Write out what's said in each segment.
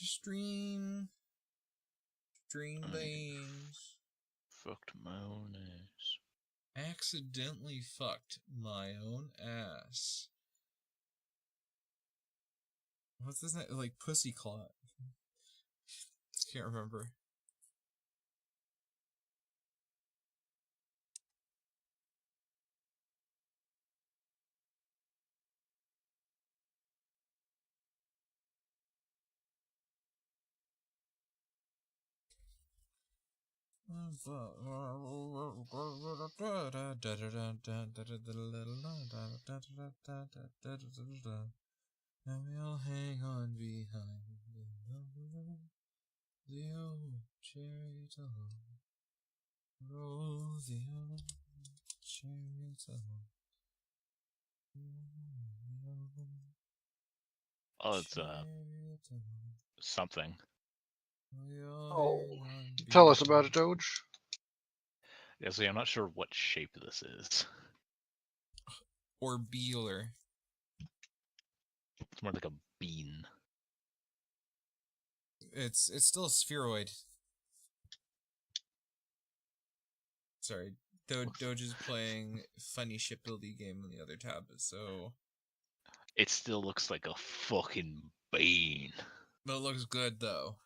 Stream beans. Fucked my own ass. Accidentally fucked my own ass. What's this? Like pussy clot. Can't remember. And we'll hang on behind the old chariot along. Roll the old chariot along. Oh, it's something. Oh, tell us about it, Doge. Yeah, see, I'm not sure what shape this is. Orbealer. It's more like a bean. It's still a spheroid. Sorry, Doge is playing funny shipbuilding game on the other tab, so It still looks like a fucking bean. but it looks good though.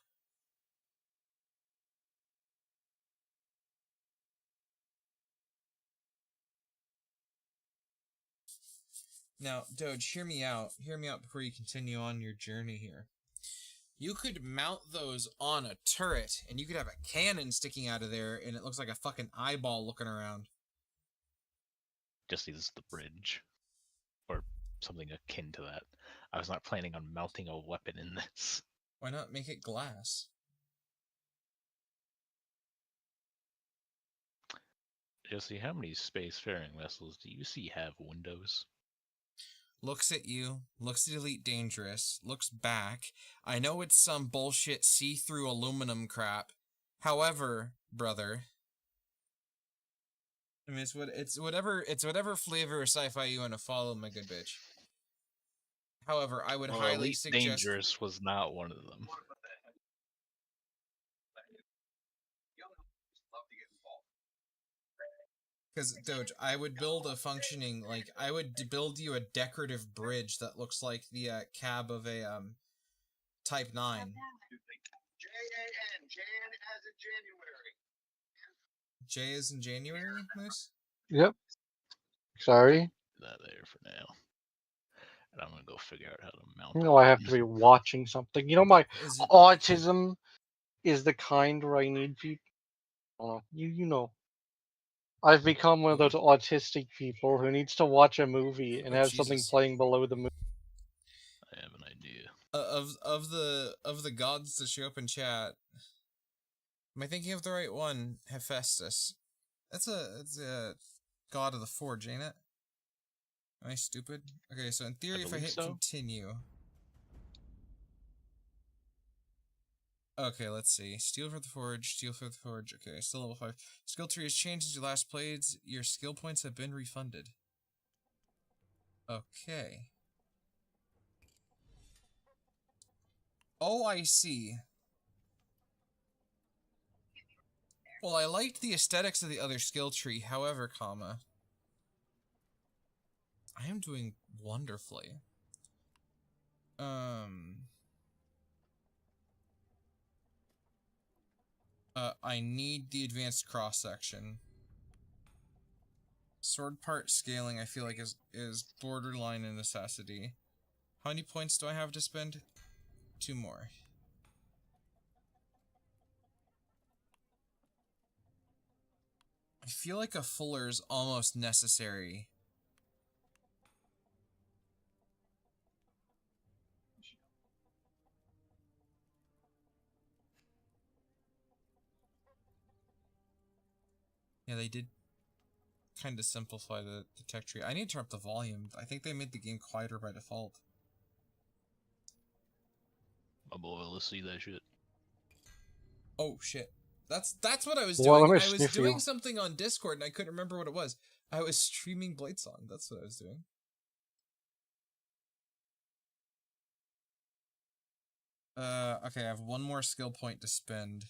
Now, Doge, hear me out. Hear me out before you continue on your journey here. You could mount those on a turret, and you could have a cannon sticking out of there, and it looks like a fucking eyeball looking around. Just uses the bridge. Or something akin to that. I was not planning on mounting a weapon in this. Why not make it glass? Jesse, how many spacefaring vessels do you see have windows? Looks at you, looks at Elite Dangerous, looks back. I know it's some bullshit see-through aluminum crap. However, brother, I mean it's whatever flavor of sci-fi you want to follow, my good bitch. However, I would highly Elite suggest Dangerous was not one of them. because Doge, I would build a functioning, like, I would build you a decorative bridge that looks like the cab of a Type 9. Jan as in January. J is in January, Moose? Yep. Sorry. That there for now. And I'm gonna go figure out how to mount. You know, I have to be watching something. You know, my autism is the kind where I need people. Oh, you know. I've become one of those autistic people who needs to watch a movie and have something playing below the movie. I have an idea. Of the gods that show up in chat, am I thinking of the right one? Hephaestus. That's a god of the forge, ain't it? Am I stupid? Okay, so in theory, if I hit continue. Okay, let's see. Steel for the forge, steel for the forge. Okay, still level 5. Skill tree has changed as you last played. Your skill points have been refunded. Okay. Oh, I see. Well, I liked the aesthetics of the other skill tree, however, comma. I am doing wonderfully. I need the advanced cross-section. Sword part scaling, I feel like, is borderline a necessity. How many points do I have to spend? 2 more. I feel like a fuller is almost necessary. Yeah, they did kind of simplify the tech tree. I need to turn up the volume. I think they made the game quieter by default. My boy, let's see that shit. Oh shit. That's what I was doing. Well, I was doing something on Discord and I couldn't remember what it was. I was streaming Bladesong. That's what I was doing. Okay, I have one more skill point to spend.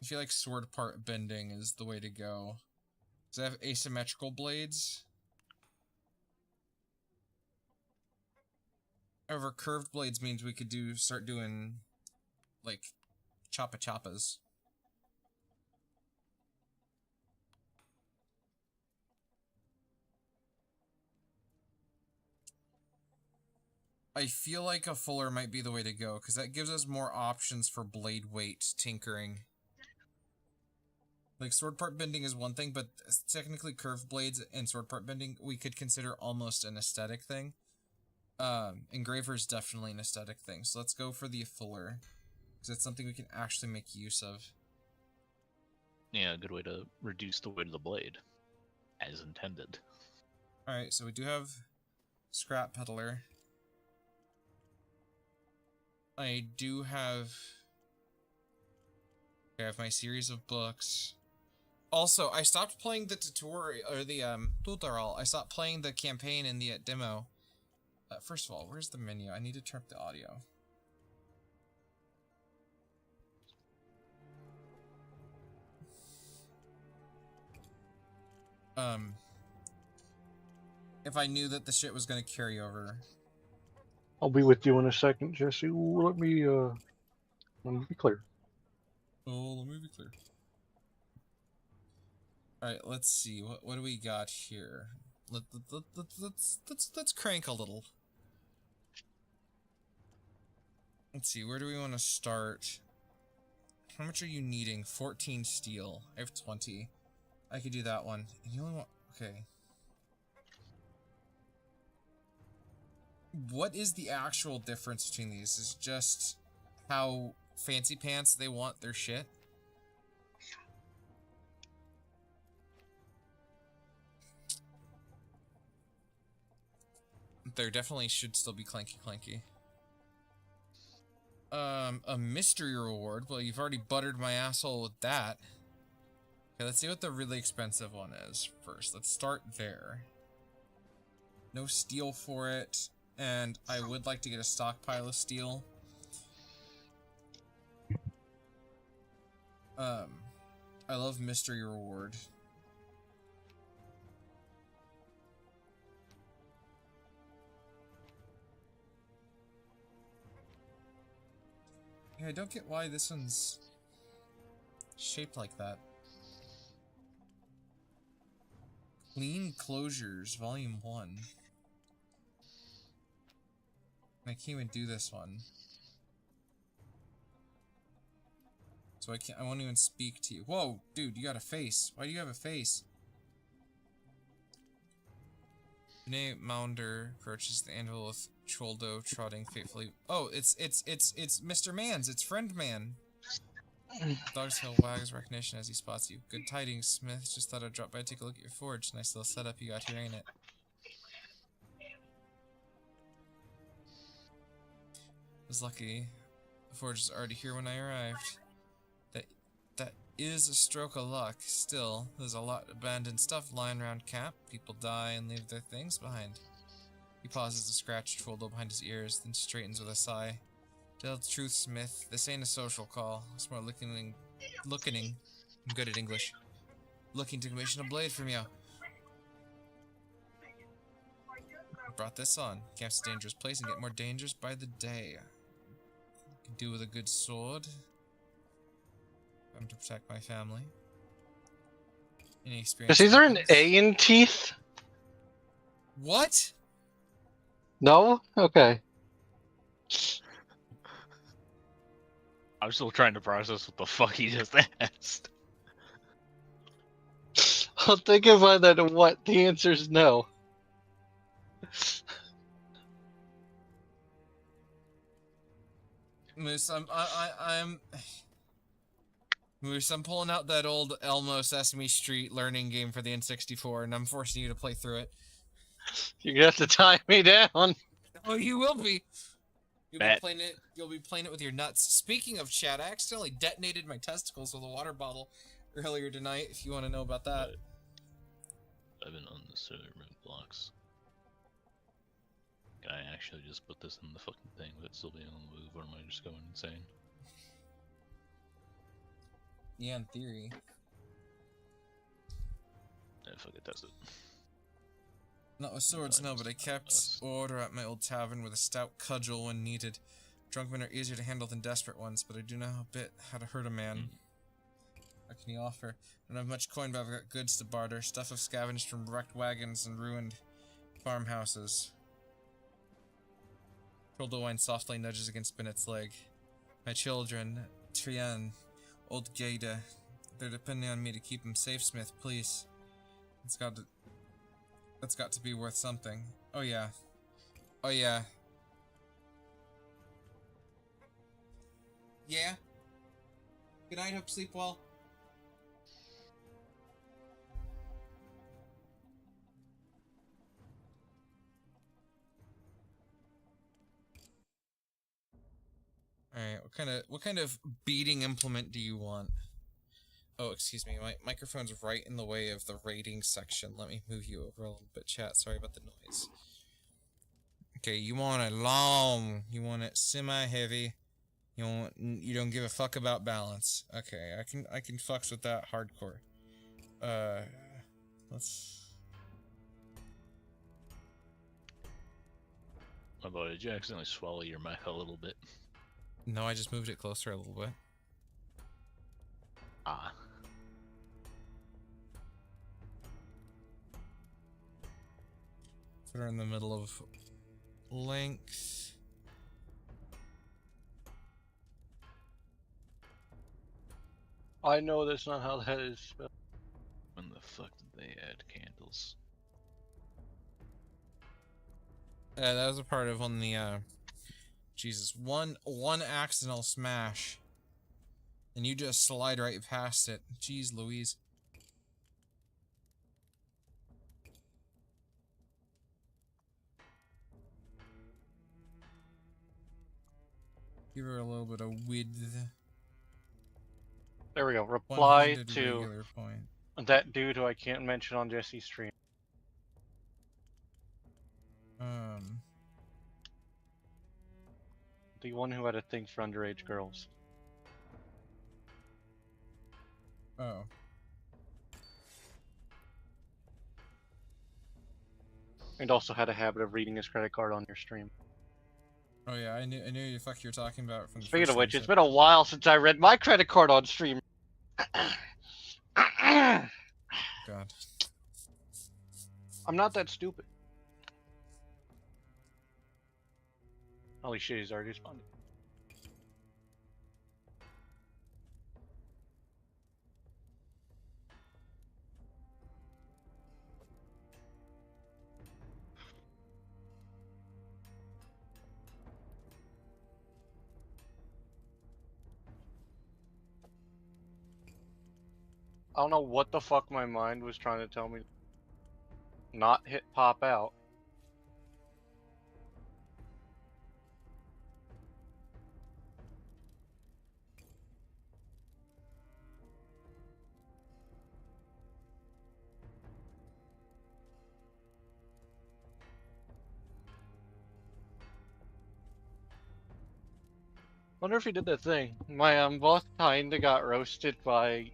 I feel like sword part bending is the way to go. Does I have asymmetrical blades? However, curved blades means we could start doing, like, choppa-choppas. I feel like a fuller might be the way to go, because that gives us more options for blade weight tinkering. Like, sword part bending is one thing, but technically curved blades and sword part bending we could consider almost an aesthetic thing. Engraver is definitely an aesthetic thing, so let's go for the fuller, because it's something we can actually make use of. Yeah, a good way to reduce the weight of the blade, as intended. Alright, so we do have Scrap Peddler. I do have... I have my series of books. Also, I stopped playing the tutorial, or the, tutorial. I stopped playing the campaign in the demo. First of all, where's the menu? I need to turn up the audio. If I knew that the shit was gonna carry over. I'll be with you in a second, Jesse. Let me be clear. Oh, let me be clear. Alright, let's see. What do we got here? Let's crank a little. Let's see, where do we want to start? How much are you needing? 14 steel. I have 20. I could do that one. And you only want... Okay. What is the actual difference between these? Is it just how fancy pants they want their shit? There definitely should still be clanky clanky. A mystery reward. Well, you've already buttered my asshole with that. Okay, let's see what the really expensive one is first. Let's start there. No steel for it, and I would like to get a stockpile of steel. I love mystery reward. Yeah, I don't get why this one's shaped like that. Clean Closures, Volume 1. I can't even do this one. So I won't even speak to you. Whoa, dude, you got a face. Why do you have a face? Renee Maunder approaches the anvil with Choldo trotting fatefully. Oh, it's Mr. Mans. It's Friend Man. Dog's tail wags recognition as he spots you. Good tidings, Smith. Just thought I'd drop by and take a look at your forge. Nice little setup you got here, ain't it? I was lucky. The forge was already here when I arrived. That is a stroke of luck. Still, there's a lot of abandoned stuff lying around camp. People die and leave their things behind. He pauses to scratch Troldo behind his ears, then straightens with a sigh. Tell the truth, Smith. This ain't a social call. It's more looking. I'm good at English. Looking to commission a blade from you. I brought this on. Camp's a dangerous place and get more dangerous by the day. Can do with a good sword. I'm to protect my family. Any experience? Is there an A in teeth? What? No? Okay. I'm still trying to process what the fuck he just asked. I'll think about that and what? The answer is no. Moose, Moose, I'm pulling out that old Elmo Sesame Street learning game for the N64, and I'm forcing you to play through it. You're gonna have to tie me down. Oh, you will be. You'll be Bet. playing it. You'll be playing it with your nuts. Speaking of Chad, I accidentally detonated my testicles with a water bottle earlier tonight. If you want to know about that. I've been unnecessarily red blocks. Can I actually just put this in the fucking thing but still be on the move, or am I just going insane? Yeah, in theory. Yeah, fuck it, test it. Not with swords, no, but I kept order at my old tavern with a stout cudgel when needed. Drunk men are easier to handle than desperate ones, but I do know a bit how to hurt a man. What can you offer? I don't have much coin, but I've got goods to barter. Stuff I've scavenged from wrecked wagons and ruined farmhouses. Wine softly nudges against Bennett's leg. My children, Trian, old Geda, they're depending on me to keep them safe, Smith, please. That's got to be worth something. Oh yeah. Oh yeah. Yeah? Good night, hope you sleep well. Alright, what kind of beating implement do you want? Oh, excuse me, my microphone's right in the way of the rating section. Let me move you over a little bit, chat. Sorry about the noise. Okay, you want it long, you want it semi-heavy, you don't give a fuck about balance. Okay, I can fucks with that hardcore. Let's... My boy, did you accidentally swallow your mic a little bit? No, I just moved it closer a little bit. Ah. Put her in the middle of length. I know that's not how that is spelled. When the fuck did they add candles? That was a part of on the, Jesus, one accidental smash. And you just slide right past it. Jeez Louise. Give her a little bit of width. There we go. Reply 100 to regular point. that dude who I can't mention on Jesse's stream. The one who had a thing for underage girls. Oh. And also had a habit of reading his credit card on your stream. Oh yeah, I knew the fuck you were talking about from the Speaking first of which, it's episode. been a while since I read my credit card on stream. God. I'm not that stupid. Holy shit, he's already responded. I don't know what the fuck my mind was trying to tell me. Not hit pop out. Wonder if he did that thing. My boss kinda got roasted by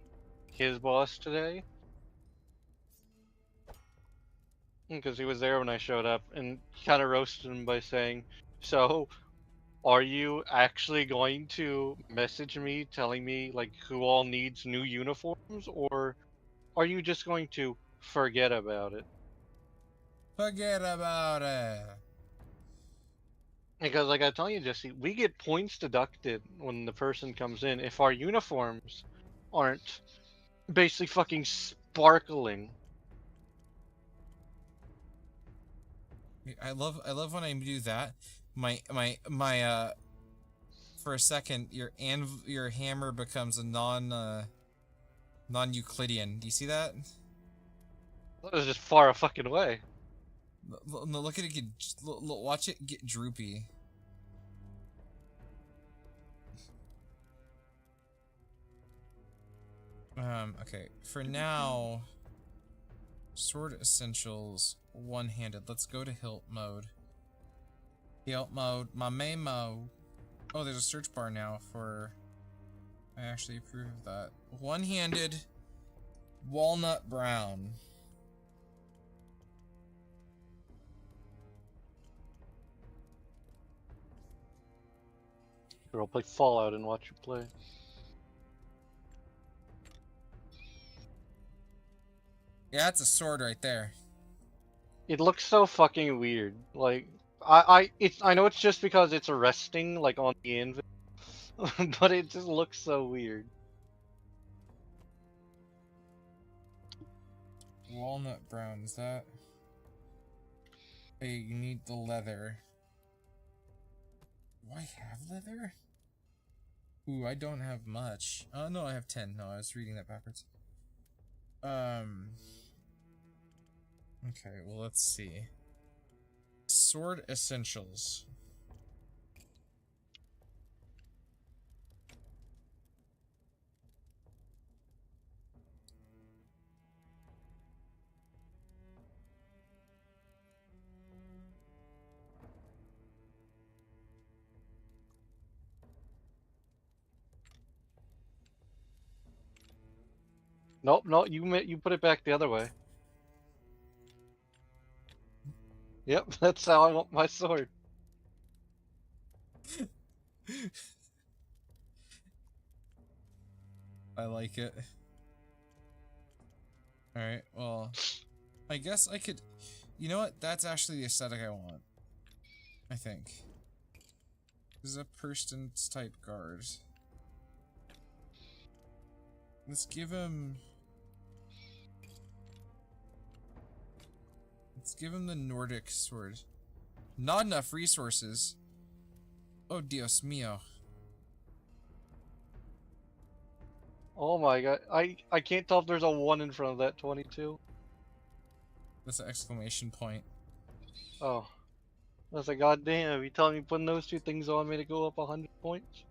his boss today. Because he was there when I showed up, and kind of roasted him by saying, "So, are you actually going to message me telling me like who all needs new uniforms, or are you just going to forget about it?" Forget about it. Because like I tell you, Jesse, we get points deducted when the person comes in if our uniforms aren't basically fucking sparkling. I love when I do that. My for a second your hammer becomes a non-Euclidean. Do you see that? That was just far a fucking way. No, look at it get watch it get droopy. Okay. For now, sword essentials one-handed. Let's go to hilt mode. Heal mode, my main mode. Oh, there's a search bar now for... I actually approve of that. One-handed walnut brown. Here, I'll play Fallout and watch you play. Yeah, that's a sword right there. It looks so fucking weird. Like, I know it's just because it's resting, like, on the anvil, but it just looks so weird. Walnut brown, is that... Hey, you need the leather. Do I have leather? Ooh, I don't have much. Oh, no, I have 10. No, I was reading that backwards. Okay, well, let's see. Sword essentials. Nope, no, you put it back the other way. Yep, that's how I want my sword. I like it. Alright, well... I guess I could... You know what? That's actually the aesthetic I want. I think. This is a Perston's type guard. Let's give him... Let's give him the Nordic sword. Not enough resources. Oh, Dios mío. Oh my god, I can't tell if there's a 1 in front of that 22. That's an exclamation point. Oh. I was like, god damn, you telling me putting those two things on me to go up 100 points?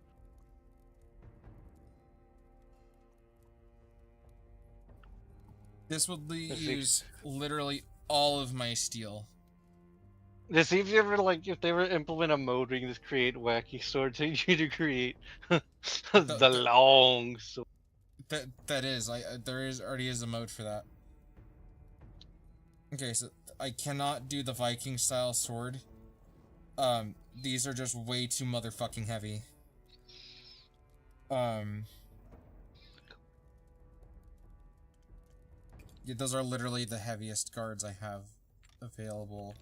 This would Let's see. use literally all of my steel. To see if you ever, like, if they ever implement a mode where you can just create wacky swords and you to create the long sword. That is, there is already is a mode for that. Okay, so I cannot do the Viking style sword. These are just way too motherfucking heavy. Yeah, those are literally the heaviest guards I have available.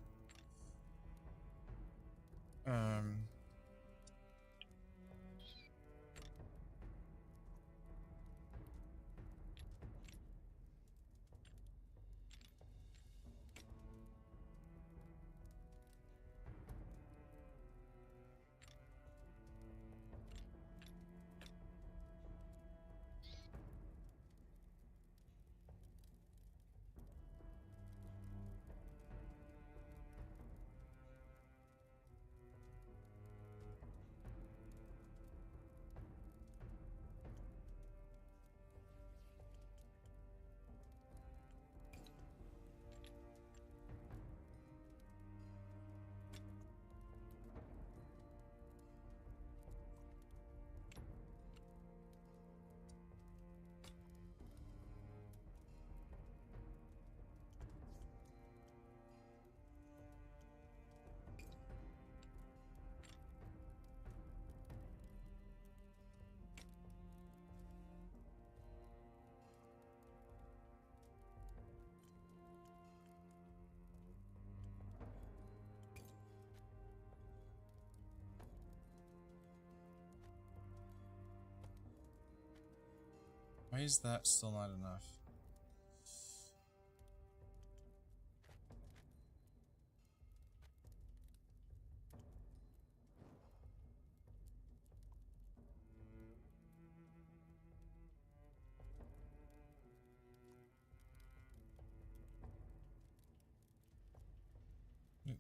Why is that still not enough?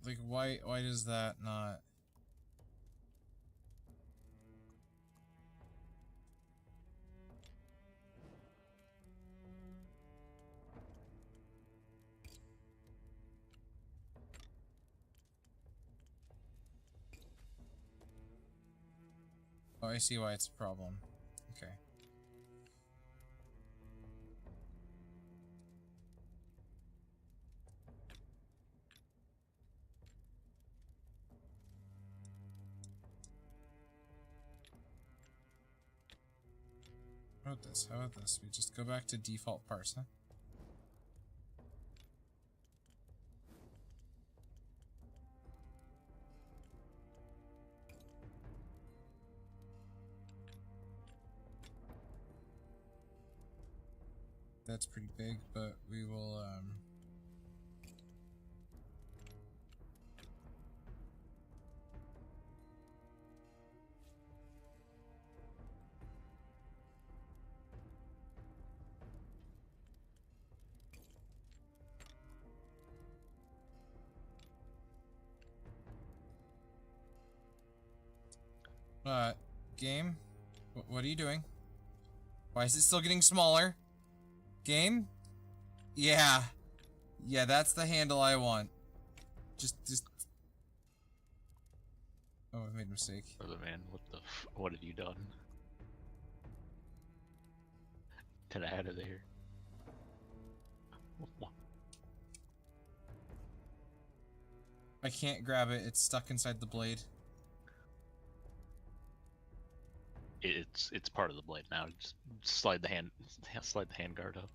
Like, why does that not... Oh, I see why it's a problem. Okay. How about this? How about this? We just go back to default parts, huh? That's pretty big, but we will, game? What are you doing? Why is it still getting smaller? Game? Yeah. Yeah, that's the handle I want. Just... Oh, I made a mistake. Brother man, what have you done? Get out of there. I can't grab it, it's stuck inside the blade. It's part of the blade now. Just slide the hand guard up.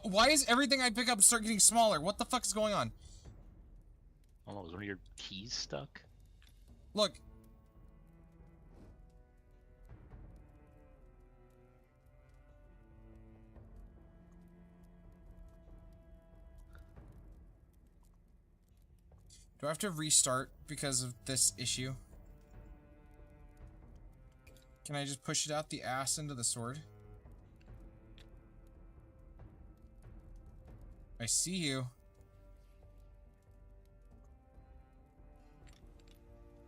Why is everything I pick up start getting smaller? What the fuck is going on? Oh, was one of your keys stuck? Look. Do I have to restart because of this issue? Can I just push it out the ass into the sword? I see you.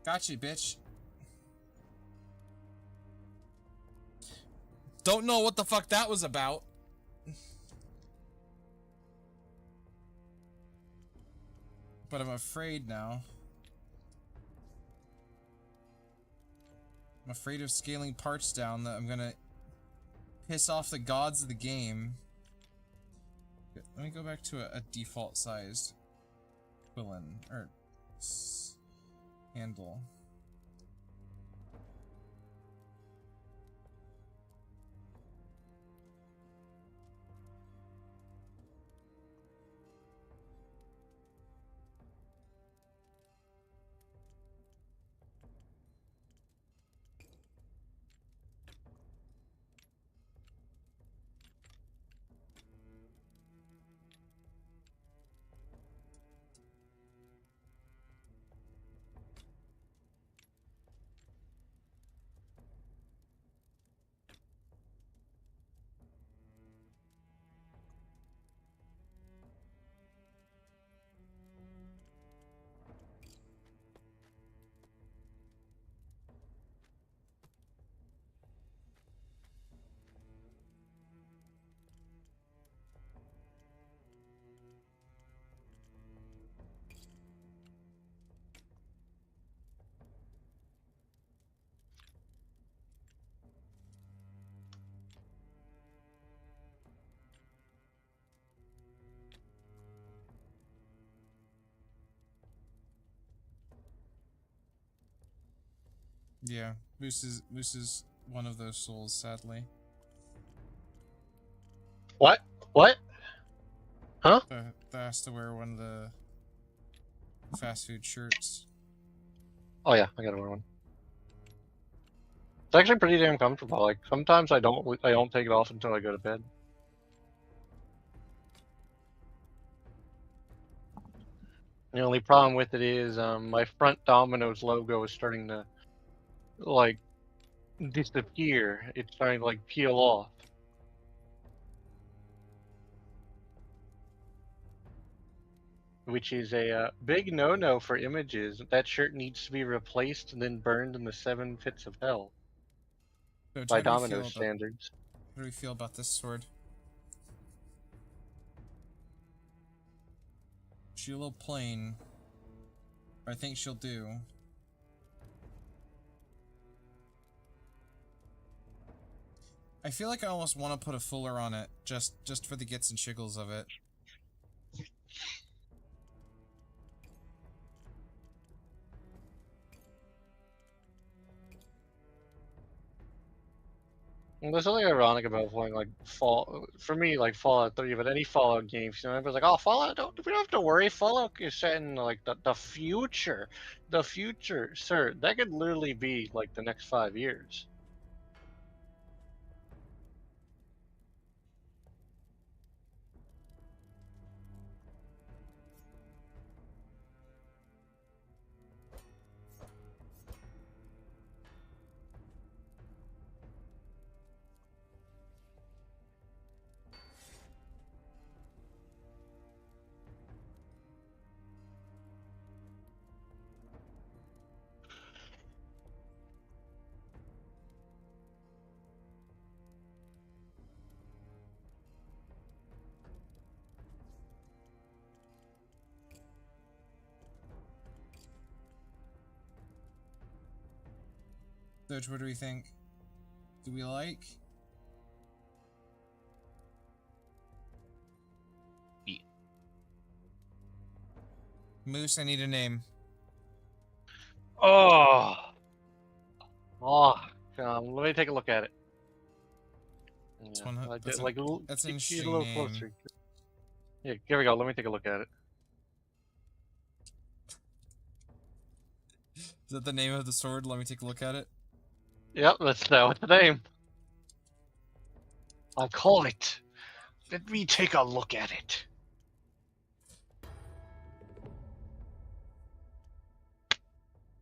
Gotcha, bitch. Don't know what the fuck that was about. But I'm afraid now. I'm afraid of scaling parts down that I'm gonna piss off the gods of the game. Let me go back to a default sized quillin, or handle. Yeah, Moose is one of those souls, sadly. What? What? Huh? That has to wear one of the fast food shirts. Oh yeah, I gotta wear one. It's actually pretty damn comfortable. Like sometimes I don't take it off until I go to bed. The only problem with it is my front Domino's logo is starting to like disappear. It's starting to like peel off. Which is a big no-no for images. That shirt needs to be replaced and then burned in the 7 pits of hell So by Domino's standards. How do we feel about this sword? She a little plain. I think she'll do. I feel like I almost want to put a fuller on it, just for the gits and shiggles of it. Well, there's something ironic about playing like for me, like Fallout 3, but any Fallout games, you know, everybody's like, "Oh, Fallout, we don't have to worry. Fallout is set in like the future, sir. That could literally be like the next 5 years." Serge, what do we think? Do we like? Yeah. Moose, I need a name. Oh, let me take a look at it. It's Yeah, one- like, that's like, that's an get a interesting little name. closer. Yeah, here we go. Let me take a look at it. Is that the name of the sword? Let me take a look at it. Yep, that's the name. I'll call it. Let me take a look at it.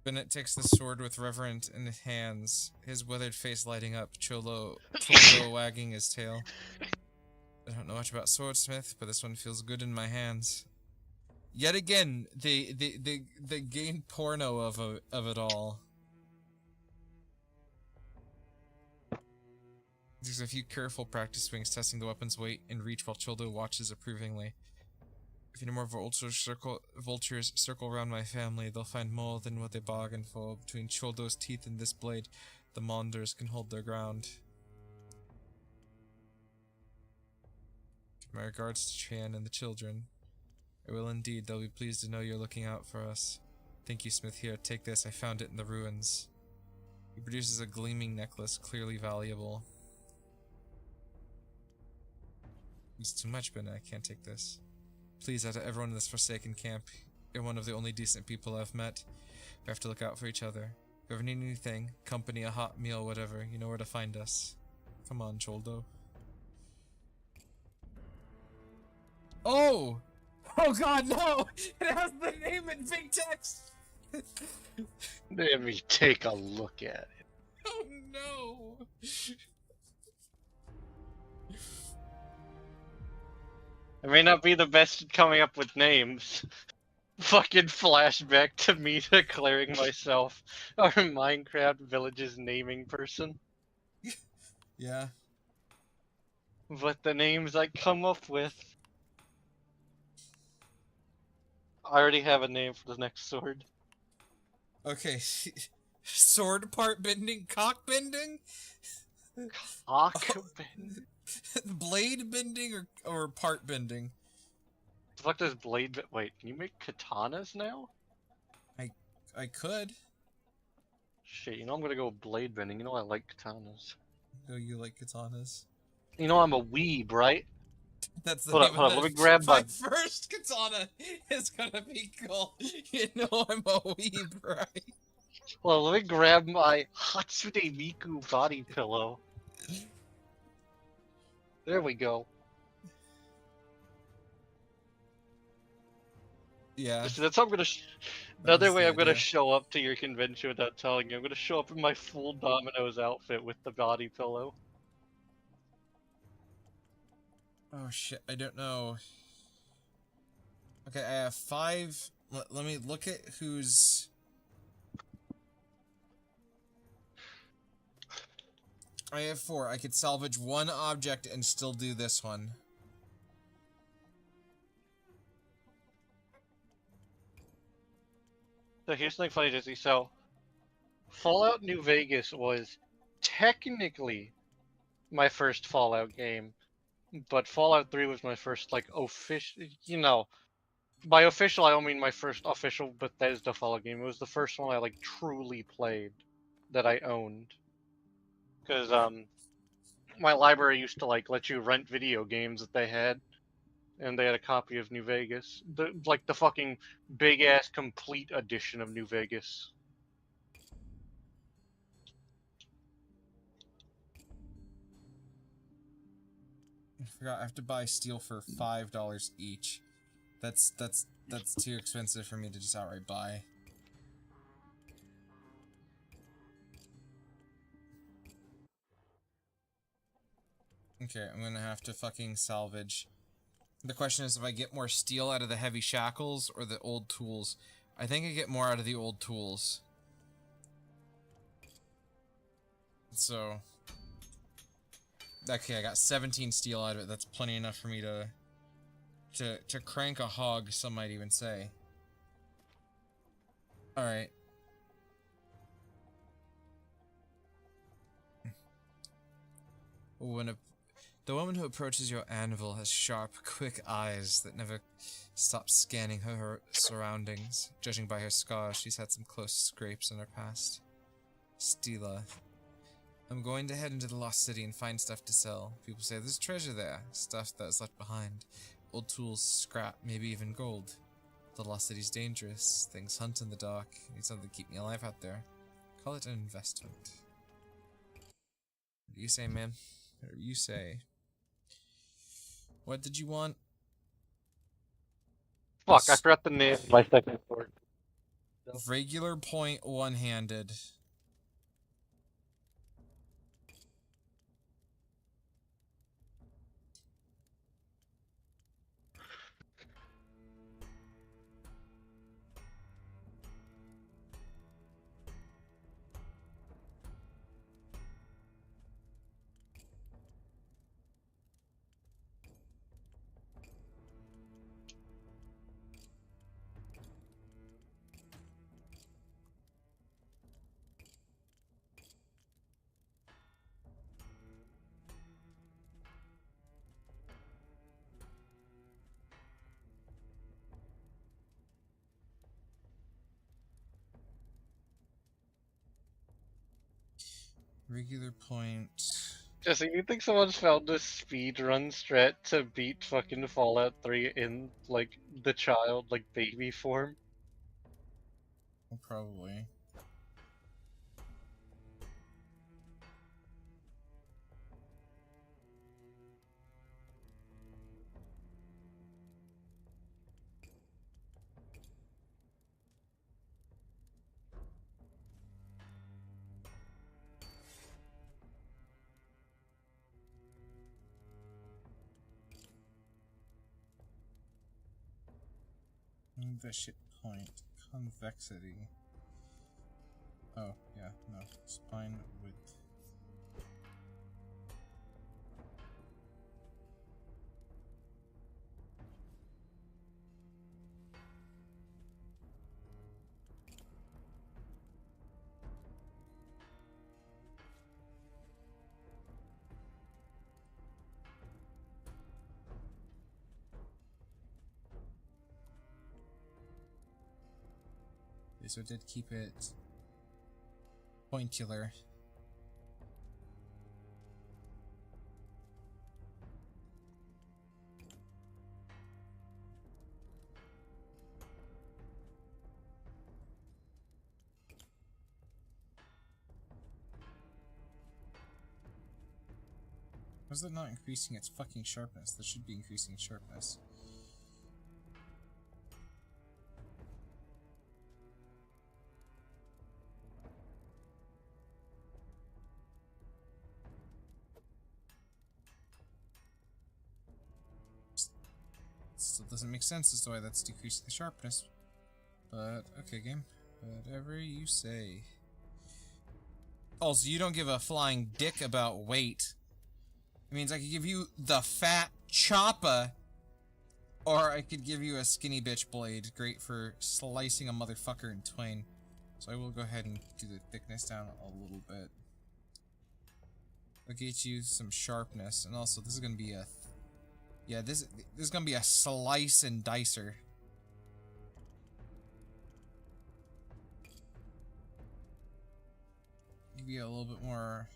Bennett takes the sword with reverent in his hands, his withered face lighting up, Cholo wagging his tail. I don't know much about swordsmith, but this one feels good in my hands. Yet again, the game porno of it all. There's a few careful practice swings testing the weapon's weight and reach while Childo watches approvingly. If any more vultures circle around my family, they'll find more than what they bargained for. Between Childo's teeth and this blade, the Monders can hold their ground. My regards to Chan and the children. I will indeed. They'll be pleased to know you're looking out for us. Thank you, Smith. Here, take this. I found it in the ruins. He produces a gleaming necklace, clearly valuable. It's too much, Ben. I can't take this. Please, out of everyone in this forsaken camp, you're one of the only decent people I've met. We have to look out for each other. If you ever need anything, company, a hot meal, whatever, you know where to find us. Come on, Choldo. Oh! Oh god, no! It has the name in big text! Let me take a look at it. Oh no! I may not be the best at coming up with names. Fucking flashback to me declaring myself our Minecraft Village's naming person. Yeah. But the names I come up with... I already have a name for the next sword. Okay. Sword part bending? Cock bending? Cock bend? Blade bending or part bending? The fuck does blade... Wait, can you make katanas now? I could. Shit, you know I'm gonna go blade bending. You know I like katanas. Oh, you like katanas? You know I'm a weeb, right? That's the Hold name up, hold of up, the- let me grab my my- first katana is gonna be called, you know I'm a weeb, right? Well, let me grab my Hatsune Miku body pillow. There we go. Yeah. See, that's how I'm gonna. That Another was way the I'm gonna idea. show up to your convention without telling you. I'm gonna show up in my full Domino's outfit with the body pillow. Oh shit, I don't know. Okay, I have 5. Let me look at who's... I have 4. I could salvage 1 object and still do this one. So here's something funny, Jesse. So Fallout New Vegas was technically my first Fallout game, but Fallout 3 was my first like official. By official I don't mean my first official Bethesda Fallout game. It was the first one I like truly played that I owned. Because my library used to like let you rent video games that they had, and they had a copy of New Vegas, the fucking big ass complete edition of New Vegas. I forgot I have to buy steel for $5 each. That's too expensive for me to just outright buy. Okay, I'm gonna have to fucking salvage. The question is if I get more steel out of the heavy shackles or the old tools. I think I get more out of the old tools. So... Okay, I got 17 steel out of it. That's plenty enough for me to crank a hog, some might even say. Alright. The woman who approaches your anvil has sharp, quick eyes that never stop scanning her surroundings. Judging by her scars, she's had some close scrapes in her past. Stila. I'm going to head into the Lost City and find stuff to sell. People say there's treasure there, stuff that's left behind. Old tools, scrap, maybe even gold. The Lost City's dangerous. Things hunt in the dark. I need something to keep me alive out there. Call it an investment. What do you say, man? What do you say? What did you want? Fuck, I forgot the name of my second sword. Regular point one-handed. Regular point. Jesse, you think someone's found a speedrun strat to beat fucking Fallout 3 in, like, the child, like, baby form? Well, probably. The shit point. Convexity. Oh, yeah, no. Spine width. Okay, so it did keep it pointular. Why is that not increasing its fucking sharpness? That should be increasing its sharpness. Still doesn't make sense as to why that's decreasing the sharpness. But, okay, game. Whatever you say. Also, you don't give a flying dick about weight. It means I could give you the fat chopper Or I could give you a skinny bitch blade, great for slicing a motherfucker in twain. So I will go ahead and do the thickness down a little bit. I'll get you some sharpness, and also this is gonna be a... Yeah, this is gonna be a slice and dicer. Give you a little bit more...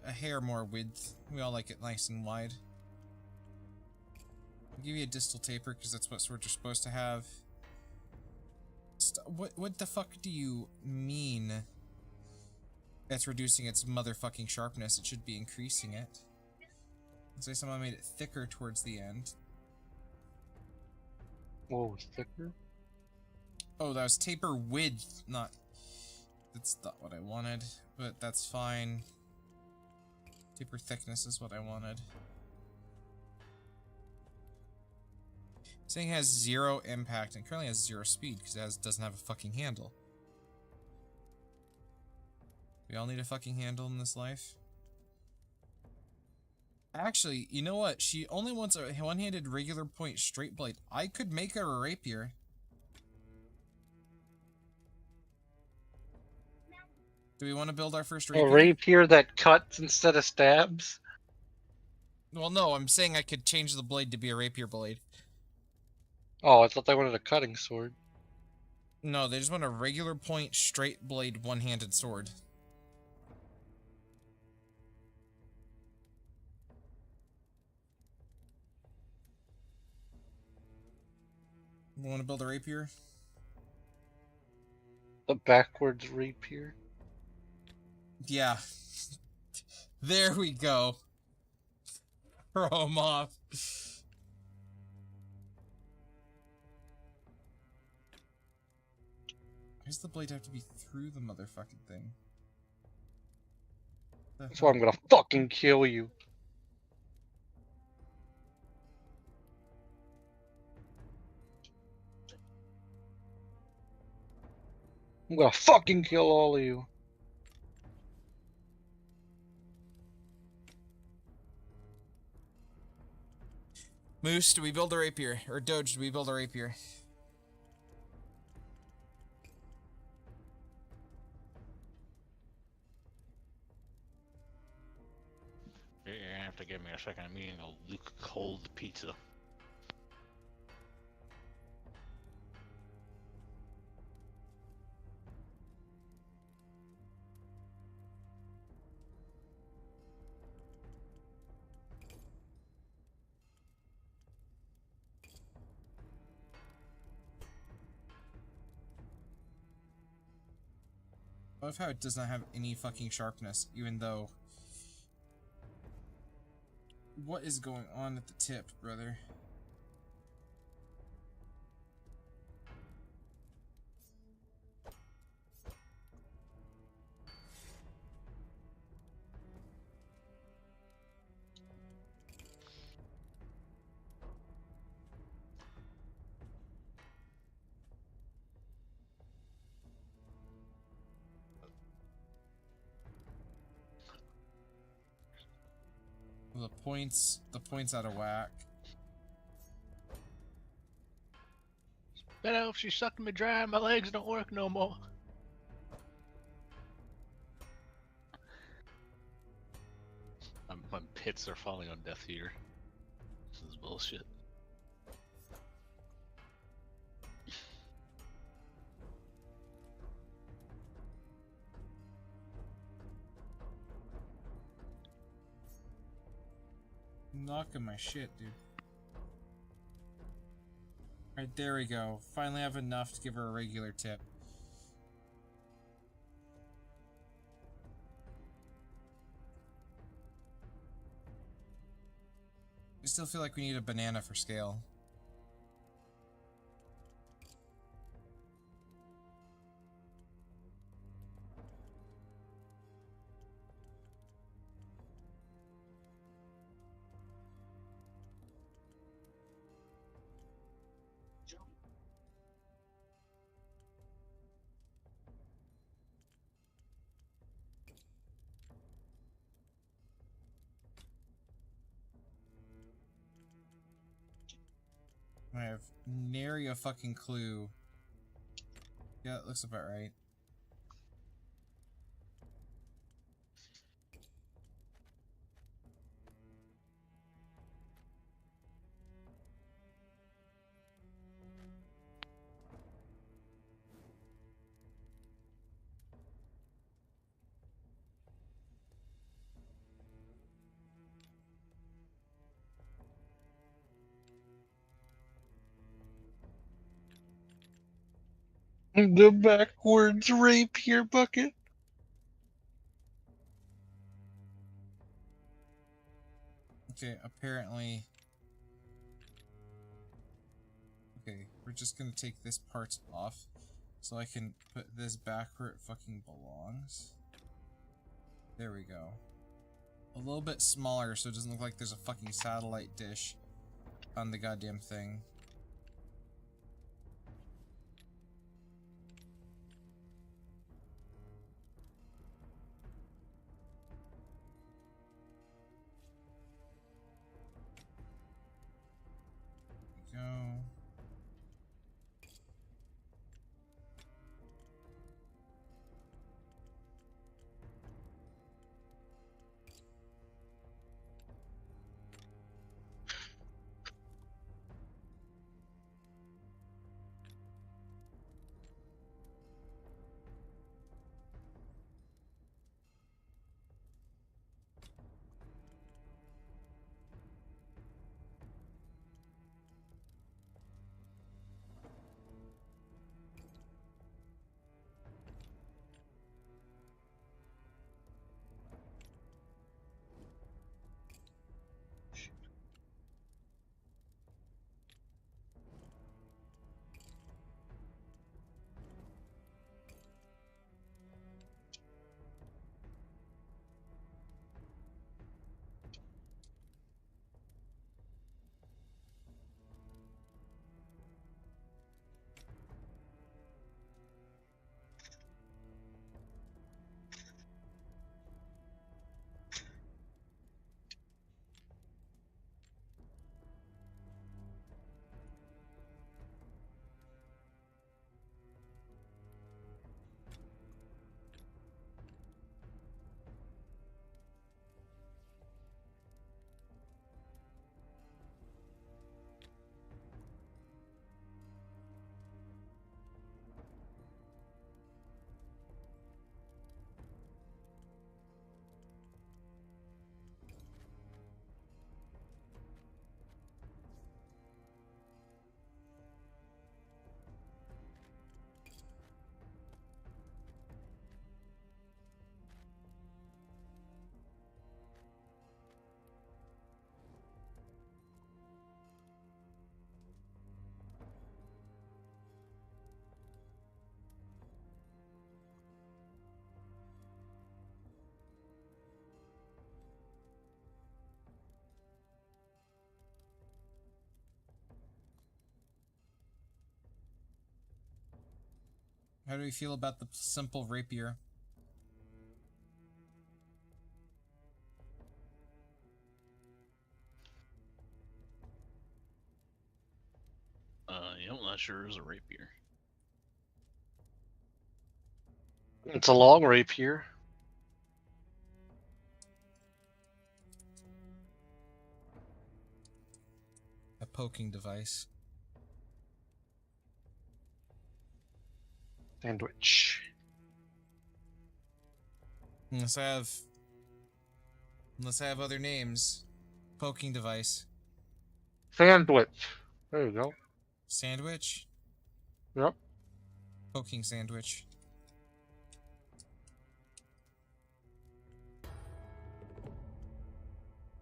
a hair more width. We all like it nice and wide. I'll give you a distal taper, because that's what swords are supposed to have. What the fuck do you mean? That's reducing its motherfucking sharpness. It should be increasing it. Let's say someone made it thicker towards the end. Whoa, thicker? Oh, that was taper width, not... That's not what I wanted, but that's fine. Taper thickness is what I wanted. This thing has 0 impact and currently has 0 speed because it doesn't have a fucking handle. We all need a fucking handle in this life. Actually, you know what? She only wants a one-handed regular point straight blade. I could make her a rapier. Do we want to build our first rapier? A rapier that cuts instead of stabs? Well, no, I'm saying I could change the blade to be a rapier blade. Oh, I thought they wanted a cutting sword. No, they just want a regular point straight blade one-handed sword. You want to build a rapier? The backwards rapier? Yeah. There we go. Throw him off. Why does the blade have to be through the motherfucking thing? That's why I'm gonna fucking kill you. I'm gonna fucking kill all of you. Moose, do we build a rapier? Or Doge, do we build a rapier? You're gonna have to give me a second. I'm eating a Luke cold pizza. I love how it does not have any fucking sharpness, even though... What is going on at the tip, brother? The points out of whack. Better if she's sucking me dry and my legs don't work no more. My pits are falling on deaf ear. This is bullshit. Knocking my shit, dude. Alright, there we go. Finally have enough to give her a regular tip. I still feel like we need a banana for scale. have nary a fucking clue. Yeah, that looks about right. The backwards rapier bucket. Okay, apparently... Okay, we're just gonna take this part off so I can put this back where it fucking belongs. There we go. A little bit smaller so it doesn't look like there's a fucking satellite dish on the goddamn thing. There we go. How do we feel about the simple rapier? Yeah, I'm not sure there's a rapier. It's a long rapier. A poking device. Sandwich. Unless I have other names. Poking device. Sandwich. There you go. Sandwich? Yep. Poking sandwich.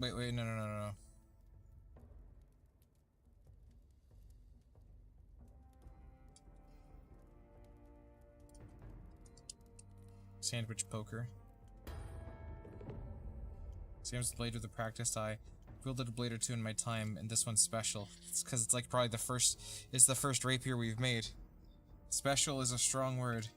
Wait, no. Sandwich poker. Sam's blade with a practiced eye. Wielded a blade or two in my time, and this one's special. It's because it's like probably it's the first rapier we've made. Special is a strong word.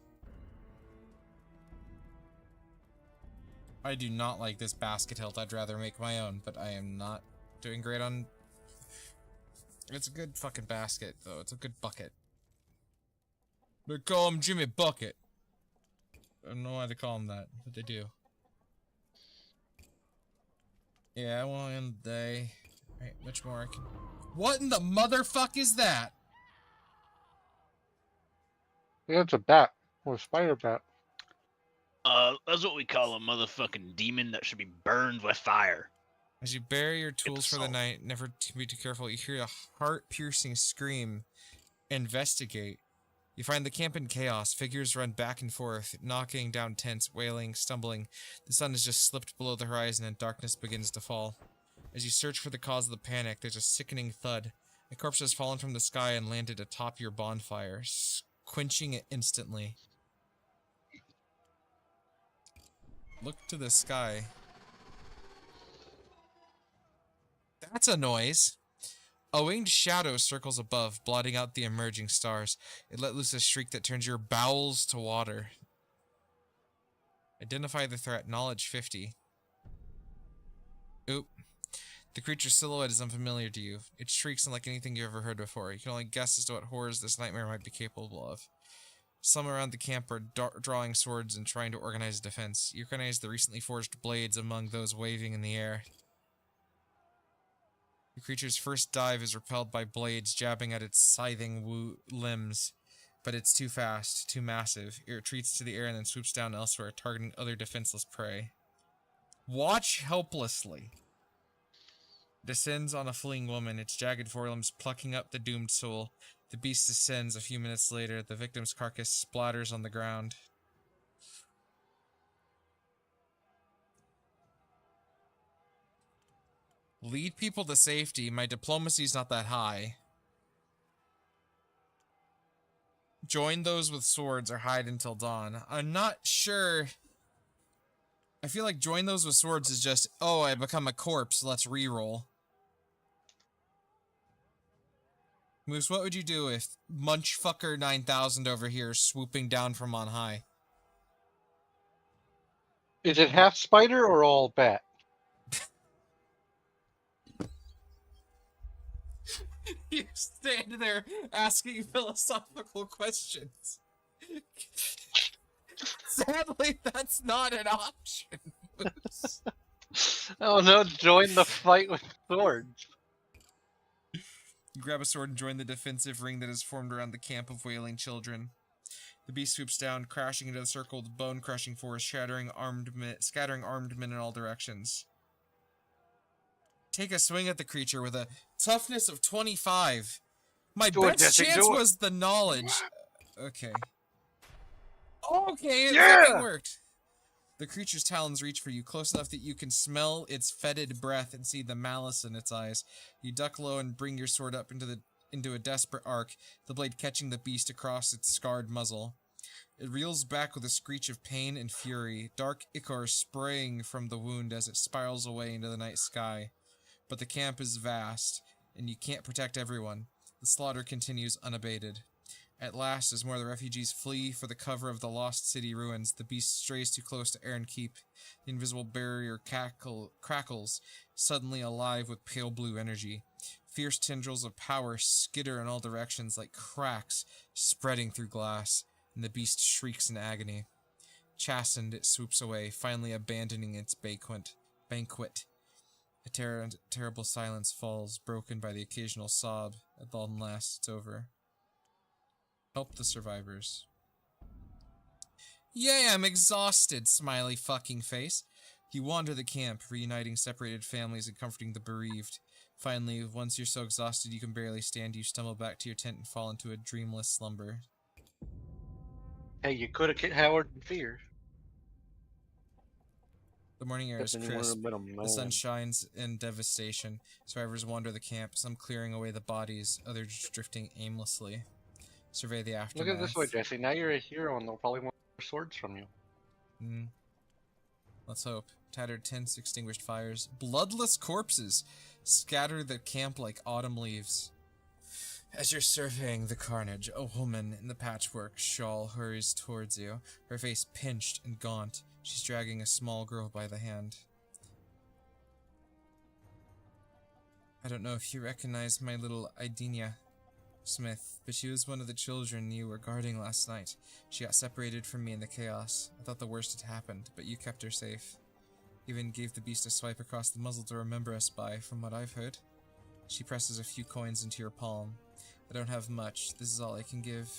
I do not like this basket hilt. I'd rather make my own, but I am not doing great on It's a good fucking basket, though. It's a good bucket. They call him Jimmy Bucket. I don't know why they call him that, but they do. Yeah, I won't end the day. Right, much more I can... What in the motherfuck is that? Yeah, it's a bat. Or a spider bat. That's what we call a motherfucking demon that should be burned with fire. As you bury your tools for the soul. night, never to be too careful, you hear a heart-piercing scream. Investigate. You find the camp in chaos. Figures run back and forth, knocking down tents, wailing, stumbling. The sun has just slipped below the horizon and darkness begins to fall. As you search for the cause of the panic, there's a sickening thud. A corpse has fallen from the sky and landed atop your bonfire, quenching it instantly. Look to the sky. That's a noise. A winged shadow circles above, blotting out the emerging stars. It let loose a shriek that turns your bowels to water. Identify the threat. Knowledge 50. Oop. The creature's silhouette is unfamiliar to you. It shrieks unlike anything you've ever heard before. You can only guess as to what horrors this nightmare might be capable of. Some around the camp are drawing swords and trying to organize a defense. You recognize the recently forged blades among those waving in the air. The creature's first dive is repelled by blades jabbing at its scything limbs, but it's too fast, too massive. It retreats to the air and then swoops down elsewhere, targeting other defenseless prey. Watch helplessly. Descends on a fleeing woman, its jagged forelimbs plucking up the doomed soul. The beast descends a few minutes later. The victim's carcass splatters on the ground. Lead people to safety. My diplomacy's not that high. Join those with swords or hide until dawn. I'm not sure. I feel like join those with swords is just, oh, I become a corpse, let's reroll. Moose, what would you do if Munchfucker 9000 over here is swooping down from on high? Is it half spider or all bat? You stand there asking philosophical questions. Sadly, that's not an option, Moose. Oh no, join the fight with swords. You grab a sword and join the defensive ring that is formed around the camp of wailing children. The beast swoops down, crashing into the circle with bone-crushing force, scattering armed men in all directions. Take a swing at the creature with a toughness of 25. My best chance was the knowledge. Okay. Okay, it fucking worked. The creature's talons reach for you, close enough that you can smell its fetid breath and see the malice in its eyes. You duck low and bring your sword up into a desperate arc, the blade catching the beast across its scarred muzzle. It reels back with a screech of pain and fury, dark ichor spraying from the wound as it spirals away into the night sky. But the camp is vast, and you can't protect everyone. The slaughter continues unabated. At last, as more of the refugees flee for the cover of the lost city ruins, the beast strays too close to Aaron Keep. The invisible barrier crackles, suddenly alive with pale blue energy. Fierce tendrils of power skitter in all directions like cracks spreading through glass, and the beast shrieks in agony. Chastened, it swoops away, finally abandoning its banquet. A terrible silence falls, broken by the occasional sob. At long last, it's over. Help the survivors. Yay, I'm exhausted, smiley fucking face. You wander the camp, reuniting separated families and comforting the bereaved. Finally, once you're so exhausted you can barely stand, you stumble back to your tent and fall into a dreamless slumber. Hey, you could have Howard in fear. The morning air is If anyone crisp. would've been a The sun man. shines in devastation. Survivors wander the camp, some clearing away the bodies, others drifting aimlessly. Survey the aftermath. Look at it this way, Jesse. Now you're a hero, and they'll probably want swords from you. Let's hope. Tattered tents, extinguished fires, bloodless corpses scatter the camp like autumn leaves. As you're surveying the carnage, a woman in the patchwork shawl hurries towards you, her face pinched and gaunt. She's dragging a small girl by the hand. I don't know if you recognize my little Idenia Smith, but she was one of the children you were guarding last night. She got separated from me in the chaos. I thought the worst had happened, but you kept her safe. Even gave the beast a swipe across the muzzle to remember us by, from what I've heard. She presses a few coins into your palm. I don't have much. This is all I can give.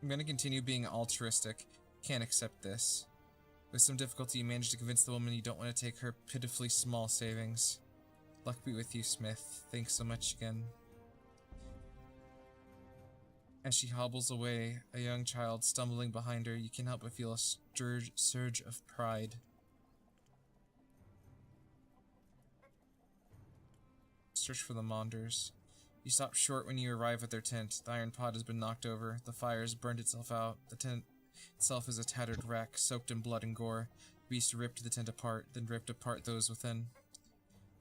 I'm gonna continue being altruistic. Can't accept this. With some difficulty, you managed to convince the woman you don't want to take her pitifully small savings. Luck be with you, Smith. Thanks so much again. As she hobbles away, a young child stumbling behind her, you can't help but feel a surge of pride. Search for the Monders. You stop short when you arrive at their tent. The iron pot has been knocked over. The fire has burned itself out. The tent itself is a tattered wreck, soaked in blood and gore. The beast ripped the tent apart, then ripped apart those within.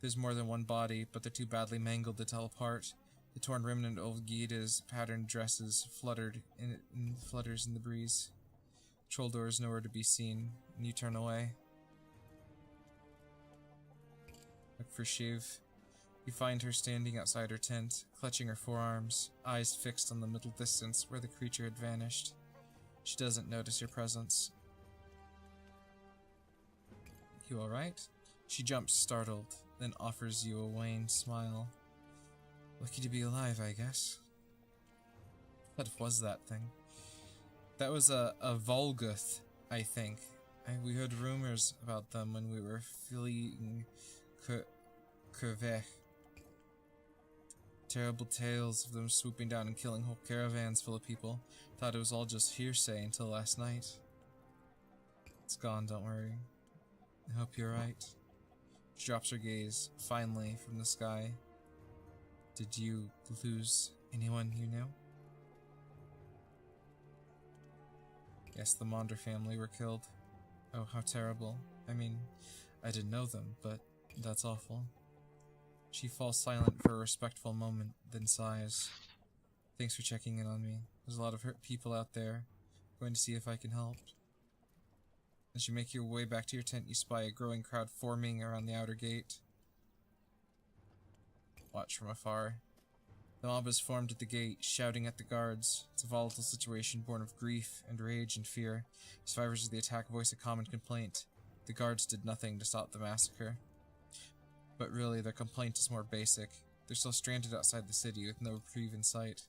There's more than one body, but they're too badly mangled to tell apart. The torn remnant of Olgida's patterned dresses flutters in the breeze. Troldor is nowhere to be seen, and you turn away. Look for Shiv. You find her standing outside her tent, clutching her forearms, eyes fixed on the middle distance where the creature had vanished. She doesn't notice your presence. You alright? She jumps, startled, then offers you a wan smile. Lucky to be alive, I guess. What was that thing? That was a Volguth, I think. We heard rumors about them when we were fleeing Kurvech. Terrible tales of them swooping down and killing whole caravans full of people. Thought it was all just hearsay until last night. It's gone, don't worry. I hope you're right. She drops her gaze, finally, from the sky. Did you lose anyone you knew? Yes, the Monder family were killed. Oh, how terrible. I mean, I didn't know them, but that's awful. She falls silent for a respectful moment, then sighs. Thanks for checking in on me. There's a lot of hurt people out there. Going to see if I can help. As you make your way back to your tent, you spy a growing crowd forming around the outer gate. Watch from afar. The mob is formed at the gate, shouting at the guards. It's a volatile situation born of grief and rage and fear. Survivors of the attack voice a common complaint. The guards did nothing to stop the massacre. But really, their complaint is more basic. They're still stranded outside the city with no reprieve in sight.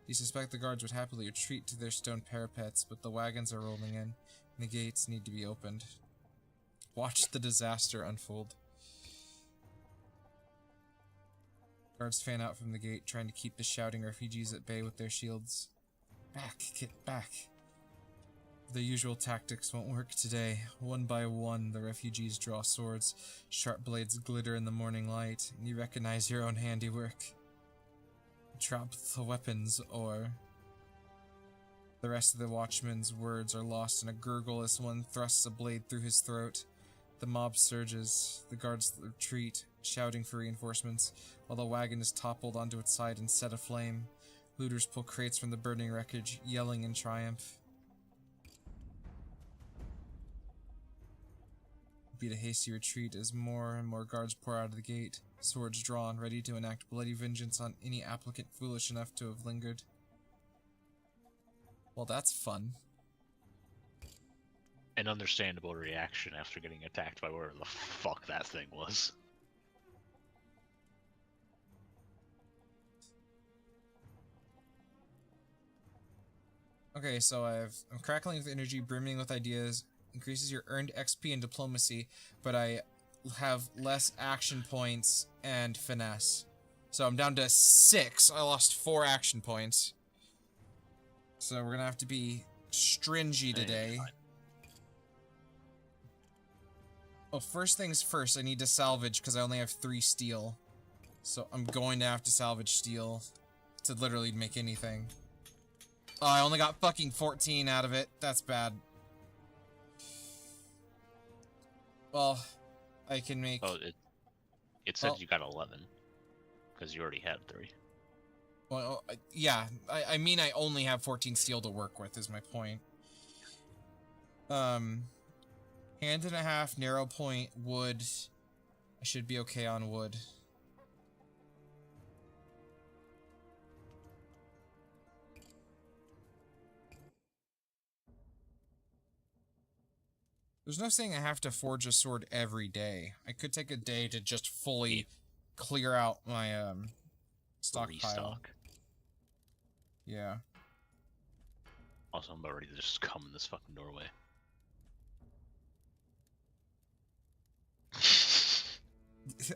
You suspect the guards would happily retreat to their stone parapets, but the wagons are rolling in, and the gates need to be opened. Watch the disaster unfold. Guards fan out from the gate, trying to keep the shouting refugees at bay with their shields. Back, get back. The usual tactics won't work today. One by one, the refugees draw swords. Sharp blades glitter in the morning light, and you recognize your own handiwork. Drop the weapons, or... The rest of the watchman's words are lost in a gurgle as one thrusts a blade through his throat. The mob surges. The guards retreat, shouting for reinforcements, while the wagon is toppled onto its side and set aflame. Looters pull crates from the burning wreckage, yelling in triumph. Beat a hasty retreat as more and more guards pour out of the gate, swords drawn, ready to enact bloody vengeance on any applicant foolish enough to have lingered. Well, that's fun. An understandable reaction after getting attacked by whatever the fuck that thing was. Okay, so I'm crackling with energy, brimming with ideas, increases your earned XP and diplomacy, but I have less action points and finesse. So I'm down to 6. I lost 4 action points. So we're gonna have to be stringy today. Well, first things first, I need to salvage because I only have 3 steel. So I'm going to have to salvage steel to literally make anything. Oh, I only got fucking 14 out of it. That's bad. Well, I can make... Oh, it said you got 11. Because you already had 3. Well, yeah. I mean I only have 14 steel to work with, is my point. Hand and a half, narrow point, wood, I should be okay on wood. There's no saying I have to forge a sword every day. I could take a day to just fully clear out my stockpile. Restock. Yeah. Also, I'm about ready to just come in this fucking doorway.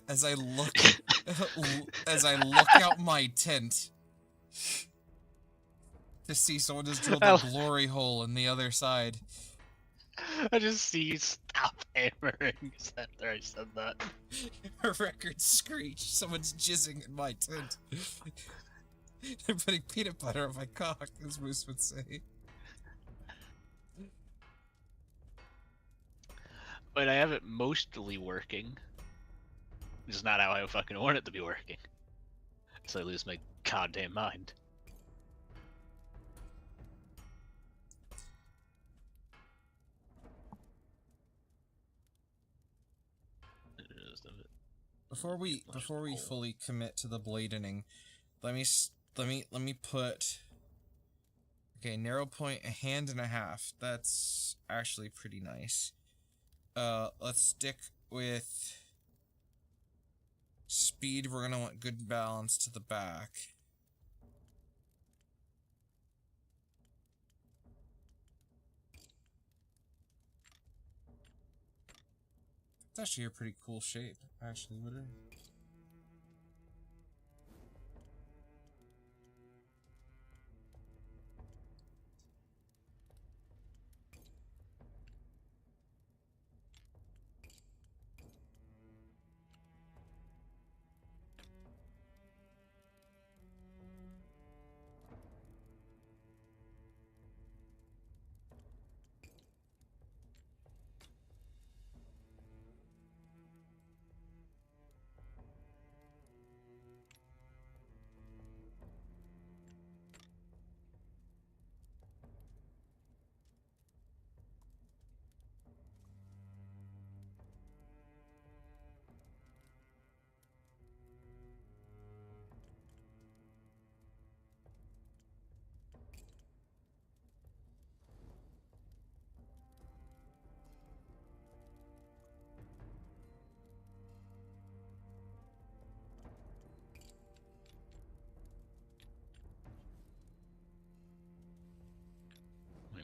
As I look out my tent to see someone just drilled a glory hole in the other side. I just see you stop hammering after I said that. A record screech. Someone's jizzing in my tent. They're putting peanut butter on my cock, as Moose would say. But I have it mostly working. It's not how I fucking want it to be working. So I lose my goddamn mind. Before we fully commit to the bladening, let me put. Okay, narrow point, a hand and a half. That's actually pretty nice. Let's stick with speed. We're gonna want good balance to the back. It's actually a pretty cool shape, actually, would it?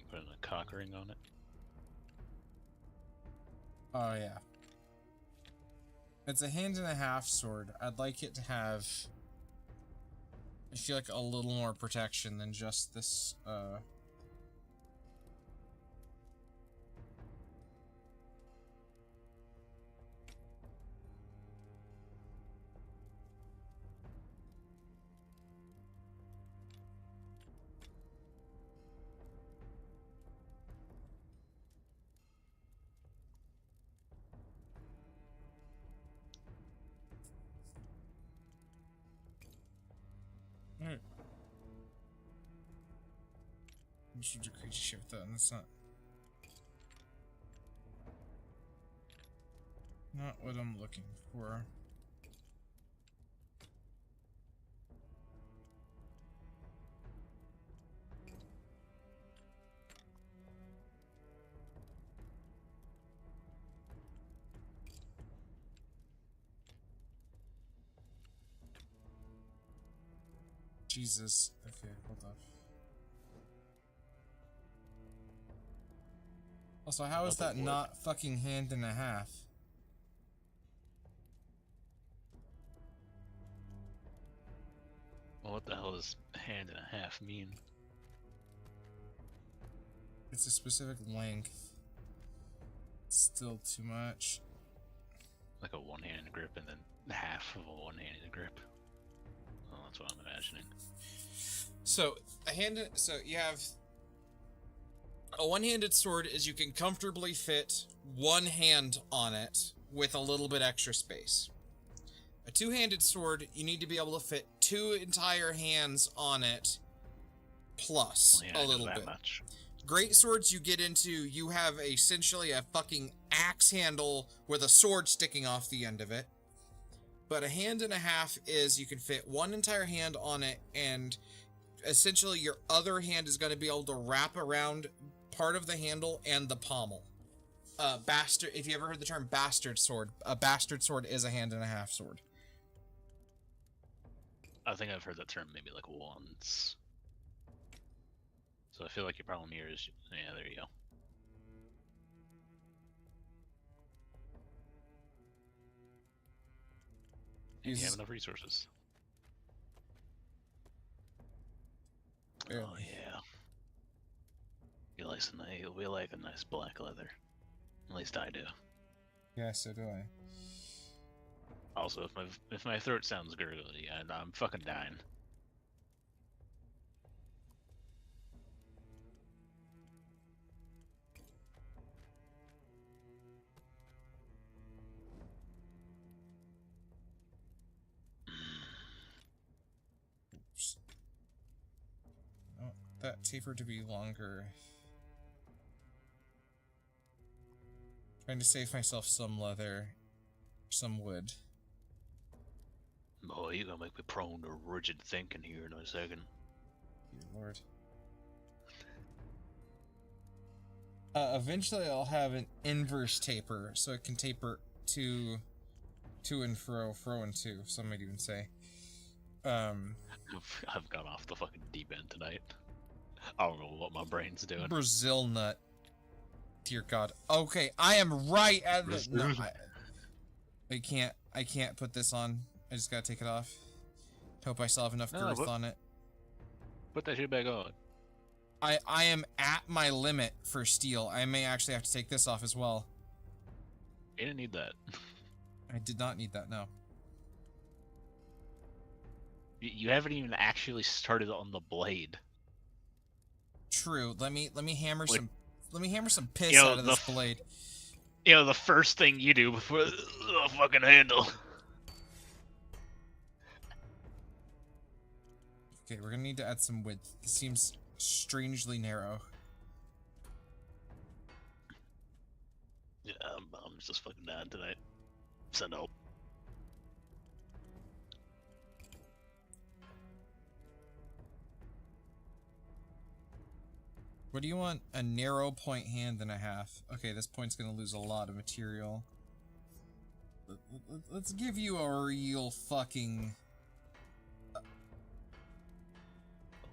Putting a cock ring on it. Oh yeah. It's a hand and a half sword. I'd like it to have, I feel like, a little more protection than just this, Alright. I'm just a crazy shit with that, and that's not what I'm looking for. Jesus. Okay, hold up. Also, how is that not fucking hand and a half? Well, what the hell does hand and a half mean? It's a specific length. It's still too much. Like a one-handed grip and then half of a one-handed grip. Well, that's what I'm imagining. So you have a one-handed sword is you can comfortably fit one hand on it with a little bit extra space. A two-handed sword, you need to be able to fit two entire hands on it plus Well, yeah, a little bit. Much. great swords you get into, you have essentially a fucking axe handle with a sword sticking off the end of it. But a hand and a half is you can fit one entire hand on it, and essentially your other hand is going to be able to wrap around part of the handle and the pommel. Bastard, if you ever heard the term bastard sword, a bastard sword is a hand and a half sword. I think I've heard that term maybe like once. So I feel like your problem here is, yeah, there you go. And you have enough resources. Barely. Oh yeah. We like a nice black leather. At least I do. Yeah, so do I. Also, if my throat sounds gurgly, I'm fucking dying. Oops. Oh, that taper to be longer. Trying to save myself some leather, some wood. Boy, you're gonna make me prone to rigid thinking here in a second. Dear Lord. Eventually I'll have an inverse taper, so it can taper to and fro and to, some might even say. I've gone off the fucking deep end tonight. I don't know what my brain's doing. Brazil nut. Dear God. Okay, I am right at the... No, I can't put this on. I just gotta take it off. Hope I still have enough girth on it. Put that shit back on. I am at my limit for steel. I may actually have to take this off as well. You didn't need that. I did not need that, no. You haven't even actually started on the blade. True. Let me hammer Wait. some... Let me hammer some piss You know, out of this blade. You know, the first thing you do before the fucking handle. Okay, we're gonna need to add some width. This seems strangely narrow. Yeah, I'm just fucking dying tonight. Send help. What do you want? A narrow point hand and a half. Okay, this point's gonna lose a lot of material. Let's give you a real fucking...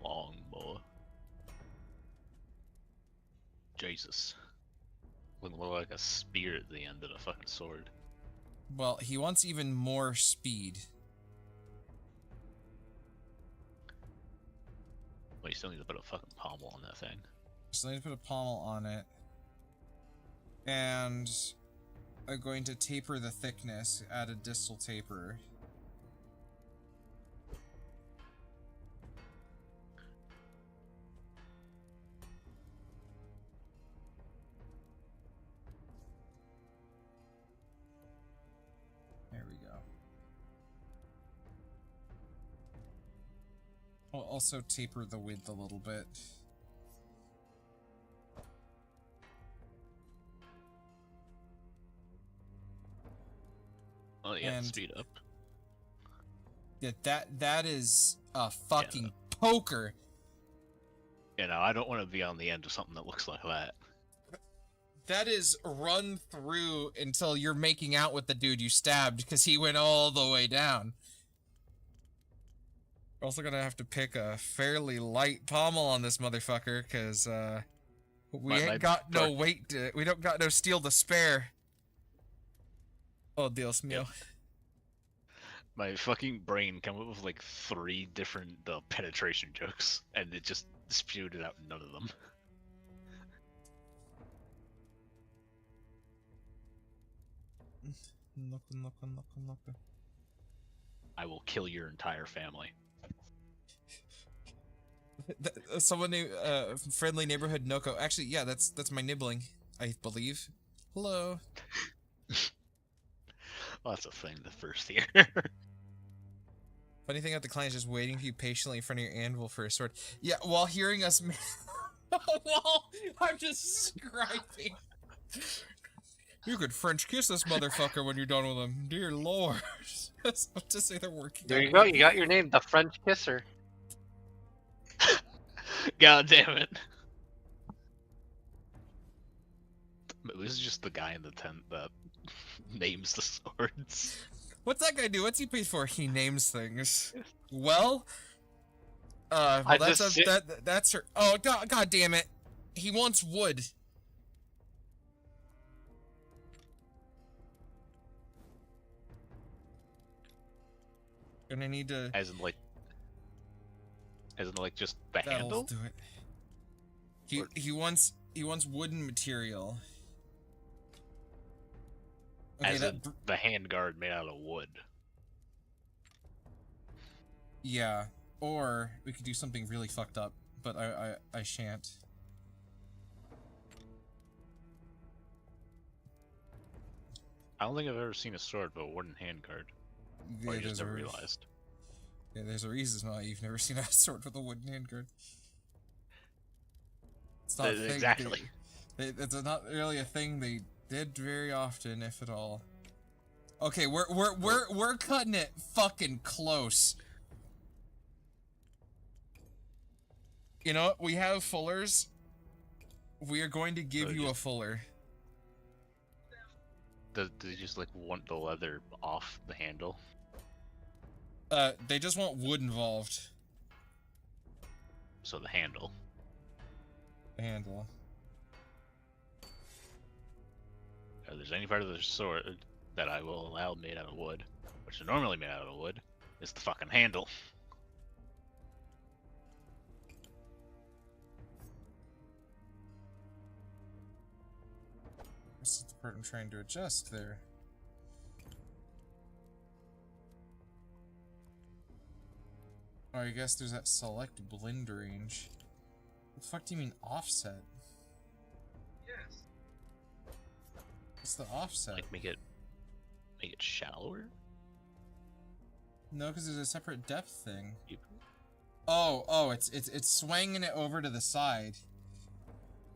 Long bow. Jesus. Looking more like a spear at the end than a fucking sword. Well, he wants even more speed. Well, you still need to put a fucking pommel on that thing. So I need to put a pommel on it. And I'm going to taper the thickness, add a distal taper. There we go. I'll also taper the width a little bit. Oh yeah, And- speed up. Yeah, that is a fucking poker. You know, I don't want to be on the end of something that looks like that. That is run through until you're making out with the dude you stabbed because he went all the way down. We're also gonna have to pick a fairly light pommel on this motherfucker because we ain't got no weight to, we don't got no steel to spare. Oh, Dios mío. Yep. My fucking brain came up with like 3 different penetration jokes, and it just spewed out none of them. I will kill your entire family. Someone named friendly neighborhood Noko. Actually, yeah, that's my nibbling, I believe. Hello. Well, that's a thing the first year. Funny thing about the client is just waiting for you patiently in front of your anvil for a sword. Yeah, while hearing us Well, I'm describing. You could French kiss this motherfucker when you're done with him. Dear Lord. That's what to say they're working There on you go. it. You got your name, the French Kisser. God damn it. This is just the guy in the tent that names the swords. What's that guy do? What's he paid for? He names things. Well, well, I that's just that's her. Oh god damn it! He wants wood. Gonna need to. As in like just the That'll handle? do it. He wants wooden material. Okay, As in the handguard made out of wood. yeah. Or we could do something really fucked up, but I shan't. I don't think I've ever seen a sword with a wooden handguard. Or you just never realized. Yeah, there's a reason why you've never seen a sword with a wooden handguard. It's not a thing. Exactly. It's not really a thing they did very often, if at all. Okay, we're cutting it fucking close. You know what? We have fullers. We are going to give you a fuller. Do they just like want the leather off the handle? They just want wood involved. So the handle. The handle. If there's any part of the sword that I will allow made out of wood, which is normally made out of wood, is the fucking handle. This is the part I'm trying to adjust there. Oh, I guess there's that select blend range. What the fuck do you mean offset? Yes. What's the offset? Like make it shallower? No, because there's a separate depth thing. You- Oh, it's swinging it over to the side.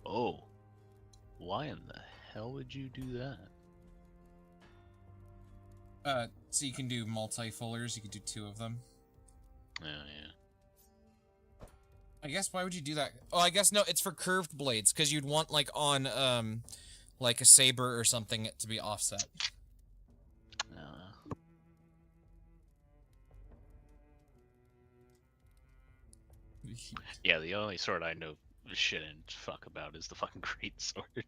Oh. Why in the hell would you do that? So you can do multi-fullers, you could do 2 of them. Oh, yeah. I guess, why would you do that? Oh, I guess, no, it's for curved blades, because you'd want, like, on, like a saber or something to be offset. Yeah, the only sword I know shit and fuck about is the fucking great sword.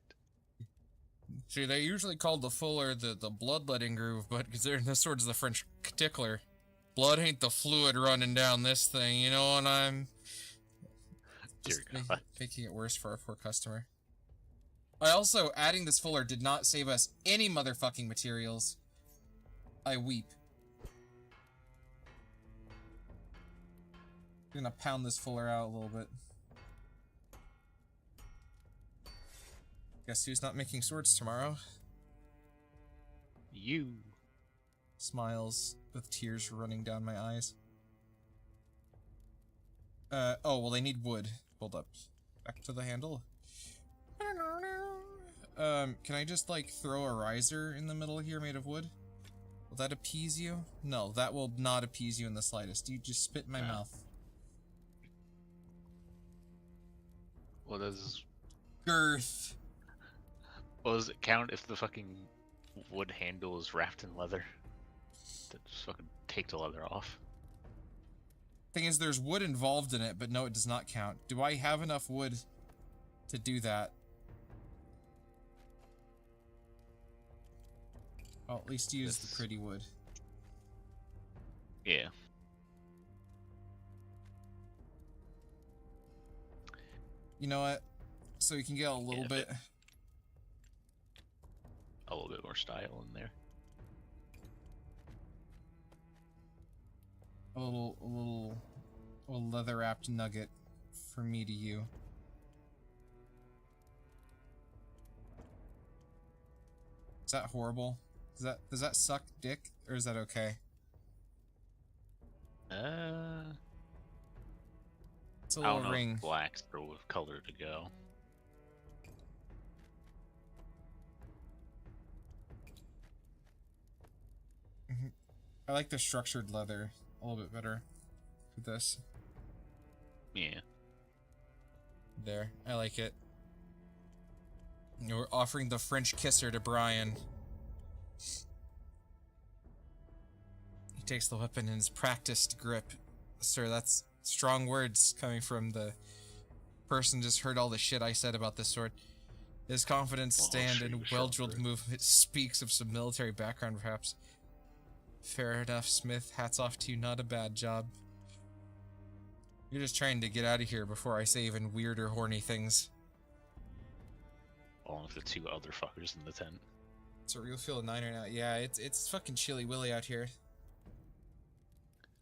See, they usually called the fuller the bloodletting groove, but considering this sword's the French tickler, blood ain't the fluid running down this thing, you know what I'm... Dear Just God. making it worse for our poor customer. Adding this fuller did not save us any motherfucking materials. I weep. I'm gonna pound this fuller out a little bit. Guess who's not making swords tomorrow? You. Smiles with tears running down my eyes. Oh, well, they need wood. Hold up. Back to the handle. Can I just, like, throw a riser in the middle here made of wood? Will that appease you? No, that will not appease you in the slightest. You just spit in my mouth. What does Girth. does it count if the fucking wood handle is wrapped in leather? Just fucking take the leather off. Thing is, there's wood involved in it, but no, it does not count. Do I have enough wood to do that? I'll at least use the pretty wood. Yeah. You know what? So we can get a little bit... A little bit more style in there. A little leather-wrapped nugget for me to you. Is that horrible? Does that suck dick, or is that okay? It's a I don't little know ring. if black's the color to go. I like the structured leather a little bit better for this. Yeah. There, I like it. We're offering the French kisser to Brian. He takes the weapon in his practiced grip. Sir, that's strong words coming from the person just heard all the shit I said about this sword. His confidence Well, stand sure, and you well-drilled sure. movement speaks of some military background, perhaps. Fair enough, Smith. Hats off to you. Not a bad job. You're just trying to get out of here before I say even weirder, horny things. Along with the two other fuckers in the tent. It's a real feel of 9 right now. Yeah, it's fucking chilly willy out here.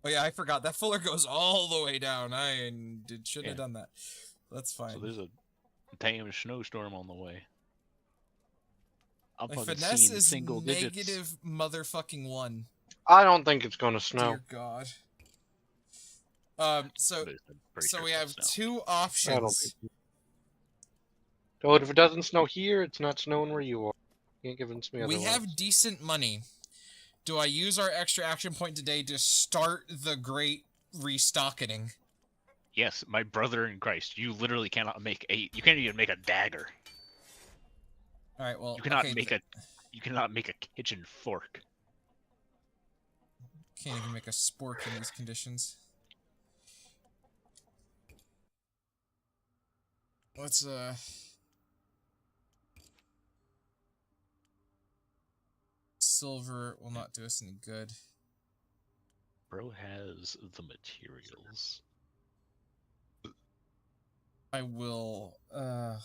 Oh yeah, I forgot. That fuller goes all the way down. I shouldn't have done that. That's fine. So there's a damn snowstorm on the way. I'm My fucking finesse seeing is single digits. negative motherfucking 1. I don't think it's gonna snow. Dear God. So But I'm pretty so sure we it's have snow. 2 I don't options. think. Oh, if it doesn't snow here, it's not snowing where you are. You can't convince me We otherwise. have decent money. Do I use our extra action point today to start the great restocking? Yes, my brother in Christ, you literally cannot make you can't even make a dagger. All right, well, You cannot okay, you cannot make a kitchen fork. can't even make a spork in these conditions. Let's silver will not do us any good. Bro has the materials. I will well,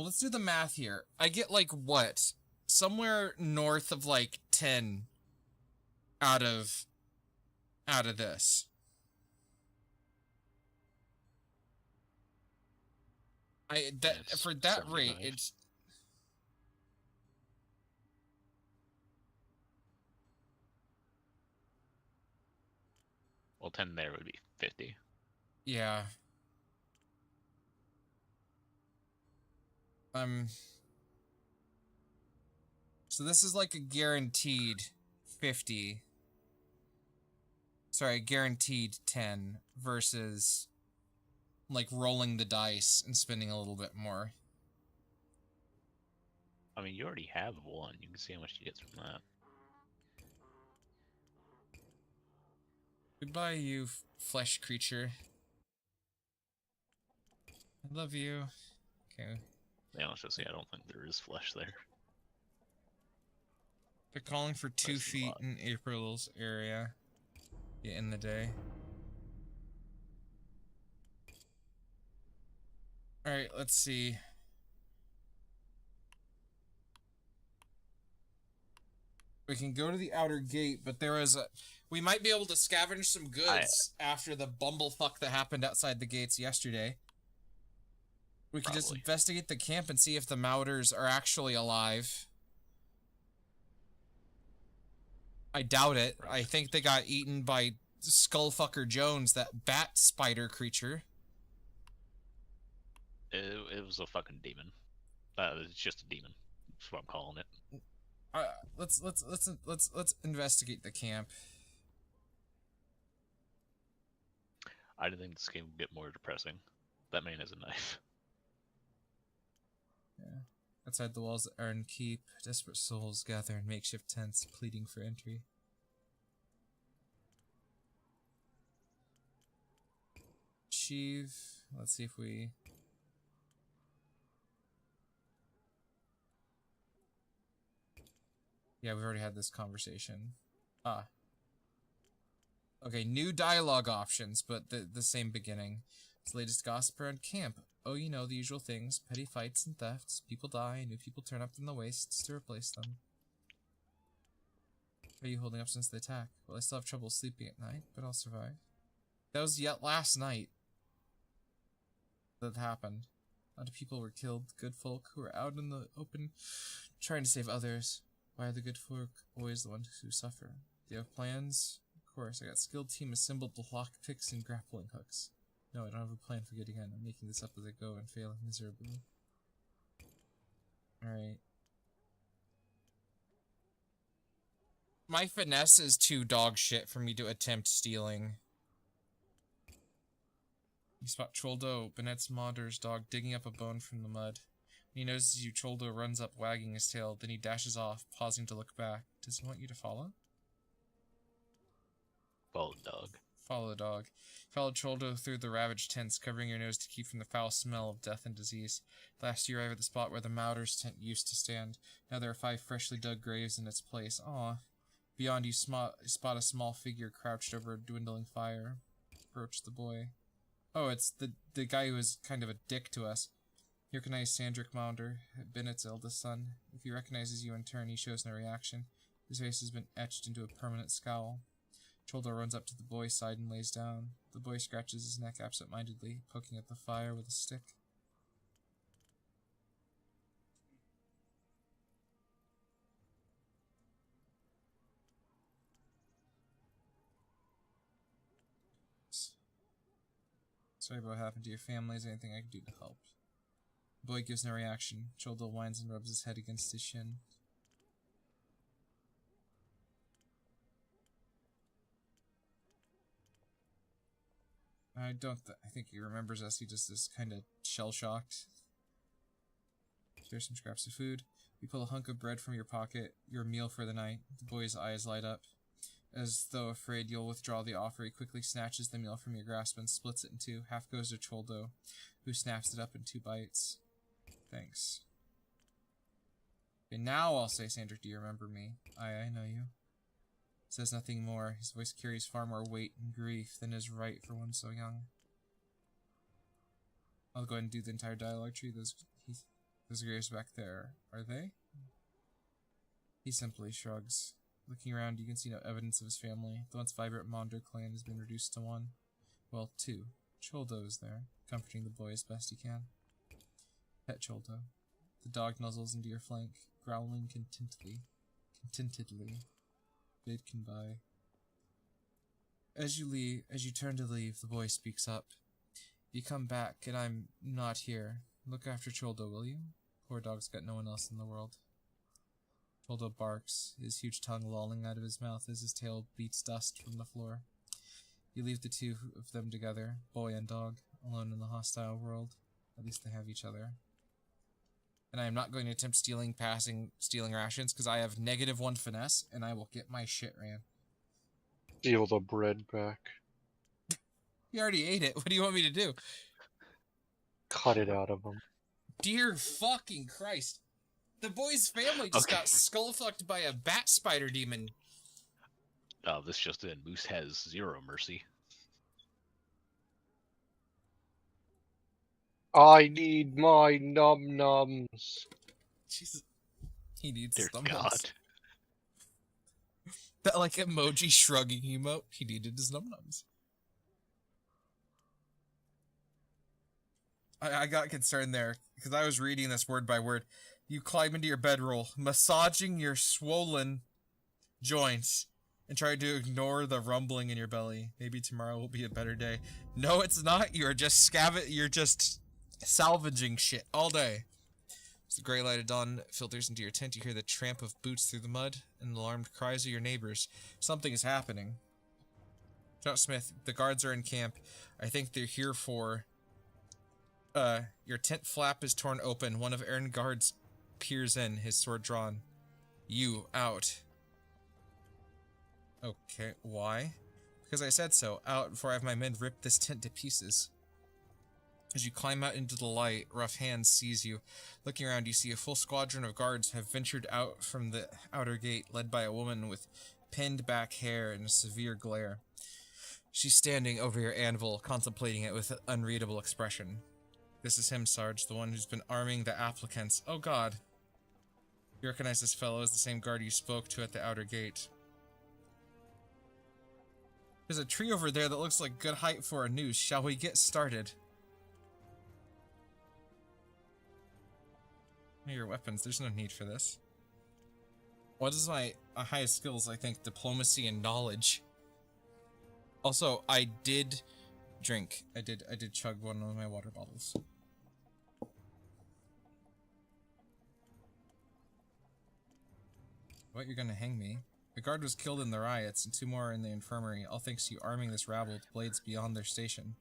let's do the math here. I get like what? Somewhere north of like 10 out of this. That's For that rate, 75. it's Well, 10 there would be 50. yeah. So this is like a guaranteed 50. Sorry, guaranteed 10 versus like rolling the dice and spending a little bit more. I mean, you already have 1. You can see how much you get from that. Goodbye, you flesh creature. I love you. Okay. Yeah, let's just say I don't think there is flesh there. They're calling for 2 That's a feet lot. in April's area. Yeah, in the day. Alright, let's see. We can go to the outer gate, but there is a... We might be able to scavenge some goods after the bumblefuck that happened outside the gates yesterday. We could just Probably. investigate the camp and see if the Mouters are actually alive. I doubt it. I Right. think they got eaten by Skullfucker Jones, that bat spider creature. It was a fucking demon. It's just a demon. That's what I'm calling it. Let's investigate the camp. I didn't think this game would get more depressing. That man has a knife. Yeah. Outside the walls of Iron Keep, desperate souls gather in makeshift tents, pleading for entry. Sheev. Let's see if we... Yeah, we've already had this conversation. Ah. Okay, new dialogue options, but the same beginning. It's the latest gossip around camp. Oh, you know, the usual things. Petty fights and thefts. People die, new people turn up from the wastes to replace them. How are you holding up since the attack? Well, I still have trouble sleeping at night, but I'll survive. That was yet last night that happened. A lot of people were killed. Good folk who were out in the open trying to save others. Why are the good folk always the ones who suffer? Do you have plans? Of course, I got skilled team assembled with lockpicks and grappling hooks. No, I don't have a plan for getting in. I'm making this up as I go and failing miserably. Alright. My finesse is too dog shit for me to attempt stealing. You spot Choldo, Bennett's Modder's dog, digging up a bone from the mud. When he notices you, Choldo runs up, wagging his tail. Then he dashes off, pausing to look back. Does he want you to follow? Follow the dog. Follow the dog. Follow Choldo through the ravaged tents, covering your nose to keep from the foul smell of death and disease. Last you arrive at the spot where the Mauder's tent used to stand. Now there are 5 freshly dug graves in its place. Aw. Beyond you spot a small figure crouched over a dwindling fire. Approach the boy. Oh, it's the guy who was kind of a dick to us. You recognize Sandrick Maunder, Bennett's eldest son. If he recognizes you in turn, he shows no reaction. His face has been etched into a permanent scowl. Choldo runs up to the boy's side and lays down. The boy scratches his neck absent-mindedly, poking at the fire with a stick. Sorry about what happened to your family. Is there anything I can do to help? The boy gives no reaction. Choldo whines and rubs his head against his shin. I think he remembers us. He just is kind of shell-shocked. Here's some scraps of food. You pull a hunk of bread from your pocket. Your meal for the night. The boy's eyes light up. As though afraid you'll withdraw the offer, he quickly snatches the meal from your grasp and splits it in 2. Half goes to Choldo, who snaps it up in 2 bites. Thanks. And now I'll say, Sandrick, do you remember me? I know you. Says nothing more. His voice carries far more weight and grief than is right for one so young. I'll go ahead and do the entire dialogue tree. Those graves back there, are they? He simply shrugs. Looking around, you can see no evidence of his family. The once vibrant Maunder clan has been reduced to 1. Well, 2. Choldo is there, comforting the boy as best he can. Pet Choldo. The dog nuzzles into your flank, growling contentedly. Bid can buy. As you turn to leave, the boy speaks up. You come back, and I'm not here. Look after Choldo, will you? Poor dog's got no one else in the world. Choldo barks, his huge tongue lolling out of his mouth as his tail beats dust from the floor. You leave the 2 of them together, boy and dog, alone in the hostile world. At least they have each other. And I am not going to attempt stealing rations, because I have -1 finesse, and I will get my shit ran. Steal the bread back. You already ate it. What do you want me to do? Cut it out of him. Dear fucking Christ. The boy's family just got skull-fucked by a bat spider demon. Oh, this just in. Moose has 0 mercy. I need my num-nums. Jesus. He needs Dear some God. That like emoji shrugging emote. He needed his num-nums. I got concerned there, because I was reading this word by word. You climb into your bedroll, massaging your swollen joints, and try to ignore the rumbling in your belly. Maybe tomorrow will be a better day. No, it's not. You're just salvaging shit all day. As the gray light of dawn filters into your tent, you hear the tramp of boots through the mud and alarmed cries of your neighbors. Something is happening. John Smith, the guards are in camp. I think they're here for... your tent flap is torn open. One of Aaron's guards peers in, his sword drawn. You, out. Okay, why? Because I said so. Out before I have my men rip this tent to pieces. As you climb out into the light, rough hands seize you. Looking around, you see a full squadron of guards have ventured out from the outer gate, led by a woman with pinned back hair and a severe glare. She's standing over your anvil, contemplating it with an unreadable expression. This is him, Sarge, the one who's been arming the applicants. Oh god. You recognize this fellow as the same guard you spoke to at the outer gate. There's a tree over there that looks like good height for a noose. Shall we get started? Your weapons, there's no need for this. What is my highest skills? I think diplomacy and knowledge. Also, I did drink. I did chug one of my water bottles. What, you're gonna hang me? The guard was killed in the riots, and 2 more are in the infirmary, all thanks to you arming this rabble with blades beyond their station.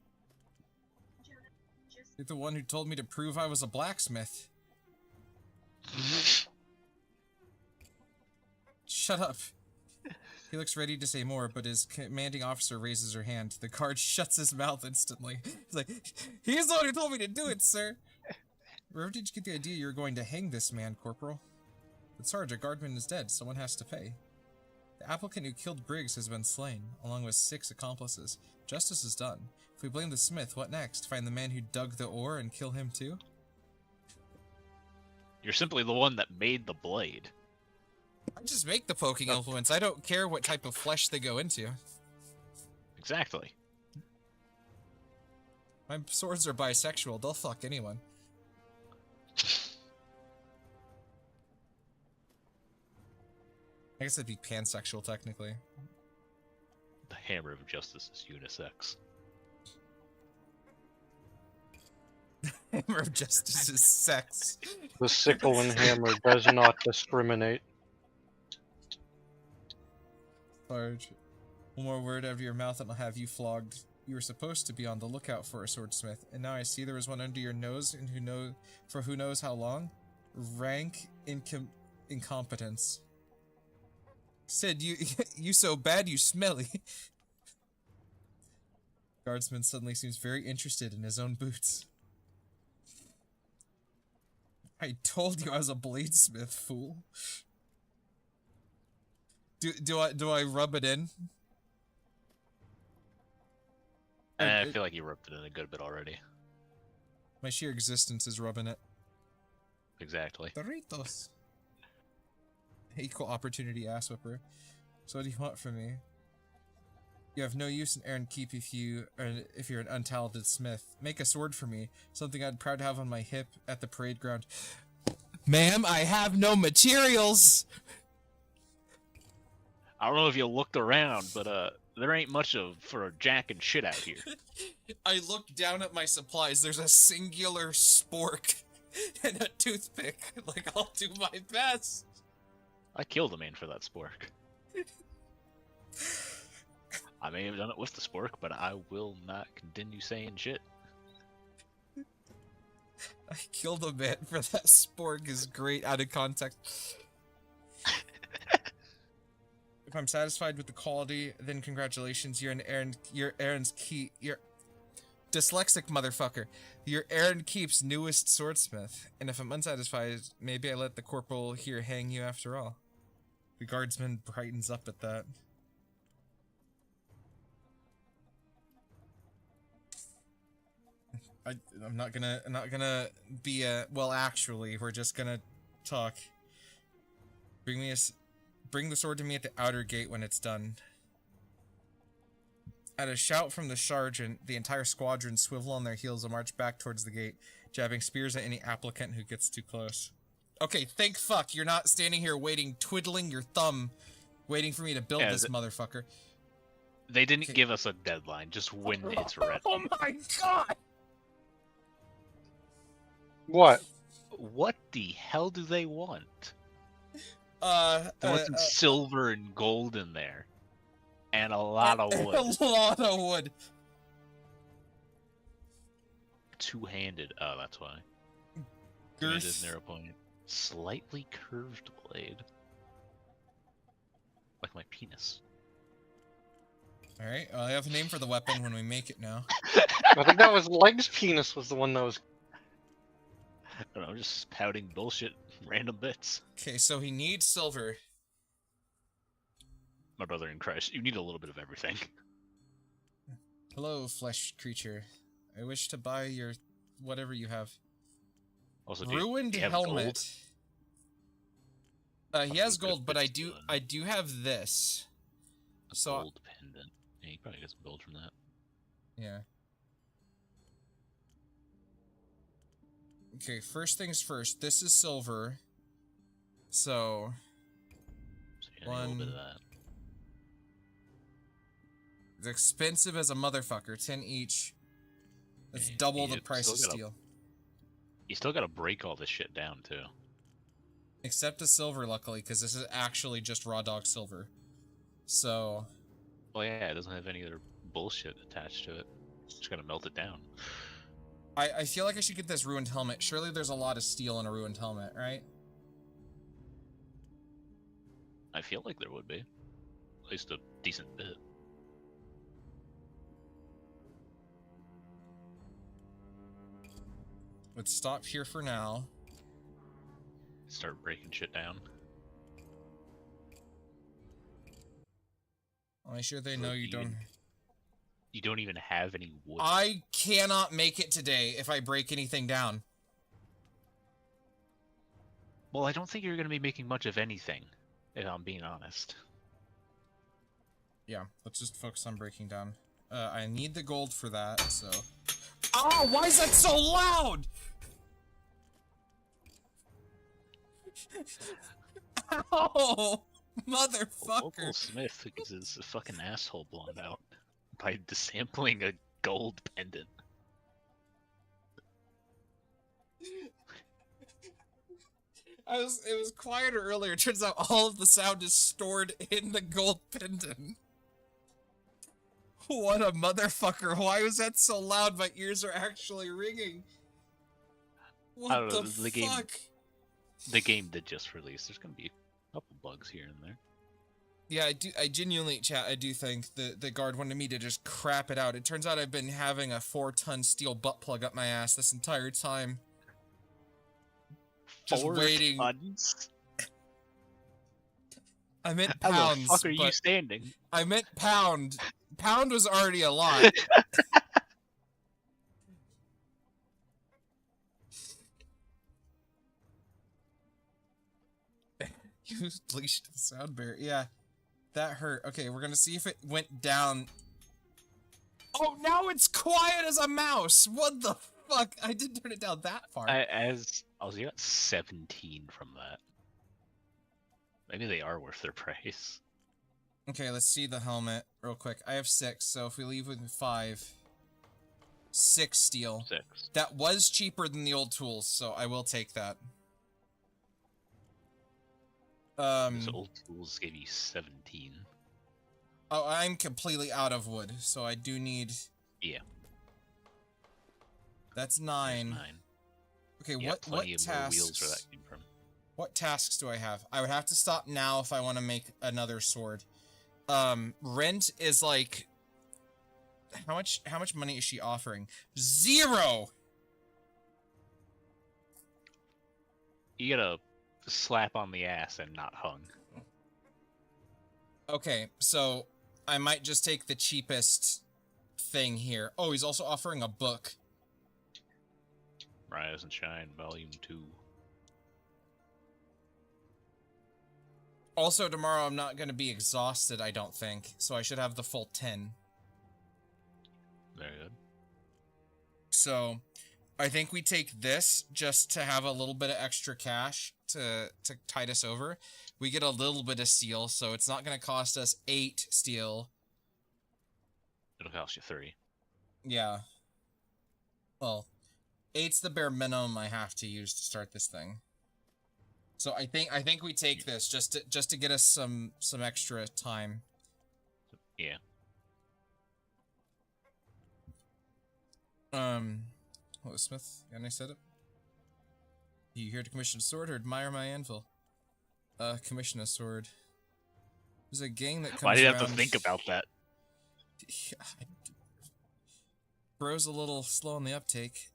You're the one who told me to prove I was a blacksmith. Shut up. He looks ready to say more, but his commanding officer raises her hand. The guard shuts his mouth instantly. He's like, he's the one who told me to do it, sir. Where did you get the idea you were going to hang this man, Corporal? But Sarge, a guardman is dead. Someone has to pay. The applicant who killed Briggs has been slain, along with 6 accomplices. Justice is done. If we blame the smith, what next? Find the man who dug the ore and kill him too? You're simply the one that made the blade. I just make the poking implements. I don't care what type of flesh they go into. Exactly. My swords are bisexual. They'll fuck anyone. I guess it'd be pansexual, technically. The hammer of justice is unisex. Hammer of justice is sex. The sickle and hammer does not discriminate. Sarge, one more word out of your mouth and I'll have you flogged. You were supposed to be on the lookout for a swordsmith, and now I see there was one under your nose, and who knows how long? Rank incompetence. Sid, you so bad you smelly. Guardsman suddenly seems very interested in his own boots. I told you I was a bladesmith, fool. Do I rub it in? I feel like you rubbed it in a good bit already. My sheer existence is rubbing it. Exactly. Doritos. Equal opportunity ass whipper. So what do you want from me? You have no use in Aaron Keep if you're an untalented smith. Make a sword for me, something I'd proud to have on my hip at the parade ground. Ma'am, I have no materials. I don't know if you looked around, but there ain't much for a jack and shit out here. I look down at my supplies. There's a singular spork and a toothpick. Like, I'll do my best. I killed a man for that spork. I may have done it with the spork, but I will not continue saying shit. I killed a man for that spork is great out of context. If I'm satisfied with the quality, then congratulations, you're Aaron's key. You're dyslexic motherfucker. You're Aaron Keep's newest swordsmith. And if I'm unsatisfied, maybe I let the corporal here hang you after all. The guardsman brightens up at that. I'm not gonna be well, actually, we're just gonna talk. Bring the sword to me at the outer gate when it's done. At a shout from the sergeant, the entire squadron swivel on their heels and march back towards the gate, jabbing spears at any applicant who gets too close. Okay, thank fuck you're not standing here waiting, twiddling your thumb, waiting for me to build this motherfucker. They didn't give us a deadline, just when it's ready. Oh my god! What? What the hell do they want? They They want some silver and gold in there. And a lot of wood. A lot of wood. Two-handed. Oh, that's why. Two-handed narrow point. Slightly curved blade. Like my penis. Alright, I have a name for the weapon when we make it now. I think that was Leg's penis was the one that was... I don't know, just spouting bullshit, random bits. Okay, so he needs silver. My brother in Christ, you need a little bit of everything. Hello, flesh creature. I wish to buy your... whatever you have. Also, Ruined do you have helmet. gold? He has gold, but I do have this. A So gold pendant. Yeah, you probably get some gold from that. yeah. Okay, first things first. This is silver. So So you need a little bit of that. It's expensive as a motherfucker. 10 each. That's Yeah, double the you price of still gotta- steel. You still gotta break all this shit down, too. Except the silver, luckily, because this is actually just raw dog silver. So, Well, yeah, it doesn't have any other bullshit attached to it. Just gotta melt it down. I feel like I should get this ruined helmet. Surely there's a lot of steel in a ruined helmet, right? I feel like there would be. At least a decent bit. Let's stop here for now. Start breaking shit down. I'll make sure they So know do you you don't... You don't even have any wood. I cannot make it today if I break anything down. Well, I don't think you're gonna be making much of anything, if I'm being honest. Yeah, let's just focus on breaking down. I need the gold for that, so... Oh, why is that so loud? Ow! Motherfucker! Local Smith gets his fucking asshole blown out by sampling a gold pendant. It was quieter earlier. Turns out all of the sound is stored in the gold pendant. What a motherfucker. Why was that so loud? My ears are actually ringing. What I don't know, the the game- fuck? The game did just release. There's gonna be a couple bugs here and there. Yeah, I genuinely, chat, I do think the guard wanted me to just crap it out. It turns out I've been having a 4-ton steel butt plug up my ass this entire time. Just 4 waiting. tons? I meant How pounds, the fuck are you but standing? I meant pound. Pound was already a lot. You bleached the sound barrier. Yeah, that hurt. Okay, we're gonna see if it went down. Oh, now it's quiet as a mouse. What the fuck? I didn't turn it down that far. You got 17 from that. Maybe they are worth their price. Okay, let's see the helmet real quick. I have 6, so if we leave with 5, 6 steel. 6. That was cheaper than the old tools, so I will take that. These old tools gave you 17. Oh, I'm completely out of wood, so I do need... Yeah. That's There's 9. 9. Okay, You got what plenty of more wheels where that tasks... came from. What tasks do I have? I would have to stop now if I want to make another sword. Rent is like... How much money is she offering? 0! You gotta slap on the ass and not hung. Okay, so I might just take the cheapest thing here. Oh, he's also offering a book. Rise and Shine, Volume 2. Also, tomorrow I'm not going to be exhausted, I don't think, so I should have the full 10. Very good. So, I think we take this just to have a little bit of extra cash to tide us over. We get a little bit of steel, so it's not going to cost us 8 steel. It'll cost you 3. Yeah. Well, 8's the bare minimum I have to use to start this thing. So I think we take this just to get us some extra time. Yeah. Hello, Smith. Got any setup? You here to commission a sword or admire my anvil? Commission a sword. There's a gang that comes Why do you have to around- think about that? Bro's a little slow on the uptake.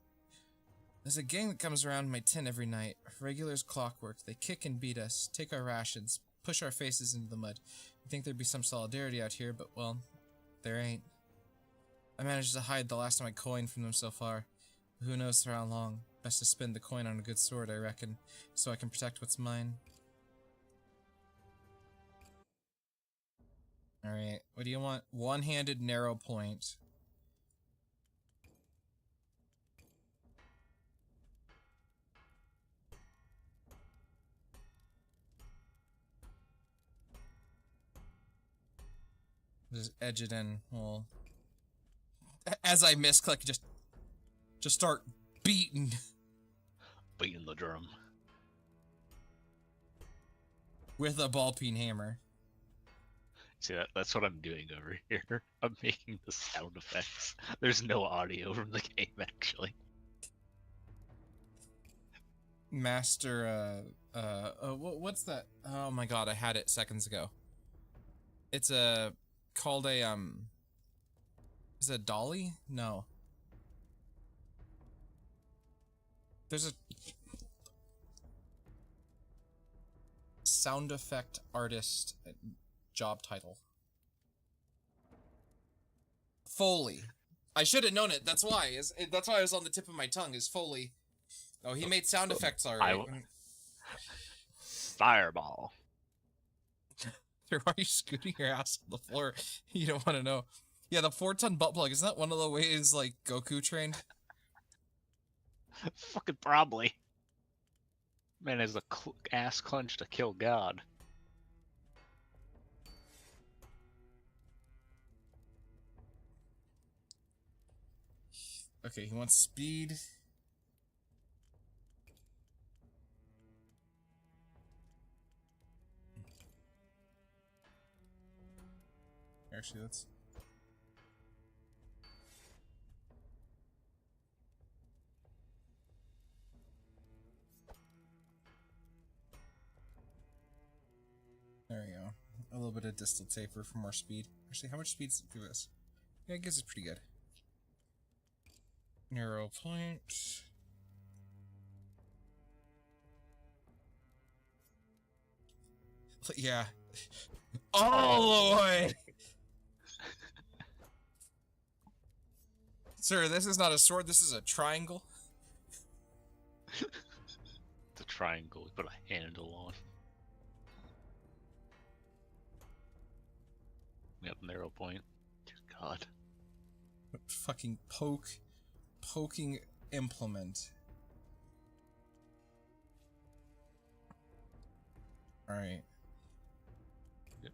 There's a gang that comes around my tent every night. Regular as clockwork. They kick and beat us, take our rations, push our faces into the mud. You'd think there'd be some solidarity out here, but, well, there ain't. I managed to hide the last of my coin from them so far. But who knows for how long. Best to spend the coin on a good sword, I reckon, so I can protect what's mine. Alright, what do you want? One-handed narrow point. Just edge it in. Well, as I misclick, just start beating. Beating the drum. With a ball peen hammer. See, that's what I'm doing over here. I'm making the sound effects. There's no audio from the game, actually. Master, what's that? Oh my god, I had it seconds ago. It's called a, is it Dolly? No. There's a sound effect artist job title. Foley. I should have known it. That's why. That's why it was on the tip of my tongue. Is Foley. Oh, he made sound effects already. Fireball. Why are you scooting your ass on the floor? You don't want to know. Yeah, the 4-ton butt plug. Isn't that one of the ways, like, Goku trained? Fucking probably. Man has the ass clench to kill God. Okay, he wants speed. Actually, let's... There we go. A little bit of distal taper for more speed. Actually, how much speed does it give us? Yeah, it gives us pretty good. Narrow point. Yeah. All the way! Sir, this is not a sword, this is a triangle. It's a triangle, we put a handle on. We have narrow point. Dear God. Fucking poking implement. Alright.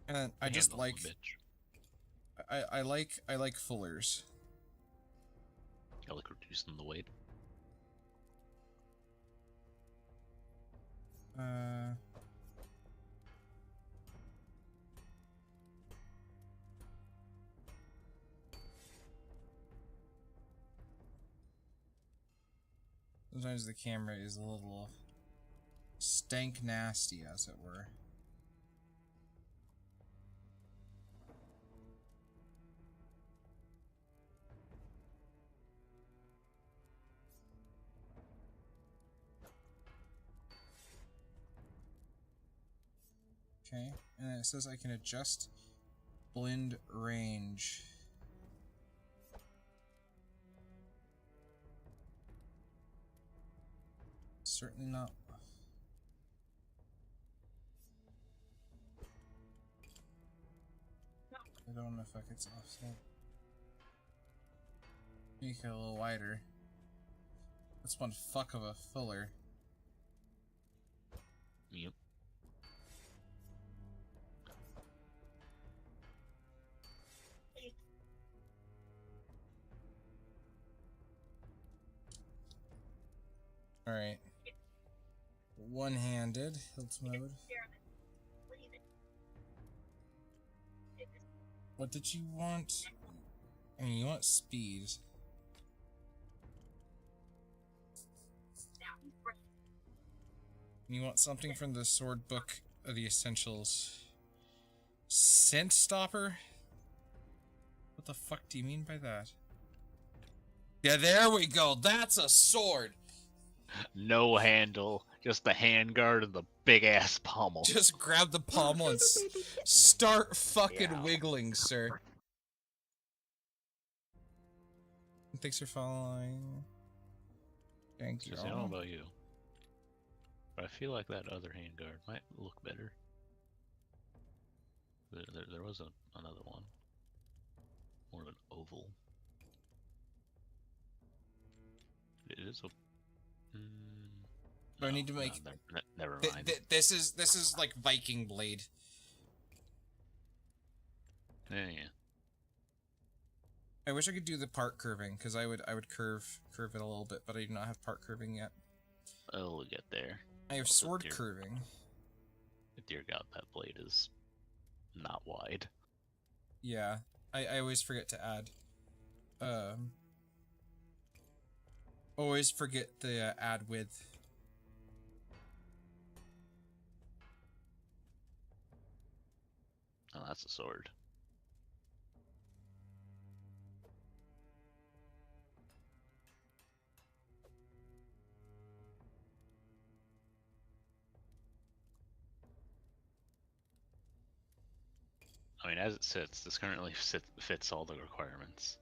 And I just Handle, like... bitch. I like fullers. I like reducing the weight. Sometimes the camera is a little stank nasty, as it were. Okay, and it says I can adjust blend range. Certainly not. I don't know if it's offset. Make it a little wider. That's one fuck of a fuller. Yep. Alright. One-handed, hilt mode. What did you want? I mean, you want speed. You want something from the sword book of the essentials. Scent stopper? What the fuck do you mean by that? Yeah, there we go. That's a sword. No handle, just the handguard and the big ass pommel. Just grab the pommel and start fucking wiggling, sir. Thanks for following. Thank you. I don't know about you, but I feel like that other handguard might look better. There was another one. More of an oval. It is a... Do I need to make... never mind. This is like Viking blade. Yeah. I wish I could do the part curving, because I would curve it a little bit, but I do not have part curving yet. Oh, we'll get there. I have Also, sword dear- curving. Dear God, that blade is not wide. Yeah, I always forget to add. Always forget the add width. Oh, that's a sword. I mean, as it sits, this currently fits all the requirements.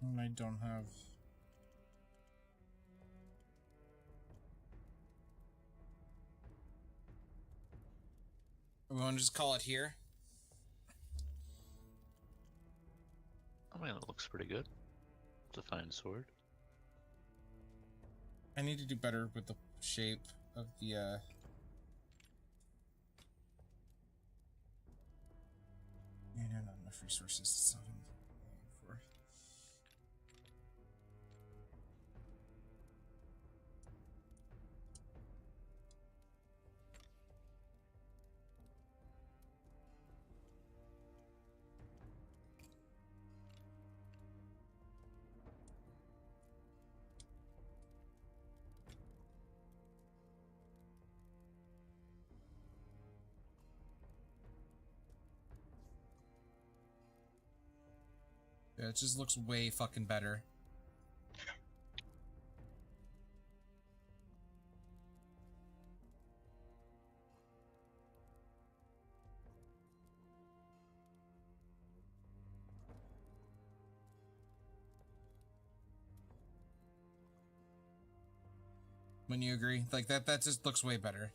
And I don't have... We want to just call it here? I mean, it looks pretty good. It's a fine sword. I need to do better with the shape of the, Yeah, not enough resources. It's not enough for... Yeah, it just looks way fucking better. When you agree? Like, that just looks way better.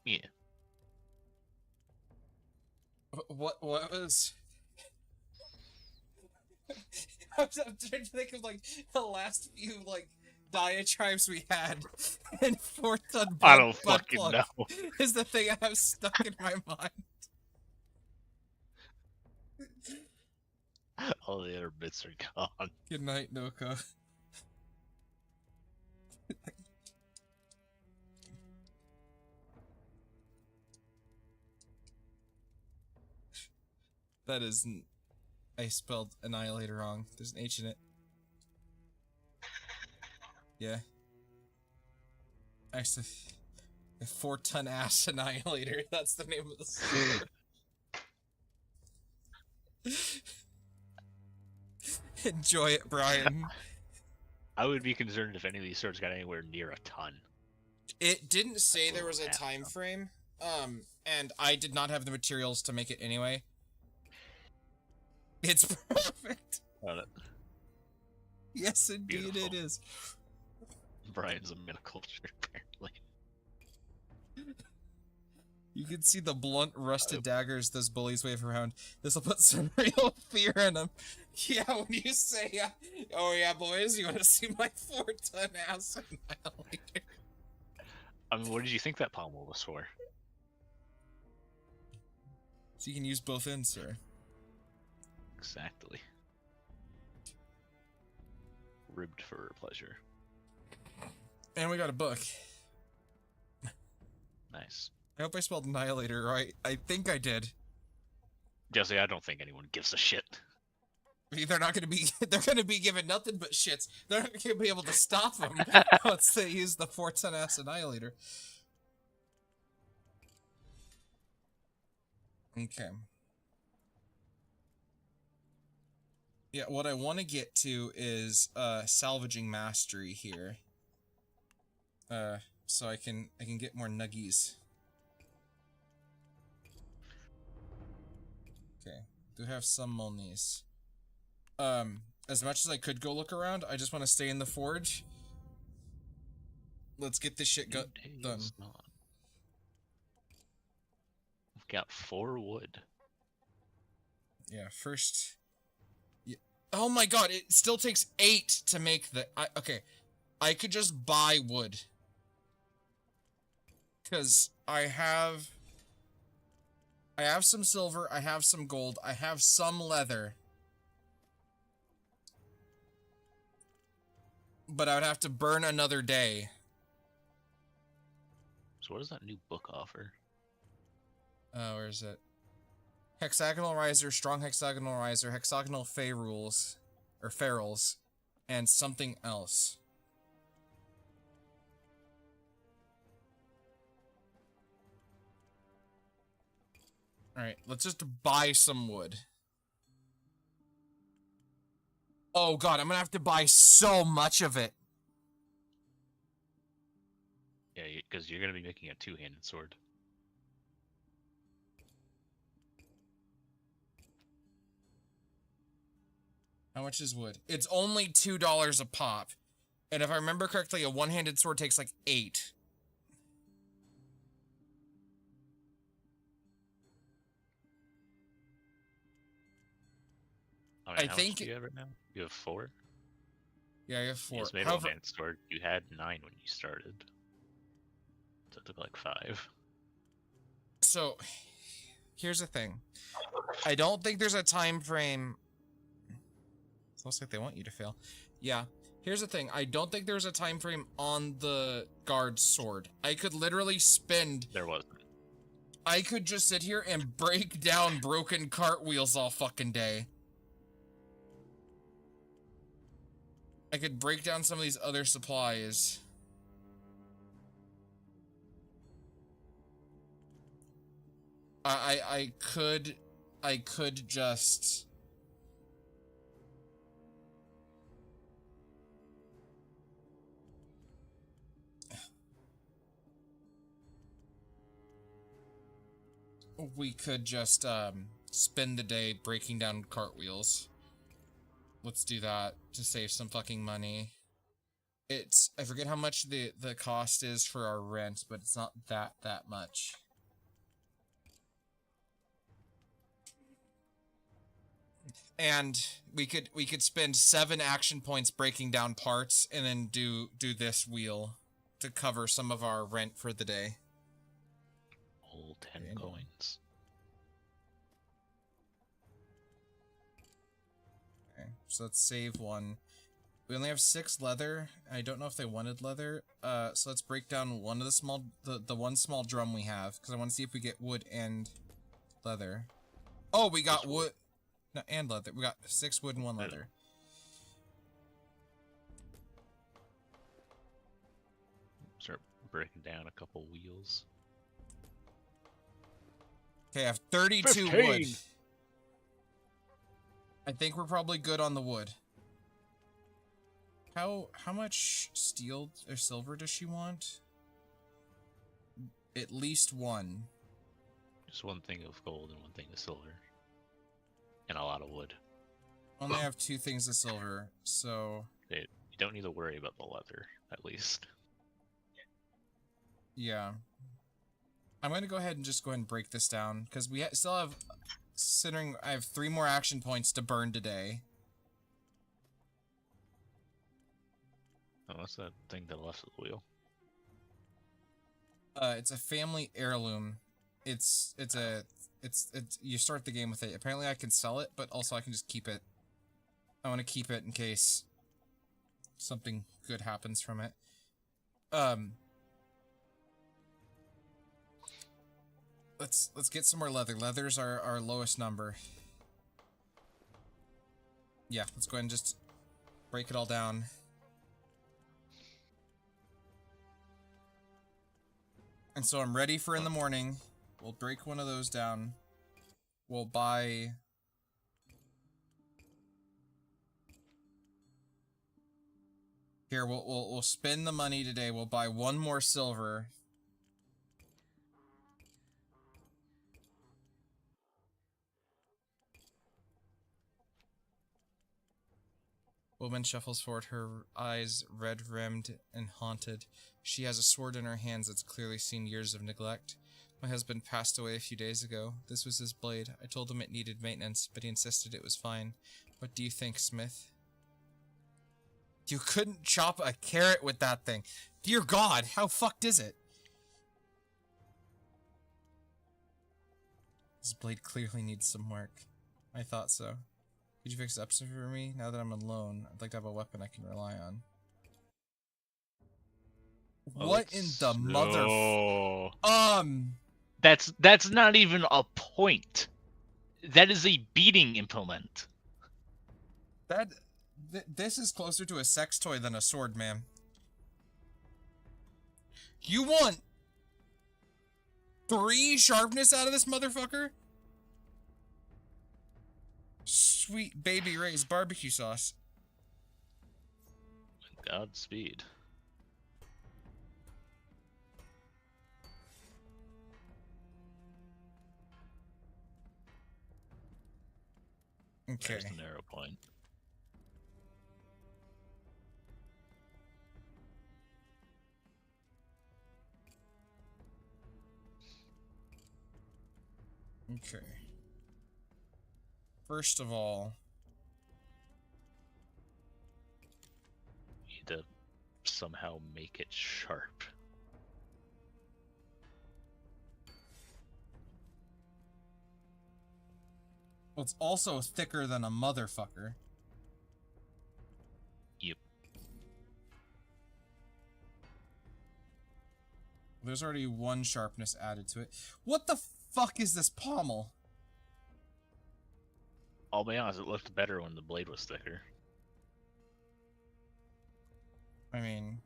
Yeah. What was... I'm trying to think of, like, the last few, like, diatribes we had, and fourth on I don't butt fucking plug know. is the thing I have stuck in my mind. All the other bits are gone. Good night, Noko. That isn't... I spelled annihilator wrong. There's an H in it. Yeah. Actually, a 4-ton ass annihilator. That's the name of the sword. Enjoy it, Brian. I would be concerned if any of these swords got anywhere near a ton. It didn't say there was a Half time ton. frame, and I did not have the materials to make it anyway. It's perfect. Got it. Yes, indeed Beautiful. it is. Brian's a miniculture, apparently. You can see the blunt, rusted daggers those bullies wave around. This'll put some real fear in them. Yeah, when you say, oh yeah, boys, you want to see my 4-ton ass annihilator? I mean, what did you think that pommel was for? So you can use both ends, sir. Exactly. Ribbed for pleasure. And we got a book. Nice. I hope I spelled Annihilator right. I think I did. Jesse, I don't think anyone gives a shit. They're not gonna be. They're gonna be given nothing but shits. They're not gonna be able to stop them once they use the 410S Annihilator. Okay. Yeah, what I want to get to is salvaging mastery here. So I can get more nuggies. Okay, do have some monies. As much as I could go look around, I just want to stay in the forge. Let's get this shit done. We've got 4 wood. Yeah, first. Yeah. Oh my god, it still takes 8 to make the. Okay, I could just buy wood. Because I have some silver, I have some gold, I have some leather. But I would have to burn another day. So what does that new book offer? Where is it? Hexagonal Riser, Strong Hexagonal Riser, Hexagonal Ferrules, or Ferals, and something else. Alright, let's just buy some wood. Oh god, I'm gonna have to buy so much of it. Yeah, because you're gonna be making a 2-handed sword. How much is wood? It's only $2 a pop. And if I remember correctly, a one-handed sword takes like 8. How I much think do you have right now? You have 4? Yeah, I have 4. You just made a one-handed sword. You had 9 when you started. So it took like 5. So, here's the thing. I don't think there's a time frame. It looks like they want you to fail. Yeah. Here's the thing. I don't think there's a time frame on the guard sword. I could literally spend. There wasn't. I could just sit here and break down broken cartwheels all fucking day. I could break down some of these other supplies. I could just. We could just spend the day breaking down cartwheels. Let's do that to save some fucking money. I forget how much the cost is for our rent, but it's not that much. And we could spend 7 action points breaking down parts and then do this wheel to cover some of our rent for the day. Whole 10 coins. Okay, so let's save 1. We only have 6 leather. I don't know if they wanted leather. So let's break down one of the one small drum we have, because I want to see if we get wood and leather. Oh, we got wood. No, and leather. We got 6 wood and 1 leather. Start breaking down a couple wheels. Okay, I have 32 15. wood. I think we're probably good on the wood. How much steel or silver does she want? At least 1. Just 1 thing of gold and 1 thing of silver. And a lot of wood. Only have 2 things of silver, so... You don't need to worry about the leather, at least. Yeah. I'm gonna go ahead and break this down, because we still have... Considering I have 3 more action points to burn today. Oh, what's that thing to the left of the wheel? It's a family heirloom. It's you start the game with it. Apparently I can sell it, but also I can just keep it. I want to keep it in case something good happens from it. Let's get some more leather. Leather's our lowest number. Yeah, let's go ahead and just break it all down. And so I'm ready for in the morning. We'll break one of those down. We'll buy... Here, we'll spend the money today. We'll buy one more silver. Woman shuffles forward, her eyes red-rimmed and haunted. She has a sword in her hands that's clearly seen years of neglect. My husband passed away a few days ago. This was his blade. I told him it needed maintenance, but he insisted it was fine. What do you think, Smith? You couldn't chop a carrot with that thing. Dear God, how fucked is it? This blade clearly needs some work. I thought so. Could you fix it up for me? Now that I'm alone, I'd like to have a weapon I can rely on. Oh, What in the mother... That's not even a point. That is a beating implement. This is closer to a sex toy than a sword, man. You want 3 sharpness out of this motherfucker? Sweet Baby Ray's barbecue sauce. Godspeed. Okay. There's the narrow point. Okay. First of all, Need to somehow make it sharp. well, it's also thicker than a motherfucker. Yep. There's already 1 sharpness added to it. What the fuck is this pommel? I'll be honest, it looked better when the blade was thicker. I mean...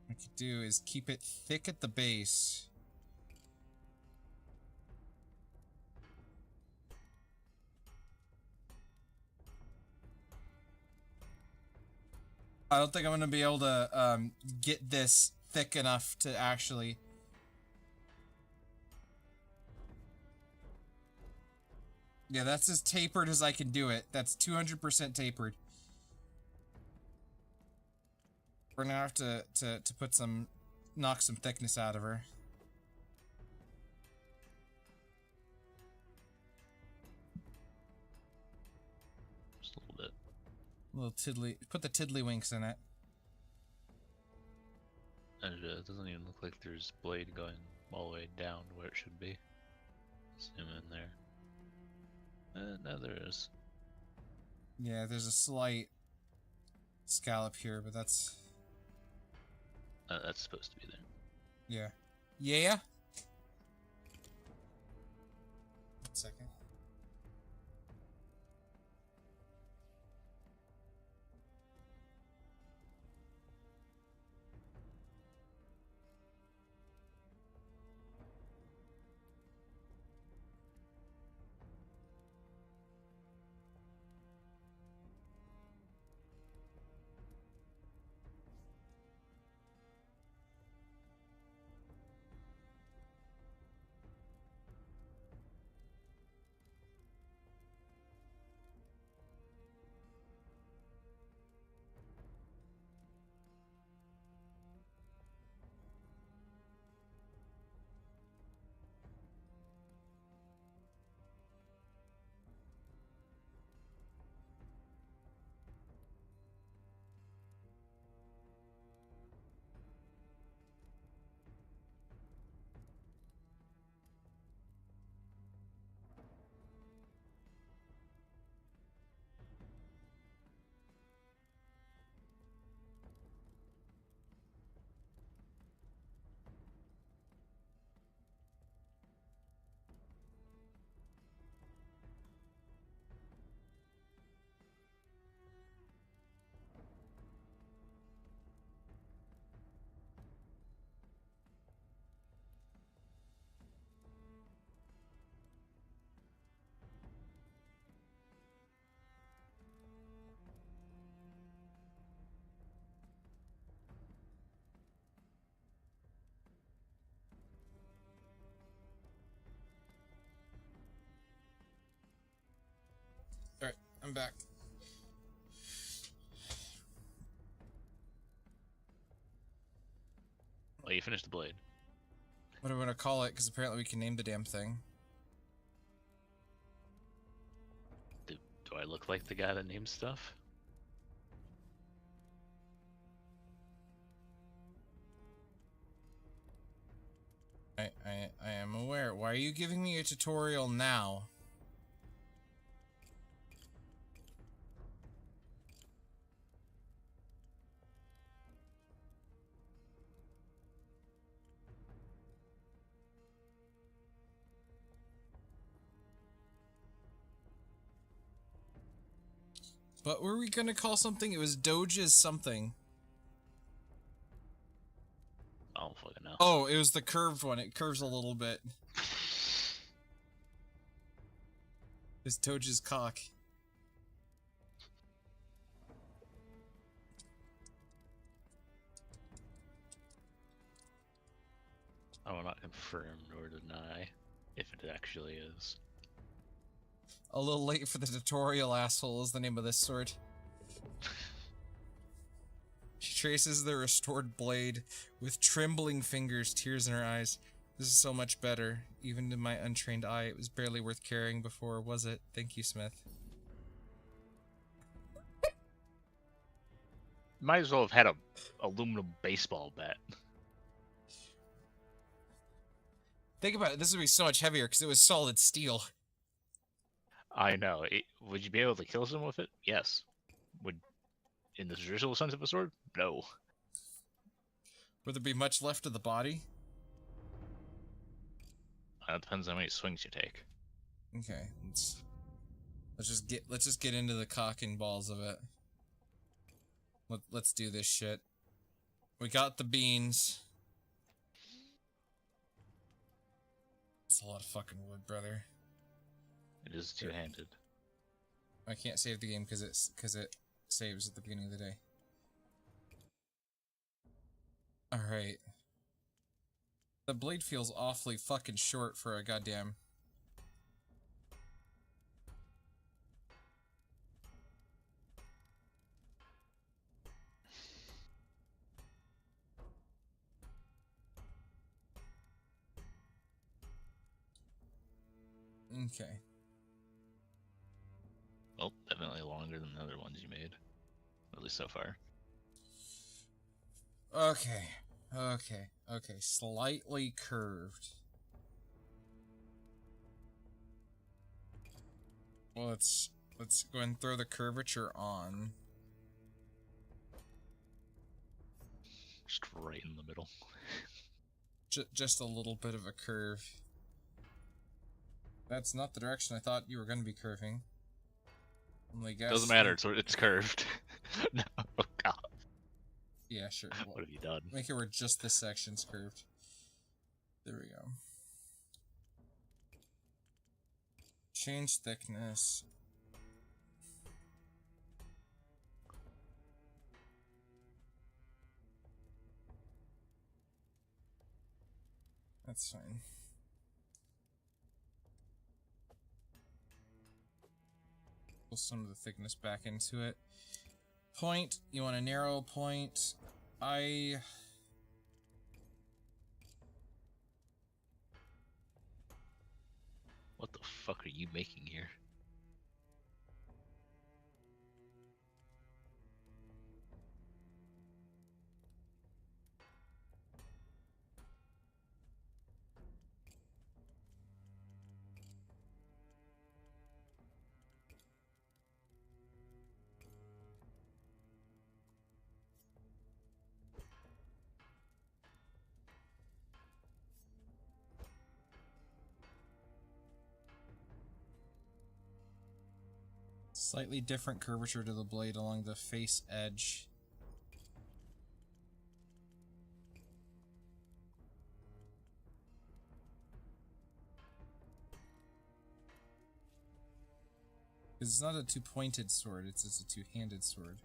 what I could do is keep it thick at the base. I don't think I'm gonna be able to get this thick enough to actually... Yeah, that's as tapered as I can do it. That's 200% tapered. We're gonna have to put some... knock some thickness out of her. Just a little bit. Little tiddly... put the tiddlywinks in it. And it doesn't even look like there's blade going all the way down where it should be. Zoom in there. No, there is. Yeah, there's a slight scallop here, but that's... That's supposed to be there. yeah. Yeah? 1 second. I'm back. Oh, you finished the blade. What do we want to call it? Because apparently we can name the damn thing. Do I look like the guy that names stuff? I am aware. Why are you giving me a tutorial now? But were we gonna call something? It was Doge's something. I don't fucking know. Oh, it was the curved one. It curves a little bit. It's Doge's cock. I will not confirm nor deny if it actually is. A little late for the tutorial, asshole, is the name of this sword. She traces the restored blade with trembling fingers, tears in her eyes. This is so much better. Even to my untrained eye, it was barely worth carrying before, was it? Thank you, Smith. Might as well have had a aluminum baseball bat. Think about it, this would be so much heavier because it was solid steel. I know. Would you be able to kill someone with it? Yes. Would, in the traditional sense of a sword? No. Would there be much left of the body? That depends on how many swings you take. Okay, let's just get into the cock and balls of it. Let's do this shit. We got the beans. It's a lot of fucking wood, brother. It is two-handed. I can't save the game because it saves at the beginning of the day. Alright. The blade feels awfully fucking short for a goddamn... Okay. Well, definitely longer than the other ones you made. At least so far. Okay. Okay. Slightly curved. Well, let's go ahead and throw the curvature on. Just right in the middle. Just a little bit of a curve. That's not the direction I thought you were going to be curving. Only guess. Doesn't matter, it's curved. No, oh god. Yeah, sure. Well, What have you done? make it where just this section's curved. There we go. Change thickness. That's fine. Pull some of the thickness back into it. Point. You want a narrow point. What the fuck are you making here? Slightly different curvature to the blade along the face edge. Because it's not a two-pointed sword, it's just a two-handed sword.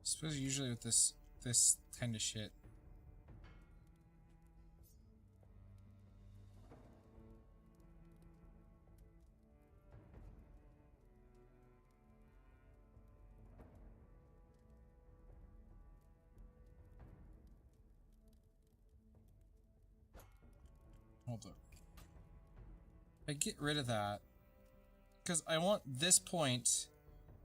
suppose usually with this kind of shit. Hold up. I get rid of that because I want this point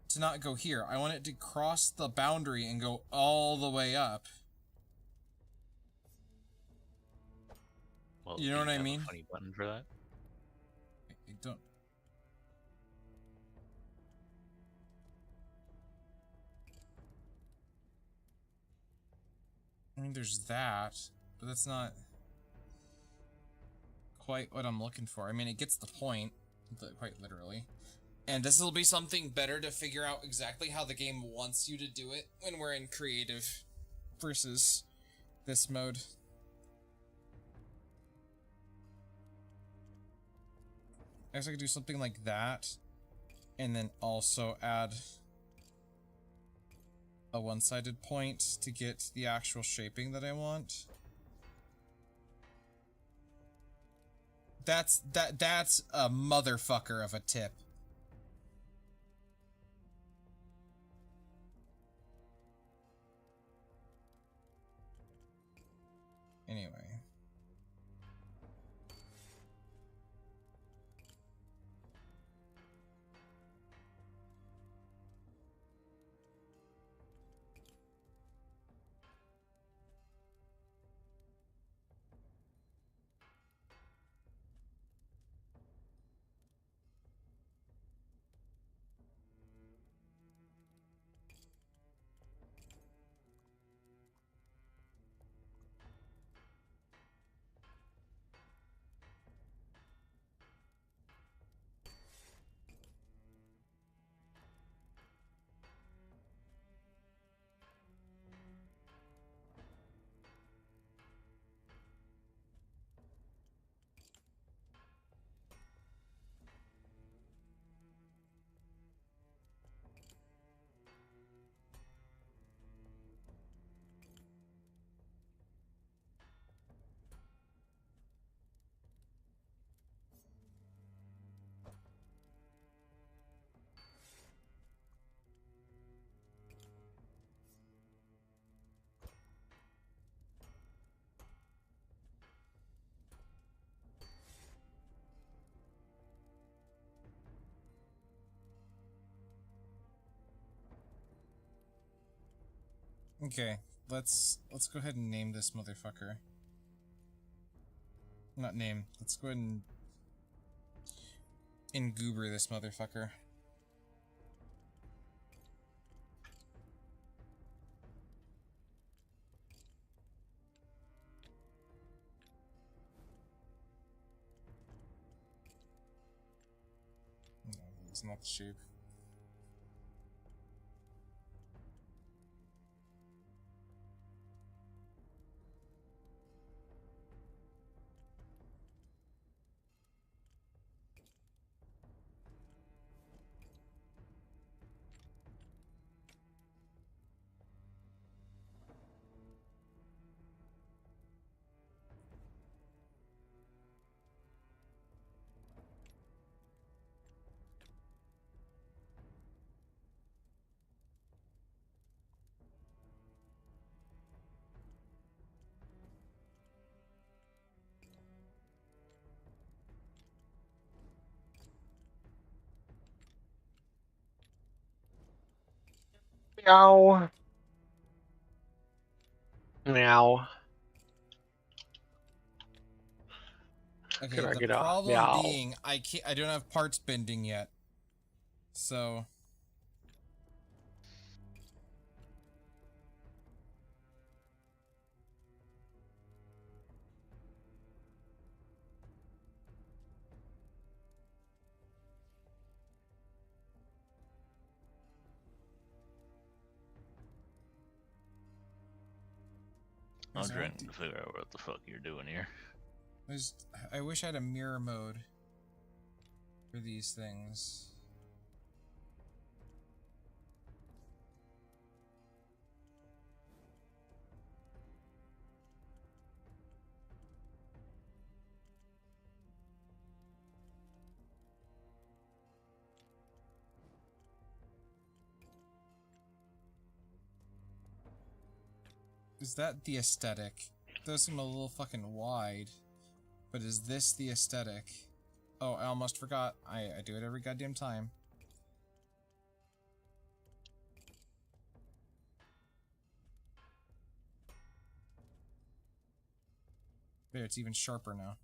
to not go here. I want it to cross the boundary and go all the way up. Well, You know do what I have a mean? funny button for that. I don't. I mean, there's that, but that's not quite what I'm looking for. I mean, it gets the point, quite literally. And this will be something better to figure out exactly how the game wants you to do it when we're in creative versus this mode. I guess I could do something like that, and then also add a one-sided point to get the actual shaping that I want. That's a motherfucker of a tip. Anyway. Okay, let's go ahead and name this motherfucker. Not name. Let's go ahead and goober this motherfucker. No, it's not the shape. Meow. Meow. Okay, Could I the get a problem meow? being I don't have parts bending yet. So I'm trying to figure out what the fuck you're doing here. I wish I had a mirror mode for these things. Is that the aesthetic? Those seem a little fucking wide. But is this the aesthetic? Oh, I almost forgot. I do it every goddamn time. There, it's even sharper now.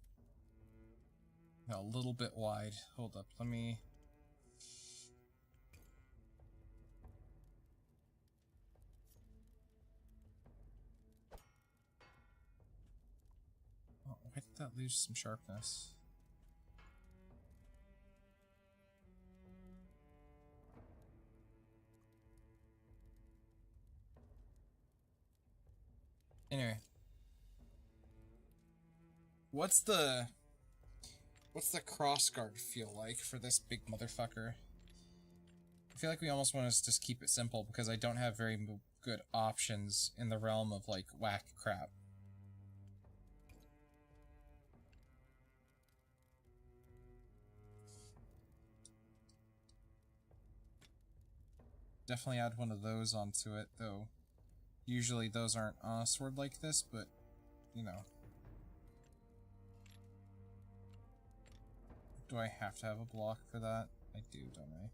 A little bit wide. Hold up, let me... Oh, why did that lose some sharpness? Anyway. What's the crossguard feel like for this big motherfucker? I feel like we almost want to just keep it simple because I don't have very good options in the realm of, like, whack crap. Definitely add one of those onto it, though. Usually those aren't on a sword like this, but, you know. Do I have to have a block for that? I do, don't I?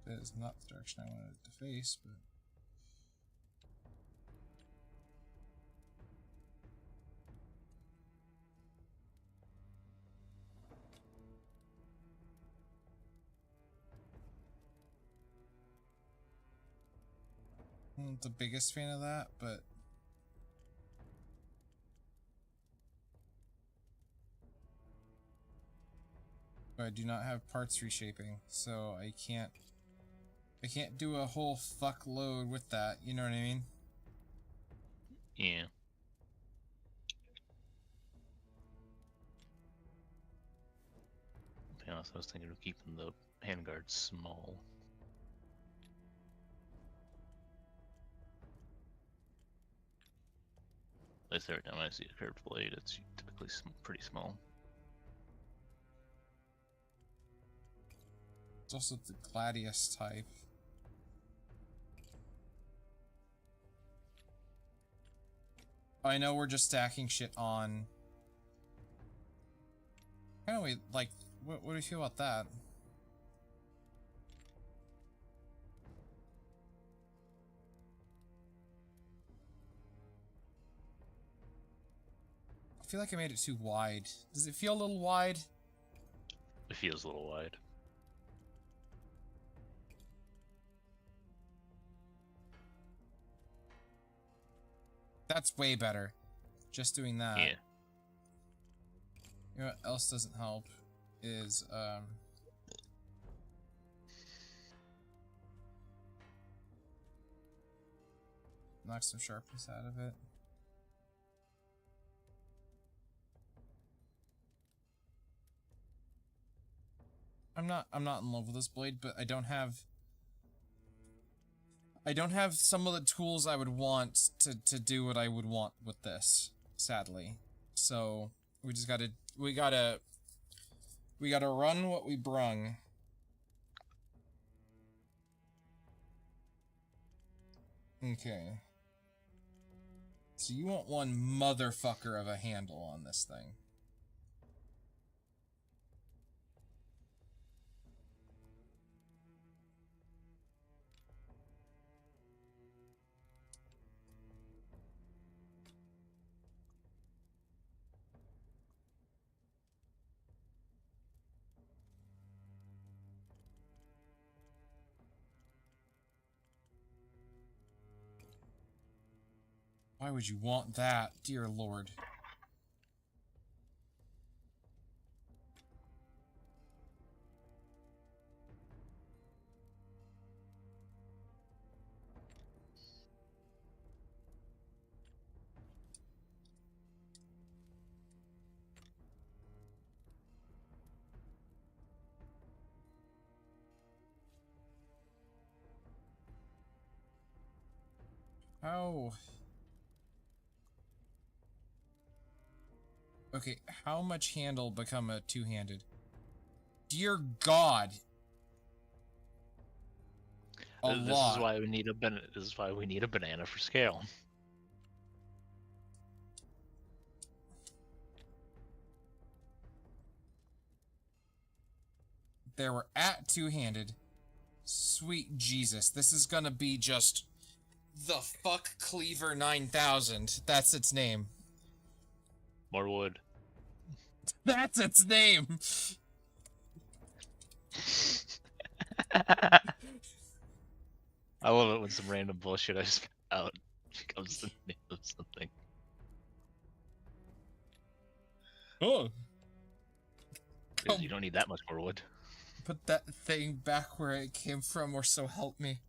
That is not the direction I wanted it to face, but... I'm not the biggest fan of that, but... I do not have parts reshaping, so I can't do a whole fuckload with that, you know what I mean? Yeah. To be honest, I was thinking of keeping the handguards small. At least every time I see a curved blade, it's typically pretty small. It's also the Gladius type. I know we're just stacking shit on. Kind of like, what do you feel about that? I feel like I made it too wide. Does it feel a little wide? It feels a little wide. That's way better. Just doing that. Yeah. You know what else doesn't help is knock some sharpness out of it. I'm not in love with this blade, but I don't have some of the tools I would want to do what I would want with this, sadly. So we just gotta run what we brung. Okay. So you want one motherfucker of a handle on this thing. Why would you want that, dear lord? How? Okay, how much handle become a two-handed? Dear God. A This lot. is why we need a This is why we need a banana for scale. There we're at two-handed. Sweet Jesus, this is gonna be just the fuck Cleaver 9000. That's its name. More wood. That's its name. I love it when some random bullshit I just got out becomes the name of something. Oh. 'Cause you don't need that much more wood. Put that thing back where it came from, or so help me.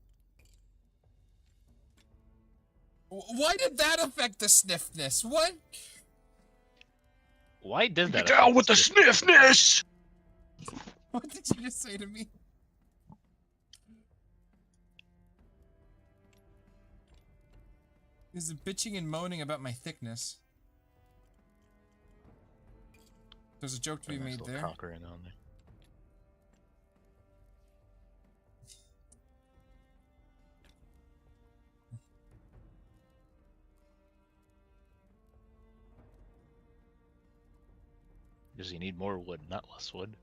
Why did that affect the sniffness? What? Why did that? Get down with the sniffness! What did you just say to me? Is it bitching and moaning about my thickness? There's a joke to be Nice made little there. conquering on there. Because you need more wood, not less wood.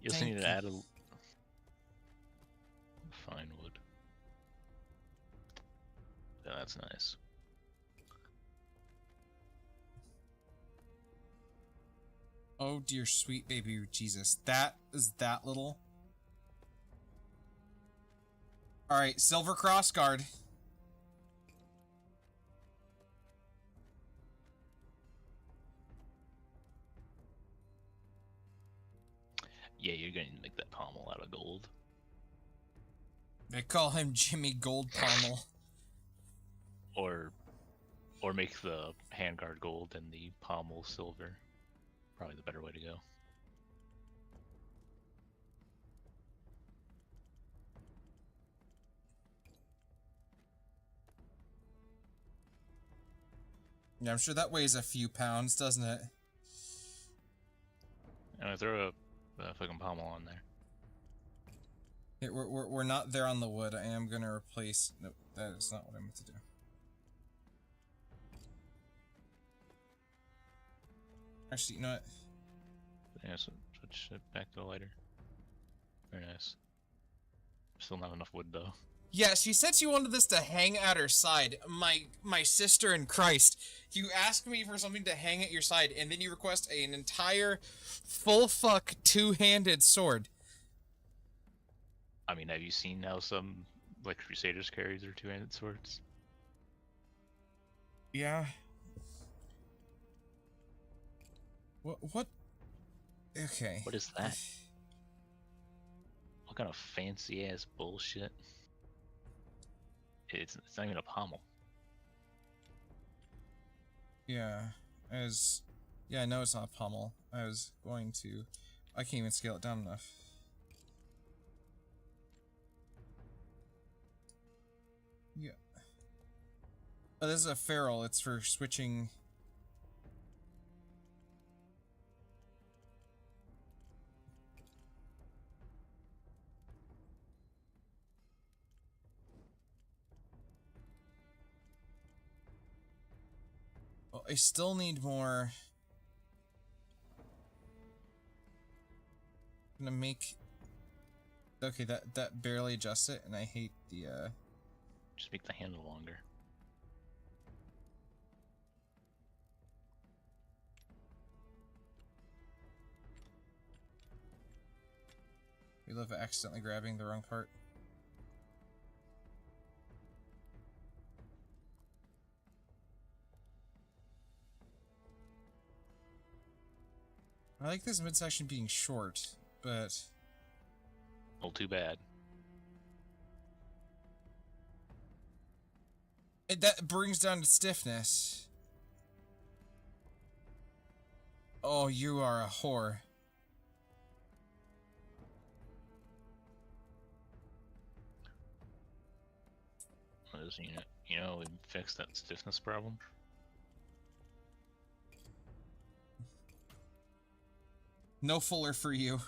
You also need to add a fine wood. Yeah, that's nice. Oh dear sweet baby Jesus. That is that little. Alright, Silver Cross Guard. Yeah, you're going to make that pommel out of gold. They call him Jimmy Gold Pommel. Or make the handguard gold and the pommel silver. Probably the better way to go. Yeah, I'm sure that weighs a few pounds, doesn't it? And I throw a fucking pommel on there. Yeah, we're not there on the wood. I am gonna replace. Nope, that is not what I meant to do. Actually, you know what? Yeah, so switch it back to the lighter. Very nice. Still not enough wood though. Yeah, she said she wanted this to hang at her side. My sister in Christ. You ask me for something to hang at your side, and then you request an entire full fuck two-handed sword. I mean, have you seen how some like Crusaders carry their two-handed swords? Yeah. What? Okay. What is that? What kind of fancy ass bullshit? It's not even a pommel. Yeah, yeah, I know it's not a pommel. I was going to, I can't even scale it down enough. Yeah. Oh, this is a ferrule. It's for switching. Well, I still need more. I'm gonna make. Okay, that barely adjusts it, and I hate the. Just make the handle longer. We love accidentally grabbing the wrong part. I like this midsection being short, but... Well, too bad. That brings down to stiffness. Oh, you are a whore. business unit. You know, we fixed that stiffness problem. No fuller for you.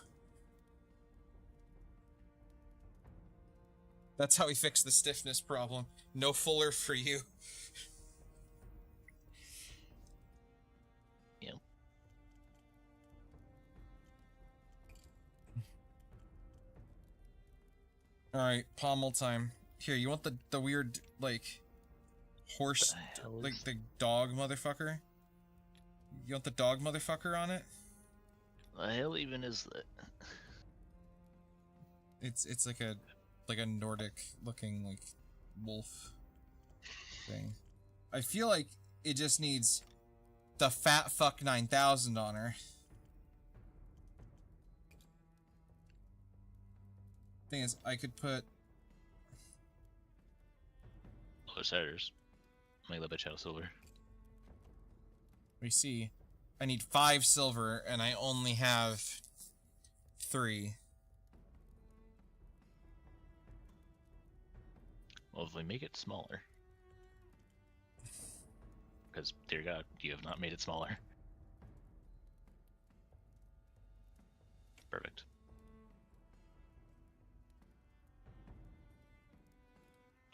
That's how we fix the stiffness problem. No fuller for you. Yep. Alright, pommel time. Here, you want the weird, like, horse, The hell like is- the dog motherfucker? You want the dog motherfucker on it? The hell even is that? It's like a Nordic looking like wolf thing. I feel like it just needs the fat fuck 9000 on her. Thing is, I could put Those headers. Make that bitch out of silver. we see I need 5 silver and I only have 3. Well, if we make it smaller. Because, dear God, you have not made it smaller. Perfect.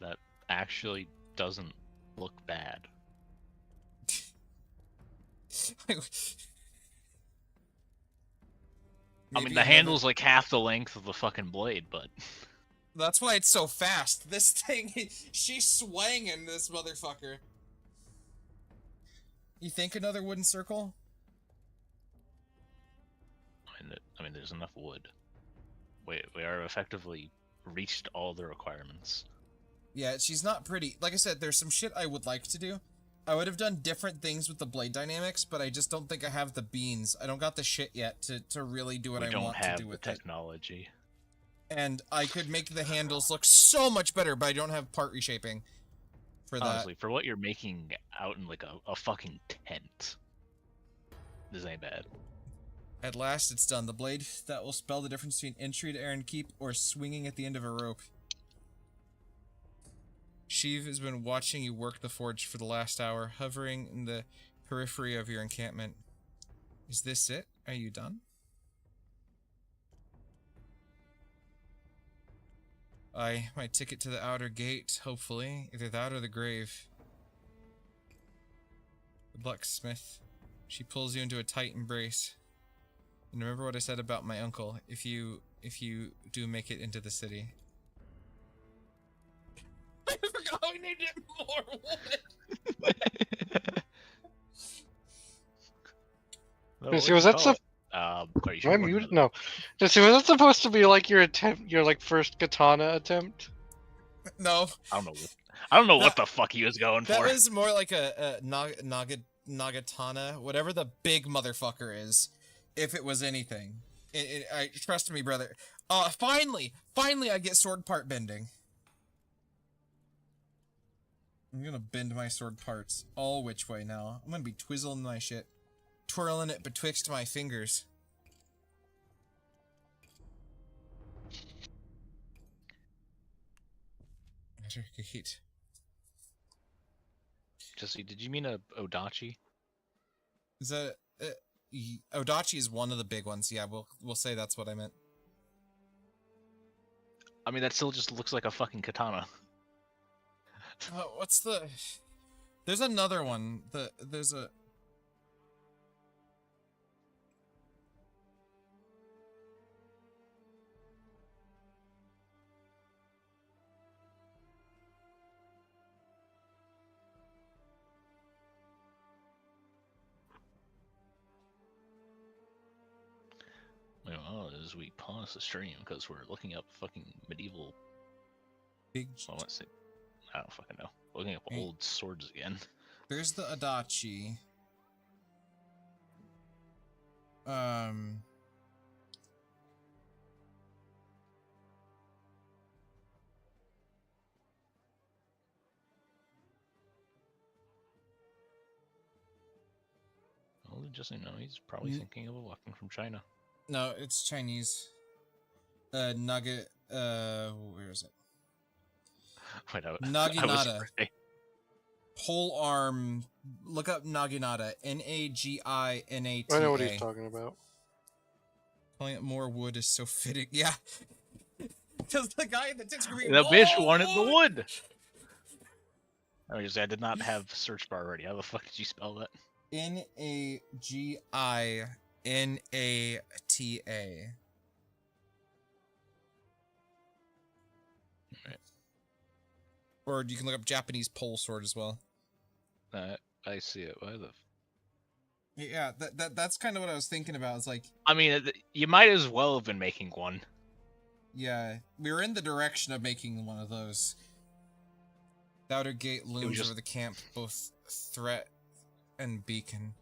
That actually doesn't look bad. I mean, the handle's like half the length of the fucking blade, but... That's why it's so fast. This thing, she's swanging this motherfucker. You think another wooden circle? I mean, there's enough wood. We are effectively reached all the requirements. Yeah, she's not pretty. Like I said, there's some shit I would like to do. I would have done different things with the blade dynamics, but I just don't think I have the beans. I don't got the shit yet to really do what We I don't want have to do the with it. technology. And I could make the handles look so much better, but I don't have part reshaping for that. Honestly, for what you're making out in like a fucking tent, this ain't bad. At last, it's done. The blade that will spell the difference between entry to Aaron Keep or swinging at the end of a rope. Sheev has been watching you work the forge for the last hour, hovering in the periphery of your encampment. Is this it? Are you done? Aye, my ticket to the outer gate, hopefully. Either that or the grave. Good luck, Smith. She pulls you into a tight embrace. And remember what I said about my uncle, if you do make it into the city. I forgot we needed more wood! See, was that Are you Am sure I it wasn't muted? another- No. See, was that supposed to be like your attempt, your like first katana attempt? No, I don't know what That- the fuck he was going that for. was more like a Nagatana, whatever the big motherfucker is, if it was anything. Trust me, brother. Finally I get sword part bending. I'm gonna bend my sword parts all which way now. I'm gonna be twizzling my shit. Twirling it betwixt my fingers. Gate. Jesse, did you mean a Odachi? Is that... Odachi is one of the big ones, yeah, we'll say that's what I meant. I mean, that still just looks like a fucking katana. What's the... There's another one. There's a... Well, as we pause the stream because we're looking up fucking medieval. Big... Well, let's see. I don't fucking know. Looking up Hey. old swords again. There's the Adachi. Well, just so you know, he's probably Mm. thinking of a weapon from China. No, it's Chinese. Nugget, where is it? Wait, I was Naginata. afraid. Pole arm. Look up Naginata. Naginata. I know what he's talking about. Plant more wood is so fitting. Yeah. Because the guy in the text screen. The bitch wanted the wood. I did not have search bar ready. How the fuck did you spell that? Naginata. Right. Or you can look up Japanese pole sword as well. I see it. Why the? Yeah, that's kind of what I was thinking about. It's like, I mean, you might as well have been making one. yeah, we were in the direction of making one of those. The outer gate looms just- over the camp, both threat and beacon.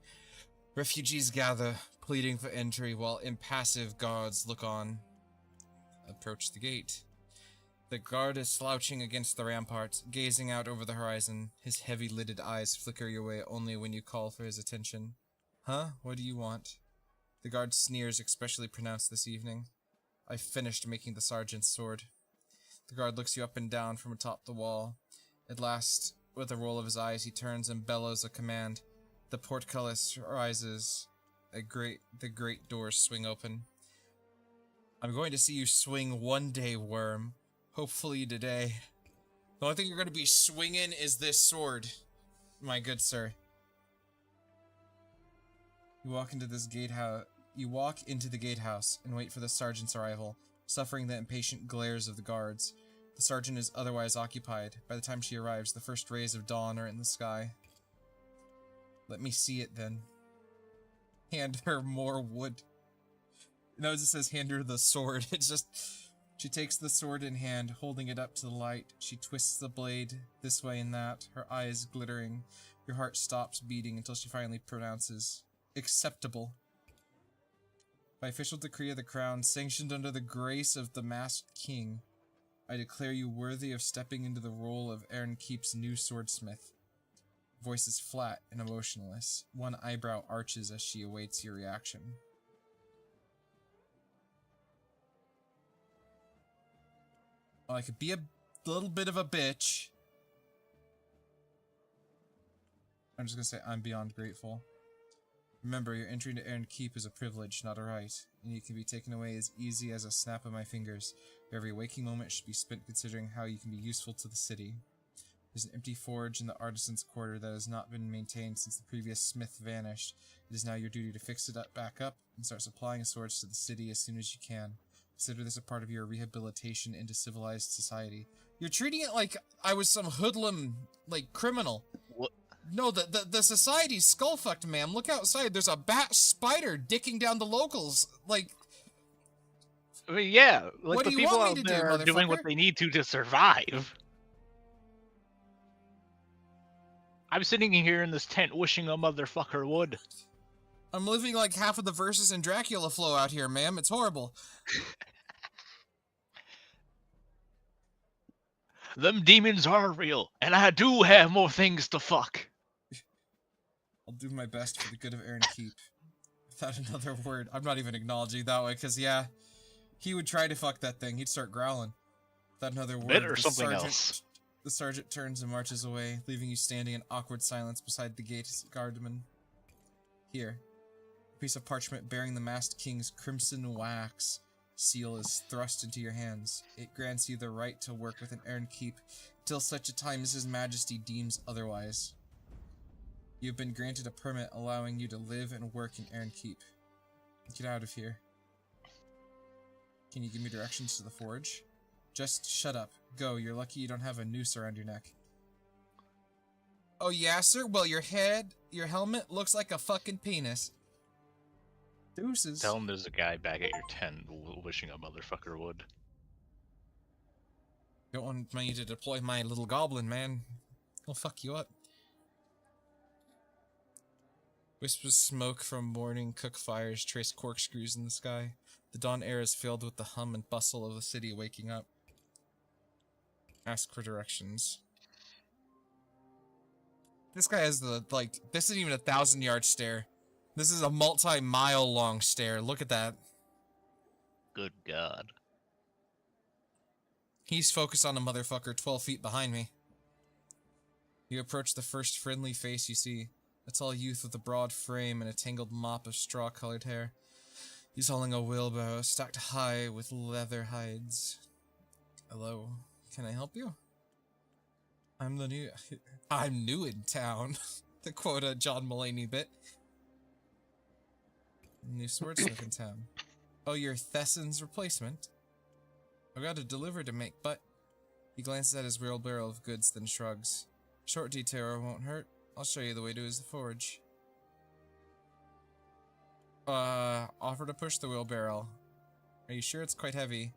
Refugees gather, pleading for entry, while impassive guards look on. Approach the gate. The guard is slouching against the ramparts, gazing out over the horizon. His heavy-lidded eyes flicker your way only when you call for his attention. Huh? What do you want? The guard sneers, especially pronounced this evening. I've finished making the sergeant's sword. The guard looks you up and down from atop the wall. At last, with a roll of his eyes, he turns and bellows a command. The portcullis rises. The great doors swing open. I'm going to see you swing one day, worm. Hopefully today. The only thing you're going to be swinging is this sword, my good sir. You walk into this gatehouse. You walk into the gatehouse and wait for the sergeant's arrival, suffering the impatient glares of the guards. The sergeant is otherwise occupied. By the time she arrives, the first rays of dawn are in the sky. Let me see it then. Hand her more wood. Notice it says hand her the sword. It's just... She takes the sword in hand, holding it up to the light. She twists the blade this way and that, her eyes glittering. Your heart stops beating until she finally pronounces, acceptable. By official decree of the crown, sanctioned under the grace of the masked king, I declare you worthy of stepping into the role of Aaron-Keep's new swordsmith. Voice is flat and emotionless. One eyebrow arches as she awaits your reaction. Well, I could be a little bit of a bitch. I'm just gonna say I'm beyond grateful. Remember, your entry into Aaron-Keep is a privilege, not a right, and it can be taken away as easy as a snap of my fingers. Your every waking moment should be spent considering how you can be useful to the city. There's an empty forge in the artisan's quarter that has not been maintained since the previous smith vanished. It is now your duty to fix it back up and start supplying swords to the city as soon as you can. Consider this a part of your rehabilitation into civilized society. You're treating it like I was some hoodlum, like, criminal. What? No, the society's skull-fucked, ma'am. Look outside. There's a bat spider dicking down the locals. Like... I mean, yeah, like What the do you people want out me to do, there are doing what motherfucker? they need to survive. I'm sitting here in this tent wishing a motherfucker would. I'm living like half of the verses in Dracula flow out here, ma'am. It's horrible. Them demons are real, and I do have more things to fuck. I'll do my best for the good of Aaron-Keep. Without another word. I'm not even acknowledging that way, because, yeah, he would try to fuck that thing. He'd start growling. Without another word, Bit or something else. The sergeant turns and marches away, leaving you standing in awkward silence beside the gate guardman. Here. A piece of parchment bearing the masked king's crimson wax seal is thrust into your hands. It grants you the right to work with an Aaron-Keep till such a time as His Majesty deems otherwise. You have been granted a permit allowing you to live and work in Aaron-Keep. Get out of here. Can you give me directions to the forge? Just shut up. Go, you're lucky you don't have a noose around your neck. Oh yeah, sir? Well, your helmet looks like a fucking penis. Deuces. Tell him there's a guy back at your tent wishing a motherfucker would. Don't want me to deploy my little goblin, man. He'll fuck you up. Wisps of smoke from morning cook fires trace corkscrews in the sky. The dawn air is filled with the hum and bustle of the city waking up. Ask for directions. This guy has the, like, this isn't even a 1,000-yard stare. This is a multi-mile long stare. Look at that. Good God. He's focused on a motherfucker 12 feet behind me. You approach the first friendly face you see. A tall youth with a broad frame and a tangled mop of straw-colored hair. He's hauling a wheelbarrow stacked high with leather hides. Hello, can I help you? I'm new in town. To quote a John Mulaney bit. New swordsmith in town. Oh, you're Thessen's replacement? I've got a delivery to make, but... He glances at his wheelbarrow of goods, then shrugs. Short detour won't hurt. I'll show you the way to his forge. Offer to push the wheelbarrow. Are you sure it's quite heavy?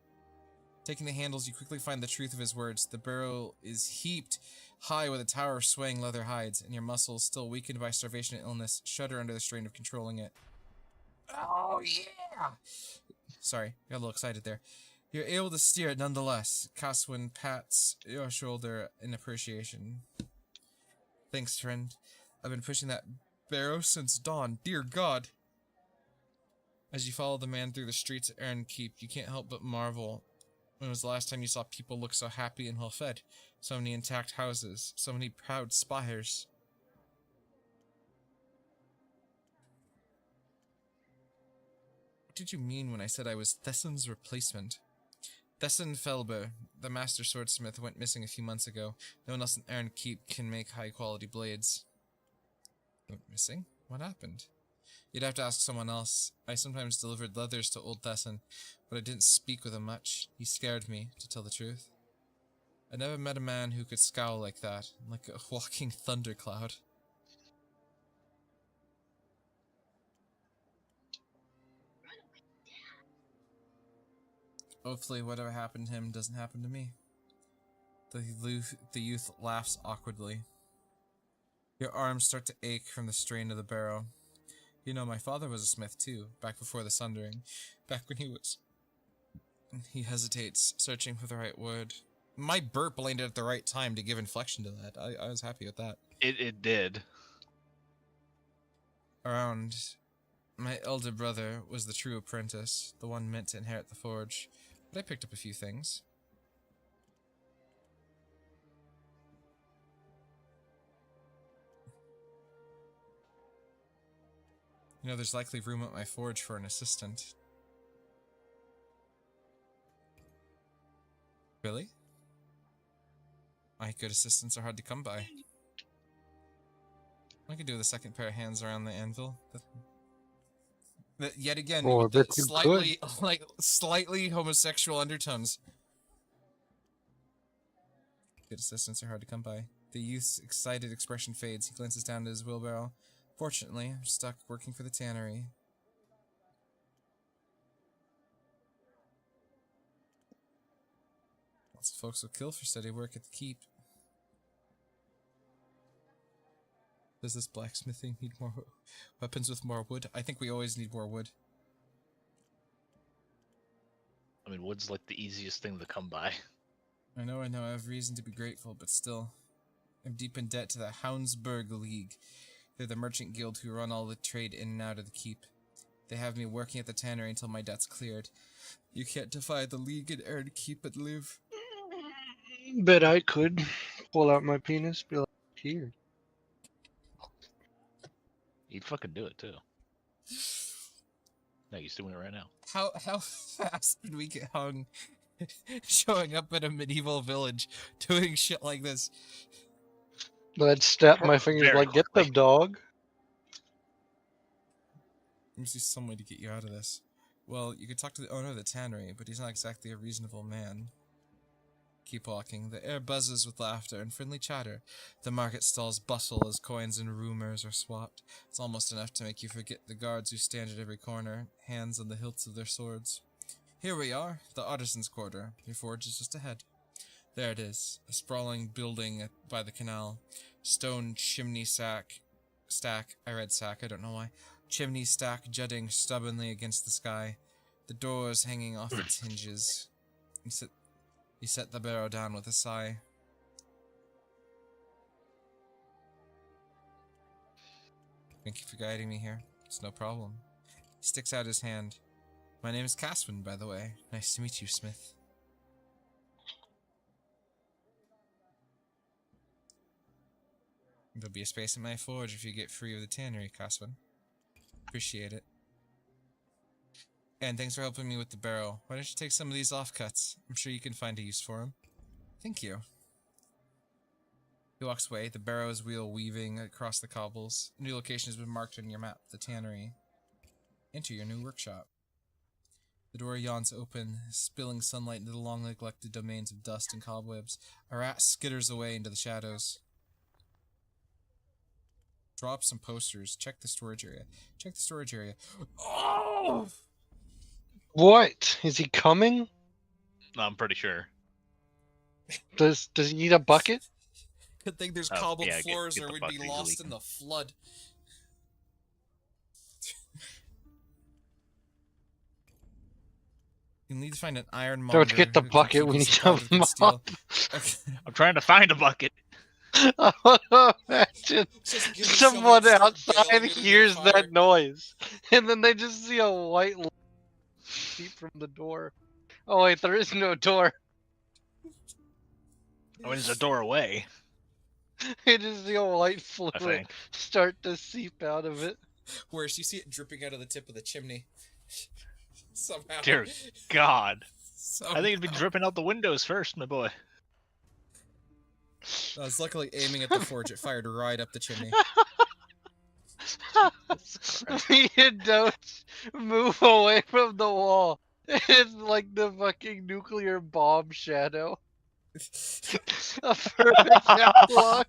Taking the handles, you quickly find the truth of his words. The barrel is heaped high with a tower of swaying leather hides, and your muscles, still weakened by starvation and illness, shudder under the strain of controlling it. Oh, yeah! Sorry, got a little excited there. You're able to steer it nonetheless. Caswin pats your shoulder in appreciation. Thanks, friend. I've been pushing that barrow since dawn. Dear God! As you follow the man through the streets of Aaron Keep, you can't help but marvel. When was the last time you saw people look so happy and well-fed? So many intact houses, so many proud spires. What did you mean when I said I was Thessen's replacement? Thessen Felber, the master swordsmith, went missing a few months ago. No one else in Aaron Keep can make high-quality blades. Went missing? What happened? You'd have to ask someone else. I sometimes delivered leathers to old Thessen, but I didn't speak with him much. He scared me, to tell the truth. I never met a man who could scowl like that, like a walking thundercloud. Hopefully whatever happened to him doesn't happen to me. The youth laughs awkwardly. Your arms start to ache from the strain of the barrow. You know, my father was a smith too, back before the Sundering. Back when he was... He hesitates, searching for the right word. My burp landed at the right time to give inflection to that. I was happy with that. It did. Around... My elder brother was the true apprentice, the one meant to inherit the forge. But I picked up a few things. You know, there's likely room at my forge for an assistant. Really? My good assistants are hard to come by. I could do with a second pair of hands around the anvil. Yet again, Or with the that you slightly homosexual undertones. Good assistants are hard to come by. The youth's excited expression fades. He glances down at his wheelbarrow. Fortunately, I'm stuck working for the tannery. Lots of folks will kill for steady work at the keep. Does this blacksmithing need more weapons with more wood? I think we always need more wood. I mean, wood's like the easiest thing to come by. I know, I have reason to be grateful, but still. I'm deep in debt to the Houndsburg League. They're the merchant guild who run all the trade in and out of the keep. They have me working at the tannery until my debt's cleared. You can't defy the League and Aaron Keep and live. Bet I could pull out my penis, be like, here. You'd fucking do it too. No, he's doing it right now. How fast did we get hung showing up in a medieval village doing shit like this? I'd snap my fingers Very like, get quickly. them, dog. Let me see some way to get you out of this. Well, you could talk to the owner of the tannery, but he's not exactly a reasonable man. Keep walking. The air buzzes with laughter and friendly chatter. The market stalls bustle as coins and rumors are swapped. It's almost enough to make you forget the guards who stand at every corner, hands on the hilts of their swords. Here we are, the artisan's quarter. Your forge is just ahead. There it is, a sprawling building by the canal. Stone chimney stack, I read sack, I don't know why. Chimney stack jutting stubbornly against the sky. The doors hanging off its hinges. He set the barrow down with a sigh. Thank you for guiding me here. It's no problem. He sticks out his hand. My name is Caswin, by the way. Nice to meet you, Smith. There'll be a space in my forge if you get free of the tannery, Caswin. Appreciate it. And thanks for helping me with the barrel. Why don't you take some of these offcuts? I'm sure you can find a use for them. Thank you. He walks away, the barrow's wheel weaving across the cobbles. A new location has been marked on your map, the tannery. Enter your new workshop. The door yawns open, spilling sunlight into the long-neglected domains of dust and cobwebs. A rat skitters away into the shadows. Draw up some posters. Check the storage area. Check the storage area. Oh! What? Is he coming? I'm pretty sure. Does he need a bucket? Good thing there's Oh, cobbled yeah, floors get or the we'd bucket, be he's lost leaking. in the flood. You need to find an ironmonger. Don't get the who can bucket, keep we you need to supplied with good steel. mop. Okay. I'm trying to find a bucket. Imagine Just give me someone start outside bailing into the hears fire. that noise, and then they just see a white leap from the door. Oh wait, there is no door. I mean, there's a door away, You just see a white I fluid think. start to seep out of it. Worse, you see it dripping out of the tip of the chimney. Somehow. Dear God. Somehow. I think it'd be dripping out the windows first, my boy. I was luckily aiming at the forge. It fired right up the chimney. You don't move away from the wall. It's like the fucking nuclear bomb shadow. A perfect outlook.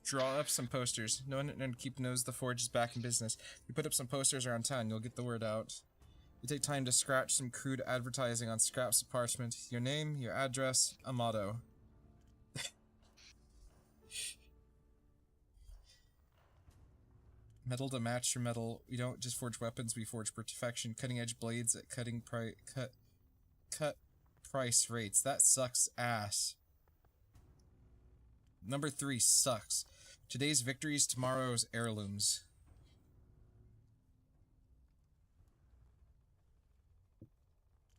Draw up some posters. No one keep knows the forge is back in business. You put up some posters around town, you'll get the word out. You take time to scratch some crude advertising on scraps of parchment. Your name, your address, a motto. Metal to match your metal. We don't just forge weapons, we forge perfection. Cutting edge blades at cut price rates. That sucks ass. Number 3 sucks. Today's victories, tomorrow's heirlooms.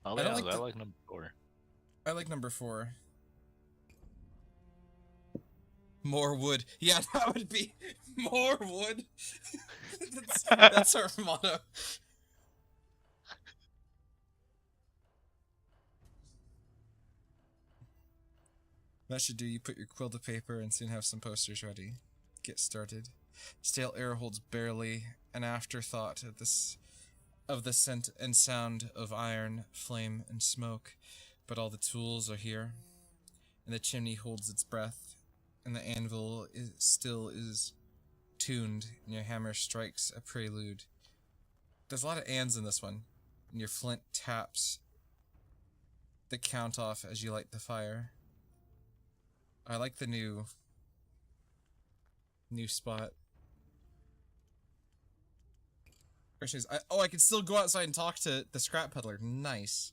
Oh, I yeah, don't like I the- like number 4. I like number 4. More wood. Yeah, that would be more wood. that's our motto. That should do. You put your quill to paper and soon have some posters ready. Get started. Stale air holds barely an afterthought of the scent and sound of iron, flame, and smoke, but all the tools are here, and the chimney holds its breath, and the anvil still is tuned, and your hammer strikes a prelude. There's a lot of ands in this one, and your flint taps the count off as you light the fire. I like the new spot. Question is, I can still go outside and talk to the scrap peddler. Nice.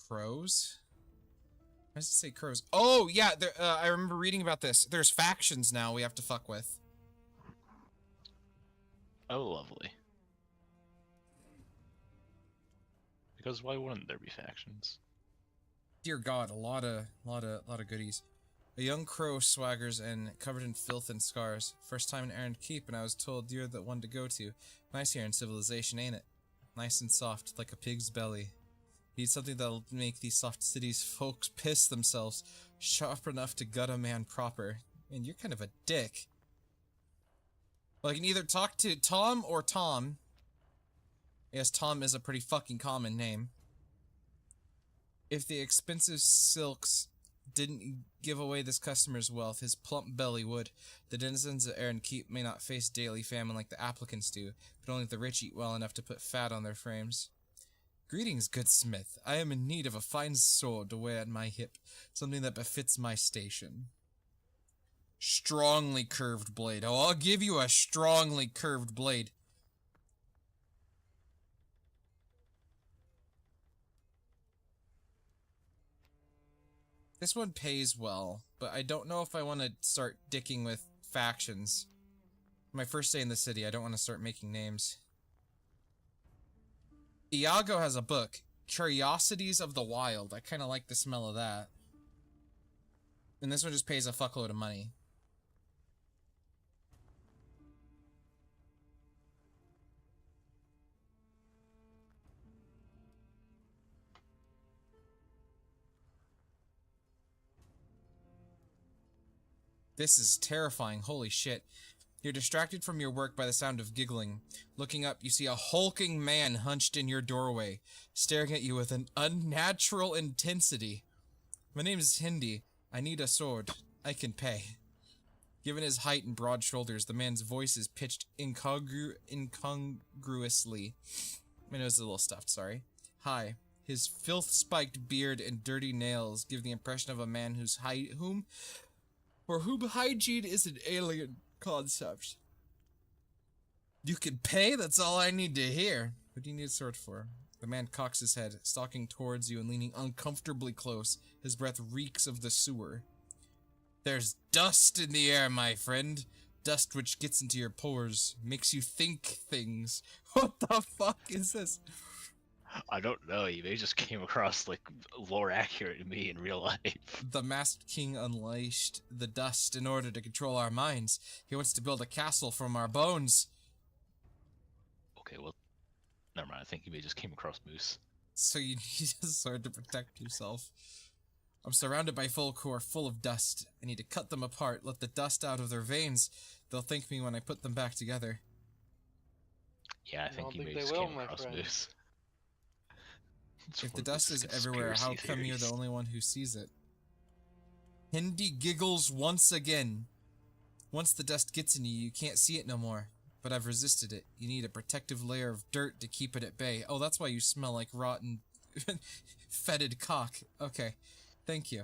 Crows? Why does it say crows? Oh, yeah, I remember reading about this. There's factions now we have to fuck with. Oh, lovely. Because why wouldn't there be factions? Dear God, a lot of goodies. A young crow swaggers in, covered in filth and scars. First time in Errand Keep, and I was told you're the one to go to. Nice here in civilization, ain't it? Nice and soft, like a pig's belly. Need something that'll make these soft cities folks piss themselves. Sharp enough to gut a man proper. Man, you're kind of a dick. Well, I can either talk to Tom or Tom. Yes, Tom is a pretty fucking common name. If the expensive silks didn't give away this customer's wealth, his plump belly would. The denizens of Errand Keep may not face daily famine like the applicants do, but only the rich eat well enough to put fat on their frames. Greetings, good smith. I am in need of a fine sword to wear at my hip, something that befits my station. Strongly curved blade. Oh, I'll give you a strongly curved blade. This one pays well, but I don't know if I want to start dicking with factions. My first day in the city, I don't want to start making names. Iago has a book, Curiosities of the Wild. I kind of like the smell of that. And this one just pays a fuckload of money. This is terrifying, holy shit. You're distracted from your work by the sound of giggling. Looking up, you see a hulking man hunched in your doorway, staring at you with an unnatural intensity. My name is Hindi. I need a sword. I can pay. Given his height and broad shoulders, the man's voice is pitched incongruously. My nose is a little stuffed, sorry. Hi. His filth-spiked beard and dirty nails give the impression of a man whom hygiene is an alien concept. You can pay? That's all I need to hear. What do you need a sword for? The man cocks his head, stalking towards you and leaning uncomfortably close. His breath reeks of the sewer. There's dust in the air, my friend. Dust which gets into your pores, makes you think things. What the fuck is this? I don't know. You may just came across like lore accurate to me in real life. The Masked King unleashed the dust in order to control our minds. He wants to build a castle from our bones. Okay, well, never mind. I think you may just came across Moose. So you need a sword to protect yourself. I'm surrounded by folk who are full of dust. I need to cut them apart, let the dust out of their veins. They'll thank me when I put them back together. Yeah, I think you think may they just will, came my across friend. Moose. It's If one the of dust those is everywhere, how conspiracy come you're the theories. only one who sees it? Hindi giggles once again. Once the dust gets in you, you can't see it no more. But I've resisted it. You need a protective layer of dirt to keep it at bay. Oh, that's why you smell like rotten, fetid cock. Okay, thank you.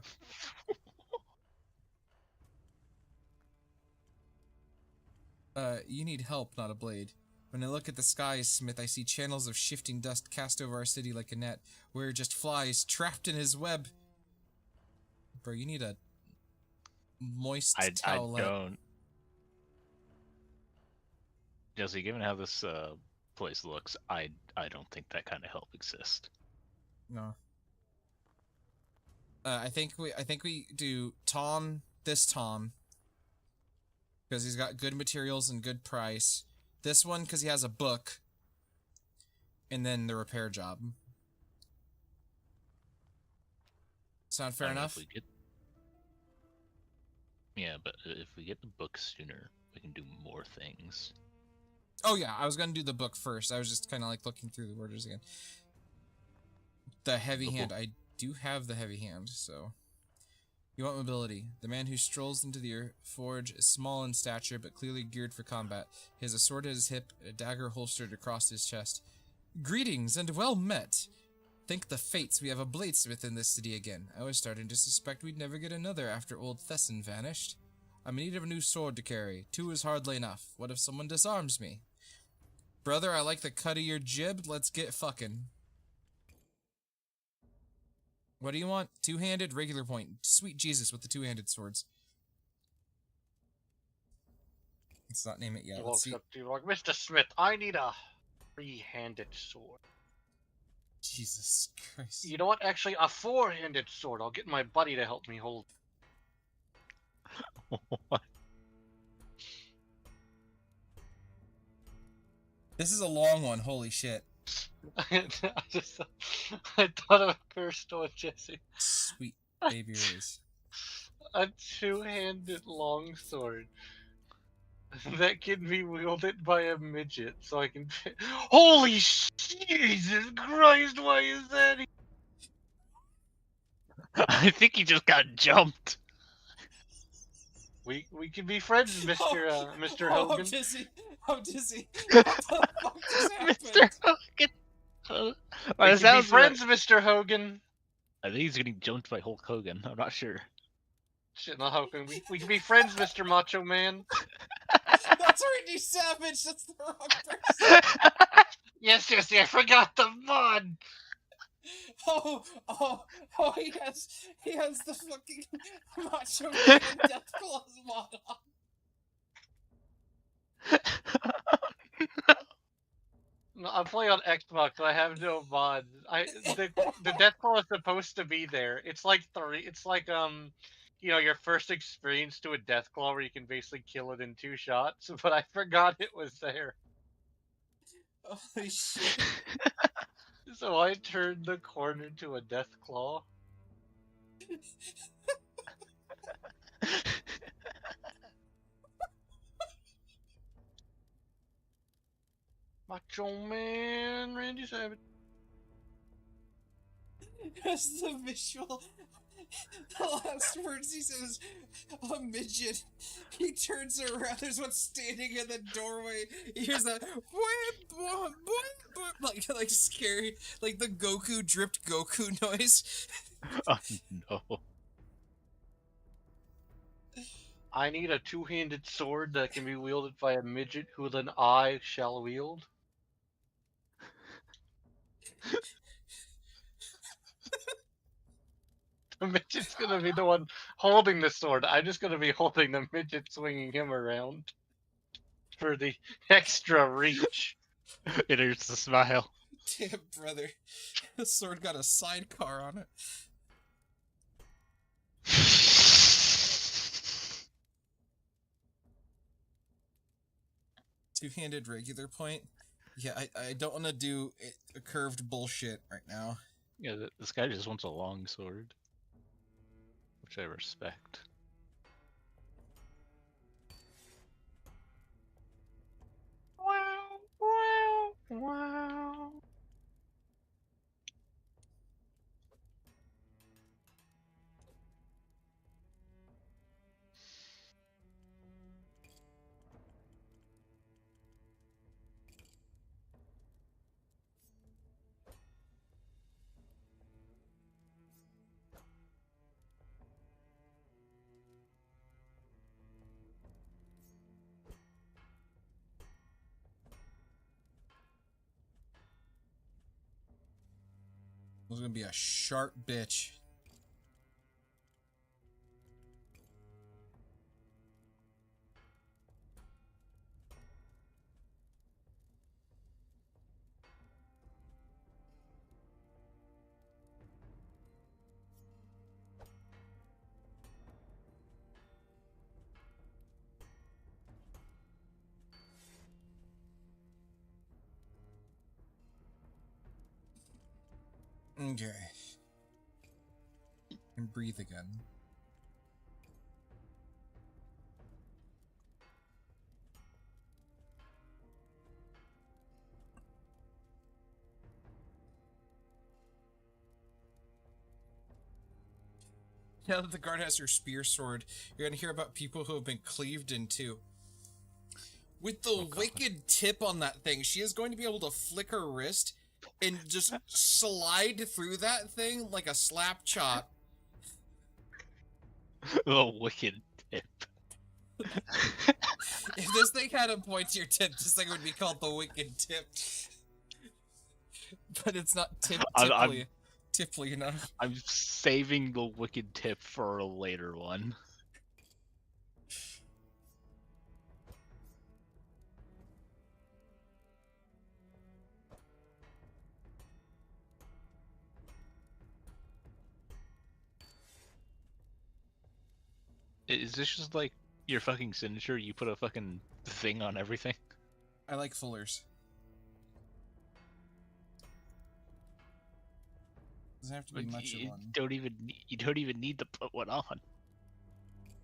You need help, not a blade. When I look at the skies, Smith, I see channels of shifting dust cast over our city like a net. We're just flies trapped in his web. Bro, you need a moist I towelette. don't. Jesse, given how this place looks, I don't think that kind of help exists. No. I think we do Tom, because he's got good materials and good price. This one because he has a book. And then the repair job. Sound fair I don't know enough? if we get... Yeah, but if we get the book sooner, we can do more things. Oh yeah, I was gonna do the book first. I was just kind of like looking through the orders again. The heavy hand. I do have the heavy hand, so... You want mobility. The man who strolls into the forge is small in stature, but clearly geared for combat. He has a sword at his hip, and a dagger holstered across his chest. Greetings, and well met! Thank the fates we have a bladesmith in this city again. I was starting to suspect we'd never get another after old Thesson vanished. I'm in need of a new sword to carry. 2 is hardly enough. What if someone disarms me? Brother, I like the cut of your jib. Let's get fucking. What do you want? 2-handed, regular point. Sweet Jesus with the 2-handed swords. Let's not name it yet. He Let's walks see. up to you like, Mr. Smith, I need a 3-handed sword. Jesus Christ. You know what? Actually, a 4-handed sword. I'll get my buddy to help me hold. What? This is a long one. Holy shit. I thought of it first on Jesse. Sweet baby rays. A 2-handed longsword that can be wielded by a midget, so I can. Holy Jesus Christ! Why is that? I think he just got jumped. We can be friends, Mr. Oh, Hogan. I'm dizzy. I'm dizzy. What the fuck just happened? Mr. Hogan. We can be friends, Mr. Hogan. I think he's getting jumped by Hulk Hogan. I'm not sure. Shit, not Hogan. We can be friends, Mr. Macho Man. That's Randy Savage. That's the wrong person. Yes, I forgot the mod. Oh, he has the fucking Macho Man Death Claws mod on. No, I'm playing on Xbox, so I have no mods. The Deathclaw is supposed to be there. It's like your first experience to a Deathclaw where you can basically kill it in 2 shots, but I forgot it was there. Holy shit. So I turned the corner to a Deathclaw. Macho Man Randy Savage. That's the visual. The last words he says, a midget. He turns around, there's one standing in the doorway. He hears that like scary, like the Goku dripped Goku noise. Oh no. I need a two-handed sword that can be wielded by a midget who then I shall wield. The midget's gonna be the one holding the sword. I'm just gonna be holding the midget, swinging him around for the extra reach. It hurts to smile. Damn, brother. The sword got a sidecar on it. Two-handed regular point? Yeah, I don't want to do a curved bullshit right now. Yeah, this guy just wants a long sword, which I respect. Wow, wow, wow. This is gonna be a sharp bitch. Okay. And breathe again. Now that the guard has her spear sword, you're gonna hear about people who have been cleaved in two. With the wicked tip on that thing, she is going to be able to flick her wrist and just slide through that thing like a slap chop. The wicked tip. If this thing had a pointier tip, this thing would be called the wicked tip. But it's not tipply enough. I'm saving the wicked tip for a later one. Is this just like your fucking signature? You put a fucking thing on everything? I like fullers. Doesn't have to be much of one. You don't even need to put one on.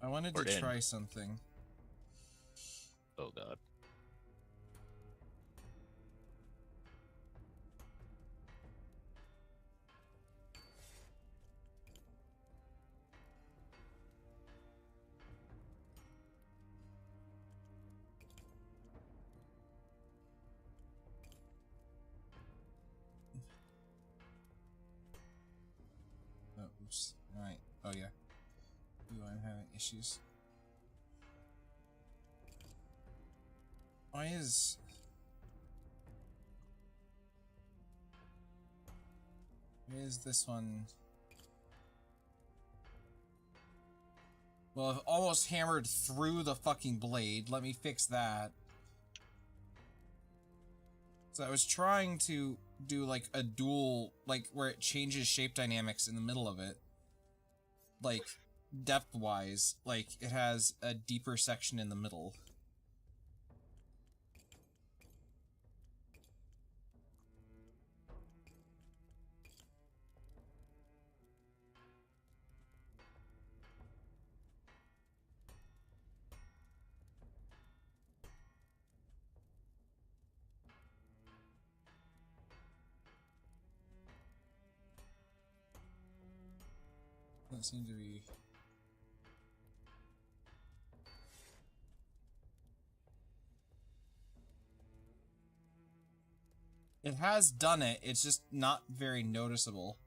I wanted to try something. Oh god. Oh, oops. Alright. Oh, yeah. Ooh, I'm having issues. Why is... this one... Well, I've almost hammered through the fucking blade. Let me fix that. So I was trying to do like a dual, like where it changes shape dynamics in the middle of it. Like, depth-wise, like it has a deeper section in the middle. That seemed to be... It has done it, it's just not very noticeable.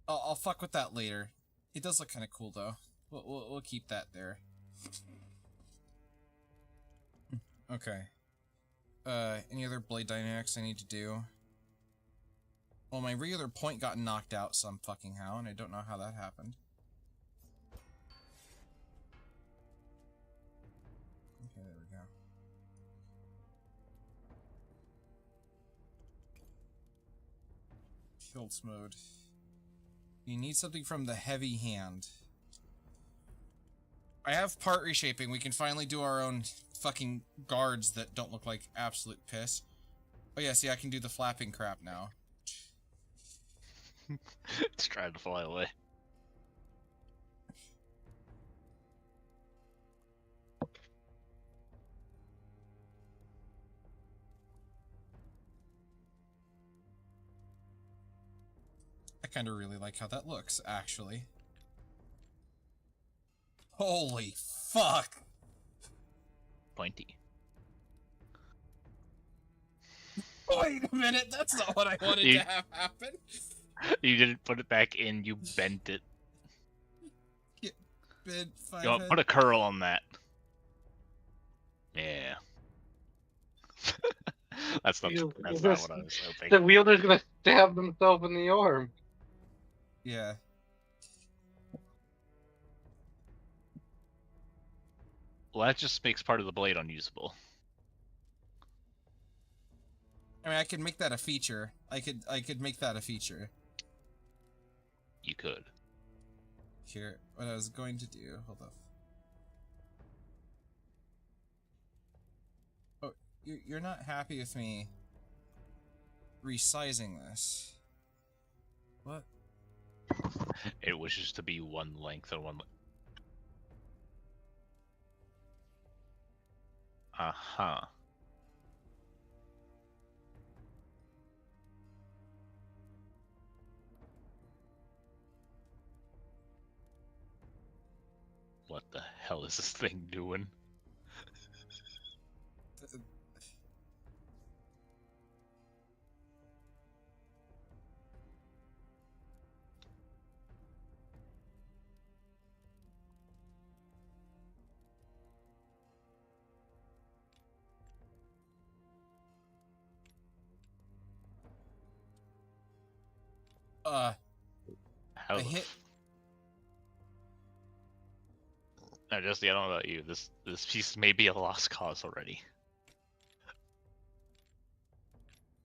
I'll fuck with that later. It does look kind of cool, though. We'll keep that there. Okay. Any other blade dynamics I need to do? Well, my regular point got knocked out some fucking how, and I don't know how that happened. Okay, there we go. Schultz mode. You need something from the heavy hand. I have part reshaping. We can finally do our own fucking guards that don't look like absolute piss. Oh yeah, see, I can do the flapping crap now. It's trying to fly away. I kind of really like how that looks, actually. Holy fuck! Pointy. Wait a minute, that's not what I wanted to have happen. You didn't put it back in, you bent it. Bid You want put a curl on that. Yeah. that's not what I was hoping. The wielder's gonna stab himself in the arm. Yeah. Well, that just makes part of the blade unusable. I mean, I could make that a feature. I could make that a feature. You could. Here, what I was going to do, hold up. Oh, you're not happy with me resizing this. What? It wishes to be one length and one. Uh-huh. What the hell is this thing doing? How I the hit. No, Jesse, I don't know about you. This piece may be a lost cause already.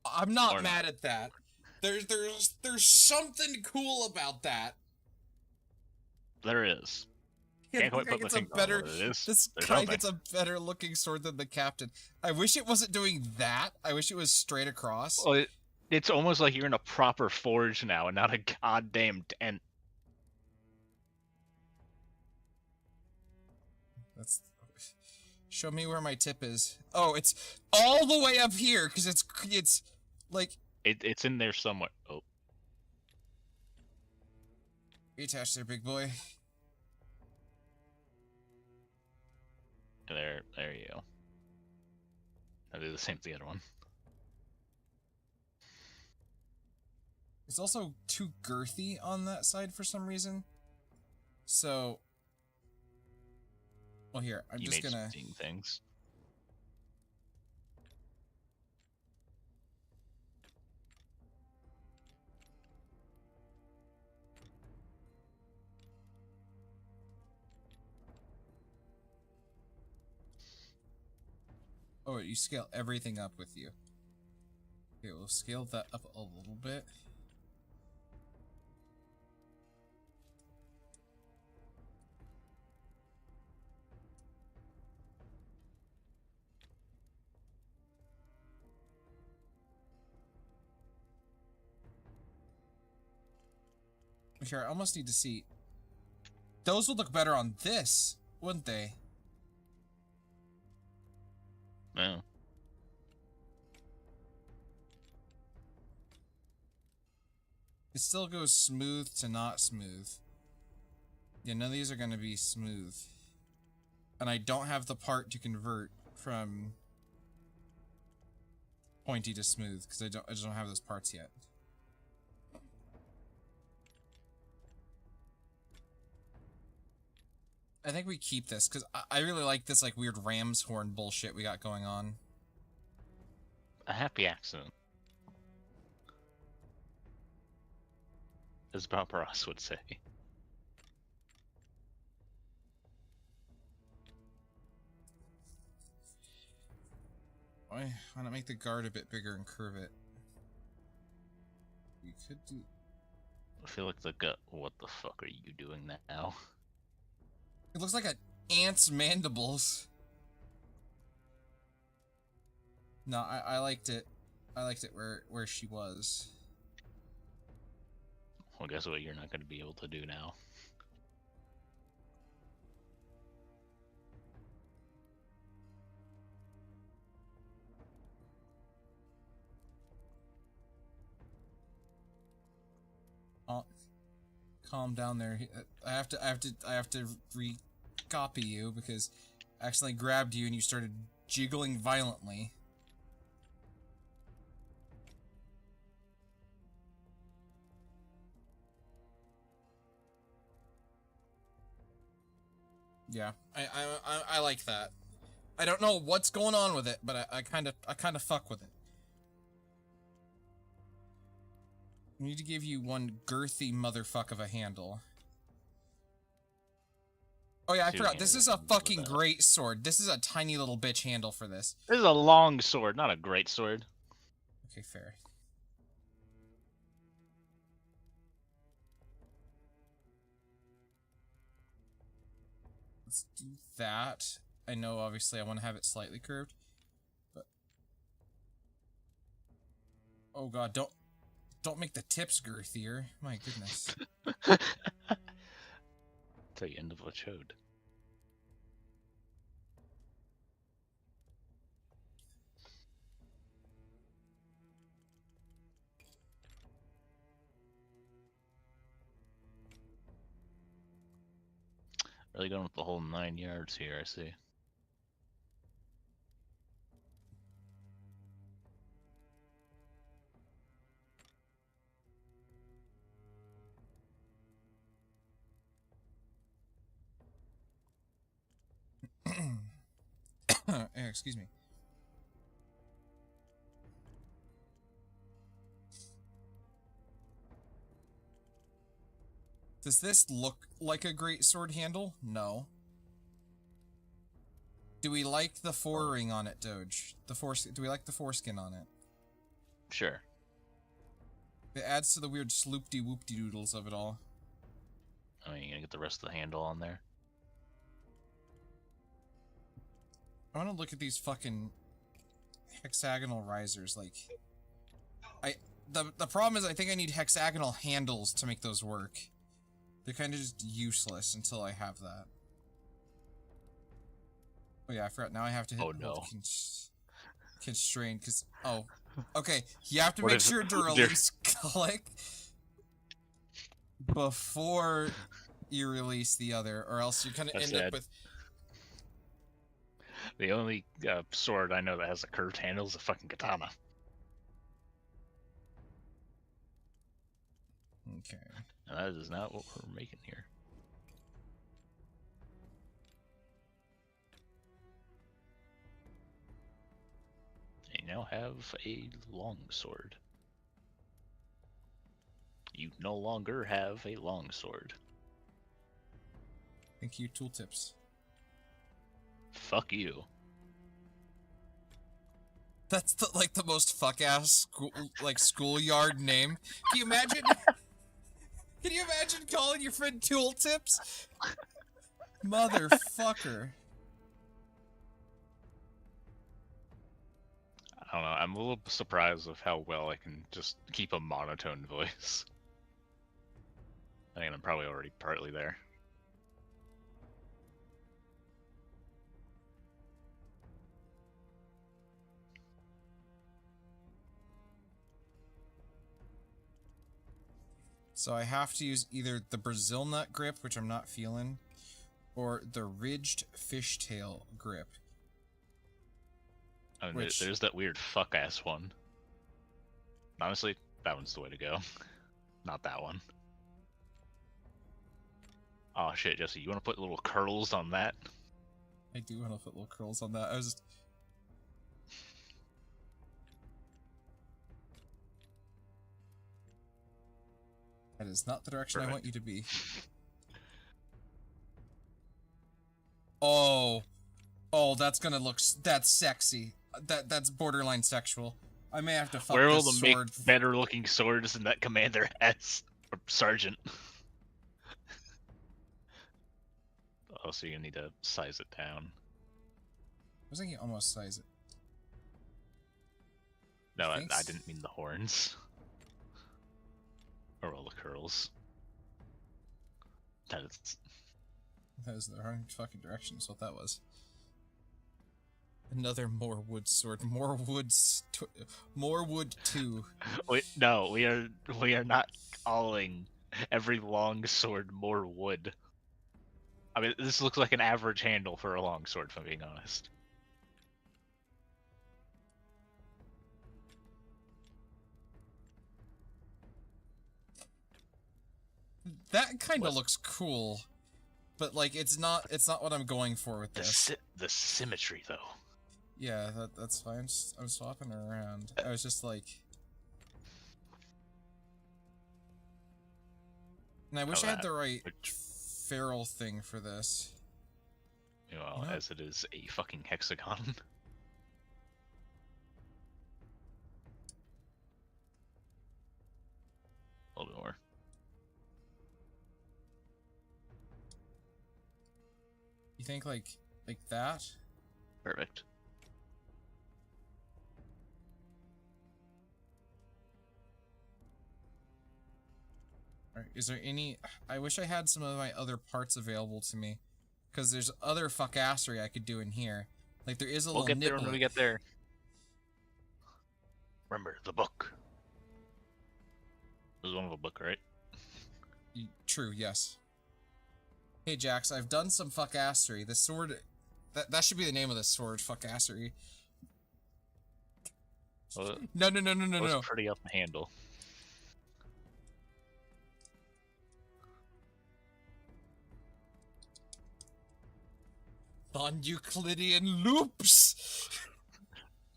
I'm not Or mad at that. There's something cool about that. There is. Yeah, Can't quite put my it's a finger on better. what it is. This There's guy something. gets a better looking sword than the captain. I wish it wasn't doing that. I wish it was straight across. Well, it's almost like you're in a proper forge now and not a goddamn tent. That's. Show me where my tip is. Oh, it's all the way up here because it's like. It's in there somewhere. Oh, Reattach there, big boy. there you go. I'll do the same to the other one. It's also too girthy on that side for some reason. So. Well, here, I'm You just made gonna. some seeing things. Oh, you scale everything up with you. Okay, we'll scale that up a little bit. Here, I almost need to see. Those would look better on this, wouldn't they? No. It still goes smooth to not smooth. Yeah, none of these are going to be smooth. And I don't have the part to convert from pointy to smooth, because I just don't have those parts yet. I think we keep this, because I really like this like weird ram's horn bullshit we got going on. A happy accident. As Bob Ross would say. Why not make the guard a bit bigger and curve it? We could do... I feel like the gut. What the fuck are you doing now? It looks like an ant's mandibles. No, I liked it. I liked it where she was. Well, guess what? You're not going to be able to do now. Oh, calm down there. I have to re-copy you because I accidentally grabbed you and you started jiggling violently. Yeah, I like that. I don't know what's going on with it, but I kind of fuck with it. I need to give you one girthy motherfuck of a handle. Oh yeah, I forgot. This is a fucking great sword. This is a tiny little bitch handle for this. This is a long sword, not a great sword. Okay, fair. Let's do that. I know, obviously, I want to have it slightly curved, but... Oh god, don't make the tips girthier. My goodness. Till you end up with chode. Really going with the whole 9 yards here, I see. Excuse me. Does this look like a great sword handle? No. Do we like the four-ring on it, Doge? Do we like the foreskin on it? Sure. It adds to the weird sloop-de-whoop-de-doodles of it all. I mean, you gonna get the rest of the handle on there? I want to look at these fucking hexagonal risers, like... The problem is I think I need hexagonal handles to make those work. They're kind of just useless until I have that. Oh yeah, I forgot. Now I have to hit constrained, because... Oh. Okay, you have to make sure to release click before you release the other, or else you're gonna end up with... The only sword I know that has a curved handle is a fucking katana. Okay. And that is not what we're making here. You now have a long sword. You no longer have a long sword. Thank you, tooltips. Fuck you. That's the most fuck-ass schoolyard name. Can you imagine? Can you imagine calling your friend Tooltips? Motherfucker. I don't know. I'm a little surprised of how well I can just keep a monotone voice. I think I'm probably already partly there. So I have to use either the Brazil nut grip, which I'm not feeling, or the ridged fishtail grip. I mean, Which- there's that weird fuck-ass one. Honestly, that one's the way to go. Not that one. Oh shit, Jesse, you want to put little curls on that? I do want to put little curls on that. I was... That is not the direction I want you to be. Oh. Oh, that's gonna look... That's sexy. That's borderline sexual. I may have to fuck Where will this the sword. make better looking swords than that commander has? Or sergeant. Oh, so you need to size it down. I was thinking almost size it. No, I Thanks. didn't mean the horns. Or all the curls. That is... That was the wrong fucking direction, is what that was. Another more wood sword. More wood 2. No, we are not calling every long sword more wood. I mean, this looks like an average handle for a long sword, if I'm being honest. That kind of What? looks cool, but like it's not what I'm going for with this. The symmetry, though. Yeah, that's fine. I'm swapping her around. I was just like, and I wish I had that, the right which- feral thing for this. Well, You know- as it is a fucking hexagon. A little bit more. You think like that? Perfect. Or is there any? I wish I had some of my other parts available to me, because there's other fuckassery I could do in here. Like there is a We'll little get there when nipple. we get there. Remember, the book. There's one of a book, right? True, yes. Hey Jax, I've done some fuckassery. The sword, that should be the name of this sword, fuckassery. Well, No. it was pretty up the handle. Non-Euclidean loops!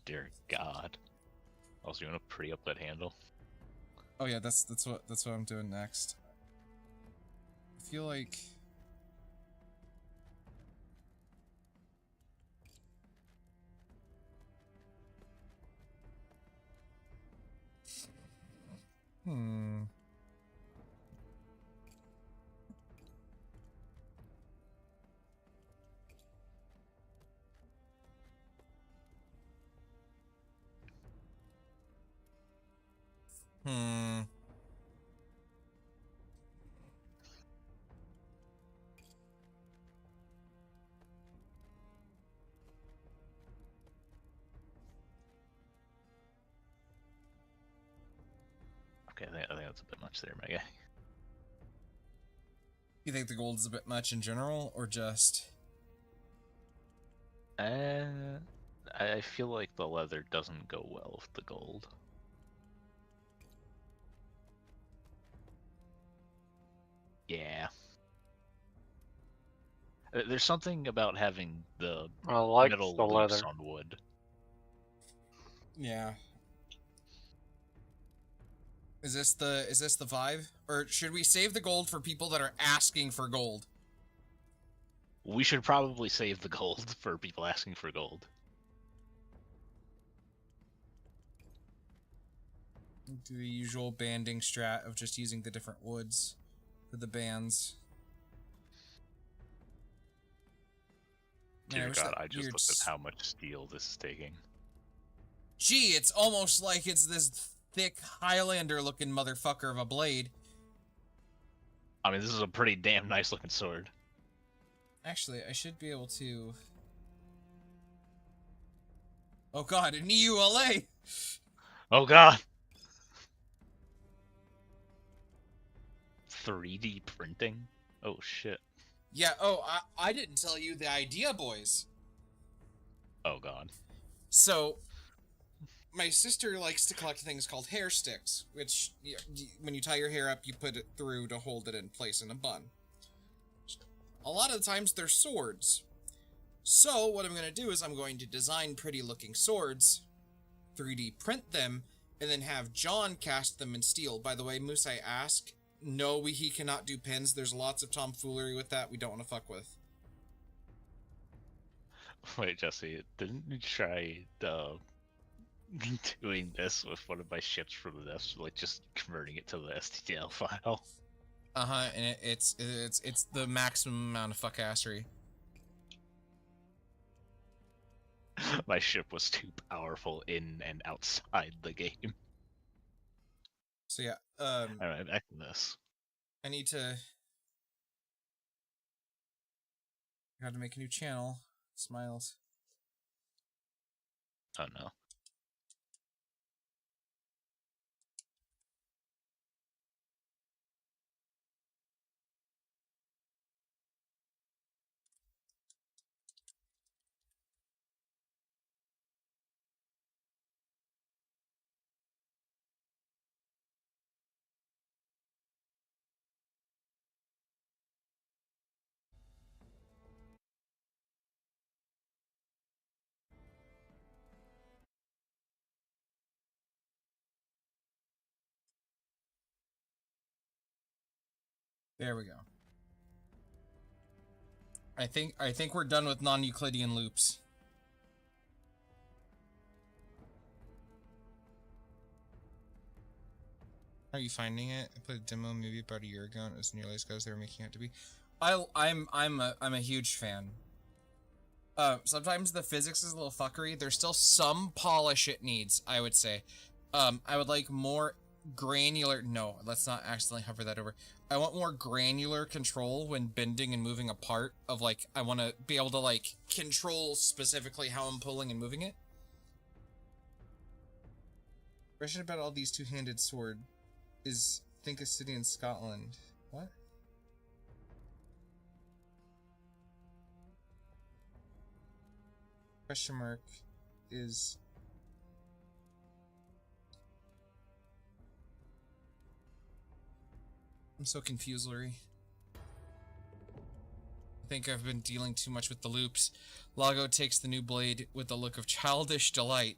Dear God. Also, you want to pretty up that handle? Oh yeah, that's what I'm doing next. I feel like Hmm. Okay, I think that's a bit much there, my guy. You think the gold is a bit much in general, or just... I feel like the leather doesn't go well with the gold. Yeah. There's something about having the I like metal the loops leather. on wood. Yeah. Is this the vibe? Or should we save the gold for people that are asking for gold? We should probably save the gold for people asking for gold. Do the usual banding strat of just using the different woods for the bands. Man, Dear wish God, that I just weird looked at how much steel this is taking. Gee, it's almost like it's this thick Highlander-looking motherfucker of a blade. I mean, this is a pretty damn nice looking sword. Actually, I should be able to... Oh god, an EULA! Oh God! 3D printing? Oh shit. Yeah, oh, I didn't tell you the idea, boys. Oh God. So, my sister likes to collect things called hair sticks, which, when you tie your hair up, you put it through to hold it in place in a bun. A lot of the times, they're swords. So, what I'm going to do is I'm going to design pretty-looking swords, 3D print them, and then have John cast them in steel. By the way, Moose, I ask, no, he cannot do pins. There's lots of tomfoolery with that we don't want to fuck with. Wait, Jesse, didn't you try doing this with one of my ships from this, like just converting it to the STL file? Uh-huh, and it's the maximum amount of fuckassery. My ship was too powerful in and outside the game. So yeah, Alright, back to this. I need to... I got to make a new channel. Smiles. Oh no. There we go. I think we're done with non-Euclidean loops. Are you finding it? I played a demo maybe about a year ago and it was nearly as good as they were making it to be. I'm a huge fan. Sometimes the physics is a little fuckery. There's still some polish it needs, I would say. I would like more granular... No, let's not accidentally hover that over. I want more granular control when bending and moving a part of, like, I want to be able to, like, control specifically how I'm pulling and moving it. Question about all these two-handed sword is think a city in Scotland. What? Question mark is... I'm so confused, Lurie. I think I've been dealing too much with the loops. Lago takes the new blade with a look of childish delight.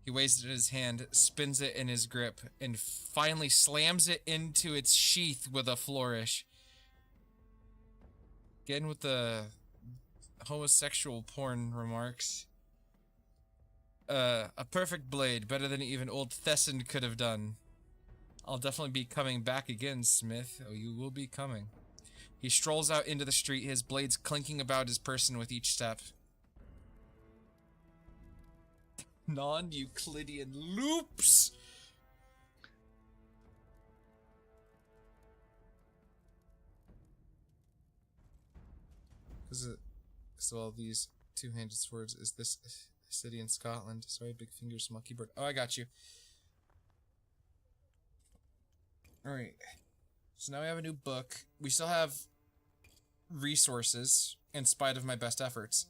He weighs it in his hand, spins it in his grip, and finally slams it into its sheath with a flourish. Again with the homosexual porn remarks. A perfect blade, better than even old Thesson could have done. I'll definitely be coming back again, Smith. Oh, you will be coming. He strolls out into the street, his blades clinking about his person with each step. Non-Euclidean loops! So all these two-handed swords is this city in Scotland. Sorry, big fingers, small keyboard. Oh, I got you. Alright. So now we have a new book. We still have resources, in spite of my best efforts.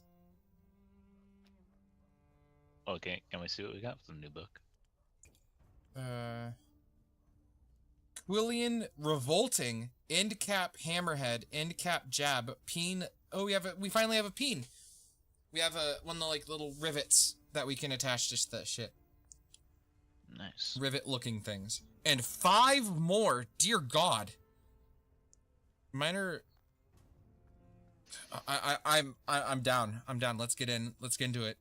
Okay, can we see what we got from the new book? Quillian Revolting, End Cap Hammerhead, End Cap Jab, Peen. Oh, we finally have a peen. We have one of the, like, little rivets that we can attach to the shit. Nice. Rivet-looking things. And 5 more, dear God. Minor... I'm down. I'm down. Let's get in. Let's get into it.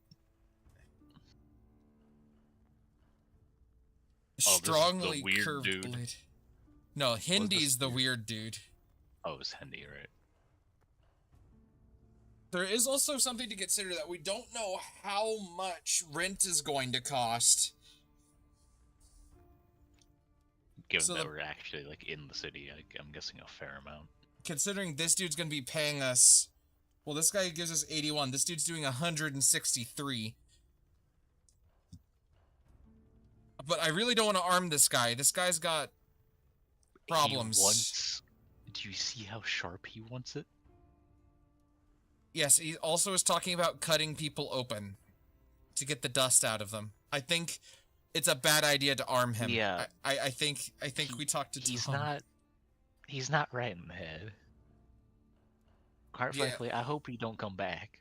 Oh, this is the Strongly weird curved dude. blade. No, Hindy's the weird? weird dude. Oh, it's Hendy, right? There is also something to consider that we don't know how much rent is going to cost. Given So that the- we're actually like in the city, I'm guessing a fair amount. Considering this dude's going to be paying us... Well, this guy gives us 81. This dude's doing 163. But I really don't want to arm this guy. This guy's got problems. He wants... Do you see how sharp he wants it? Yes, he also is talking about cutting people open to get the dust out of them. I think it's a bad idea to arm him. Yeah. I think we talked to He's not right in the head. Quite Yeah. frankly, I hope he don't come back.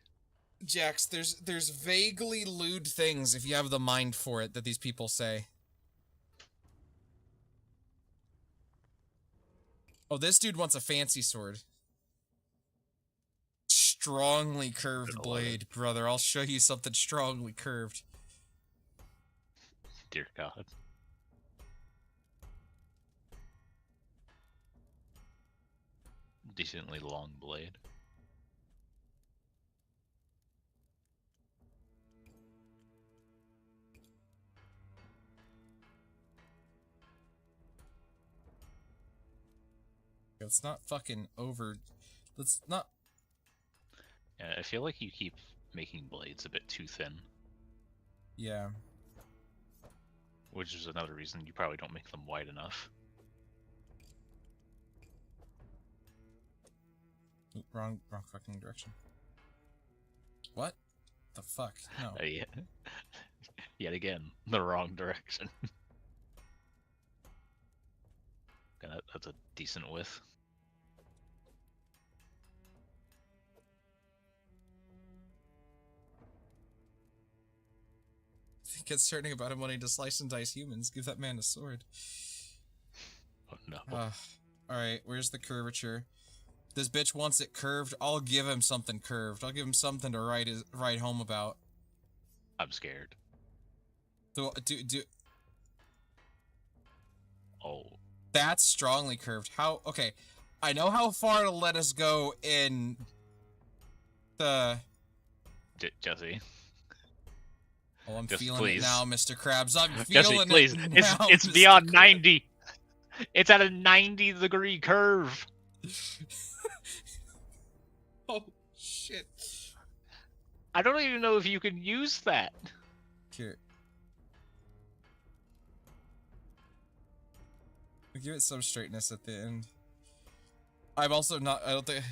Jax, there's vaguely lewd things, if you have the mind for it, that these people say. Oh, this dude wants a fancy sword. Strongly curved Gonna love blade, brother. I'll show you something strongly curved. Dear God. Decently long blade. Let's not fucking over... Let's not... Yeah, I feel like you keep making blades a bit too thin, Yeah. which is another reason you probably don't make them wide enough. Oop, wrong fucking direction. What? The fuck? No. Yeah. Yet again, the wrong direction. Okay, that's a decent width. I think it's certain about him wanting to slice and dice humans. Give that man a sword. Oh no. Alright, where's the curvature? This bitch wants it curved. I'll give him something curved. I'll give him something to write home about. I'm scared. Do Oh. That's strongly curved. How? Okay, I know how far to let us go in the... Jesse. Oh, I'm Just feeling please. it now, Mr. Krabs. I'm Jesse, feeling please. it It's now, it's Mr. beyond Krabs. 90. It's at a 90-degree curve. Oh, shit. I don't even know if you can use that. Here. We'll give it some straightness at the end. I'm also not... I don't think...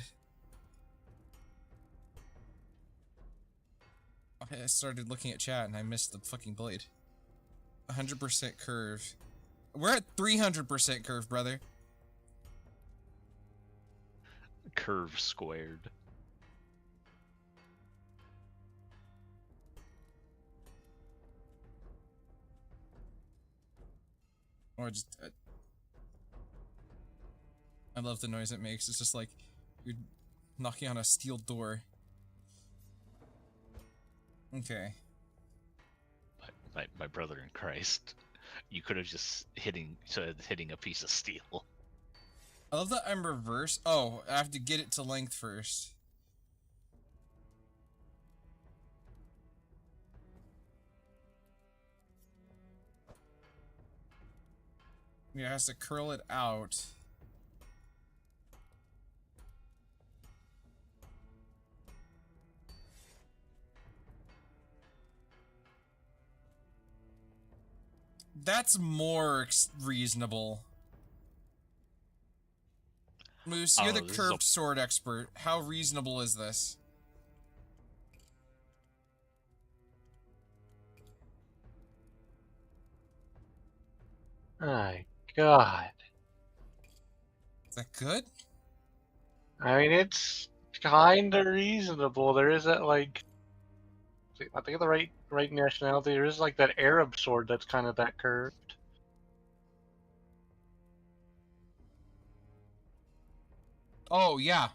I started looking at chat and I missed the fucking blade. 100% curve. We're at 300% curve, brother. Curve squared. Or just... I love the noise it makes. It's just like you're knocking on a steel door. Okay. My brother in Christ. You could have just hitting a piece of steel. I love that I'm reverse. Oh, I have to get it to length first. Yeah, it has to curl it out. That's more reasonable. Moose, you're the this is curved sword expert. How reasonable is this? My God. Is that good? I mean, it's kind of reasonable. There isn't like, I think of the right nationality. There is like that Arab sword that's kind of that curved. Oh, yeah.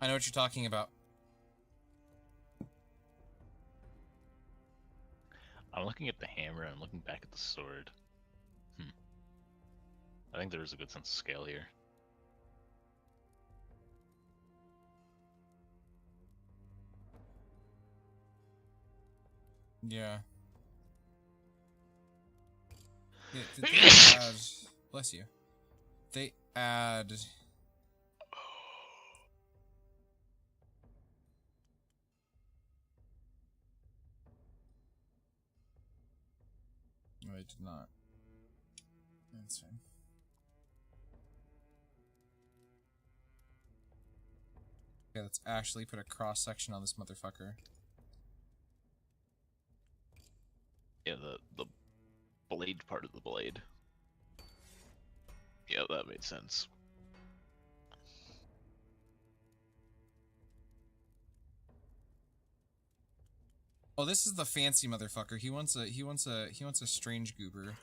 I know what you're talking about. I'm looking at the hammer and looking back at the sword. I think there is a good sense of scale here. Yeah. They add... Bless you. They add... No, I did not. That's fine. Okay, let's actually put a cross-section on this motherfucker. Yeah, the blade part of the blade. Yeah, that made sense. Oh, this is the fancy motherfucker. He wants a strange goober.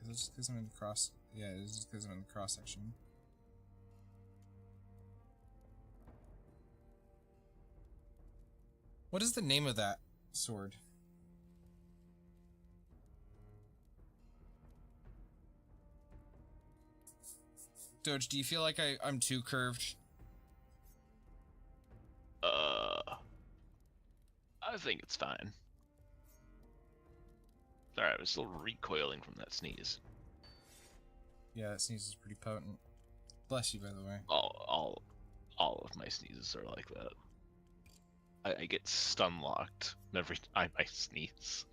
Is it just because I'm in the cross? Yeah, it's just because I'm in the cross section. What is the name of that sword? Doge, do you feel like I'm too curved? I think it's fine. Alright, I was still recoiling from that sneeze. Yeah, that sneeze is pretty potent. Bless you, by the way. All of my sneezes are like that. I get stun locked every time I sneeze.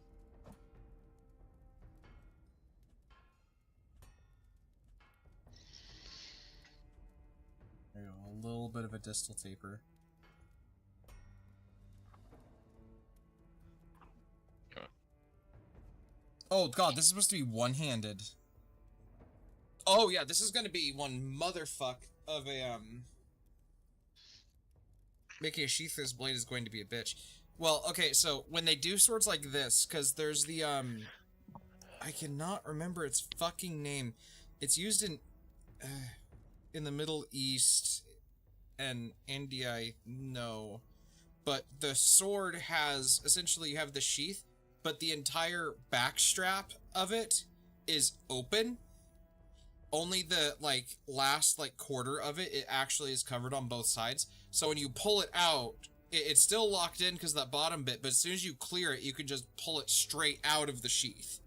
There you go, a little bit of a distal taper. Oh god, this is supposed to be one-handed. Oh yeah, this is gonna be one motherfuck of a, making a sheath this blade is going to be a bitch. Well, okay, so when they do swords like this, because there's the, I cannot remember its fucking name. It's used in the Middle East and India, I know. But the sword has, essentially you have the sheath, but the entire back strap of it is open. Only the, like, last, like, quarter of it actually is covered on both sides. So when you pull it out, it's still locked in because that bottom bit, but as soon as you clear it, you can just pull it straight out of the sheath.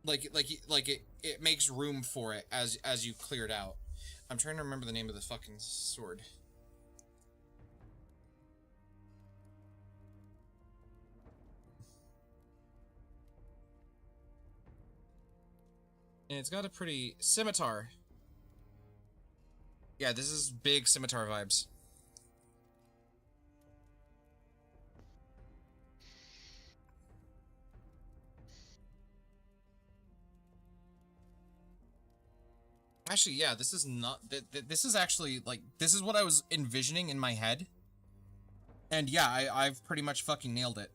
It makes room for it as you clear it out. I'm trying to remember the name of the fucking sword. And it's got a pretty scimitar. Yeah, this is big scimitar vibes. Actually, yeah, this is not... This is actually, like, this is what I was envisioning in my head. And yeah, I've pretty much fucking nailed it.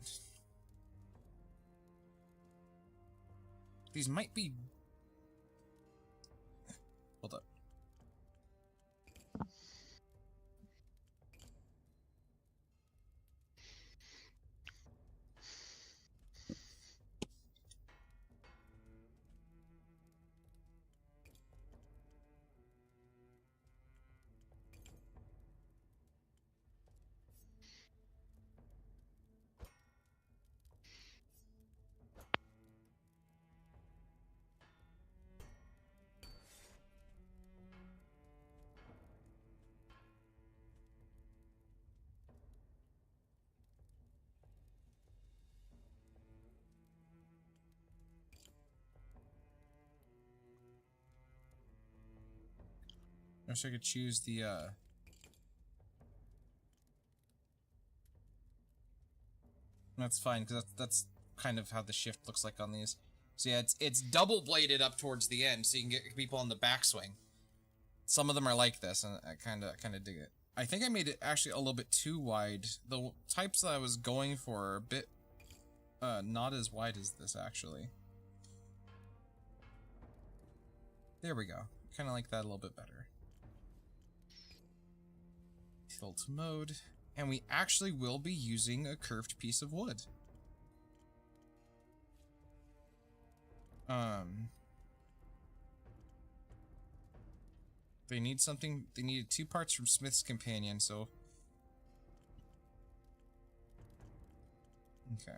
These might be... Hold up. I wish I could choose the, That's fine, because that's kind of how the shift looks like on these. So yeah, it's double-bladed up towards the end, so you can get people on the backswing. some of them are like this, and I kind of dig it. I think I made it actually a little bit too wide. The types that I was going for are a bit not as wide as this, actually. There we go. Kind of like that a little bit better. Tilt mode. And we actually will be using a curved piece of wood. They need something. They needed 2 parts from Smith's Companion, so. Okay.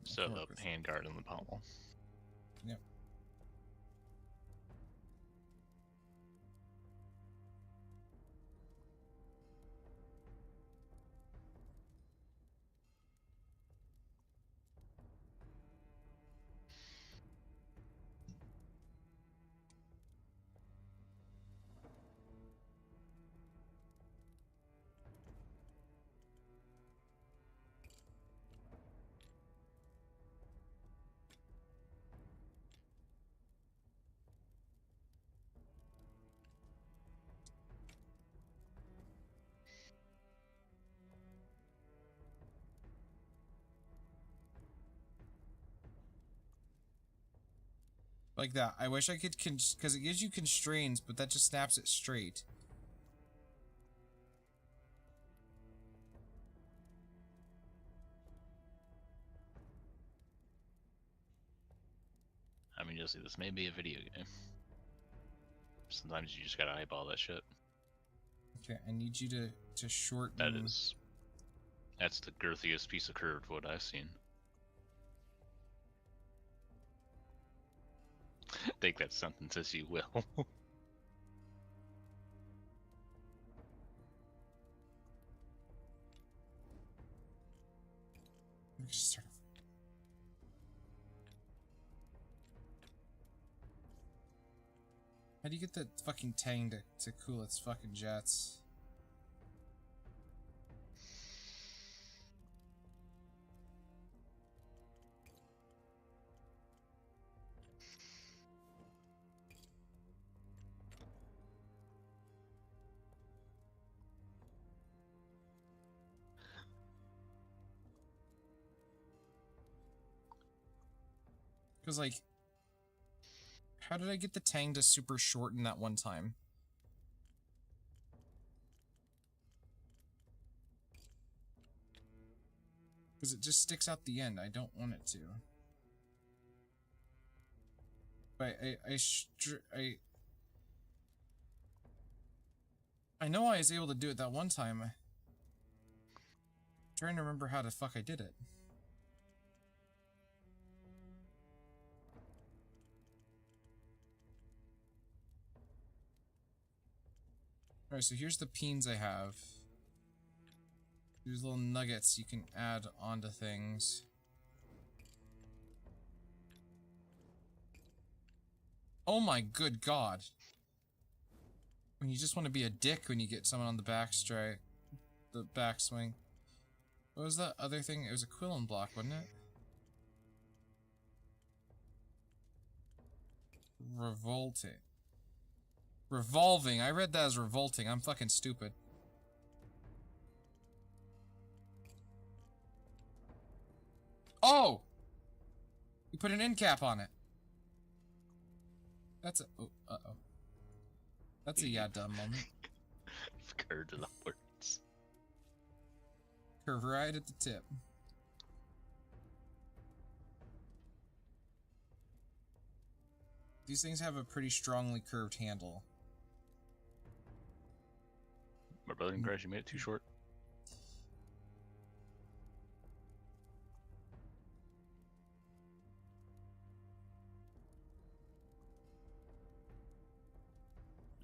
So the handguard and the pommel. Yep. Like that. I wish I could, because it gives you constraints, but that just snaps it straight. I mean, you'll see, this may be a video game. Sometimes you just gotta eyeball that shit. Okay, I need you to shorten. That's the girthiest piece of curved wood I've seen. Take that sentence as you will. Let me just start over. How do you get the fucking Tang to cool its fucking jets? Because, like, how did I get the Tang to super shorten that one time? Because it just sticks out the end. I don't want it to. But I know I was able to do it that one time. I'm trying to remember how the fuck I did it. Alright, so here's the peens I have. There's little nuggets you can add onto things. Oh my good god. When you just want to be a dick when you get someone on the backswing. The backswing. What was that other thing? It was a Quillen block, wasn't it? Revolting. Revolving. I read that as revolting. I'm fucking stupid. Oh! You put an end cap on it. That's a... Oh, uh-oh. That's a yeah dumb moment. Curved it upwards. Curve right at the tip. These things have a pretty strongly curved handle. My brother and Crash, you made it too short.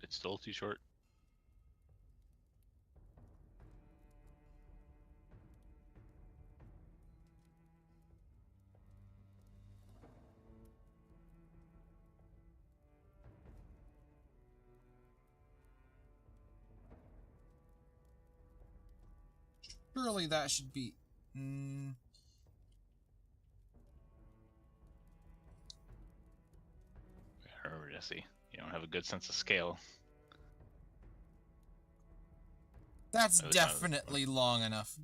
It's still too short. Surely that should be... Remember, Jesse, you don't have a good sense of scale. That's At least not as- definitely long enough.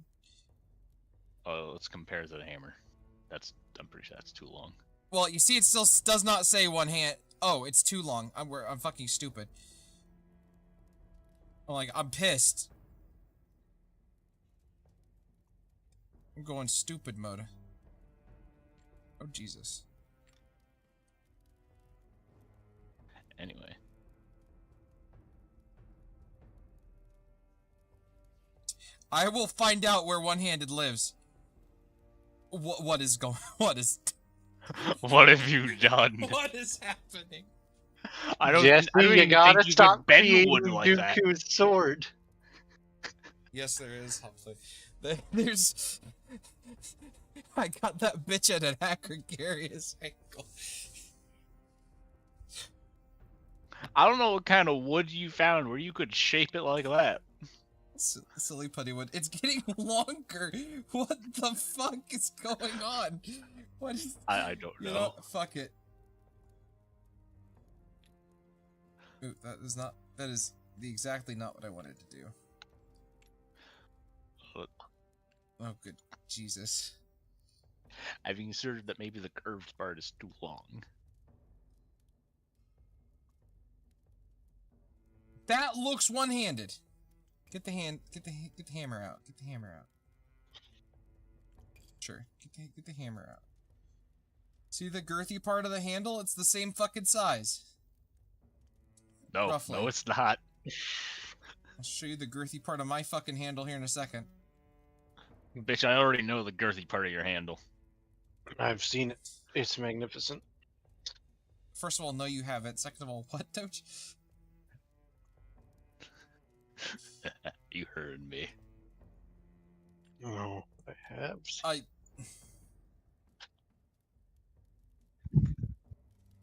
Oh, let's compare to the hammer. I'm pretty sure that's too long. Well, you see, it still does not say one hand. Oh, it's too long. I'm fucking stupid. I'm pissed. I'm going stupid mode. Oh, Jesus. Anyway. I will find out where one-handed lives. What is going? What is? What have you done? What is happening? I don't. Jesse, I don't you even gotta think you stop could bend creating wood like that. Dooku's sword. Yes, there is. Hopefully, there's. I got that bitch at an Acrogarious angle. I don't know what kind of wood you found where you could shape it like that. Silly putty wood. It's getting longer. What the fuck is going on? What is? I don't know. You know, fuck it. Ooh, that is not. That is exactly not what I wanted to do. Look, Oh, good Jesus. I've considered that maybe the curved part is too long. That looks one-handed. Get the hammer out. Get the hammer out. Sure. Get the hammer out. See the girthy part of the handle? It's the same fucking size. No, Roughly. no, it's not. I'll show you the girthy part of my fucking handle here in a second. Bitch, I already know the girthy part of your handle. I've seen it. It's magnificent. First of all, no, you haven't. Second of all, what, Doge? You heard me. No, I have.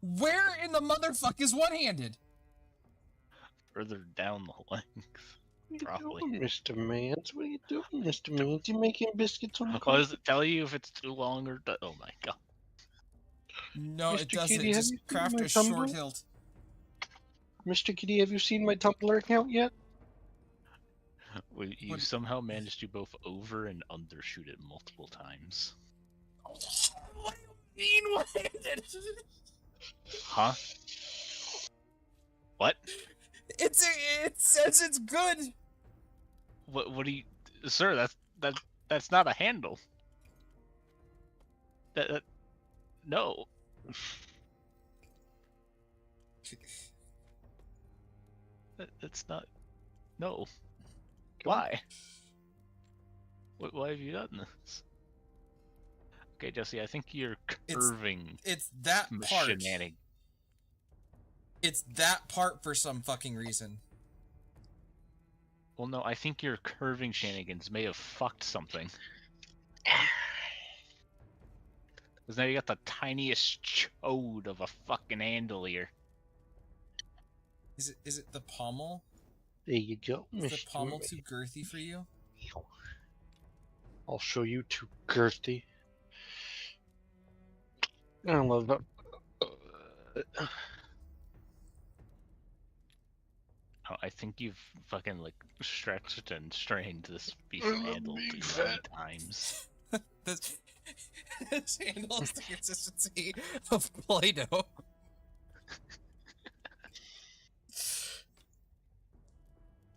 Where in the motherfuck is one-handed? Further down the length. What are Probably. you doing, Mr. Mans? What are you doing, Mr. Mans? You making biscuits on the What does it tell you if it's too long or... Oh my god. No, it Mr. doesn't. Kitty, have Just you seen craft my a Tumblr? short hilt. Mr. Kitty, have you seen my Tumblr account yet? Well, you What- somehow managed to both over and undershoot it multiple times. What do you mean one-handed? Huh? What? It says it's good. What do you... Sir, that's not a handle. No. That's not... No. Why? Why have you done this? Okay, Jesse, I think you're curving It's that part. shenanigans. It's that part for some fucking reason. Well, no, I think your curving shenanigans may have fucked something. Because now you got the tiniest chode of a fucking handle here. Is it the pommel? There you go, Is the Mr. pommel Mans. too girthy for you? I'll show you too girthy. I love that. Oh, I think you've fucking like stretched and strained this piece of I'm a handle big too many fan. This, times. this handle is the consistency of Play-Doh.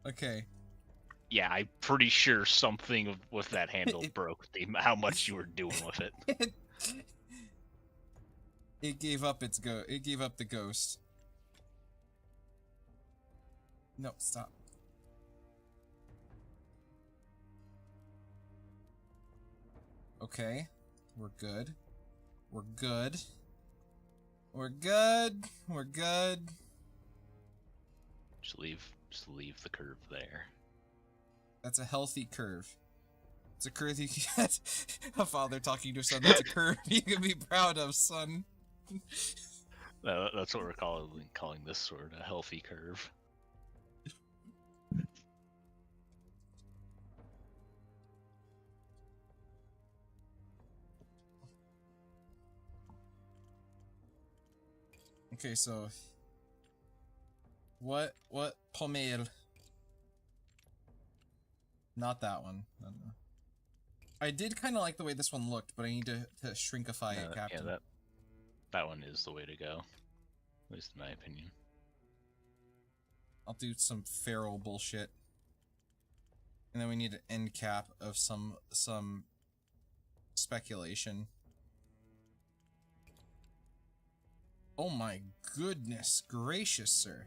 Okay. Yeah, I'm pretty sure something with that handle broke how much you were doing with it. It gave up It gave up the ghost. No, stop. Okay, we're good. We're good. We're good. We're good. Just leave the curve there. That's a healthy curve. It's a curve you can... A father talking to a son. That's a curve you can be proud of, son. That's what we're calling this sword a healthy curve. Okay, so... What pomade? Not that one. No, no. I did kind of like the way this one looked, but I need to shrinkify it, Captain. Yeah, that one is the way to go. At least in my opinion. I'll do some feral bullshit. And then we need an end cap of some speculation. Oh my goodness gracious, sir.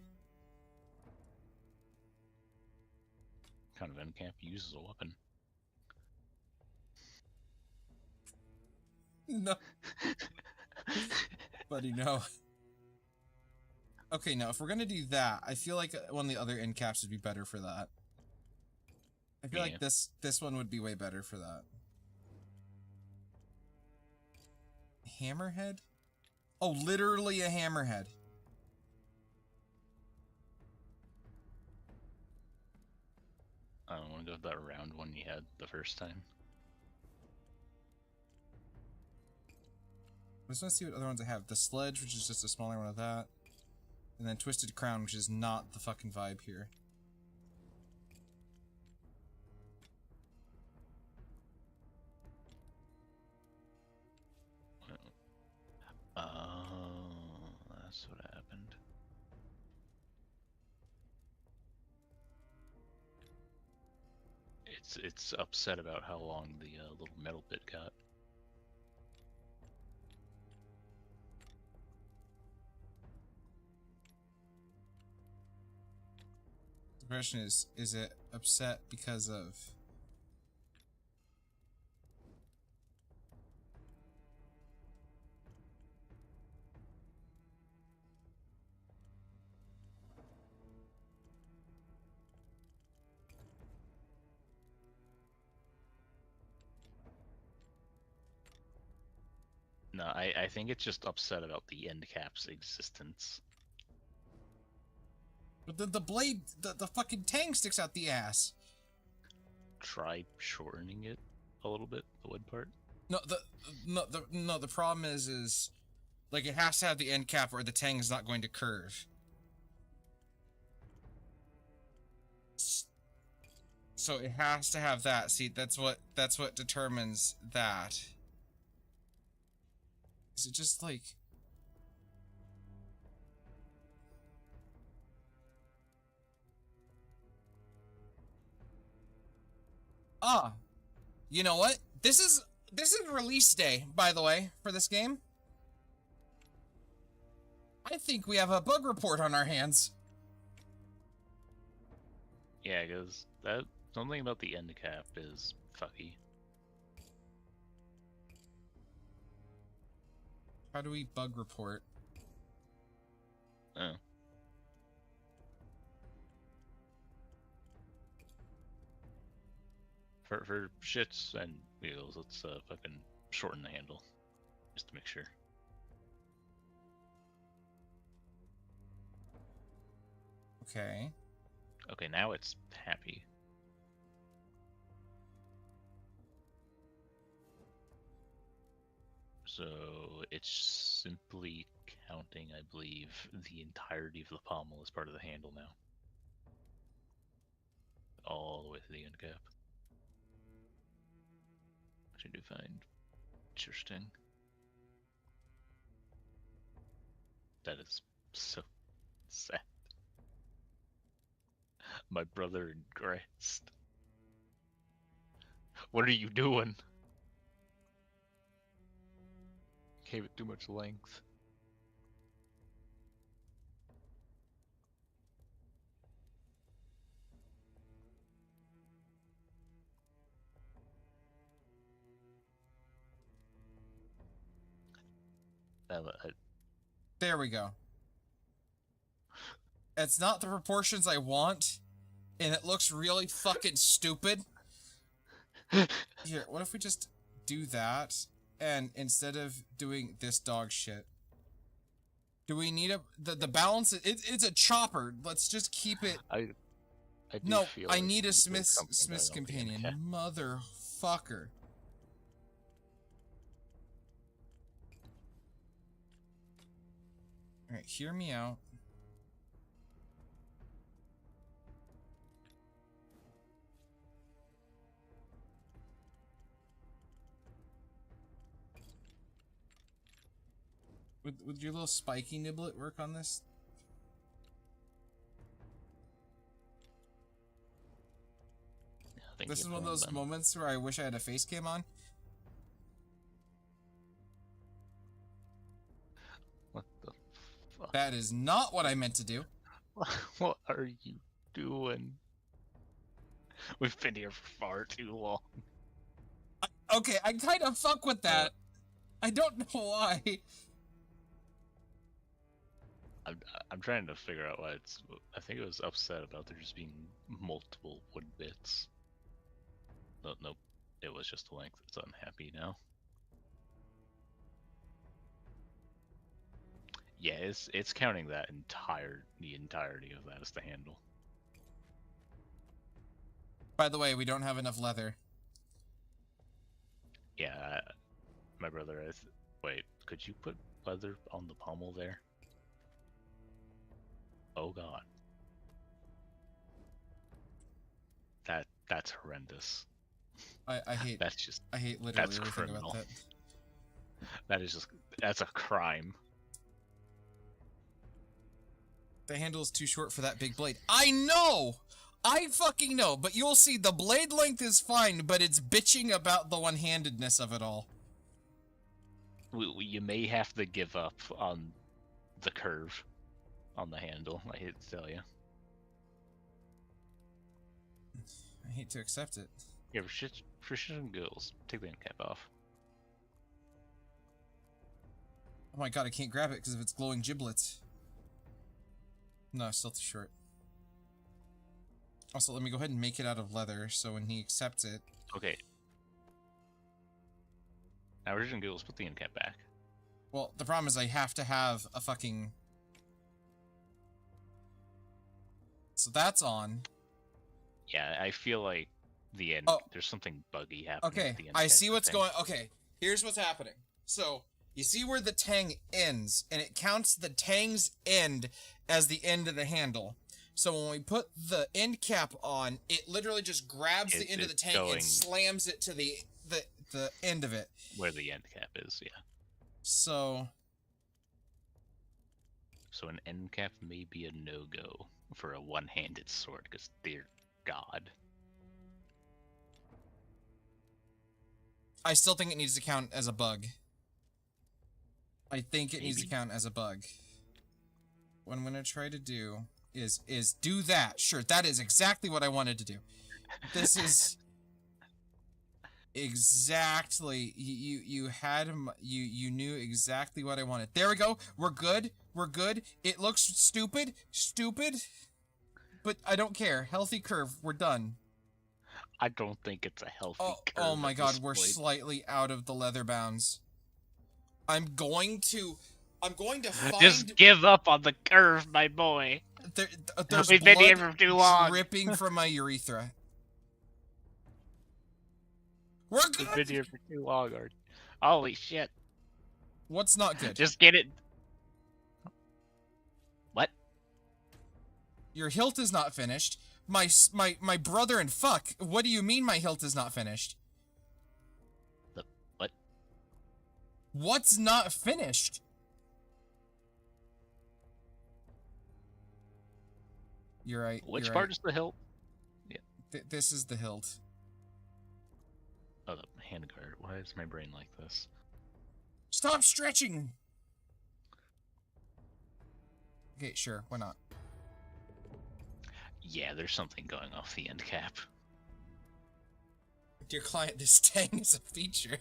Kind of end cap uses a weapon. No. Buddy, no. Okay, now if we're gonna do that, I feel like one of the other end caps would be better for that. I feel like this one would be way better for that. Hammerhead? Oh, literally a hammerhead. I don't want to go with that round one you had the first time. I just want to see what other ones I have. The Sledge, which is just a smaller one of that. And then Twisted Crown, which is not the fucking vibe here. Oh, that's what happened. It's upset about how long the little metal bit got. The question is it upset because of... No, I think it's just upset about the end cap's existence. But the blade, the fucking tang sticks out the ass. Try shortening it a little bit, the wood part. No, the problem is like it has to have the end cap or the tang is not going to curve. So it has to have that. See, that's what determines that. Is it just like... Ah, you know what? This is release day, by the way, for this game. I think we have a bug report on our hands. Yeah, because that something about the end cap is fucky. How do we bug report? Oh. For shits and giggles, let's fucking shorten the handle, just to make sure. Okay. Okay, now it's happy. So it's simply counting, I believe, the entirety of the pommel as part of the handle now. All the way to the end cap. Which I do find interesting. That is so sad. My brother in Christ. What are you doing? Gave it too much length. There we go. It's not the proportions I want, and it looks really fucking stupid. Here, what if we just do that, and instead of doing this dog shit, do we need the balance? It's a chopper. Let's just keep it. I do No, feel I like need a there's Smith's something going on with the end companion. cap. Motherfucker. Alright, hear me out. Would your little spiky niblet work on this? I think This you is one of pulled those them. moments where I wish I had a face cam on. What the fuck? That is not what I meant to do. What are you doing? We've been here for far too long. Okay, I kind of fuck with that. I don't know why. I'm trying to figure out why it's. I think it was upset about there just being multiple wood bits. No, nope. It was just the length that's unhappy now. Yeah, it's counting the entirety of that as the handle. By the way, we don't have enough leather. Yeah, my brother. Wait, could you put leather on the pommel there? Oh god. That's horrendous. I hate I hate literally that's everything criminal. about that. That's a crime. The handle is too short for that big blade. I know! I fucking know, but you'll see the blade length is fine, but it's bitching about the one-handedness of it all. You may have to give up on the curve on the handle, I hate to tell you. I hate to accept it. Yeah, for shits and giggles, take the end cap off. Oh my god, I can't grab it because of its glowing giblets. No, it's still too short. Also, let me go ahead and make it out of leather, so when he accepts it... Okay. Now, for shits and giggles, put the end cap back. Well, the problem is I have to have a fucking... So that's on. Yeah, I feel like the end. Oh. There's something buggy happening. Okay, At the end I cap see what's thing. going... Okay, here's what's happening. So, you see where the tang ends, and it counts the tang's end as the end of the handle. So when we put the end cap on, it literally just grabs the end of the It's tang going- and slams it to the end of it. Where the end cap is, yeah. So... So an end cap may be a no-go for a one-handed sword, because dear God. I still think it needs to count as a bug. I think it needs to Maybe. count as a bug. What I'm gonna try to do is do that. Sure, that is exactly what I wanted to do. This is exactly you had you knew exactly what I wanted. There we go. We're good. We're good. It looks stupid, but I don't care. Healthy curve. We're done. I don't think it's a healthy Oh, curve oh my at god, this we're point. slightly out of the leather bounds. I'm going to find... Just give up on the curve, my boy. There's We've been here blood for too long. dripping from my urethra. We're We've been good! here for too long, Art. Holy shit. What's not good? Just get it. What? Your hilt is not finished. My brother and fuck. What do you mean my hilt is not finished? What? What's not finished? You're right. Which you're part right. is the hilt? This is the hilt. Oh, the handguard. Why is my brain like this? Stop stretching! Okay, sure. Why not? Yeah, there's something going off the end cap. Dear client, this tang is a feature.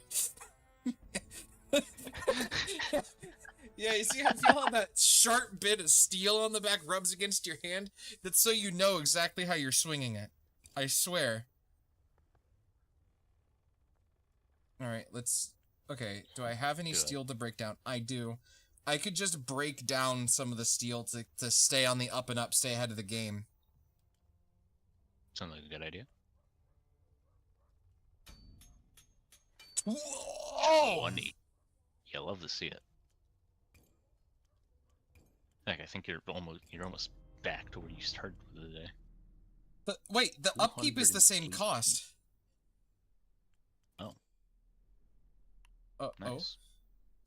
Yeah, you see how that sharp bit of steel on the back rubs against your hand? That's so you know exactly how you're swinging it. I swear. Alright, let's... Okay, do I have any Do it. steel to break down? I do. I could just break down some of the steel to stay on the up and up, stay ahead of the game. Sounds like a good idea. Whoa! 20. Yeah, love to see it. Heck, I think you're almost back to where you started for the day. But wait, the upkeep is the same 218. cost. Oh. Oh. Nice.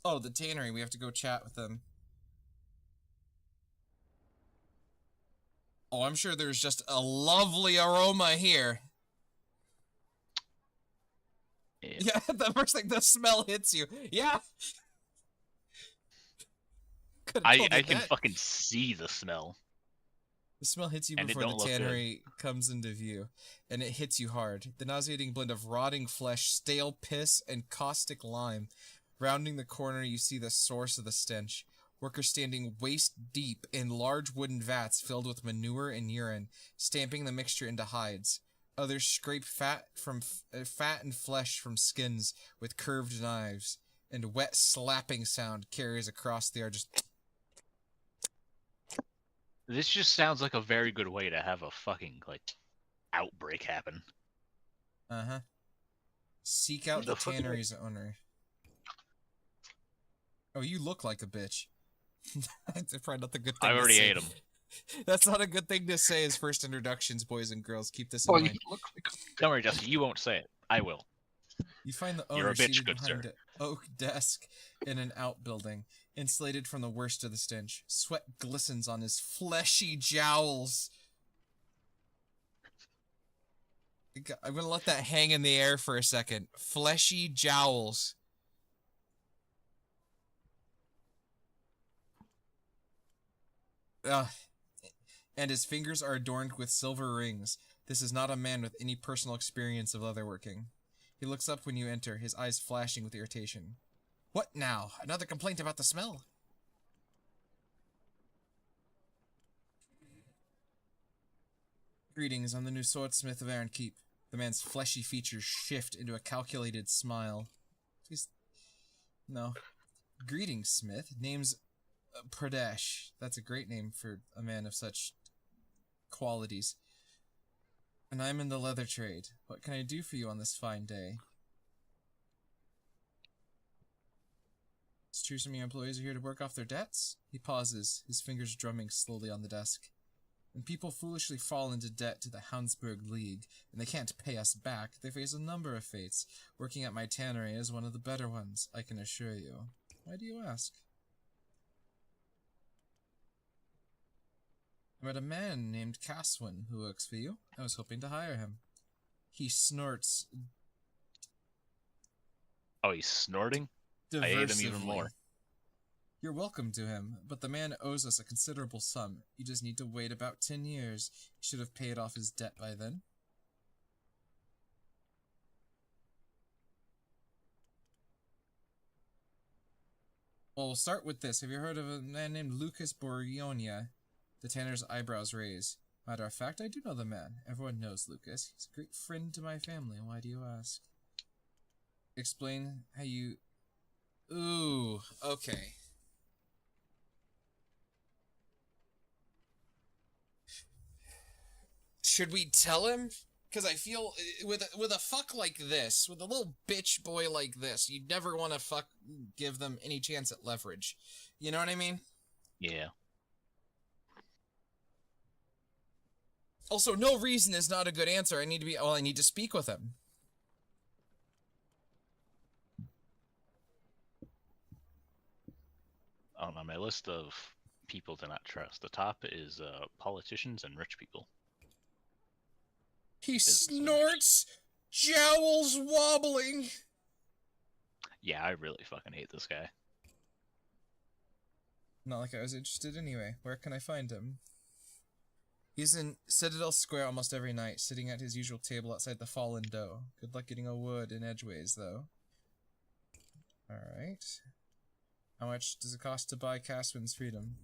Oh, the tannery. We have to go chat with them. Oh, I'm sure there's just a lovely aroma here. Yeah, the first thing, the smell hits you. Yeah. I can fucking see the smell. The smell hits you And it before the don't look good. tannery comes into view, and it hits you hard. The nauseating blend of rotting flesh, stale piss, and caustic lime. Rounding the corner, you see the source of the stench. Workers standing waist-deep in large wooden vats filled with manure and urine, stamping the mixture into hides. Others scrape fat and flesh from skins with curved knives, and wet slapping sound carries across the air. Just This just sounds like a very good way to have a fucking, like, outbreak happen. uh-huh. Seek out the tannery's owner. Oh, you look like a bitch. That's probably not the good thing I already to say. ate him. That's not a good thing to say as first introductions, boys and girls. Keep this in Oh, you mind. look like Don't worry, Jesse, you won't say it. I will. You find the You're owner a bitch, seated good behind sir. an oak desk in an outbuilding, insulated from the worst of the stench. Sweat glistens on his fleshy jowls. I'm gonna let that hang in the air for a second. Fleshy jowls. And his fingers are adorned with silver rings. This is not a man with any personal experience of leatherworking. He looks up when you enter, his eyes flashing with irritation. What now? Another complaint about the smell? Greetings, I'm the new swordsmith of Iron Keep. The man's fleshy features shift into a calculated smile. Please... No. Greetings, Smith. Name's Pradesh. That's a great name for a man of such qualities. And I'm in the leather trade. What can I do for you on this fine day? It's true some of your employees are here to work off their debts? He pauses, his fingers drumming slowly on the desk. When people foolishly fall into debt to the Houndsburg League, and they can't pay us back, they face a number of fates. Working at my tannery is one of the better ones, I can assure you. Why do you ask? I met a man named Caswin who works for you. I was hoping to hire him. He snorts. Oh, he's snorting? I hate him even more. You're welcome to him, but the man owes us a considerable sum. You just need to wait about 10 years. He should have paid off his debt by then. Well, we'll start with this. Have you heard of a man named Lucas Borgonia? The tanner's eyebrows raise. Matter of fact, I do know the man. Everyone knows Lucas. He's a great friend to my family. Why do you ask? Explain how you... Ooh, okay. Should we tell him? Because I feel, with a fuck like this, with a little bitch boy like this, you'd never want to give them any chance at leverage. You know what I mean? Yeah. Also, no reason is not a good answer. I need to speak with him. On my list of people to not trust, the top is politicians and rich people. He snorts, jowls wobbling. Yeah, I really fucking hate this guy. Not like I was interested anyway. Where can I find him? He's in Citadel Square almost every night, sitting at his usual table outside the Fallen Dough. Good luck getting a wood in Edgeways, though. Alright. How much does it cost to buy Caswin's freedom?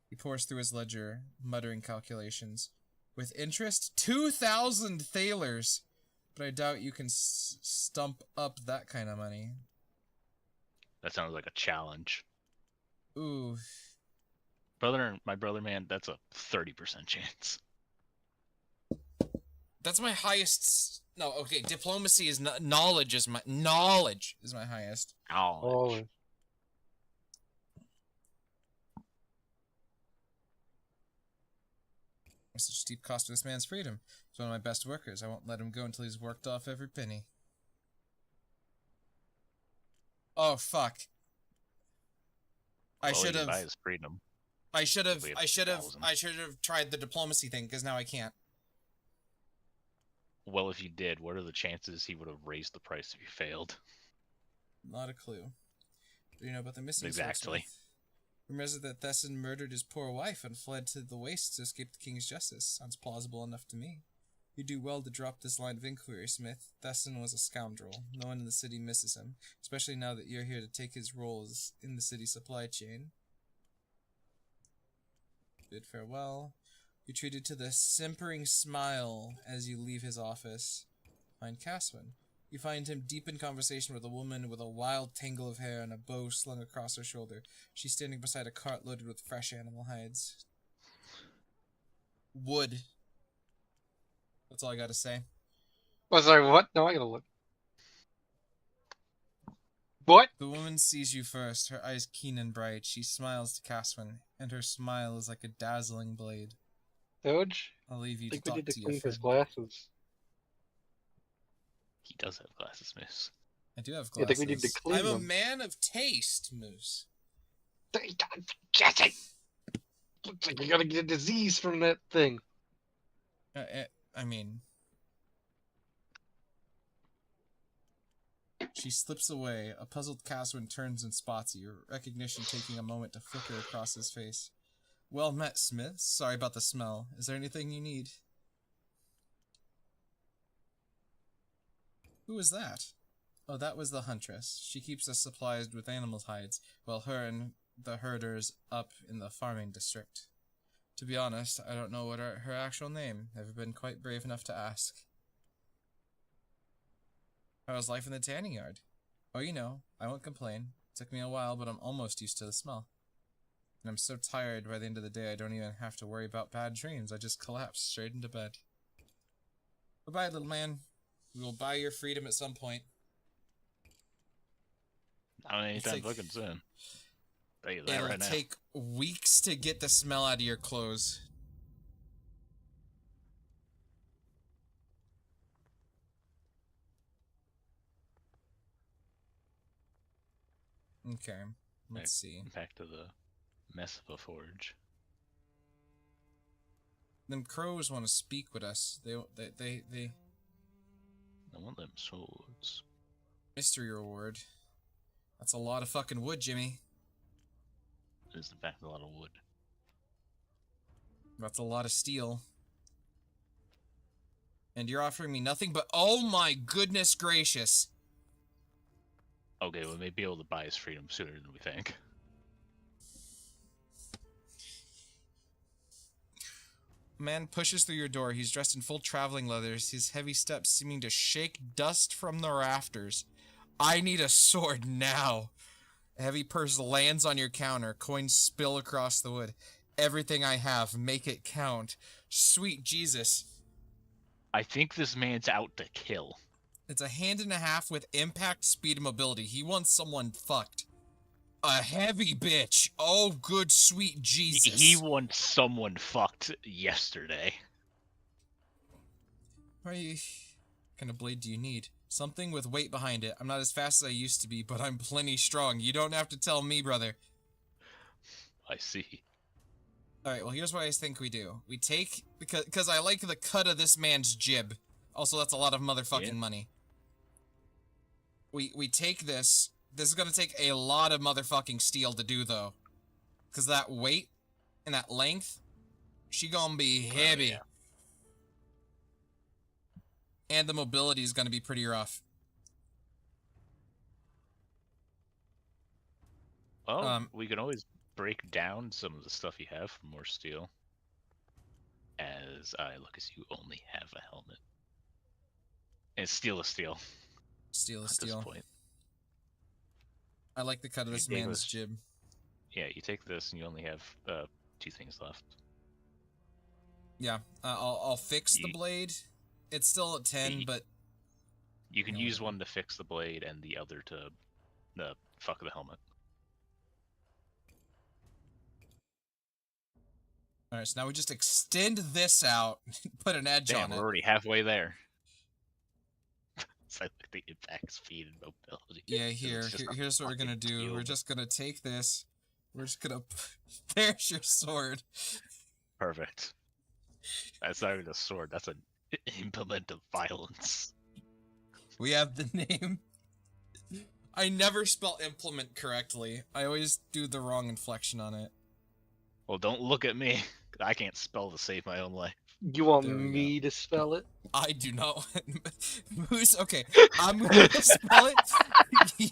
He pours through his ledger, muttering calculations. With interest, 2,000 thalers! But I doubt you can stump up that kind of money. That sounds like a challenge. Ooh. My brother, man, that's a 30% chance. That's my highest... No, okay, diplomacy is... Knowledge is my highest. Knowledge. Such a steep cost to this man's freedom. He's one of my best workers. I won't let him go until he's worked off every penny. Oh, fuck. I Well, should you can buy have. his freedom. I should have. We have I should have. 2,000. I should have tried the diplomacy thing because now I can't. Well, if you did, what are the chances he would have raised the price if you failed? Not a clue. Do you know about the missing Exactly. swordsmith? Rumors that Thesson murdered his poor wife and fled to the wastes to escape the king's justice. Sounds plausible enough to me. You do well to drop this line of inquiry, Smith. Thesson was a scoundrel. No one in the city misses him, especially now that you're here to take his roles in the city supply chain. Bid farewell. You treated to the simpering smile as you leave his office. Find Caswin. You find him deep in conversation with a woman with a wild tangle of hair and a bow slung across her shoulder. She's standing beside a cart loaded with fresh animal hides. Wood. That's all I gotta say. Oh, sorry, what? No, I gotta look. What? The woman sees you first, her eyes keen and bright. She smiles to Caswin, and her smile is like a dazzling blade. Doge? I'll leave you I to think we talk need to to your clean his friend. glasses. He does have glasses, Moose. I do have I glasses. think we need to clean I'm a them. man of taste, Moose. Jesse! Looks like you're gonna get a disease from that thing. I mean... She slips away. A puzzled Caswin turns and spots you, recognition taking a moment to flicker across his face. Well met, Smith. Sorry about the smell. Is there anything you need? Who was that? Oh, that was the huntress. She keeps us supplied with animal hides, while her and the herders up in the farming district. To be honest, I don't know what her actual name. Never been quite brave enough to ask. How was life in the tanning yard? Oh, you know, I won't complain. Took me a while, but I'm almost used to the smell. And I'm so tired by the end of the day I don't even have to worry about bad dreams. I just collapse straight into bed. Goodbye, little man. We will buy your freedom at some point. Not anytime like- fucking soon. Tell you that It'll right now. take weeks to get the smell out of your clothes. Okay, let's see. Back to the mess of a forge. Them crows want to speak with us. They I want them swords. mystery reward. That's a lot of fucking wood, Jimmy. It is in fact a lot of wood. That's a lot of steel. And you're offering me nothing but, oh my goodness gracious. Okay, we may be able to buy his freedom sooner than we think. Man pushes through your door. He's dressed in full traveling leathers, his heavy steps seeming to shake dust from the rafters. I need a sword now. A heavy purse lands on your counter. Coins spill across the wood. Everything I have, make it count. Sweet Jesus. I think this man's out to kill. It's a hand and a half with impact, speed, and mobility. He wants someone fucked. A heavy bitch. Oh, good sweet Jesus. He wants someone fucked yesterday. What kind of blade do you need? Something with weight behind it. I'm not as fast as I used to be, but I'm plenty strong. You don't have to tell me, brother. I see. Alright, well, here's what I think we do. We take... Because I like the cut of this man's jib. Also, that's a lot of motherfucking Yeah. money. We take this... This is gonna take a lot of motherfucking steel to do, though. Because that weight and that length, she gonna be heavy. yeah. And the mobility is gonna be pretty rough. Well, we can always break down some of the stuff you have for more steel. As I look as you only have a helmet. And steel is steel Steel is at this steel. point. I like the cut of this Dave man's was- jib. Yeah, you take this and you only have 2 things left. Yeah, I'll fix the Ye- blade. It's still at 10, Ye- but You can No, use whatever. one to fix the blade and the other to fuck the helmet. alright, so now we just extend this out, put an edge Damn, on we're it. already halfway there. It's like the impact speed and mobility. Yeah, It's here, just a here's what we're gonna fucking do. We're cube. just gonna take this, We're just gonna. There's your sword. Perfect. That's not even a sword. That's an implement of violence. We have the name. I never spell implement correctly. I always do the wrong inflection on it. Well, don't look at me. I can't spell to save my own life. You want There we go. me to spell it? I do not want Moose. Okay, I'm gonna spell it.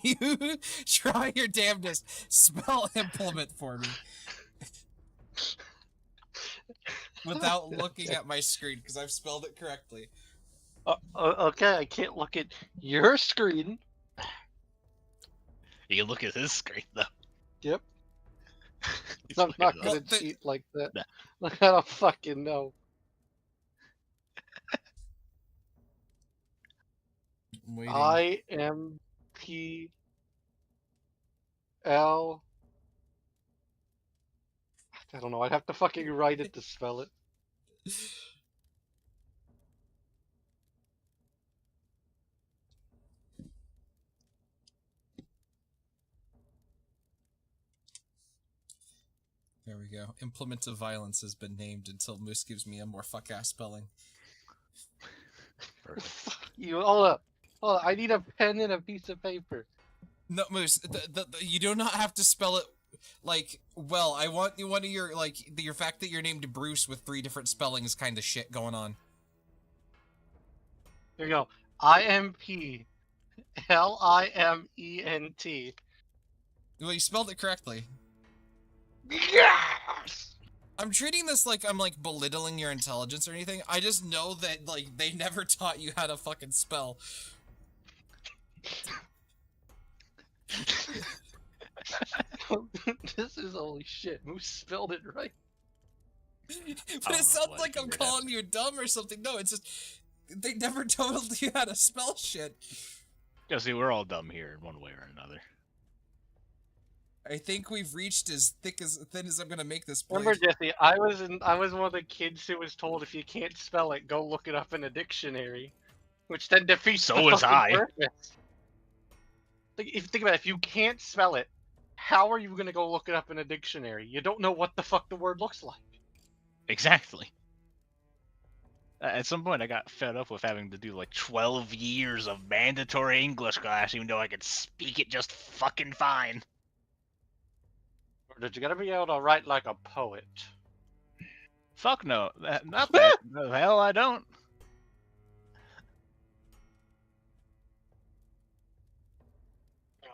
You try your damnedest. Spell implement for me without looking at my screen because I've spelled it correctly. Okay, I can't look at your screen. You can look at his screen though. Yep. He's I'm looking not it gonna up. cheat like that. Nah. Like, I don't fucking know. I'm waiting. IMPL. I don't know. I'd have to fucking write it to spell it. There we go. Implement of violence has been named until Moose gives me a more fuck-ass spelling. Perfect. You hold up. Hold up. I need a pen and a piece of paper. No, Moose, you do not have to spell it like well. I want one of your your fact that you're named Bruce with 3 different spellings kind of shit going on. There you go. IMPLIMENT. Well, you spelled it correctly. Yes! I'm treating this like I'm belittling your intelligence or anything. I just know that they never taught you how to fucking spell. This is holy shit. Who spelled it right? But I it don't know sounds what like I'm your head- calling you dumb or something. No, it's just they never told you how to spell shit. Yeah, see, we're all dumb here in one way or another. I think we've reached as thin as I'm gonna make this blade. Remember, Jesse, I was one of the kids who was told if you can't spell it, go look it up in a dictionary, which then defeats So the was fucking I. purpose. Like, if you think about it, if you can't spell it, how are you gonna go look it up in a dictionary? You don't know what the fuck the word looks like. Exactly. At some point, I got fed up with having to do like 12 years of mandatory English class, even though I could speak it just fucking fine. Or did you gotta be able to write like a poet? Fuck no. Not that. The hell I don't.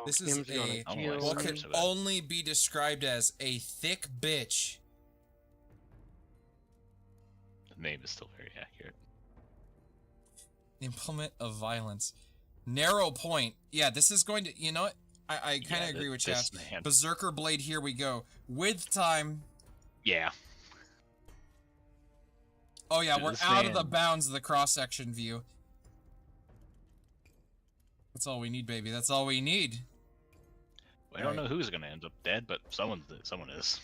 This is Kim's gonna a I don't like kill what Sorry, can me. so bad. only be described as a thick bitch. The name is still very accurate. Implement of violence. Narrow point. Yeah, this is going to. You know what? I kind of Yeah, agree with this Chaz. man. Berserker Blade. Here we go. Width time. Yeah. Oh yeah, Dude, we're this out of the man- bounds of the cross-section view. That's all we need, baby. That's all we need. I don't Right. know who's gonna end up dead, but someone is.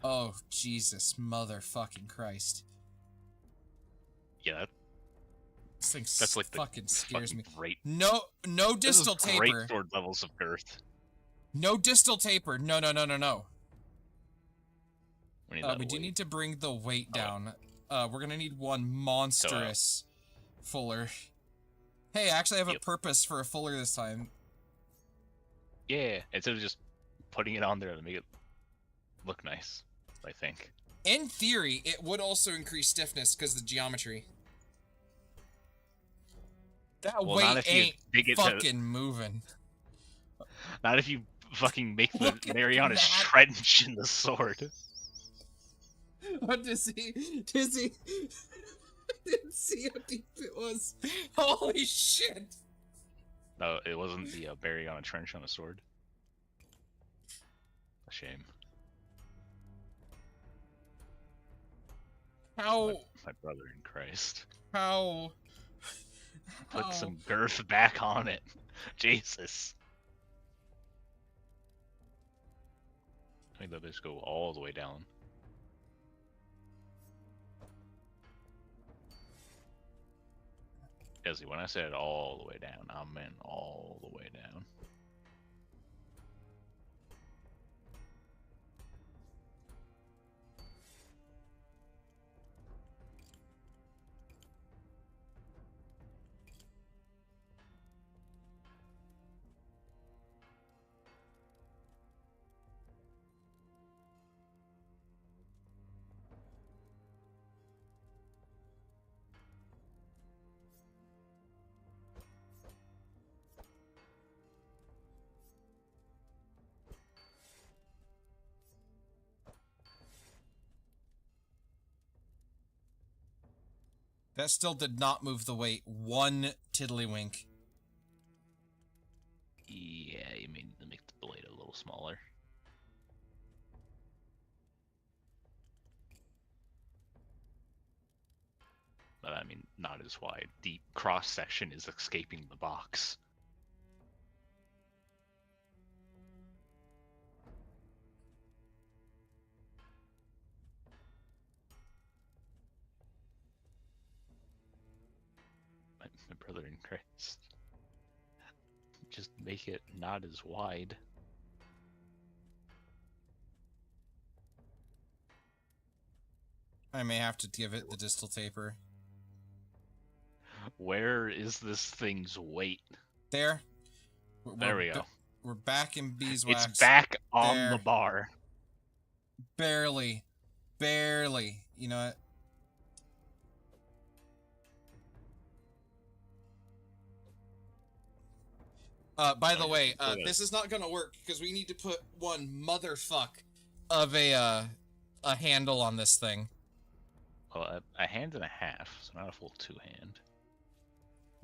Oh Jesus, motherfucking Christ! Yeah, This thing that's like the fucking scares me. Great. No This is distal great taper. sword levels of girth. No distal taper. No. We need that We do weight. need to bring the weight Oh, down. We're gonna need one monstrous fuller. Hey, I actually have a Yep. purpose for a fuller this time. Yeah, instead of just putting it on there to make it look nice, I think. In theory, it would also increase stiffness because of the geometry. That Well, weight not if you ain't dig it to, fucking moving. not if you fucking make the Look at Mariana that. trench in the sword. What does he? I didn't see how deep it was. Holy shit! No, it wasn't the Mariana trench on a sword. A shame. How? My brother in Christ. How? Put how- some girth back on it. Jesus. I think they'll just go all the way down. Izzy, when I said all the way down, I meant all the way down. That still did not move the weight one tiddlywink. Yeah, you may need to make the blade a little smaller. But I mean, not as wide. The cross section is escaping the box. My brother in Christ. Just make it not as wide. I may have to give it the distal taper. Where is this thing's weight? There. There we go. We're back in beeswax. It's back on There. the bar. Barely. Barely. You know what? By the way, this is not gonna work because we need to put one motherfuck of a handle on this thing. Well, a hand and a half, so not a full two-hand.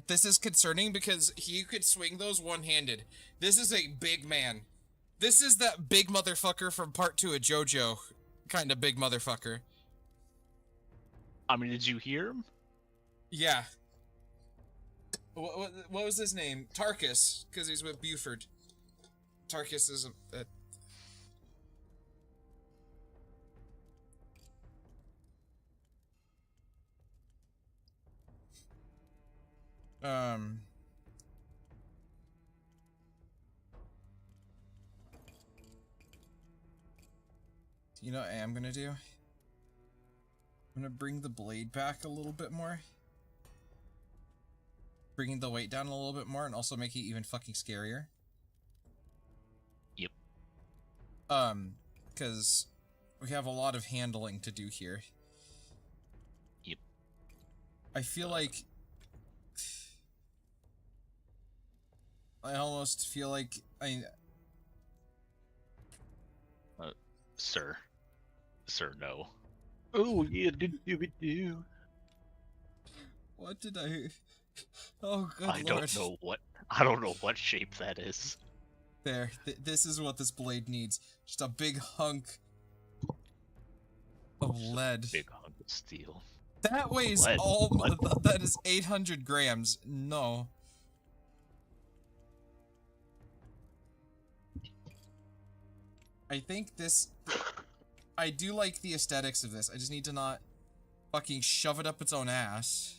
This is concerning because you could swing those one-handed. This is a big man. This is that big motherfucker from part 2 of JoJo. Kind of big motherfucker. I mean, did you hear him? Yeah. What was his name? Tarkus, because he's with Buford. Tarkus is you know what I am gonna do? I'm gonna bring the blade back a little bit more. Bringing the weight down a little bit more and also making it even fucking scarier. Yep. Because we have a lot of handling to do here. Yep. I feel like... I almost feel like Sir. Sir, no. Oh yeah, do. What did I... Oh, good I lord. I don't know what shape that is. There. This is what this blade needs. Just a big hunk of lead. Big hunk of steel. That weighs Lead? that is 800 grams. No. I think this... I do like the aesthetics of this. I just need to not fucking shove it up its own ass.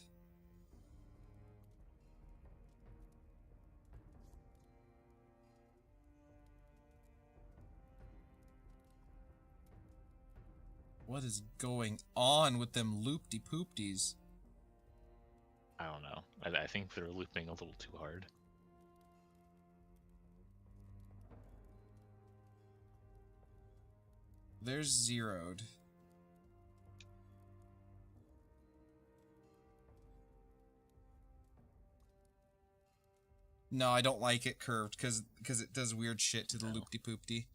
What is going on with them loop-de-poopties? I don't know. I think they're looping a little too hard. They're zeroed. No, I don't like it curved because it does weird shit to the loop-de-poopty.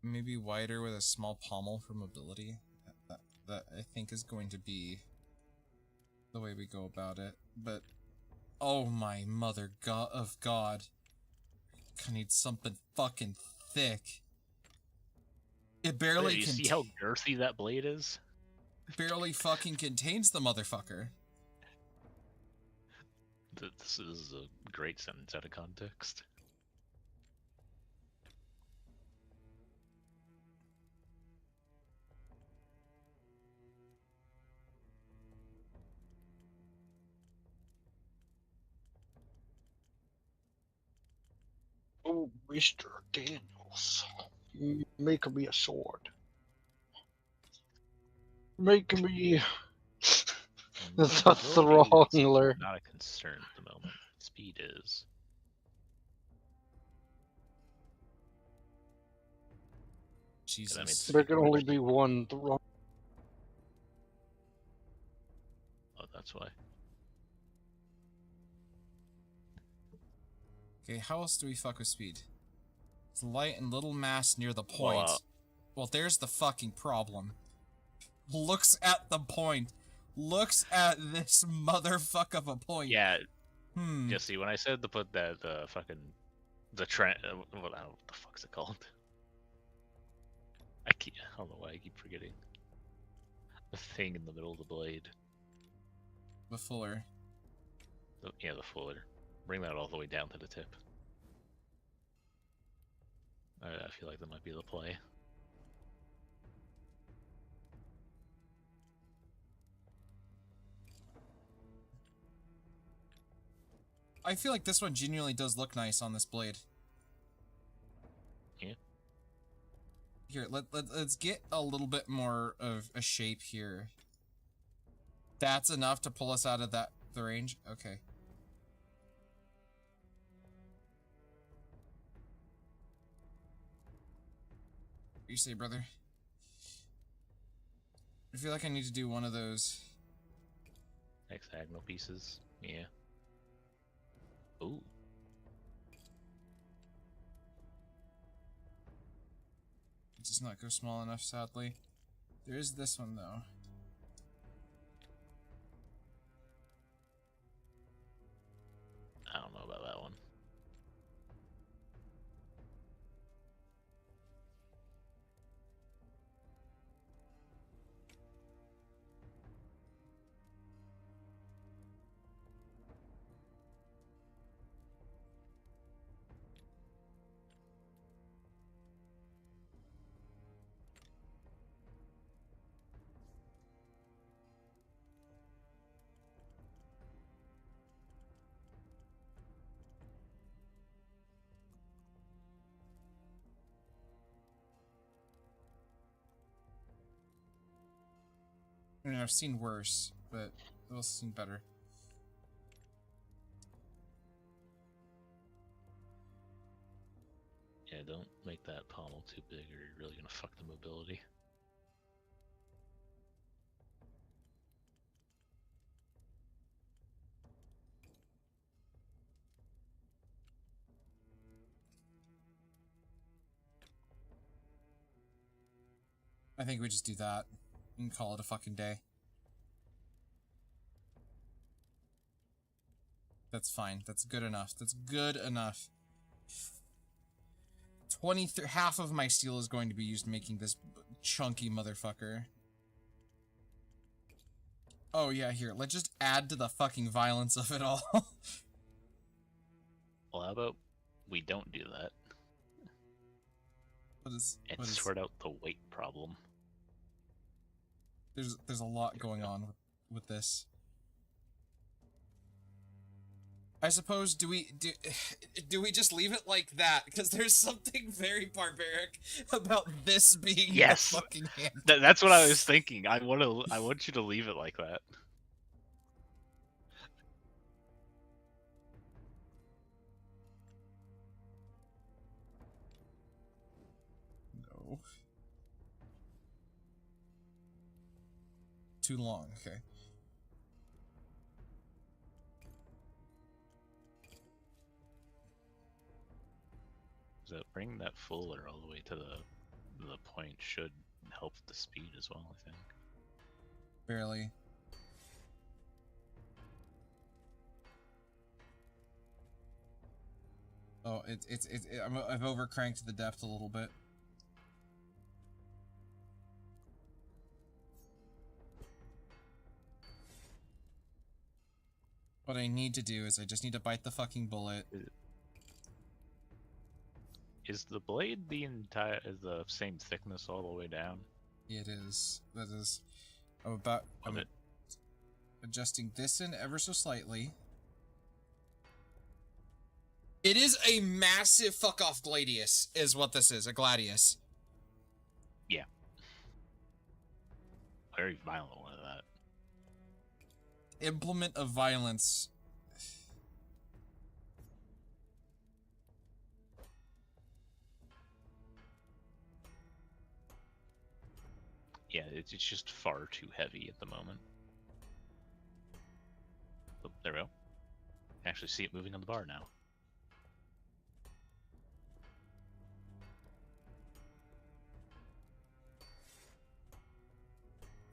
Maybe wider with a small pommel for mobility. That I think is going to be the way we go about it. But oh my mother of God. I need something fucking thick. It barely You see how girthy that blade is? barely fucking contains the motherfucker. This is a great sentence out of context. Oh, Mr. Daniels, make me a sword. Make me. That's the Mobility wrong is lure. not a concern at the moment. Speed is. Jesus. There can only be one. The wrong. Oh, that's why. Okay, how else do we fuck with speed? It's light and little mass near the point. Well, Well, there's the fucking problem. Looks at the point. Looks at this motherfucker of a point. Yeah, Hmm. see, when I said to put that the trend, well, I don't know what the fuck's it called. I don't know why I keep forgetting. The thing in the middle of the blade. The fuller. Yeah, the fuller. Bring that all the way down to the tip. I feel like that might be the play. I feel like this one genuinely does look nice on this blade. Yeah. Here, let's get a little bit more of a shape here. That's enough to pull us out of the range? Okay. What do you say, brother? I feel like I need to do one of those. Hexagonal pieces. Yeah. Ooh. It does not go small enough, sadly. There is this one, though. I don't know about that one. I mean, I've seen worse, but I've also seen better. Yeah, don't make that pommel too big or you're really gonna fuck the mobility. I think we just do that and call it a fucking day. That's fine. That's good enough. That's good enough. 23 half of my steel is going to be used making this chunky motherfucker. Oh yeah, here. Let's just add to the fucking violence of it all. Well, how about we don't do that and sort out the weight problem? There's a lot going on with this. I suppose do we just leave it like that? Because there's something very barbaric about this being Yes! the fucking hand. That's what I was thinking. I want you to leave it like that. No. Too long, okay. So bring that fuller all the way to the point should help the speed as well, I think. Barely. Oh, I've overcranked the depth a little bit. What I need to do is I just need to bite the fucking bullet. Is the blade the same thickness all the way down? It is. That is. I'm adjusting this in ever so slightly. It is a massive fuck off gladius, is what this is, a gladius. Yeah. Very violent one of that. Implement of violence. Yeah, it's just far too heavy at the moment. Oh, there we go. Actually see it moving on the bar now.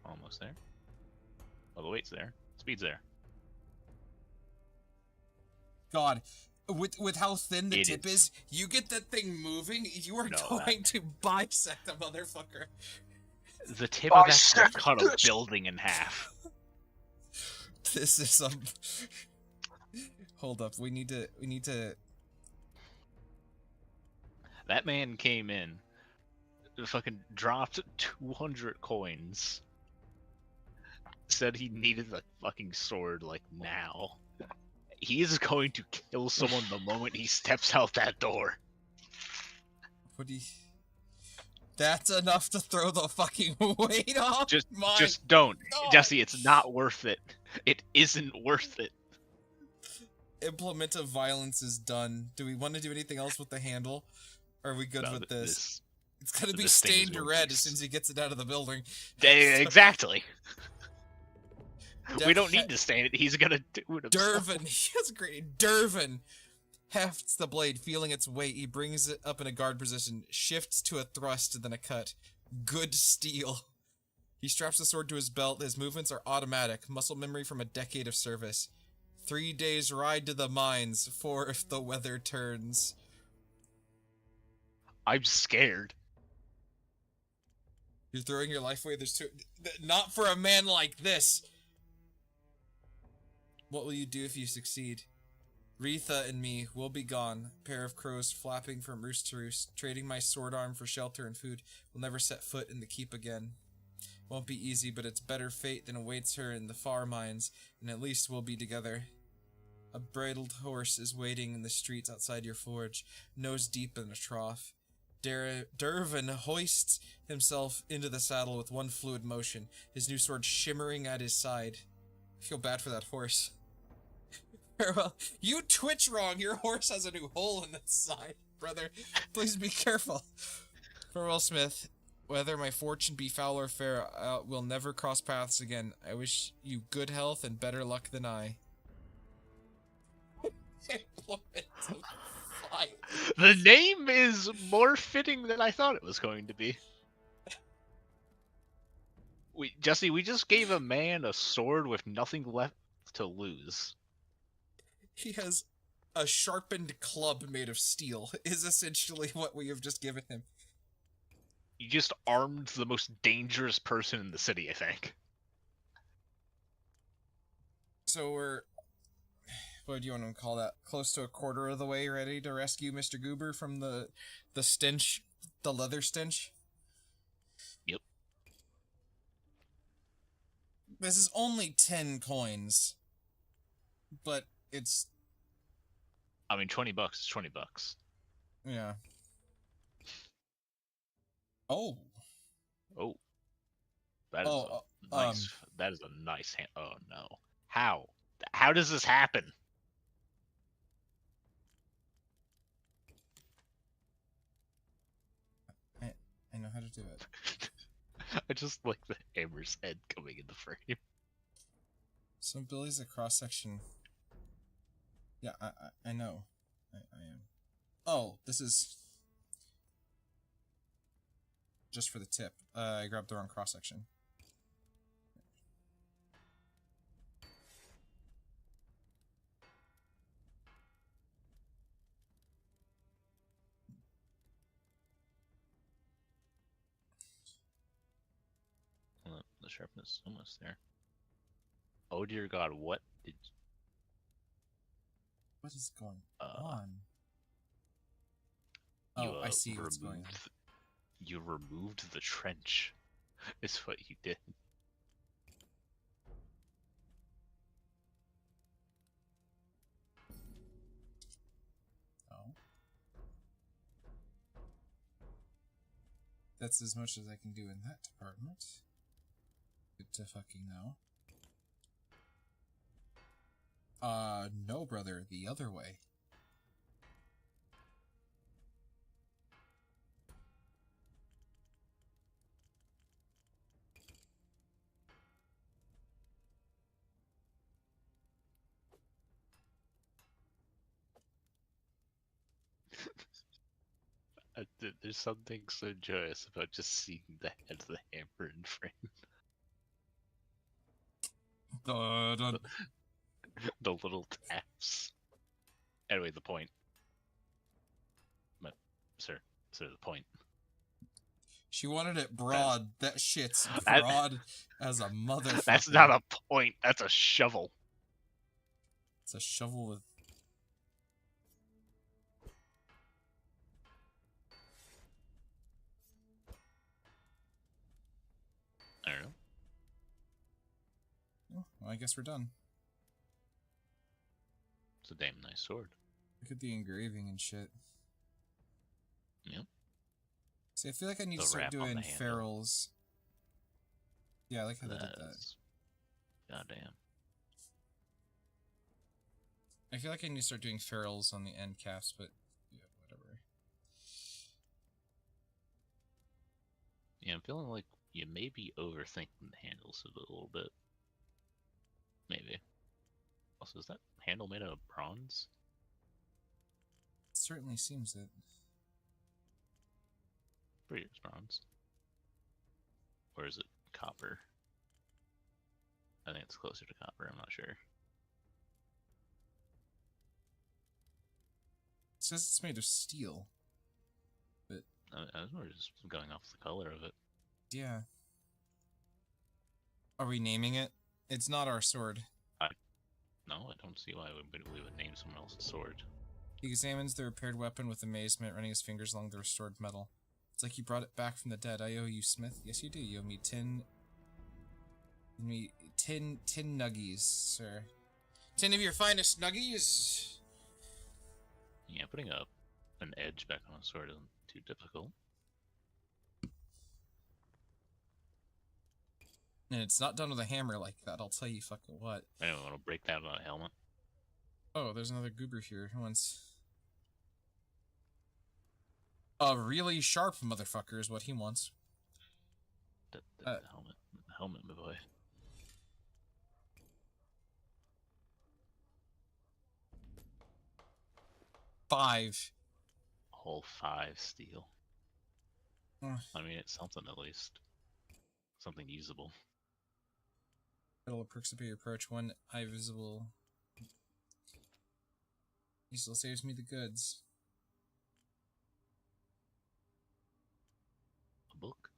Almost there. Oh, the weight's there. Speed's there. God, with how thin the It tip is, you get that thing moving, you are No, going to bisect a motherfucker. The tip of that Bisect could cut a this. building in half. This is some. Hold up, we need to. That man came in, fucking dropped 200 coins, said he needed a fucking sword, like, now. He is going to kill someone the moment he steps out that door. What do you? That's enough to throw the fucking weight off. Just don't. God. Jesse, it's not worth it. It isn't worth it. Implement of violence is done. Do we want to do anything else with the handle? Or are we good No, with this? It's gonna be this thing is stained going to red be as soon as he gets it out of the building. Exactly. We don't Def- need to stain it. He's gonna do it himself. Dervin, he has great. Dervin hefts the blade, feeling its weight. He brings it up in a guard position, shifts to a thrust, then a cut. Good steel. He straps the sword to his belt. His movements are automatic, muscle memory from a decade of service. 3 days ride to the mines, 4 if the weather turns. I'm scared. You're throwing your life away. There's two. Not for a man like this. What will you do if you succeed? Retha and me will be gone. Pair of crows flapping from roost to roost, trading my sword arm for shelter and food. Will never set foot in the keep again. Won't be easy, but it's better fate than awaits her in the far mines, and at least we'll be together. A bridled horse is waiting in the streets outside your forge, nose deep in a trough. Dervin hoists himself into the saddle with one fluid motion, his new sword shimmering at his side. I feel bad for that horse. Farewell. You twitch wrong. Your horse has a new hole in its side, brother. Please be careful. Farewell, Smith. Whether my fortune be foul or fair, we'll never cross paths again. I wish you good health and better luck than I. The name is more fitting than I thought it was going to be. Jesse, we just gave a man a sword with nothing left to lose. He has a sharpened club made of steel, is essentially what we have just given him. You just armed the most dangerous person in the city, I think. So we're... What do you want to call that? Close to a quarter of the way ready to rescue Mr. Goober from the stench, the leather stench? Yep. This is only 10 coins. But it's... I mean, $20 is $20. Yeah. Oh. Oh. That is a nice. That is a nice hand. Oh no. How? How does this happen? I know how to do it. I just like the hammer's head coming in the frame. So Billy's a cross-section. Yeah, I know. I am. Oh, this is... just for the tip. I grabbed the wrong cross-section. The sharpness is almost there. Oh dear God, what did... What is going on? Oh, I see what's going on. You removed the trench, is what you did. That's as much as I can do in that department. Good to fucking know. No, brother, the other way. There's something so joyous about just seeing the head of the hammer in frame. Dun. The little taps. Anyway, the point. But, sir, the point. She wanted it broad. That shit's That- broad as a motherfucker. That's not a point. That's a shovel. It's a shovel with... I don't know. Oh, well, I guess we're done. It's a damn nice sword. Look at the engraving and shit. Yep. See, I feel like I need The to start wrap on doing the handle. ferrules. Yeah, I like how they did that. That's... Goddamn. I feel like I need to start doing ferrules on the end caps, but yeah, whatever. Yeah, I'm feeling like you may be overthinking the handles a little bit. Maybe. Also, is that handle made out of bronze? It certainly seems it. Pretty sure it's bronze. Or is it copper? I think it's closer to copper, I'm not sure. It says it's made of steel. I was more just going off the color of it. Yeah. Are we naming it? It's not our sword. No, I don't see why we would name someone else's sword. He examines the repaired weapon with amazement, running his fingers along the restored metal. It's like you brought it back from the dead. I owe you, Smith. Yes, you do. You owe me 10 nuggies, sir. 10 of your finest nuggies. Yeah, putting an edge back on a sword isn't too difficult. And it's not done with a hammer like that, I'll tell you fucking what. Anyone want to break that on a helmet? Oh, there's another goober here. Who wants... A really sharp motherfucker is what he wants. The helmet, my boy. Five. Whole 5 steel. Ugh. I mean, it's something at least. Something usable. It'll perks up your approach. One eye visible. He still saves me the goods. A book?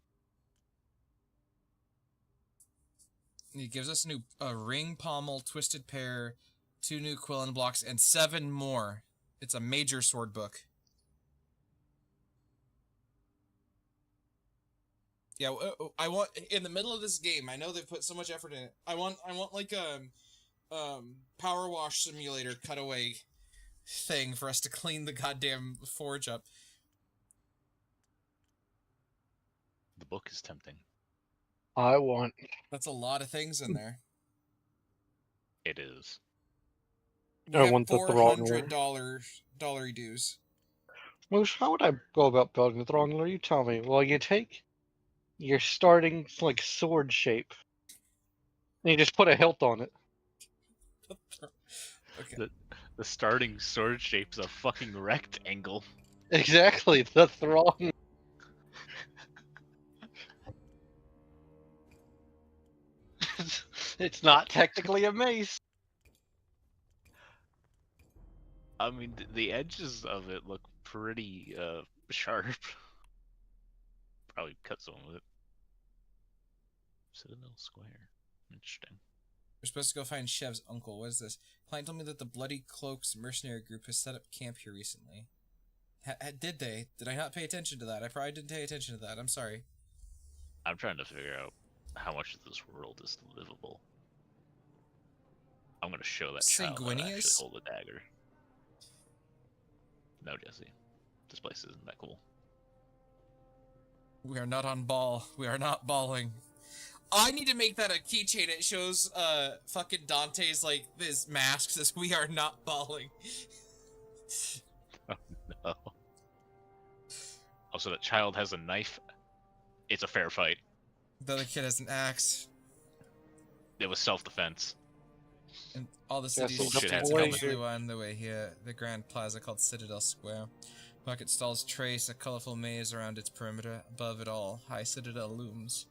And he gives us a ring pommel, twisted pair, 2 new quillen blocks, and 7 more. It's a major sword book. Yeah, I want in the middle of this game. I know they've put so much effort in it. I want like a power wash simulator cutaway thing for us to clean the goddamn forge up. The book is tempting. I want. That's a lot of things in there. It is. I want the $400 Throngler. dollary dues. Moose, how would I go about building the Throngler? You tell me. Well, you take your starting like sword shape, and you just put a hilt on it. Okay. The starting sword shape's a fucking rectangle. Exactly, the Throng. It's not technically a mace. I mean, the edges of it look pretty sharp. Probably cut someone with it. Citadel Square. Interesting. We're supposed to go find Chev's uncle. What is this? Client told me that the Bloody Cloaks mercenary group has set up camp here recently. Did they? Did I not pay attention to that? I probably didn't pay attention to that. I'm sorry. I'm trying to figure out how much of this world is livable. I'm gonna show that child how to actually Sanguinius? hold a dagger. No, Jesse. This place isn't that cool. We are not on ball. We are not balling. I need to make that a keychain. It shows fucking Dante's like his mask says we are not balling. No. Also, that child has a knife. It's a fair fight. The other kid has an axe. It was self-defense. And all the Yes, cities he's Bullshit a has boy helmet. here. eventually on the way here. The grand plaza called Citadel Square. Bucket stalls trace a colorful maze around its perimeter. Above it all, high citadel looms.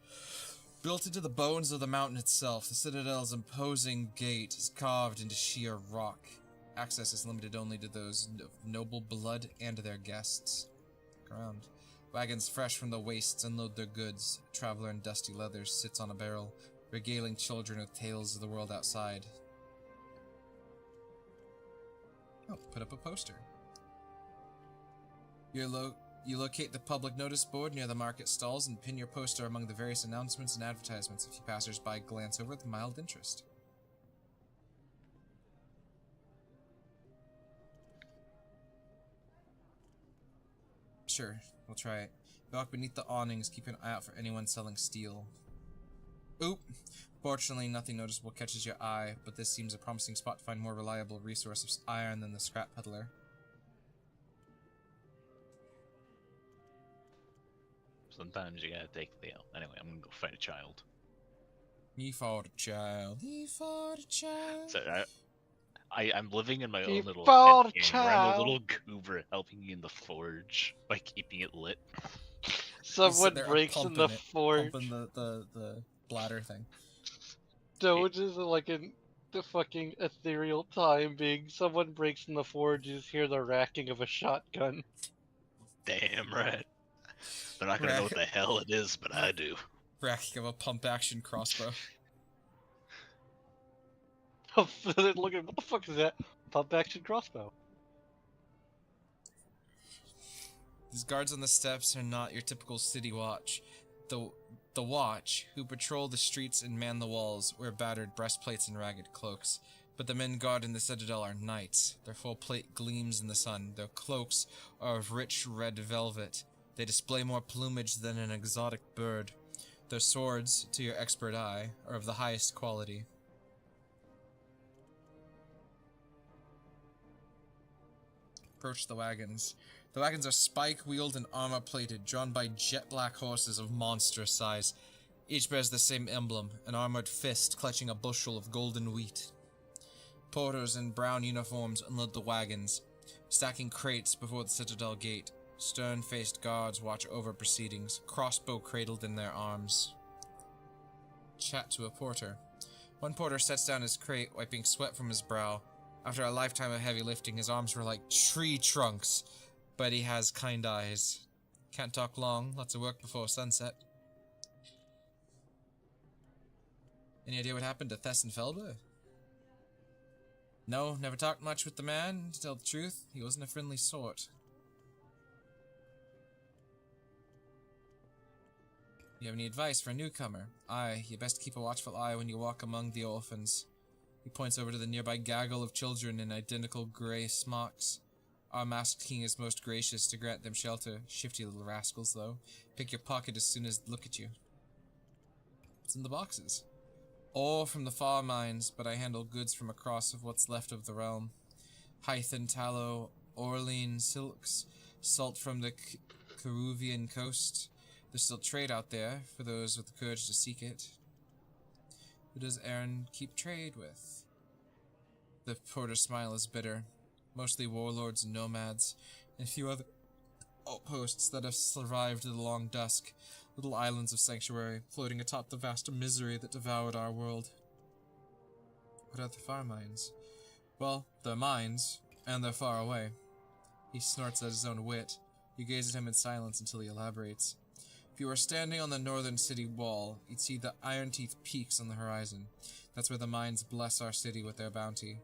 Built into the bones of the mountain itself, the citadel's imposing gate is carved into sheer rock. Access is limited only to those of noble blood and their guests. Around. Wagons fresh from the wastes unload their goods. A traveler in dusty leathers sits on a barrel, regaling children with tales of the world outside. Oh, put up a poster. You locate the public notice board near the market stalls and pin your poster among the various announcements and advertisements. A few passers-by glance over with mild interest. Sure, we'll try it. Walk beneath the awnings, keep an eye out for anyone selling steel. Oop! Fortunately, nothing noticeable catches your eye, but this seems a promising spot to find more reliable resource of iron than the scrap peddler. Sometimes you gotta take the L. Anyway, I'm gonna go fight a child. He fought a child. He fought a child. So I'm living in my He own little fought a head game where I'm a child. little goober helping you in the forge by keeping it lit. Someone there breaks in the pumping it, forge. Pumping the bladder thing. Doge is like in the fucking ethereal time being. Someone breaks in the forge, you just hear the racking of a shotgun. Damn right. They're not gonna know what the hell it is, but I do. Racking of a pump-action crossbow. Look at what the fuck is that? Pump action crossbow. These guards on the steps are not your typical city watch. The watch, who patrol the streets and man the walls, wear battered breastplates and ragged cloaks. But the men guarding the citadel are knights. Their full plate gleams in the sun. Their cloaks are of rich red velvet. They display more plumage than an exotic bird. Their swords, to your expert eye, are of the highest quality. Approach the wagons. The wagons are spike-wheeled and armor-plated, drawn by jet-black horses of monstrous size. Each bears the same emblem, an armored fist clutching a bushel of golden wheat. Porters in brown uniforms unload the wagons, stacking crates before the citadel gate. Stern-faced guards watch over proceedings, crossbow cradled in their arms. Chat to a porter. One porter sets down his crate, wiping sweat from his brow. After a lifetime of heavy lifting, his arms were like tree trunks, but he has kind eyes. Can't talk long, lots of work before sunset. Any idea what happened to Thesson Felber? No, never talked much with the man. To tell the truth, he wasn't a friendly sort. You have any advice for a newcomer? Aye, you best keep a watchful eye when you walk among the orphans. He points over to the nearby gaggle of children in identical grey smocks. Our masked king is most gracious to grant them shelter. Shifty little rascals, though. Pick your pocket as soon as they look at you. What's in the boxes? Ore from the far mines, but I handle goods from across of what's left of the realm. Hythan tallow, Orlean silks, salt from the Caruvian coast. There's still trade out there for those with the courage to seek it. Who does Aaron keep trade with? The porter's smile is bitter. Mostly warlords and nomads, and a few other outposts that have survived the long dusk. Little islands of sanctuary, floating atop the vast misery that devoured our world. What are the far mines? Well, they're mines, and they're far away. He snorts at his own wit. You gaze at him in silence until he elaborates. If you were standing on the northern city wall, you'd see the Iron Teeth peaks on the horizon. That's where the mines bless our city with their bounty.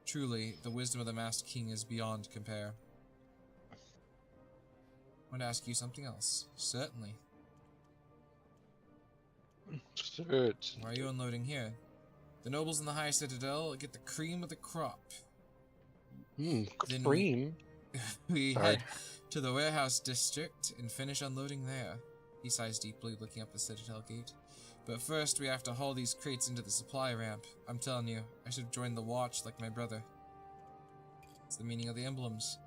Truly, the wisdom of the Masked King is beyond compare. I want to ask you something else. Certainly. Why are you unloading here? The nobles in the High Citadel get the cream of the crop. Then Cream. We Sorry. head to the warehouse district and finish unloading there. He sighs deeply, looking up the citadel gate. But first, we have to haul these crates into the supply ramp. I'm telling you, I should have joined the watch like my brother. It's the meaning of the emblems.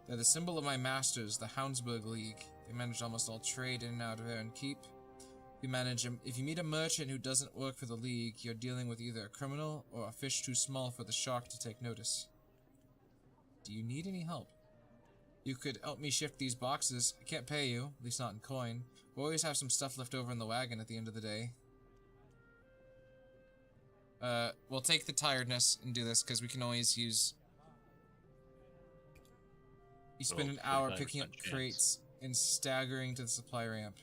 They're the symbol of my masters, the Houndsburg League. They manage almost all trade in and out of Iron Keep. If you meet a merchant who doesn't work for the League, you're dealing with either a criminal or a fish too small for the shark to take notice. Do you need any help? You could help me shift these boxes. I can't pay you, at least not in coin. We'll always have some stuff left over in the wagon at the end of the day. We'll take the tiredness and do this, because we can always use... You spend an hour picking up crates and staggering to the supply ramp.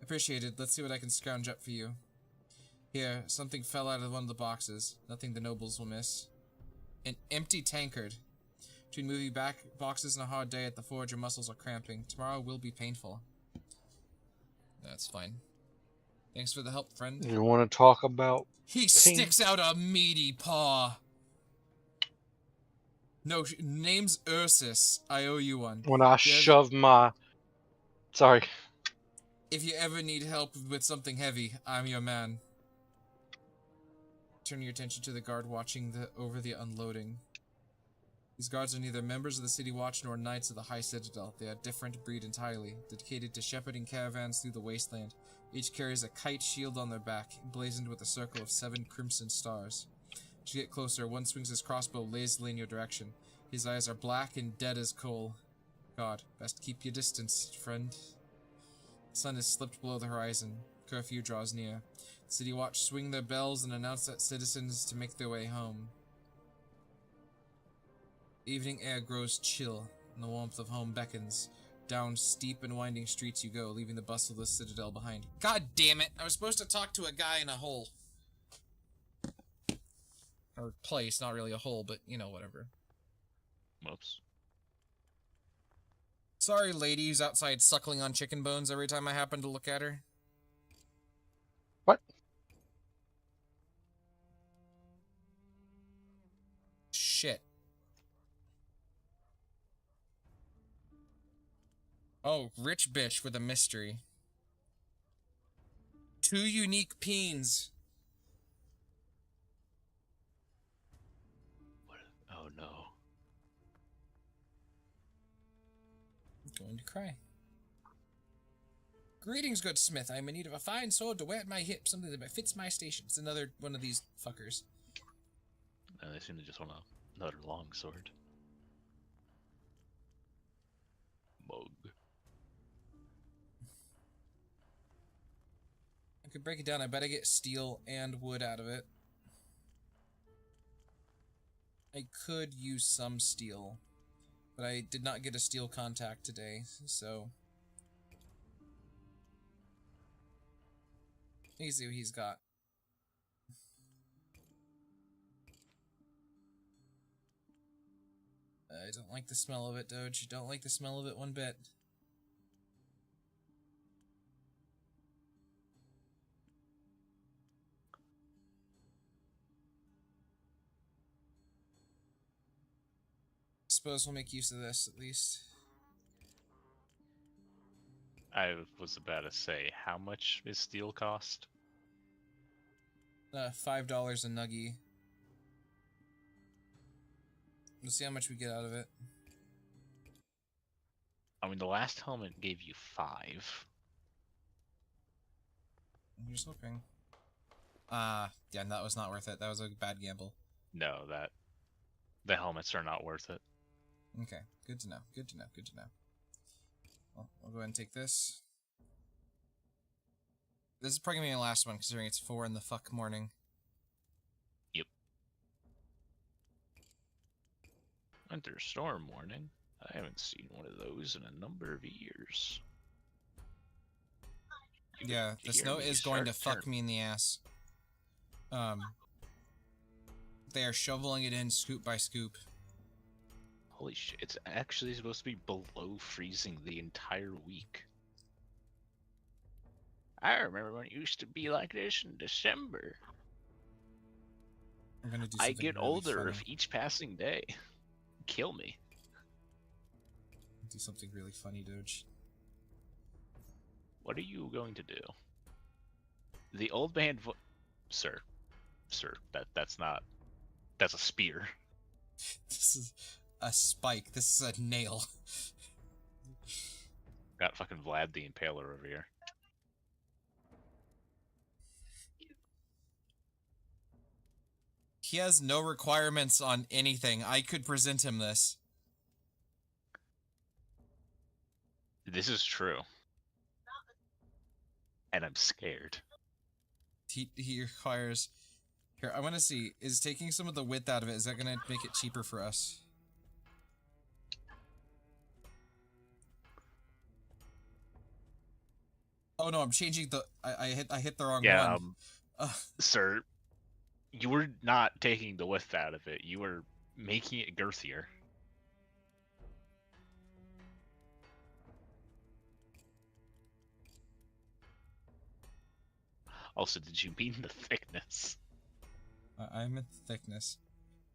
Appreciated. Let's see what I can scrounge up for you. Here, something fell out of one of the boxes. Nothing the nobles will miss. An empty tankard. Between moving back boxes and a hard day at the forge, your muscles are cramping. Tomorrow will be painful. That's fine. Thanks for the help, friend. You want to talk about... He sticks out a meaty paw. No, name's Ursus. I owe you one. When I shove my... Sorry. If you ever need help with something heavy, I'm your man. Turn your attention to the guard watching over the unloading. These guards are neither members of the City Watch nor knights of the High Citadel. They are a different breed entirely, dedicated to shepherding caravans through the wasteland. Each carries a kite shield on their back, emblazoned with a circle of 7 crimson stars. As you get closer, one swings his crossbow lazily in your direction. His eyes are black and dead as coal. God, best keep your distance, friend. The sun has slipped below the horizon. Curfew draws near. The City Watch swing their bells and announce that citizens to make their way home. The evening air grows chill, and the warmth of home beckons. Down steep and winding streets you go, leaving the bustle of the citadel behind. God damn it! I was supposed to talk to a guy in a hole. Or place, not really a hole, but, you know, whatever. Whoops. Sorry, lady who's outside suckling on chicken bones every time I happen to look at her. What? Shit. Oh, rich bitch with a mystery. 2 unique peens. What? Oh no. I'm going to cry. Greetings, good smith. I am in need of a fine sword to wear at my hip, something that fits my station. It's another one of these fuckers. They seem to just want another long sword. Mug. I could break it down. I bet I get steel and wood out of it. I could use some steel, but I did not get a steel contact today, so... Let me see what he's got. I don't like the smell of it, Doge. Don't like the smell of it one bit. Suppose we'll make use of this, at least. I was about to say, how much is steel cost? $5 a nuggy. We'll see how much we get out of it. I mean, the last helmet gave you 5. I'm just hoping. Yeah, that was not worth it. That was a bad gamble. No, the helmets are not worth it. Okay, good to know. Good to know. Good to know. Well, I'll go ahead and take this. This is probably gonna be my last one, considering it's 4 in the fuck morning. Yep. Winter storm warning. I haven't seen one of those in a number of years. Yeah, the snow is going to fuck me in the ass. They are shoveling it in scoop by scoop. Holy shit, it's actually supposed to be below freezing the entire week. I remember when it used to be like this in December. I'm gonna do I something get really older funny. with each passing day. Kill me. Do something really funny, Doge. What are you going to do? The old man, sir, that's not. That's a spear. This is a spike. This is a nail. Got fucking Vlad the Impaler over here. He has no requirements on anything. I could present him this. This is true. And I'm scared. He requires... Here, I want to see. Is taking some of the width out of it, is that going to make it cheaper for us? Oh no, I'm changing the... I hit the wrong one. Sir, you were not taking the width out of it. You were making it girthier. Also, did you mean the thickness? I meant the thickness.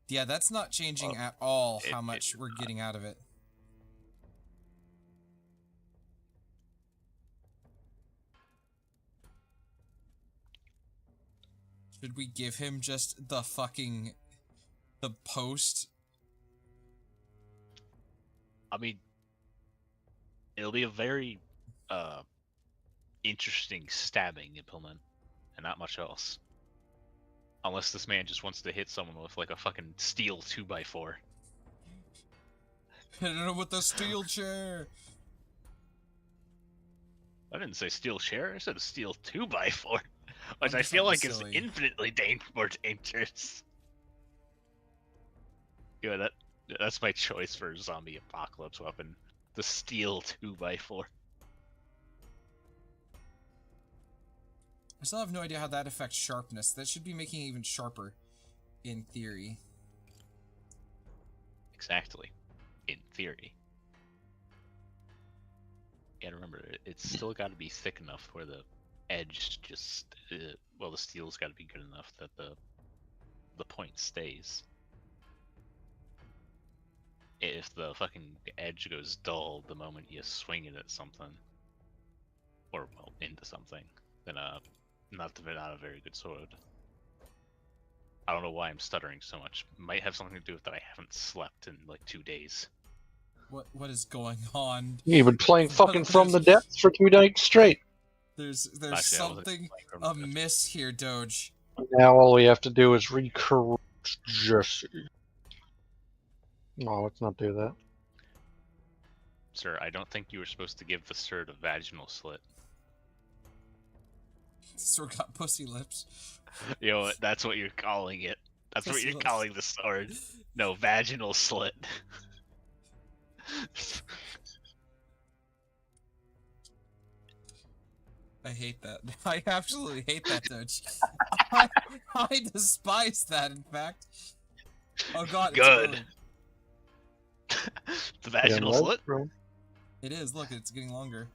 Yeah, that's not changing at all how much we're getting out of it. Should we give him just the fucking... the post? I mean, it'll be a very, interesting stabbing implement, and not much else. Unless this man just wants to hit someone with, like, a fucking steel 2x4. Hit him with the steel chair! I didn't say steel chair, I said a steel 2x4. Which I'm I feel like silly. is infinitely more dangerous. Yeah, that's my choice for zombie apocalypse weapon. The steel 2x4. I still have no idea how that affects sharpness. That should be making it even sharper, in theory. Exactly. In theory. Yeah, remember, it's still got to be thick enough where the edge just... well, the steel's got to be good enough that the point stays. If the fucking edge goes dull the moment you swing it at something, or, well, into something, then, not a very good sword. I don't know why I'm stuttering so much. Might have something to do with that I haven't slept in, like, 2 days. What is going on? You've been playing fucking From the Depths for 2 nights straight. There's Actually, something amiss here, Doge. Now all we have to do is recruit Jesse. No, let's not do that. Sir, I don't think you were supposed to give the sword a vaginal slit. Sword got pussy lips. You know what? That's what you're calling it. That's what you're calling the sword. No, vaginal slit. I hate that. I absolutely hate that, Doge. I despise that, in fact. Oh god, Good. It's The vaginal slit? it is, look, it's getting longer.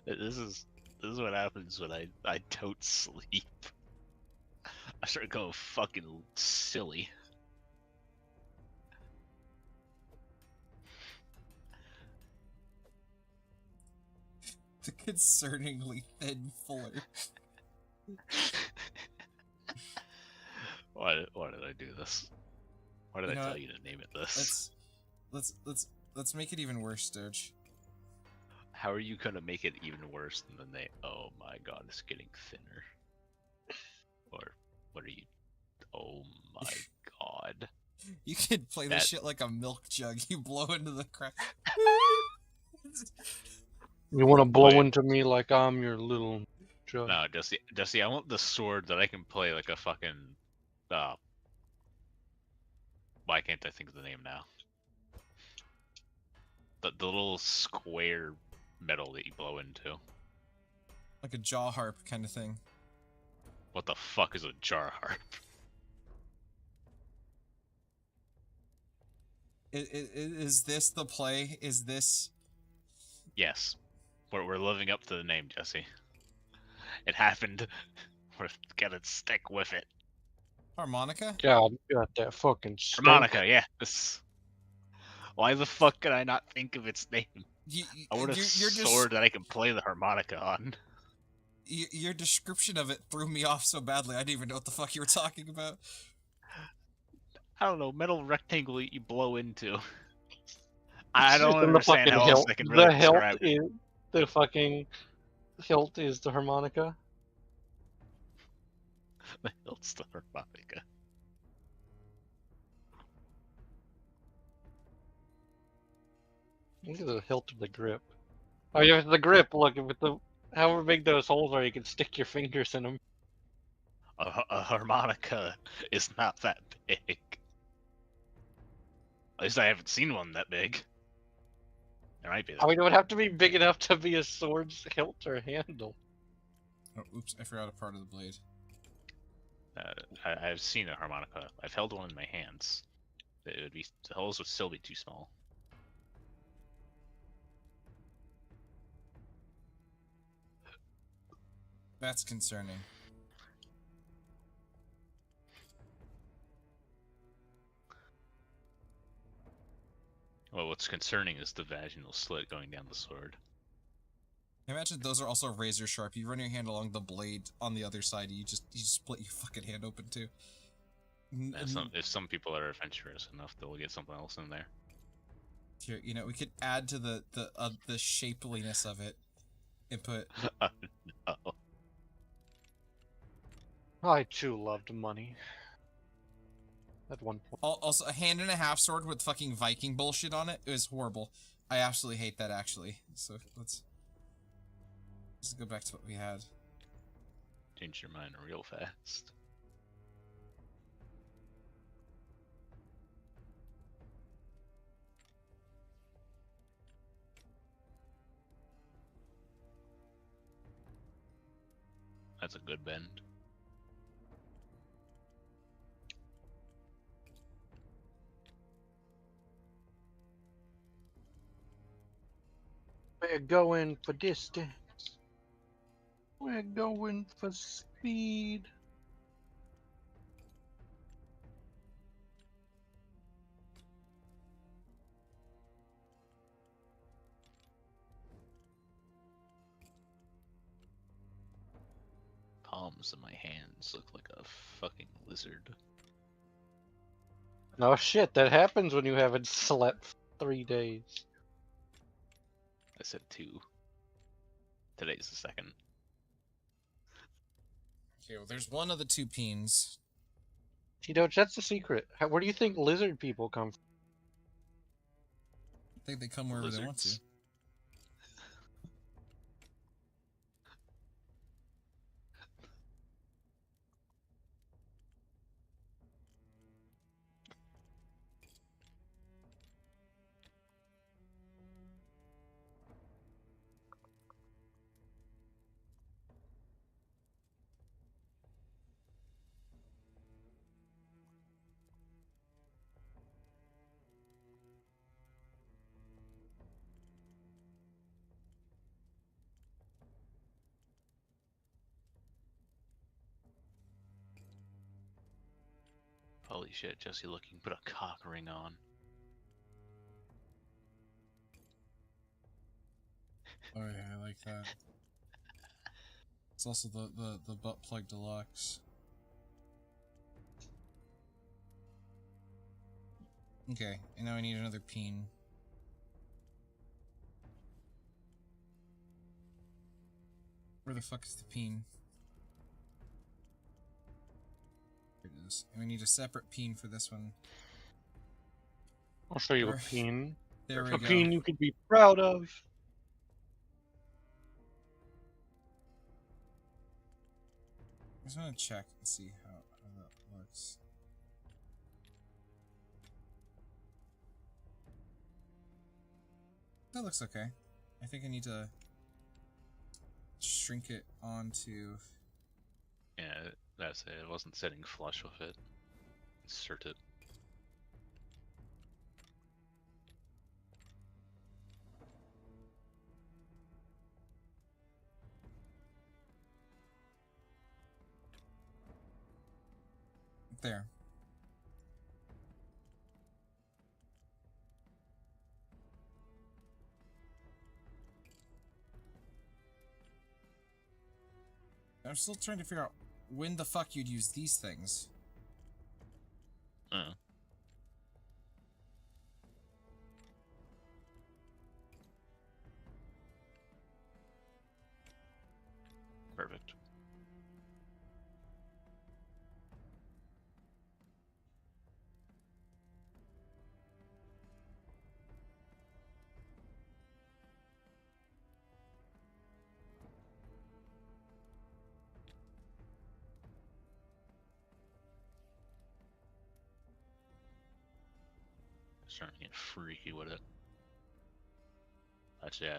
This is what happens when I don't sleep. I start going fucking silly. The concerningly thin Fuller. Why did I do this? Why did I tell you to name it this? Let's make it even worse, Doge. How are you gonna make it even worse than the name? Oh my god, it's getting thinner. Or what are you? Oh my god. You could play this shit like a milk jug. You blow into the crack. You want to blow into me like I'm your little jug? No, Jesse, I want the sword that I can play like a fucking. Why can't I think of the name now? The little square metal that you blow into. Like a jaw harp kind of thing. What the fuck is a jar harp? Is this the play? Is this... Yes. We're living up to the name, Jesse. It happened. We're gonna stick with it. Harmonica? God, you got that fucking stink. Harmonica, yeah. Why the fuck could I not think of its name? I want a you're sword that I can play the harmonica on. Your description of it threw me off so badly. I didn't even know what the fuck you were talking about. I don't know, metal rectangle you blow into. I don't And the understand fucking how else hilt. I can really The hilt describe it. is the fucking hilt is the harmonica. The hilt's the harmonica. I think it's the hilt of the grip. Oh yeah, the grip. Look, with the however big those holes are, you can stick your fingers in them. A harmonica is not that big. At least I haven't seen one that big. There might be. I mean, it would have to be big enough to be a sword's hilt or handle. Oh, oops! I forgot a part of the blade. I've seen a harmonica. I've held one in my hands. It would be the holes would still be too small. That's concerning. Well, what's concerning is the vaginal slit going down the sword. Imagine those are also razor sharp. You run your hand along the blade on the other side, you split your fucking hand open too. If some people are adventurous enough, they'll get something else in there. Here, you know, we could add to the shapeliness of it and put. No. I too loved money. At one point. Also, a hand and a half sword with fucking Viking bullshit on it. It was horrible. I absolutely hate that, actually. So let's go back to what we had. Change your mind real fast. That's a good bend. We're going for distance. We're going for speed. Palms of my hands look like a fucking lizard. No shit, that happens when you haven't slept 3 days. I said 2. Today's the 2nd. Okay, well, there's one of the 2 peens. T-Doge, that's the secret. Where do you think lizard people come from? I think they come wherever they want to. Lizards. Holy shit, Jesse, look, you can put a cock ring on. Oh yeah, I like that. It's also the butt plug deluxe. Okay, and now I need another peen. Where the fuck is the peen? Here it is. And we need a separate peen for this one. I'll show you a There- peen. There we A go. peen you could be proud of. I just want to check and see how that looks. That looks okay. I think I need to shrink it onto. Yeah, that's it. It wasn't sitting flush with it. Insert it. There. I'm still trying to figure out when the fuck you'd use these things. Perfect. Starting to get freaky with it. Actually,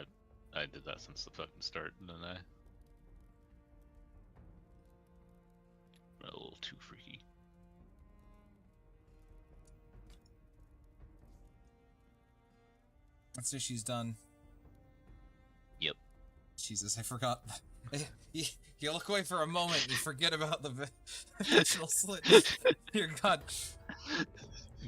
I did that since the fucking start, didn't I? A little too freaky. Let's say she's done. Yep. Jesus, I forgot. You look away for a moment, you forget about the vaginal slit. Dear God.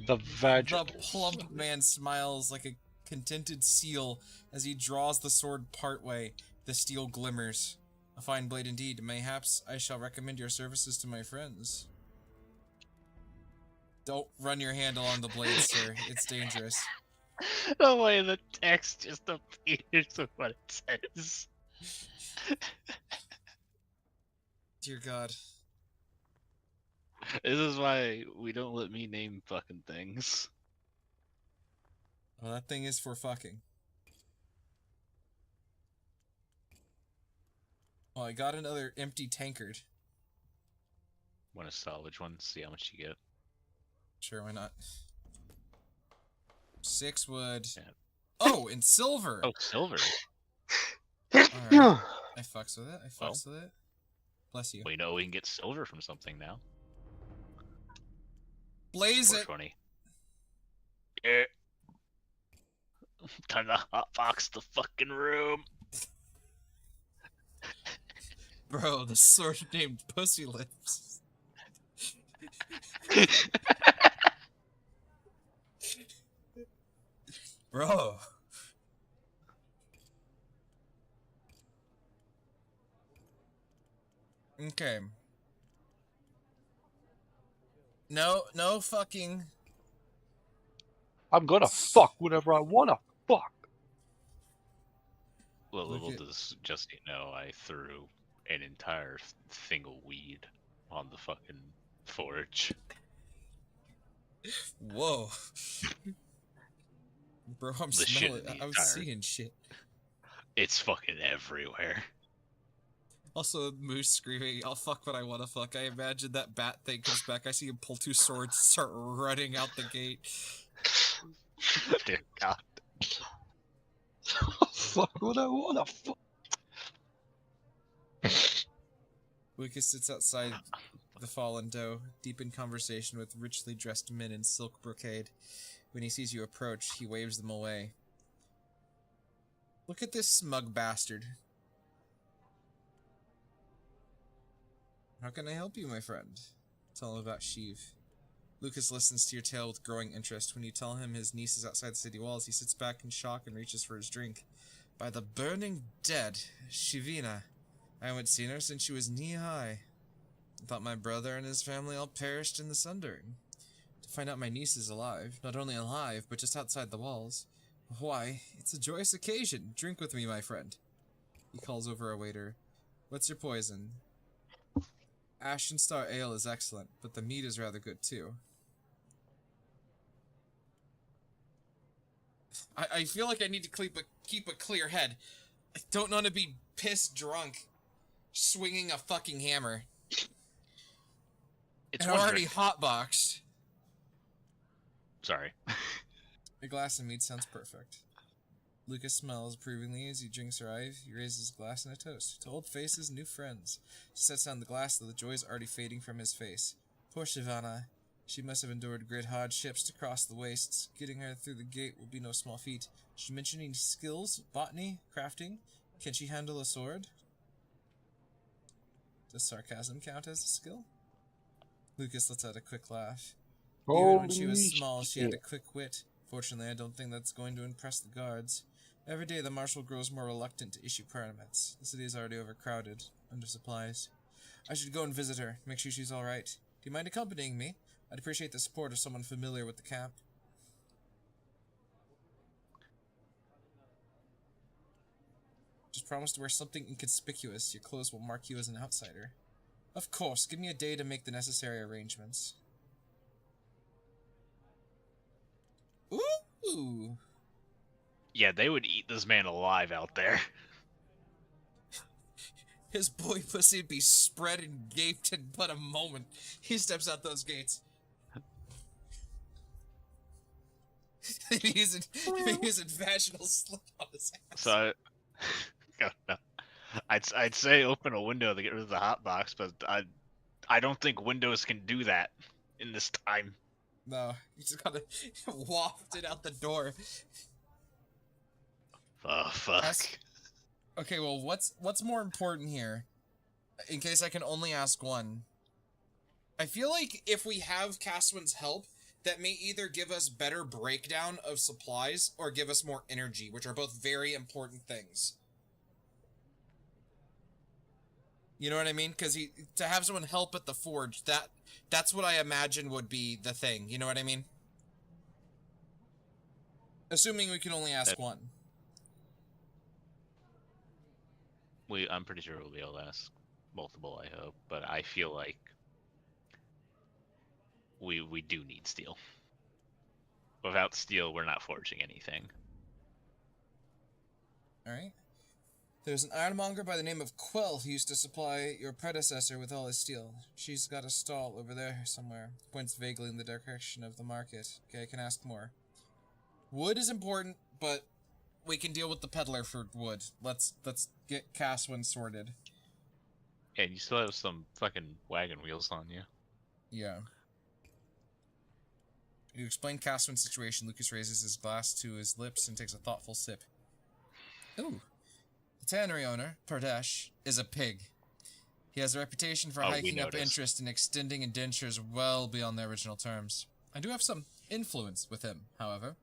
The vaginal. The plump man smiles like a contented seal as he draws the sword partway. The steel glimmers. A fine blade indeed. Mayhaps I shall recommend your services to my friends. Don't run your hand along the blade, sir. It's dangerous. The way the text just appears with what it says. Dear God. This is why we don't let me name fucking things. Well, that thing is for fucking. Oh, I got another empty tankard. Want to salvage one? See how much you get. Sure, why not? 6 wood. Yeah. Oh, and silver! Oh, silver. Alright. I fucks with it. I fucks with it. Bless you. We know we can get silver from something now. Blaze it! 420. Yeah. Time to hotbox the fucking room. Bro, the sword named Pussy Lips. Bro. Okay. No fucking. I'm gonna fuck whatever I wanna fuck. Well, Look little at- does Justine know I threw an entire thing of weed on the fucking forge. Whoa. Bro, I'm The shit smelling. in the I'm entire- seeing shit. It's fucking everywhere. Also, Moose screaming, I'll fuck what I want to fuck. I imagine that bat thing comes back. I see him pull 2 swords, start running out the gate. Dear God. Fuck what I wanna fuck. Lucas sits outside the fallen doe, deep in conversation with richly dressed men in silk brocade. When he sees you approach, he waves them away. Look at this smug bastard. How can I help you, my friend? Tell him about Sheev. Lucas listens to your tale with growing interest. When you tell him his niece is outside the city walls, he sits back in shock and reaches for his drink. By the burning dead, Shivina. I haven't seen her since she was knee-high. I thought my brother and his family all perished in the sundering. To find out my niece is alive, not only alive, but just outside the walls. Why, it's a joyous occasion. Drink with me, my friend. He calls over a waiter. What's your poison? Ashen Star Ale is excellent, but the meat is rather good too. I feel like I need to keep a clear head. I don't want to be pissed drunk, swinging a fucking hammer. It's And I'm one already drink. hotboxed. Sorry. A glass of meat sounds perfect. Lucas smiles approvingly as he drinks her eye. He raises his glass in a toast. To old faces, new friends. He sets down the glass, though the joy is already fading from his face. Poor Shivana. She must have endured great hardships to cross the wastes. Getting her through the gate will be no small feat. Did she mention any skills? Botany? Crafting? Can she handle a sword? Does sarcasm count as a skill? Lucas lets out a quick laugh. Even when she was small, she had a quick wit. Fortunately, I don't think that's going to impress the guards. Every day, the marshal grows more reluctant to issue permits. The city is already overcrowded, under supplies. I should go and visit her, make sure she's alright. Do you mind accompanying me? I'd appreciate the support of someone familiar with the camp. Just promise to wear something inconspicuous. Your clothes will mark you as an outsider. Of course, give me a day to make the necessary arrangements. Ooh! Yeah, they would eat this man alive out there. His boy pussy'd be spread and gaped in but a moment. He steps out those gates. He's a vaginal slip on his ass. So, I'd say open a window to get rid of the hot box, but I don't think windows can do that in this time. No, you just gotta waft it out the door. Oh fuck. Okay, well, what's more important here? In case I can only ask one. I feel like if we have Caswin's help, that may either give us better breakdown of supplies or give us more energy, which are both very important things. You know what I mean? Because to have someone help at the forge, that's what I imagine would be the thing. You know what I mean? Assuming we can only ask one. I'm pretty sure we'll be able to ask multiple, I hope, but I feel like we do need steel. Without steel, we're not forging anything. Alright. There's an ironmonger by the name of Quell who used to supply your predecessor with all his steel. She's got a stall over there somewhere. Points vaguely in the direction of the market. Okay, I can ask more. Wood is important, but we can deal with the peddler for wood. Let's get Caswin sorted. And you still have some fucking wagon wheels on you. Yeah. You explain Caswin's situation. Lucas raises his glass to his lips and takes a thoughtful sip. Ooh. The tannery owner, Pradesh, is a pig. He has a reputation for hiking up interest and extending indentures well beyond their original terms. I do have some influence with him, however.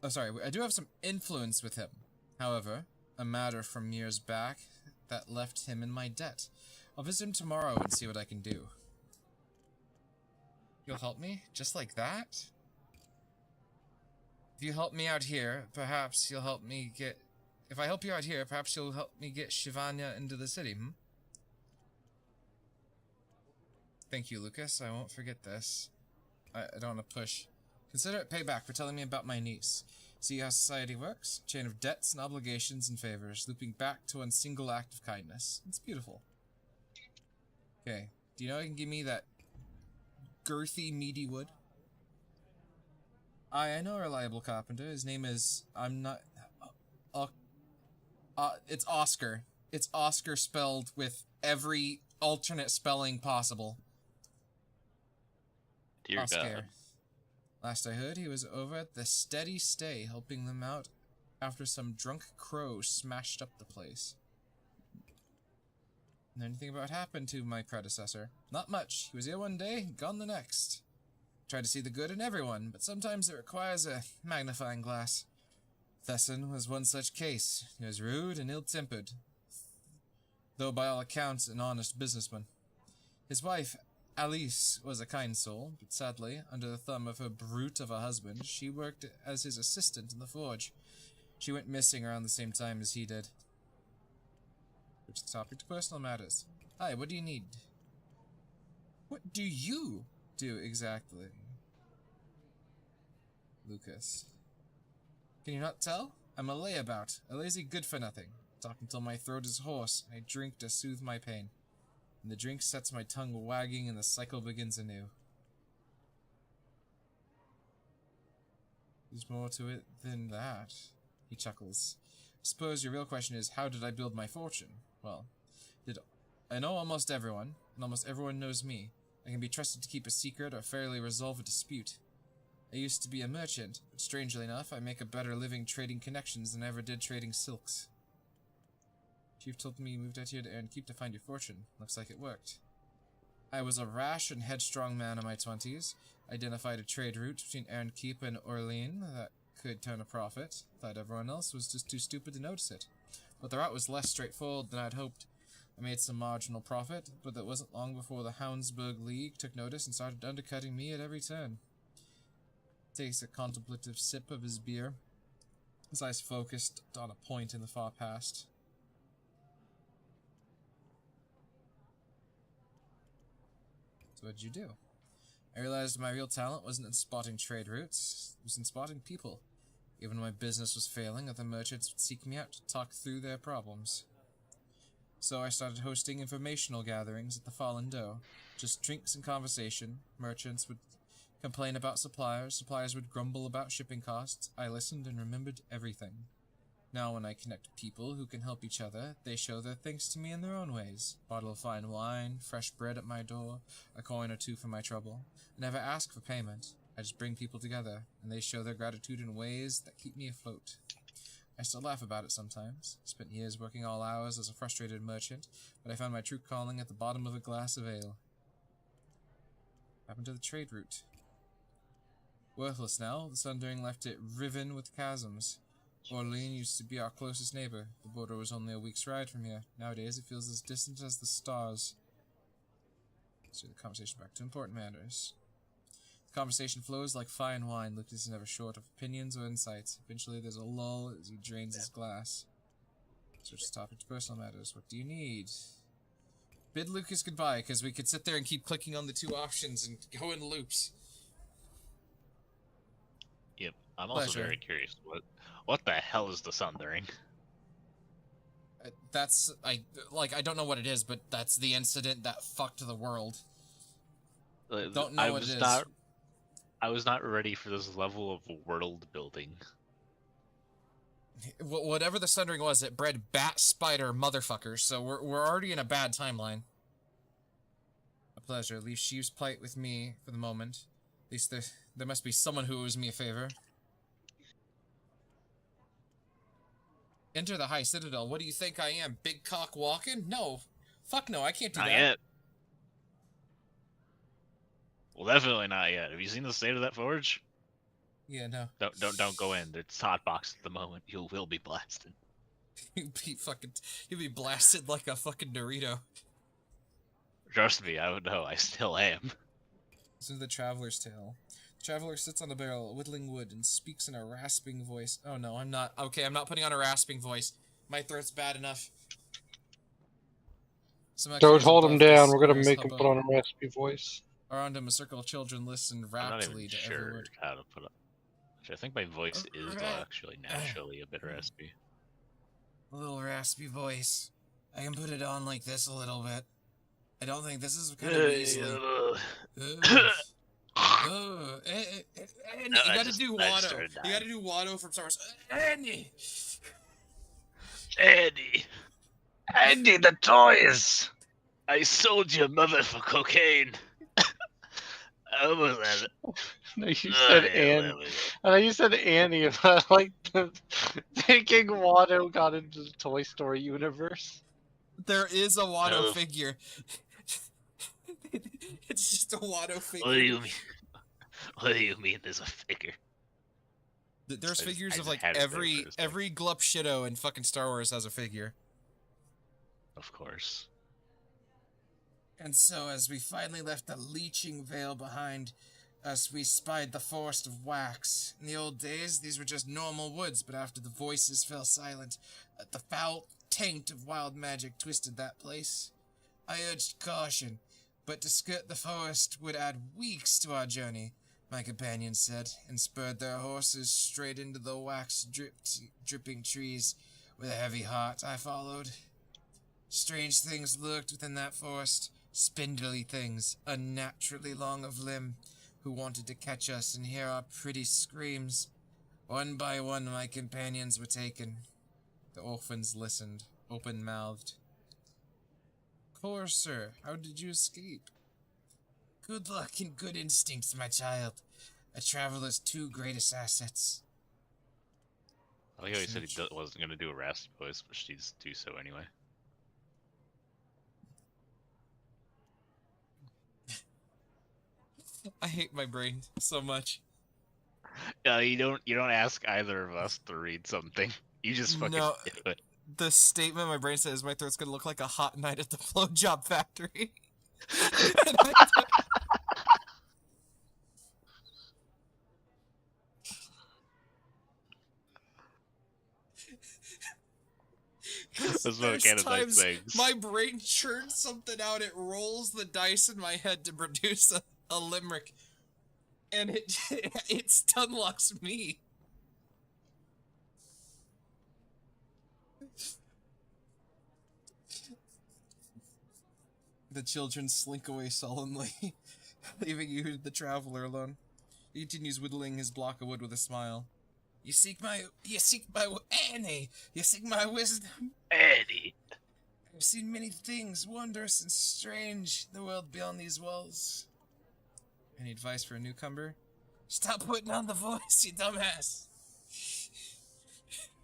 I do have some influence with him. However, a matter from years back that left him in my debt. I'll visit him tomorrow and see what I can do. You'll help me? Just like that? If you help me out here, perhaps you'll help me get... If I help you out here, perhaps you'll help me get Shivanya into the city, Thank you, Lucas. I won't forget this. I don't want to push. Consider it payback for telling me about my niece. See how society works? Chain of debts and obligations and favors, looping back to one single act of kindness. It's beautiful. Okay. Do you know you can give me that girthy, meaty wood? I know a reliable carpenter. His name is... it's Oscar. It's Oscar spelled with every alternate spelling possible. Dear Oscar. God. Last I heard, he was over at the Steady Stay, helping them out after some drunk crow smashed up the place. And anything about what happened to my predecessor? Not much. He was here one day, gone the next. Tried to see the good in everyone, but sometimes it requires a magnifying glass. Thesson was one such case. He was rude and ill-tempered, though by all accounts an honest businessman. His wife, Alice, was a kind soul, but sadly, under the thumb of her brute of a husband, she worked as his assistant in the forge. She went missing around the same time as he did. Which is topic to personal matters. Hi, what do you need? What do you do exactly? Lucas. Can you not tell? I'm a layabout, a lazy good-for-nothing. Talk until my throat is hoarse, and I drink to soothe my pain. And the drink sets my tongue wagging and the cycle begins anew. There's more to it than that, he chuckles. Suppose your real question is, how did I build my fortune? Well, I know almost everyone, and almost everyone knows me. I can be trusted to keep a secret or fairly resolve a dispute. I used to be a merchant, but strangely enough, I make a better living trading connections than I ever did trading silks. Chief told me you moved out here to Erenkeep to find your fortune. Looks like it worked. I was a rash and headstrong man in my 20s. Identified a trade route between Erenkeep and Orlean that could turn a profit. Thought everyone else was just too stupid to notice it. But the route was less straightforward than I'd hoped. I made some marginal profit, but that wasn't long before the Houndsburg League took notice and started undercutting me at every turn. Takes a contemplative sip of his beer, his eyes focused on a point in the far past. So what'd you do? I realized my real talent wasn't in spotting trade routes, it was in spotting people. Even when my business was failing, other merchants would seek me out to talk through their problems. So I started hosting informational gatherings at the Fallen Doe. Just drinks and conversation. Merchants would complain about suppliers. Suppliers would grumble about shipping costs. I listened and remembered everything. Now when I connect people who can help each other, they show their thanks to me in their own ways. Bottle of fine wine, fresh bread at my door, a coin or two for my trouble. I never ask for payment. I just bring people together, and they show their gratitude in ways that keep me afloat. I still laugh about it sometimes. Spent years working all hours as a frustrated merchant, but I found my true calling at the bottom of a glass of ale. Happened to the trade route. Worthless now, the Sundering left it riven with chasms. Orlean used to be our closest neighbor. The border was only a week's ride from here. Nowadays it feels as distant as the stars. So the conversation back to important matters. The conversation flows like fine wine. Lucas is never short of opinions or insights. Eventually there's a lull as he drains his glass. Switch topic to personal matters. What do you need? Bid Lucas goodbye, because we could sit there and keep clicking on the two options and go in loops. Yep, I'm also Pleasure. very curious. What the hell is the Sundering? I don't know what it is, but that's the incident that fucked the world. Don't know what it is. I was not ready for this level of world building. Whatever the Sundering was, it bred bat spider motherfuckers, so we're already in a bad timeline. A pleasure. Leave Sheev's plight with me for the moment. At least there must be someone who owes me a favor. Enter the High Citadel. What do you think I am? Big cock walking? No. Fuck no, I can't do Not that. yet. Well, definitely not yet. Have you seen the state of that forge? Yeah, no. Don't go in. It's hotbox at the moment. You will be blasted. You'll be blasted like a fucking Dorito. Trust me, I would know. I still am. Listen to the Traveler's Tale. The traveler sits on a barrel, whittling wood, and speaks in a rasping voice. Oh no, I'm not. Okay, I'm not putting on a rasping voice. My throat's bad enough. Don't hold him down. We're gonna make him put on a raspy voice. Around him, a circle of children listened I'm not raptly even to every sure word. how to put up. I think my voice is actually naturally a bit raspy. A little raspy voice. I can put it on like this a little bit. I don't think this is kind of easily. You gotta do Watto. You gotta do Watto from Star Wars. Andy! Andy, the toys! I sold your mother for cocaine. I almost had it. No, you said Annie. I know you said Annie, but I like thinking Watto got into the Toy Story universe. There is a Watto figure. It's just a Watto figure. What do you mean? What do you mean there's a figure? There's figures of like every glup shitto in fucking Star Wars has a figure. Of course. And so, as we finally left the leeching veil behind us, we spied the forest of wax. In the old days, these were just normal woods, but after the voices fell silent, the foul taint of wild magic twisted that place. I urged caution, but to skirt the forest would add weeks to our journey, my companions said, and spurred their horses straight into the wax-dripping trees. With a heavy heart, I followed. Strange things lurked within that forest. Spindly things, unnaturally long of limb, who wanted to catch us and hear our pretty screams. One by one my companions were taken. The orphans listened, open-mouthed. Courser, how did you escape? Good luck and good instincts, my child. A traveler's two greatest assets. I like how he said he wasn't going to do a raspy voice, but she's do so anyway. I hate my brain so much. You don't ask either of us to read something. You just fucking do it. the statement my brain says my throat's gonna look like a hot night at the blowjob factory. And That's one of there's Canada's times things. my brain churns something out, it rolls the dice in my head to produce a limerick, and it stunlocks me. The children slink away sullenly, leaving you, the traveler, alone. He continues whittling his block of wood with a smile. You seek my Annie. You seek my wisdom. Eddie. I've seen many things, wondrous and strange, the world beyond these walls. Any advice for a newcomer? Stop putting on the voice, you dumbass.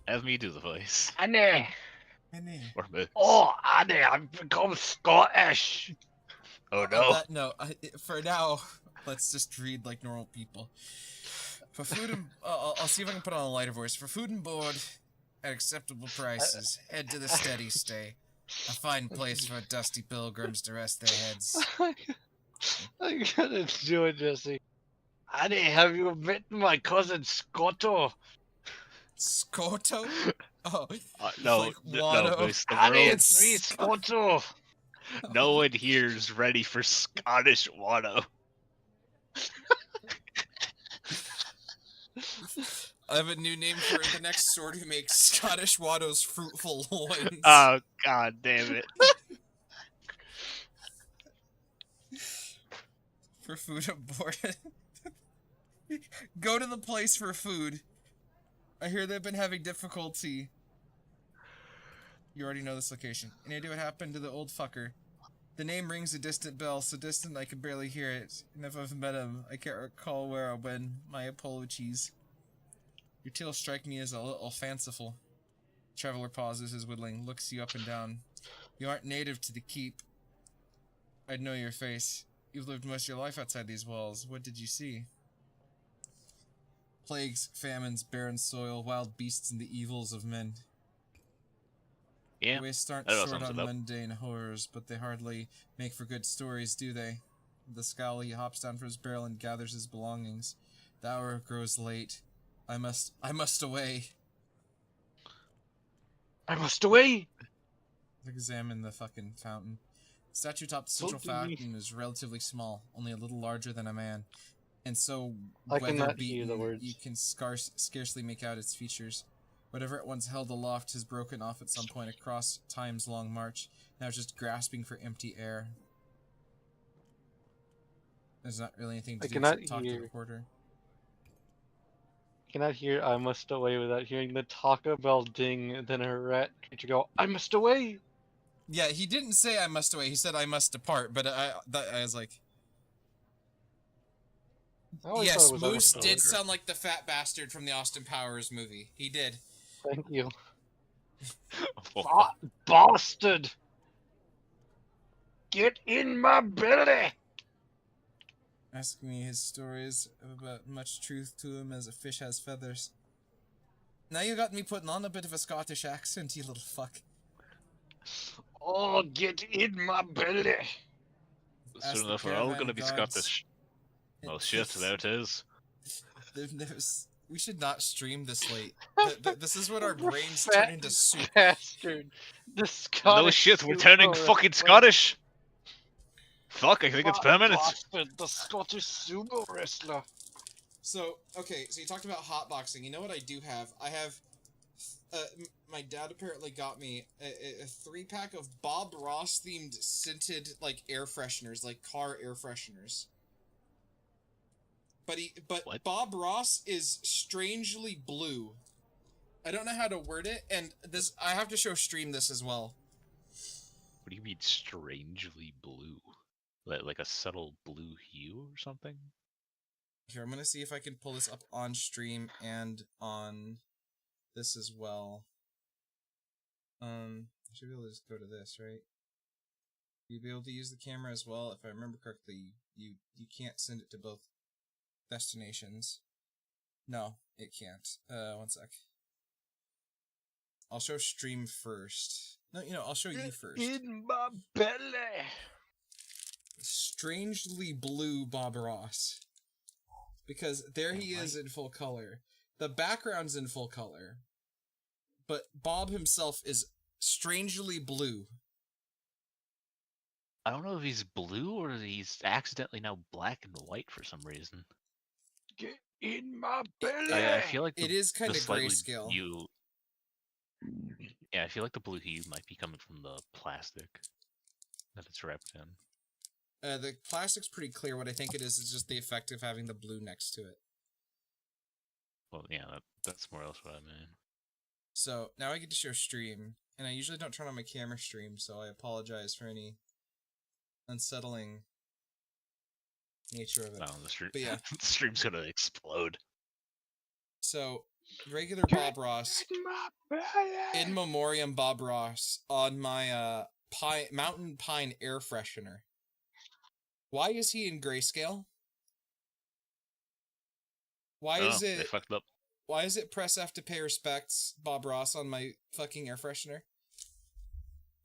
Have me do the voice. Annie! Annie. Or me. Oh, Annie, I've become Scottish! Oh On no. that note, for now, let's just read like normal people. For food and I'll see if I can put on a lighter voice. For food and board at acceptable prices, head to the Steady Stay, a fine place for dusty pilgrims to rest their heads. I gotta do it, Jesse. Annie, have you met my cousin Scotto? Scoto? Oh, No, like no, Watto. Moose, the Annie, world, it's me, Scotto! no one here's ready for Scottish Watto. I have a new name for the next sword who makes Scottish Watto's fruitful loins. Oh god damn it. For food and board. Go to the place for food. I hear they've been having difficulty. You already know this location. Any idea what happened to the old fucker? The name rings a distant bell, so distant I can barely hear it. And if I've met him, I can't recall where or when. My apologies. Your tales strike me as a little fanciful. Traveler pauses his whittling, looks you up and down. You aren't native to the keep. I'd know your face. You've lived most of your life outside these walls. What did you see? Plagues, famines, barren soil, wild beasts, and the evils of men. Yeah. The wastes aren't that short sums on it up. mundane horrors, but they hardly make for good stories, do they? With a scowl, he hops down from his barrel and gathers his belongings. The hour grows late. I must away. I must away! Examine the fucking fountain. The statue atop the central Fucking me. fountain is relatively small, only a little larger than a man, and so I cannot hear weather-beaten the words. you can scarcely make out its features. Whatever it once held aloft has broken off at some point across time's long march, now it's just grasping for empty air. There's not really anything to I do cannot except talk to the hear. reporter. I cannot hear I must away without hearing the Taco Bell ding and then a rat creature go, I must away! Yeah, he didn't say I must away, he said I must depart, but I was like... I always Yes, thought it was Moose I must did away. sound like the fat bastard from the Austin Powers movie. He did. Thank you. Oh, Bastard! Get in my belly! Asking me his stories about much truth to him as a fish has feathers. Now you got me putting on a bit of a Scottish accent, you little fuck. Oh, get in my belly! Ask soon the enough, we're all gonna caravan be guards. Scottish. Well, shit, there it is. We should not stream this late. This is what our brains Fat turn into soup. Bastard! The Scottish. No shit, we're sumo turning fucking wrestler. Scottish! Fuck, I think it's Fat permanent. Bastard, the Scottish sumo wrestler. So, okay, so you talked about hotboxing. You know what I do have? I have... my dad apparently got me a 3-pack of Bob Ross-themed scented, like, air fresheners, like car air fresheners. But What? Bob Ross is strangely blue. I don't know how to word it, and this I have to show stream this as well. What do you mean strangely blue? Like a subtle blue hue or something? Here, I'm gonna see if I can pull this up on stream and on this as well. I should be able to just go to this, right? You'd be able to use the camera as well. If I remember correctly, you can't send it to both destinations. No, it can't. One sec. I'll show stream first. No, I'll show you first. In my belly. Strangely blue Bob Ross. Because there he is in full color. The background's in full color. But Bob himself is strangely blue. I don't know if he's blue or he's accidentally now black and white for some reason. Get in my belly. I feel like It is kind the of slightly grayscale. Yeah, I feel like the blue hue might be coming from the plastic that it's wrapped in. The plastic's pretty clear. What I think it is just the effect of having the blue next to it. Well, yeah, that's more or less what I mean. So, now I get to show stream. And I usually don't turn on my camera stream, so I apologize for any unsettling nature of it. No, the stream, But yeah. the stream's gonna explode. So, regular Bob Ross, in memoriam Bob Ross, on my Mountain Pine air freshener. Why is he in grayscale? Why is They it? fucked up. Why is it press F to pay respects, Bob Ross, on my fucking air freshener?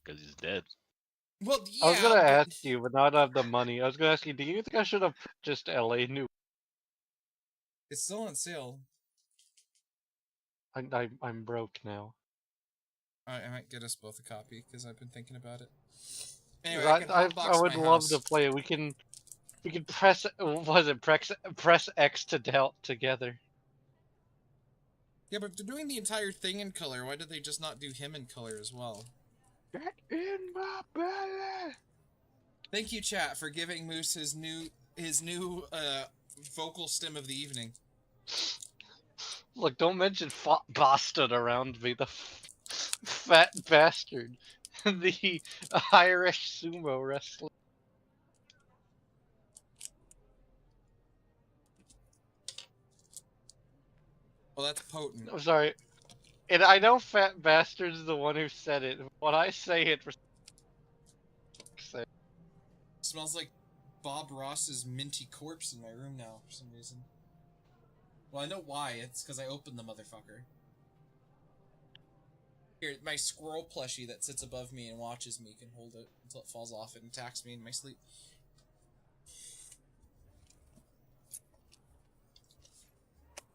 Because he's dead. Well, yeah. I was gonna but ask you, but now I don't have the money. I was gonna ask you, do you think I should have purchased LA New? it's still on sale. I'm broke now. I might get us both a copy because I've been thinking about it. Anyway, I can hotbox would my love house. to play it. We can press press X to dealt together. Yeah, but if they're doing the entire thing in color, why did they just not do him in color as well? Get in my belly. Thank you, chat, for giving Moose his new vocal stem of the evening. Look, don't mention Boston around me, the fat bastard, the Irish sumo wrestler. Well, that's potent. I'm sorry. And I know fat bastard's the one who said it. When I say it, Smells like Bob Ross's minty corpse in my room now for some reason. Well, I know why. It's because I opened the motherfucker. Here, my squirrel plushie that sits above me and watches me can hold it until it falls off and attacks me in my sleep.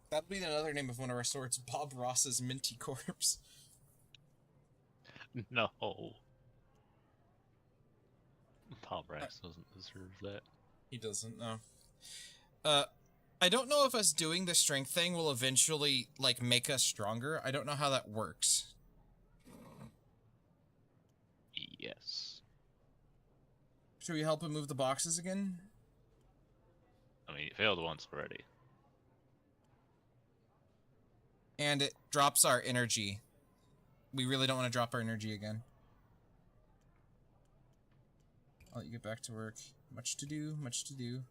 That'll be another name of one of our swords, Bob Ross's minty corpse. No. Bob Ross doesn't deserve that. He doesn't, no. I don't know if us doing the strength thing will eventually, like, make us stronger. I don't know how that works. Yes. Should we help him move the boxes again? I mean, he failed once already. And it drops our energy. We really don't want to drop our energy again. I'll let you get back to work. Much to do, much to do.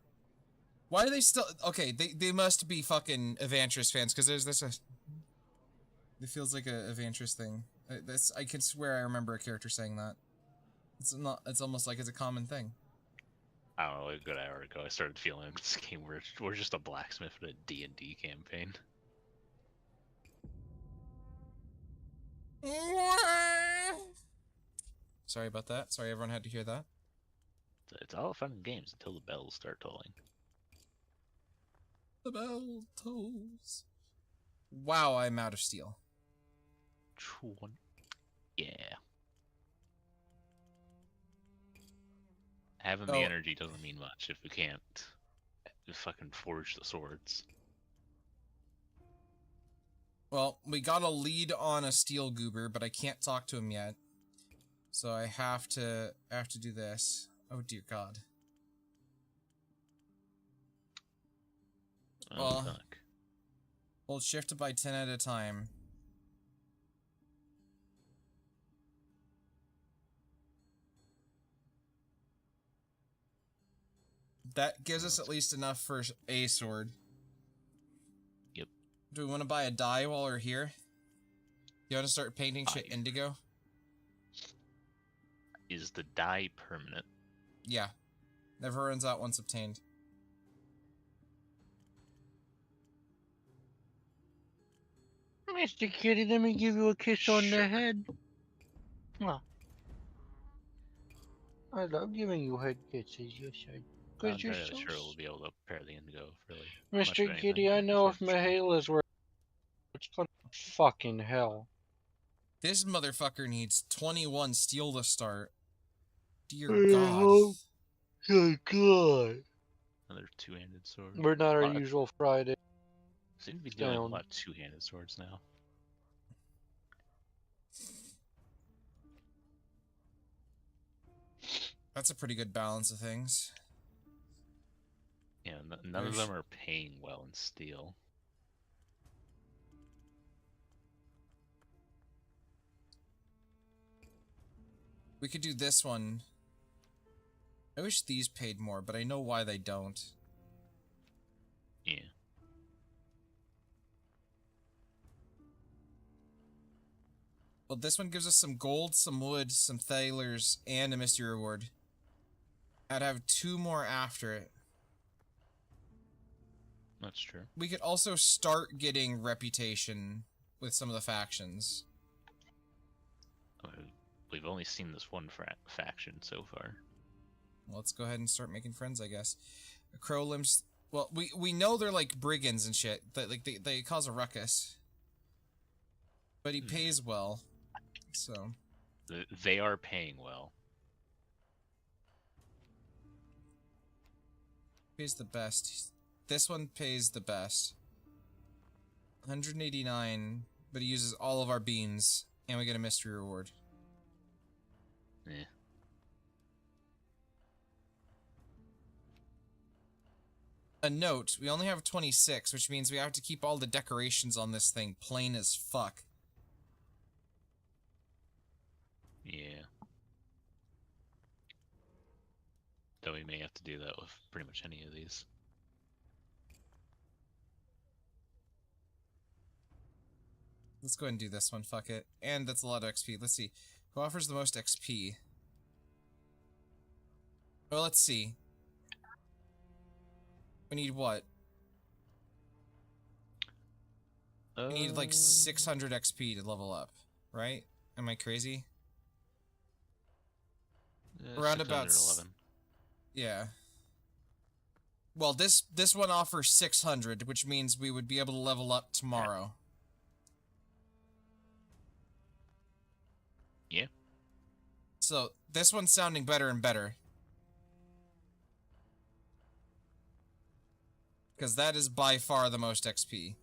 Why do they still... Okay, they must be fucking Evantris fans, because there's this... It feels like a Evantris thing. I can swear I remember a character saying that. It's almost like it's a common thing. I don't know, a good hour ago I started feeling this game we're just a blacksmith in a D&D campaign. Sorry about that. Sorry everyone had to hear that. It's all fun and games until the bells start tolling. The bell tolls. Wow, I'm out of steel. Yeah. Having Oh. the energy doesn't mean much if we can't fucking forge the swords. Well, we got a lead on a steel goober, but I can't talk to him yet. So I have to do this. Oh dear God. Oh, Well, fuck. Hold shift by 10 at a time. That gives us at least enough for a sword. Yep. Do we want to buy a dye while we're here? You want to start painting shit indigo? Is the dye permanent? Yeah. Never runs out once obtained. Mr. Kitty, let me give you a kiss on Sure. the head. Mwah. I love giving you head kisses, yes I do. Not Because you're entirely so sure we'll be able to pair the indigo, really. Much Mr. of Kitty, anything. I know if Unfortunately. Mahala's were it's gonna fucking hell. This motherfucker needs 21 steel to start. Dear I God. hope to God. Another two-handed sword. We're not our Lot of- usual Friday. Seem to be doing a down. lot of two-handed swords now. That's a pretty good balance of things. Yeah, none of them are paying well in steel. We could do this one. I wish these paid more, but I know why they don't. Yeah. Well, this one gives us some gold, some wood, some thalers, and a mystery reward. I'd have 2 more after it. That's true. We could also start getting reputation with some of the factions. We've only seen this one faction so far. Well, let's go ahead and start making friends, I guess. Crow limbs. Well, we know they're like brigands and shit. That like they cause a ruckus. But he pays well, so They are paying well. pays the best. This one pays the best. 189, but he uses all of our beans, and we get a mystery reward. Eh. A note, we only have 26, which means we have to keep all the decorations on this thing plain as fuck. Yeah. Though we may have to do that with pretty much any of these. Let's go ahead and do this one, fuck it. And that's a lot of XP. Let's see. Who offers the most XP? Well, let's see. We need what? We need like 600 XP to level up, right? Am I crazy? Around about 611. Yeah. Well, this one offers 600, which means we would be able to level up tomorrow. Yeah. So, this one's sounding better and better. Because that is by far the most XP.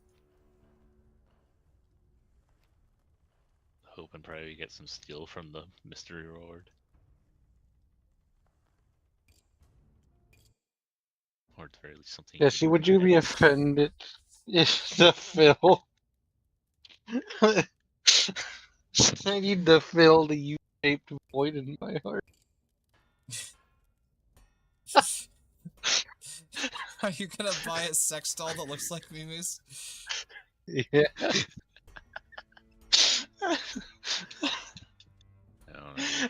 Hope and pray we get some steel from the mystery reward. Or at the very least something. Jesse, would you be offended if the fill I need to fill the U-shaped void in my heart. Are you gonna buy a sex doll that looks like Mimu's? Yeah.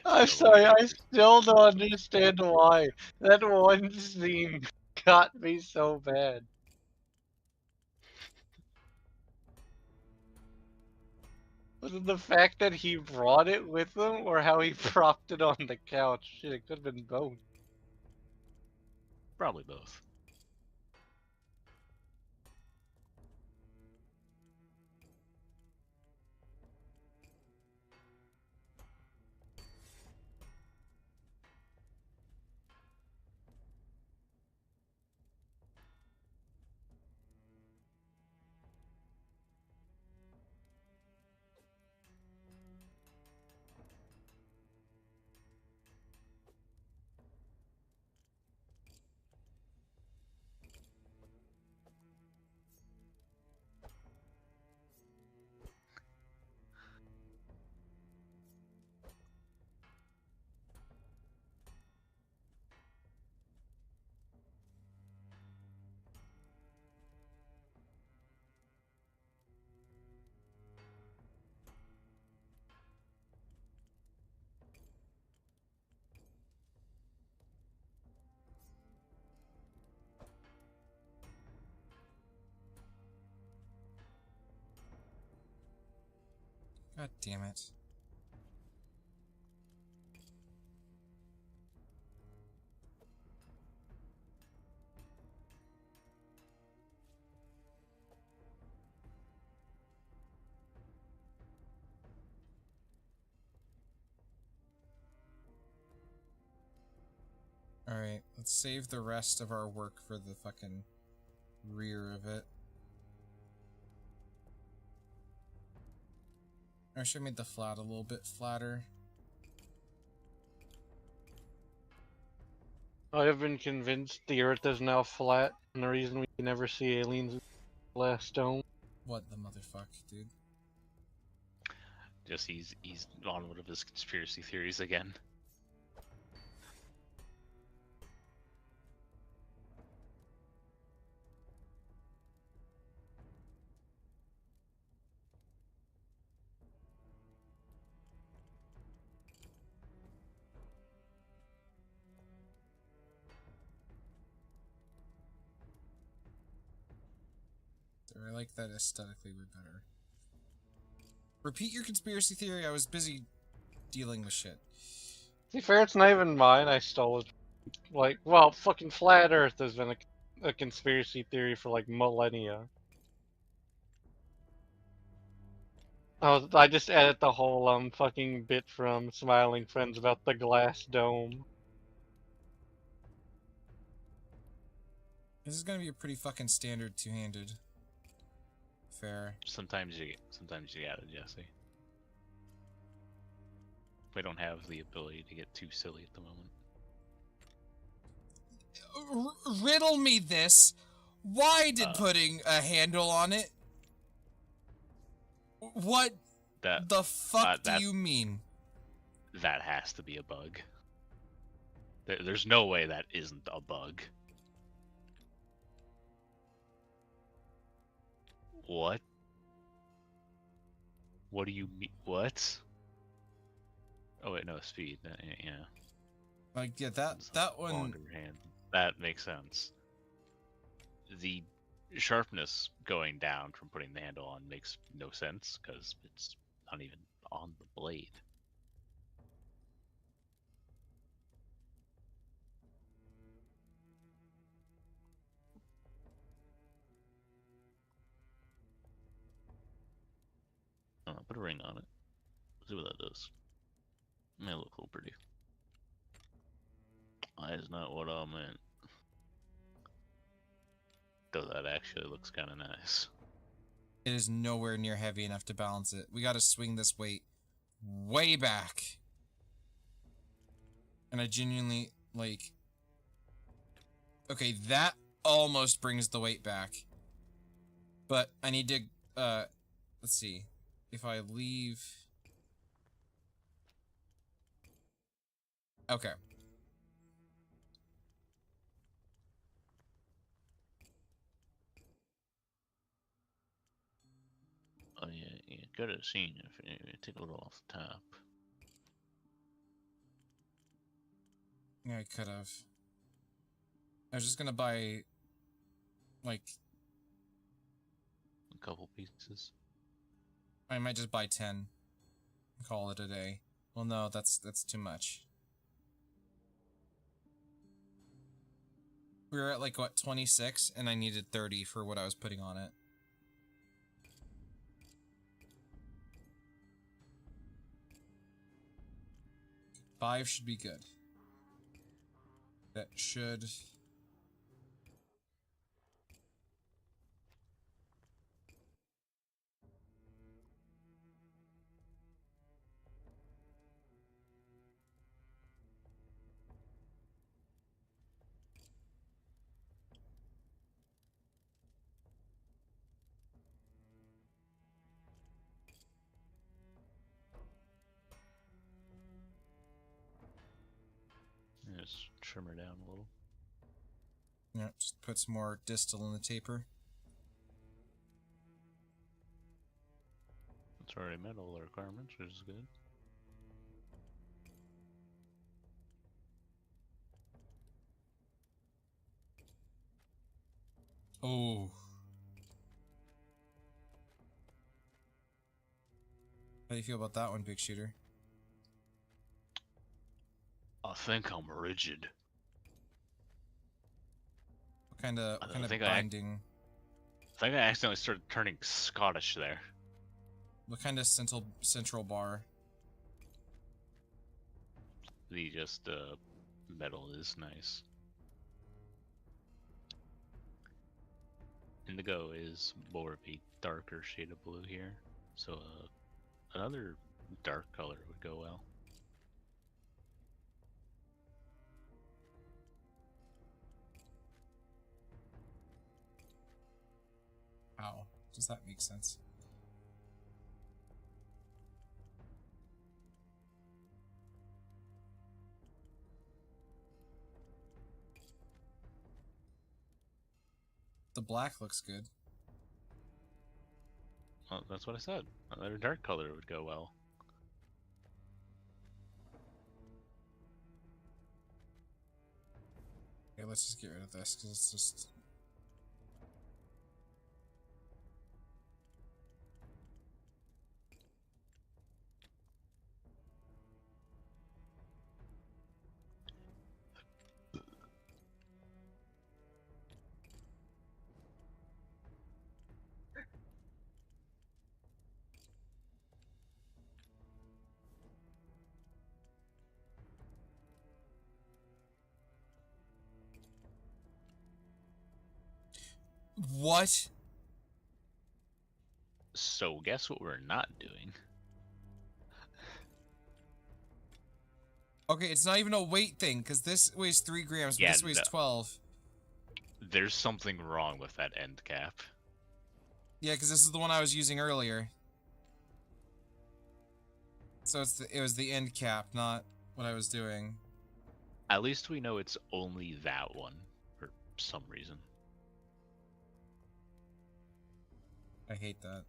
I'm sorry, I still don't understand why. That one scene got me so bad. Was it the fact that he brought it with him, or how he propped it on the couch? Shit, it could have been both. Probably both. God damn it. Alright, let's save the rest of our work for the fucking rear of it. I should have made the flat a little bit flatter. I have been convinced the Earth is now flat, and the reason we never see aliens in the last dome. What the motherfuck, dude? Just he's on one of his conspiracy theories again. I like that aesthetically way better. Repeat your conspiracy theory. I was busy dealing with shit. To be fair, it's not even mine. I stole it. Like, well, fucking flat Earth has been a conspiracy theory for like millennia. I just added the whole fucking bit from Smiling Friends about the glass dome. This is gonna be a pretty fucking standard two-handed. Fair. Sometimes you got it, Jesse. We don't have the ability to get too silly at the moment. Riddle me this. Why did putting a handle on it? What the fuck do you mean? That has to be a bug. There's no way that isn't a bug. What? What do you mean? What? Oh wait, no, speed. Yeah. Like, yeah, that one. Longer hand. That makes sense. The sharpness going down from putting the handle on makes no sense because it's not even on the blade. Oh, put a ring on it. See what that does. May look a little pretty. That is not what I meant. Though that actually looks kind of nice. It is nowhere near heavy enough to balance it. We gotta swing this weight way back. And I genuinely, like... Okay, that almost brings the weight back. But I need to, let's see. If I leave... Okay. Oh yeah, you could have seen if you take a little off the top. Yeah, I could have. I was just gonna buy, like... A couple pieces. I might just buy 10. Call it a day. Well, no, that's too much. We were at, like, what, 26? And I needed 30 for what I was putting on it. Five should be good. That should... Just trim her down a little. Yeah, just put some more distal in the taper. It's already met all the requirements, which is good. Oh. How do you feel about that one, Big Shooter? I think I'm rigid. What kind of I think binding? I think I accidentally started turning Scottish there. What kind of central bar? The just metal is nice. Indigo is more of a darker shade of blue here, so another dark color would go well. How does that make sense? The black looks good. Well, that's what I said. Another dark color would go well. Okay, let's just get rid of this because it's just. What? So guess what we're not doing? Okay, it's not even a weight thing because this weighs 3 grams, but Yeah, this weighs no. 12. There's something wrong with that end cap. Yeah, because this is the one I was using earlier. So it was the end cap, not what I was doing. At least we know it's only that one for some reason. I hate that.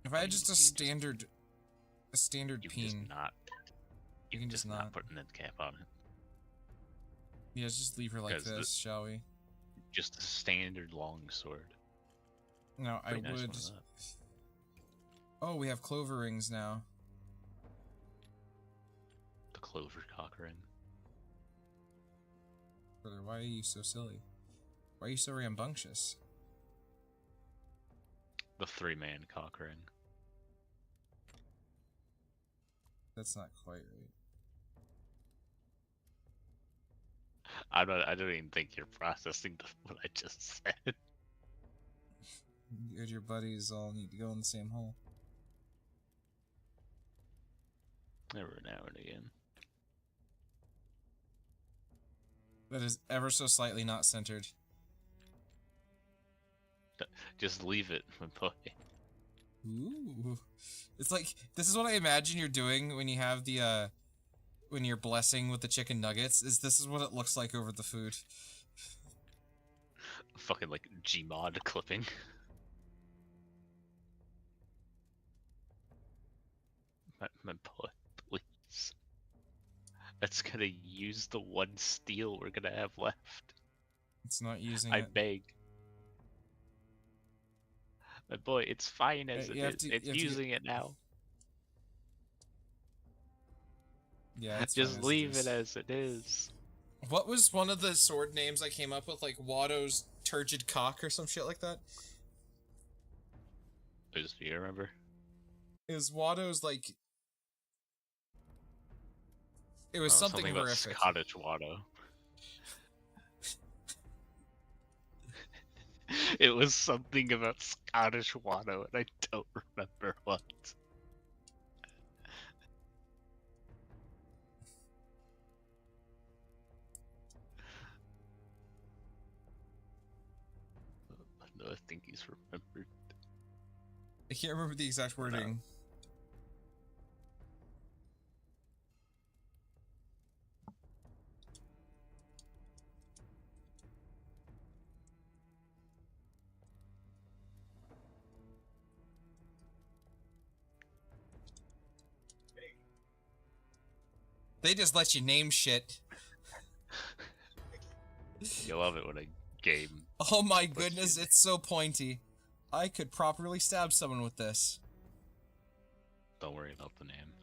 If I had just a standard You can just peen, not. You can just not put an end cap on it. yeah, just leave her like 'Cause this, shall we? Just a standard long sword. No, I Pretty nice would. one of that. Oh, we have clover rings now. The clover cock ring. Brother, why are you so silly? Why are you so rambunctious? The 3-man cock ring. That's not quite right. I don't even think you're processing what I just said. You and your buddies all need to go in the same hole. Every now and again. That is ever so slightly not centered. Just leave it, my boy. Ooh. It's like, this is what I imagine you're doing when you have the, when you're blessing with the chicken nuggets, this is what it looks like over the food. Fucking like Gmod clipping. My boy, please. That's gonna use the one steel we're gonna have left. It's not using I it. beg. My boy, it's fine as it you have is. to- It's you have to using it now. Yeah, it's Just fine as leave is. it as it is. What was one of the sword names I came up with? Like Watto's Turgid Cock or some shit like that? Do you remember? It was Watto's, like... It was Oh, something about horrific. Scottish Watto. It was something about Scottish Watto, and I don't remember what. No, I think he's remembered. I can't remember the exact wording. They just let you name shit. You love it when a game. Oh my goodness, it's so pointy. I could properly stab someone with this. Don't worry about the name.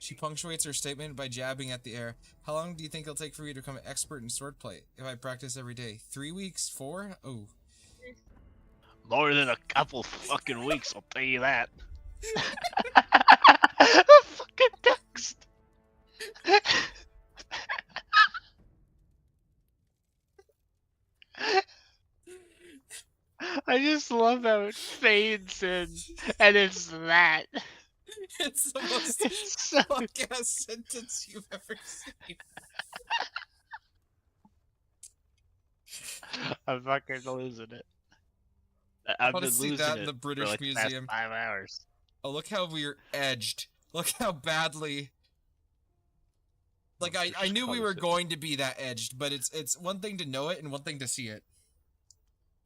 She punctuates her statement by jabbing at the air. How long do you think it'll take for me to become an expert in swordplay if I practice every day? 3 weeks? 4? Oh. More than a couple fucking weeks, I'll tell you that. Fucking text. I just love how it fades in, and it's that. It's the most It's so... podcast sentence you've ever seen. I'm fucking losing it. I I've want been to see losing that in it the for British like the past Museum. 5 hours. Oh, look how we're edged. Look how badly. Like, I knew we were going to be that edged, but it's one thing to know it and one thing to see it.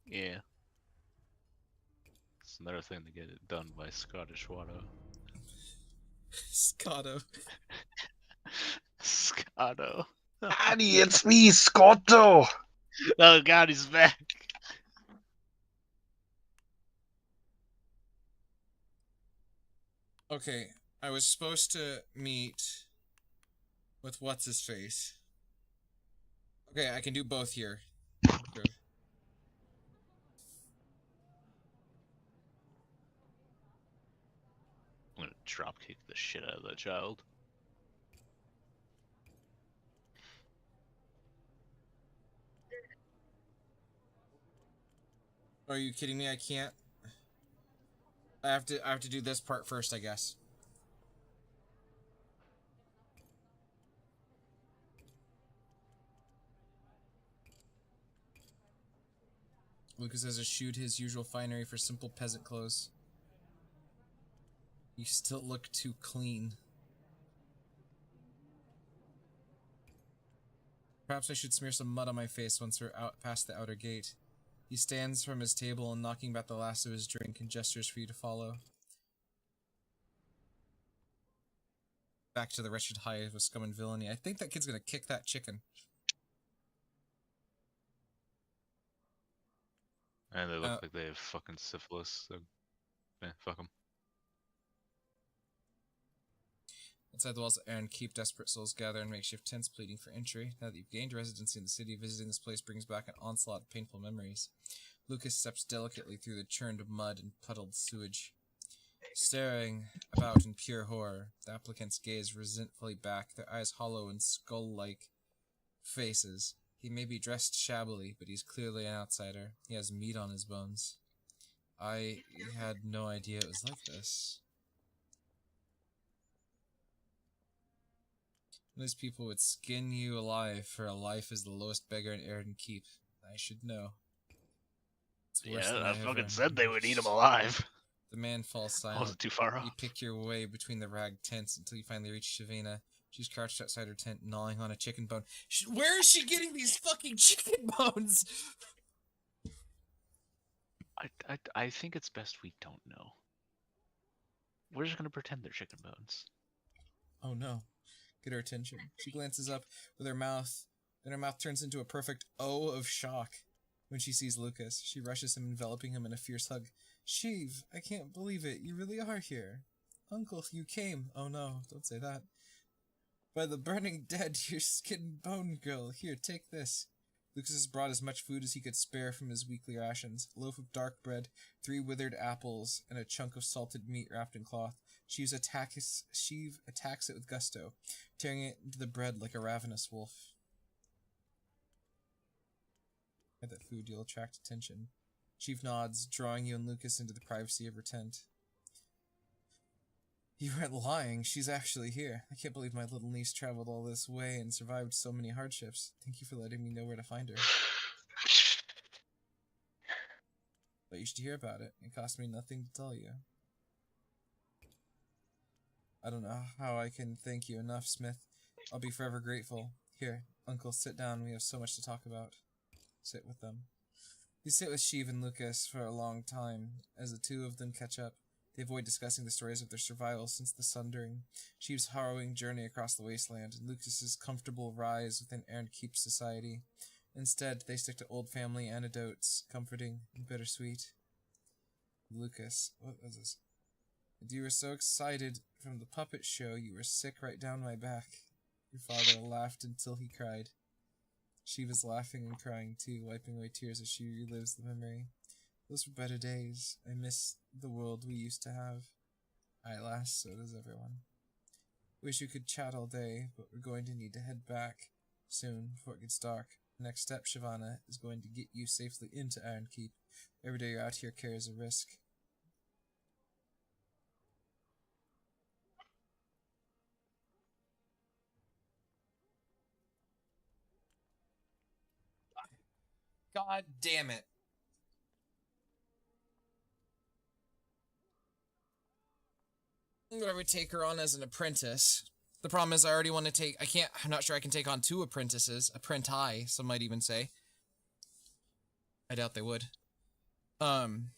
Yeah. It's another thing to get it done by Scottish Watto. Scotto. Scotto. Daddy, it's me, Scotto! Oh god, he's back. Okay, I was supposed to meet with what's his face. Okay, I can do both here. Good. I'm gonna dropkick the shit out of that child. Are you kidding me? I can't. I have to do this part first, I guess. Lucas has eschewed his usual finery for simple peasant clothes. You still look too clean. Perhaps I should smear some mud on my face once we're out past the outer gate. He stands from his table and knocking back the last of his drink and gestures for you to follow. Back to the wretched hive of scum and villainy. I think that kid's gonna kick that chicken. And they look like they have fucking syphilis, so fuck them. Inside the walls of Aaron Keep, desperate souls gather in makeshift tents pleading for entry. Now that you've gained residency in the city, visiting this place brings back an onslaught of painful memories. Lucas steps delicately through the churned mud and puddled sewage. Staring about in pure horror, the applicants gaze resentfully back, their eyes hollow and skull-like faces. He may be dressed shabbily, but he's clearly an outsider. He has meat on his bones. I had no idea it was like this. Those people would skin you alive for a life as the lowest beggar in Arden Keep. I should know. It's worse than I fucking ever. said they would eat him alive. The man falls I silent. wasn't too far off. You pick your way between the rag tents until you finally reach Shavina. She's crouched outside her tent, gnawing on a chicken bone. Where is she getting these fucking chicken bones? I think it's best we don't know. We're just gonna pretend they're chicken bones. Oh no. Get her attention. She glances up with her mouth, then her mouth turns into a perfect O of shock. When she sees Lucas, she rushes him, enveloping him in a fierce hug. Sheev, I can't believe it. You really are here. Uncle, you came. Oh no, don't say that. By the burning dead, your skin and bone girl. Here, take this. Lucas has brought as much food as he could spare from his weekly rations. A loaf of dark bread, 3 withered apples, and a chunk of salted meat wrapped in cloth. Sheev attacks it with gusto, tearing it into the bread like a ravenous wolf. At that food, you'll attract attention. Sheev nods, drawing you and Lucas into the privacy of her tent. You weren't lying. She's actually here. I can't believe my little niece traveled all this way and survived so many hardships. Thank you for letting me know where to find her. But you should hear about it. It cost me nothing to tell you. I don't know how I can thank you enough, Smith. I'll be forever grateful. Here, Uncle, sit down. We have so much to talk about. Sit with them. You sit with Sheev and Lucas for a long time. As the two of them catch up, they avoid discussing the stories of their survival since the Sundering, Sheev's harrowing journey across the wasteland, and Lucas's comfortable rise within Aaron Keep society. Instead, they stick to old family anecdotes, comforting and bittersweet. Lucas, what was this? You were so excited from the puppet show, you were sick right down my back. Your father laughed until he cried. She was laughing and crying too, wiping away tears as she relives the memory. Those were better days. I miss the world we used to have. Alas, so does everyone. Wish we could chat all day, but we're going to need to head back soon before it gets dark. Next step, Shyvana, is going to get you safely into Ironkeep. Every day you're out here carries a risk. God damn it. I would take her on as an apprentice. The problem is I already want to take... I'm not sure I can take on 2 apprentices. Apprenti, some might even say. I doubt they would. I'm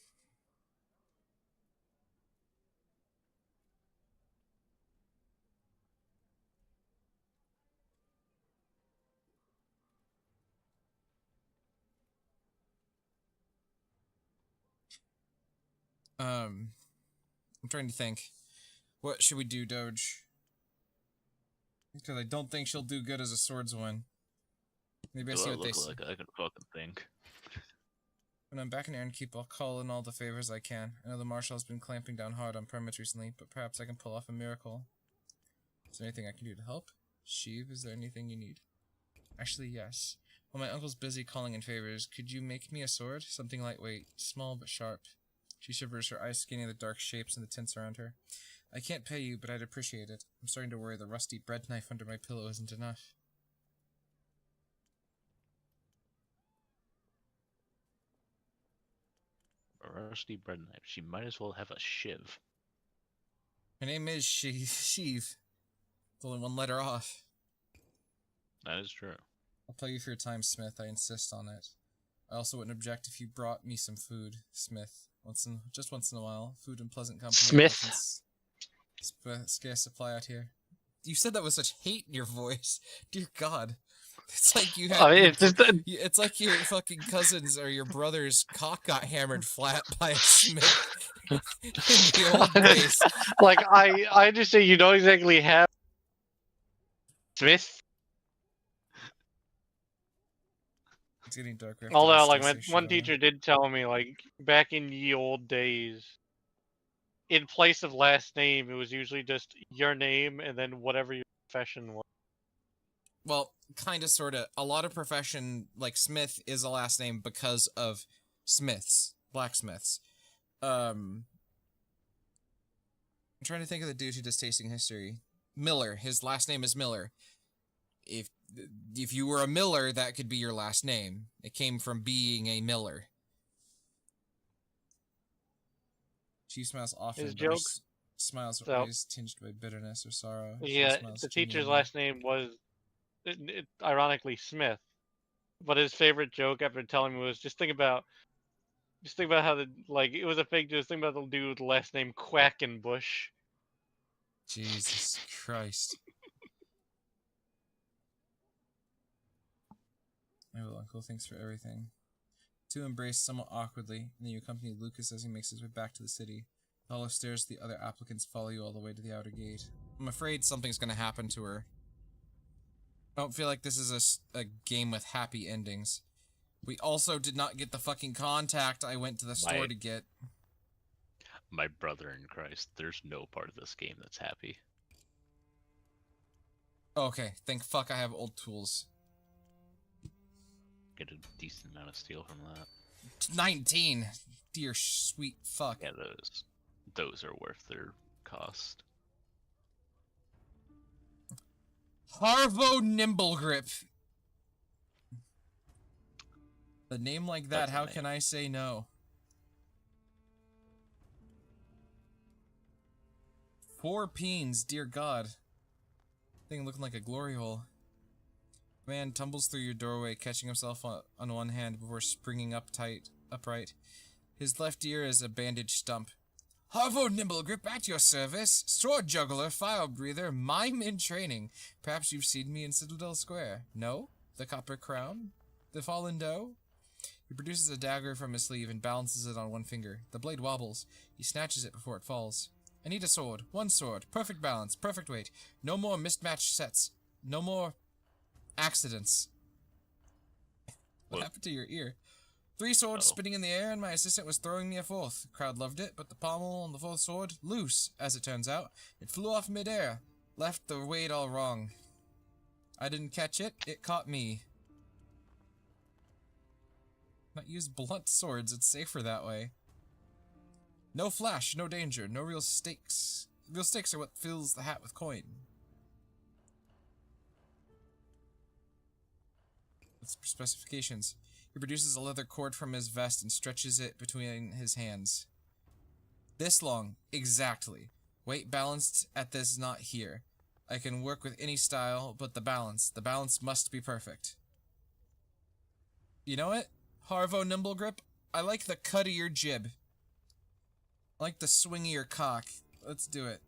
trying to think. What should we do, Doge? Because I don't think she'll do good as a swordswoman. Maybe I see what they say. Like I can fucking think. When I'm back in Ironkeep, I'll call in all the favors I can. I know the Marshal has been clamping down hard on permits recently, but perhaps I can pull off a miracle. Is there anything I can do to help? Sheev, is there anything you need? Actually, yes. While my uncle's busy calling in favors, could you make me a sword? Something lightweight, small but sharp. She shivers, her eyes scanning the dark shapes and the tints around her. I can't pay you, but I'd appreciate it. I'm starting to worry the rusty bread knife under my pillow isn't enough. A rusty bread knife. She might as well have a shiv. Her name is Sheev. It's only 1 letter off. That is true. I'll pay you for your time, Smith. I insist on it. I also wouldn't object if you brought me some food, Smith. Just once in a while. Food and pleasant company. Smith. Scarce supply out here. You said that with such hate in your voice. Dear God. It's like you had. It's like your fucking cousins or your brother's cock got hammered flat by a Smith in the old days. Like, I just say you don't exactly have Smith. It's getting darker. Although, like, one teacher did tell me, like, back in ye old days, in place of last name, it was usually just your name and then whatever your profession was. Well, kind of, sort of. A lot of profession, like Smith, is a last name because of smiths, blacksmiths. I'm trying to think of the dude who does tasting history. Miller. His last name is Miller. If you were a Miller, that could be your last name. It came from being a Miller. She smiles often, but her smiles are always tinged by bitterness or sorrow. Yeah, the teacher's last name was, ironically, Smith. But his favorite joke after telling me was, just think about how it was a fake joke. Just think about the dude with the last name Quackenbush. Jesus Christ. My little uncle, thanks for everything. Two embrace somewhat awkwardly, and then you accompany Lucas as he makes his way back to the city. The hollow stairs, the other applicants follow you all the way to the outer gate. I'm afraid something's gonna happen to her. I don't feel like this is a game with happy endings. We also did not get the fucking contact I went to the store to get. My brother in Christ, there's no part of this game that's happy. Okay, thank fuck I have old tools. Get a decent amount of steel from that. 19! Dear sweet fuck. Yeah, those are worth their cost. Harvo Nimblegrip. A name like that, how can I say no? 4 peens, dear God. Thing looking like a glory hole. Man tumbles through your doorway, catching himself on one hand before springing upright. His left ear is a bandaged stump. Harvo Nimblegrip at your service. Sword juggler, fire breather, mime in training. Perhaps you've seen me in Citadel Square. No? The copper crown? The fallen doe? He produces a dagger from his sleeve and balances it on one finger. The blade wobbles. He snatches it before it falls. I need a sword. One sword. Perfect balance. Perfect weight. No more mismatched sets. No more accidents. What happened to your ear? 3 swords spinning in the air, and my assistant was throwing me a 4th. The crowd loved it, but the pommel on the 4th sword, loose, as it turns out. It flew off mid-air. Left the weight all wrong. I didn't catch it. It caught me. Not use blunt swords. It's safer that way. No flash, no danger, no real stakes. Real stakes are what fills the hat with coin. Let's specifications. He produces a leather cord from his vest and stretches it between his hands. This long, exactly. Weight balanced at this knot here. I can work with any style, but the balance must be perfect. You know what? Harvo Nimble Grip, I like the cut of your jib. I like the swing of your cock. Let's do it.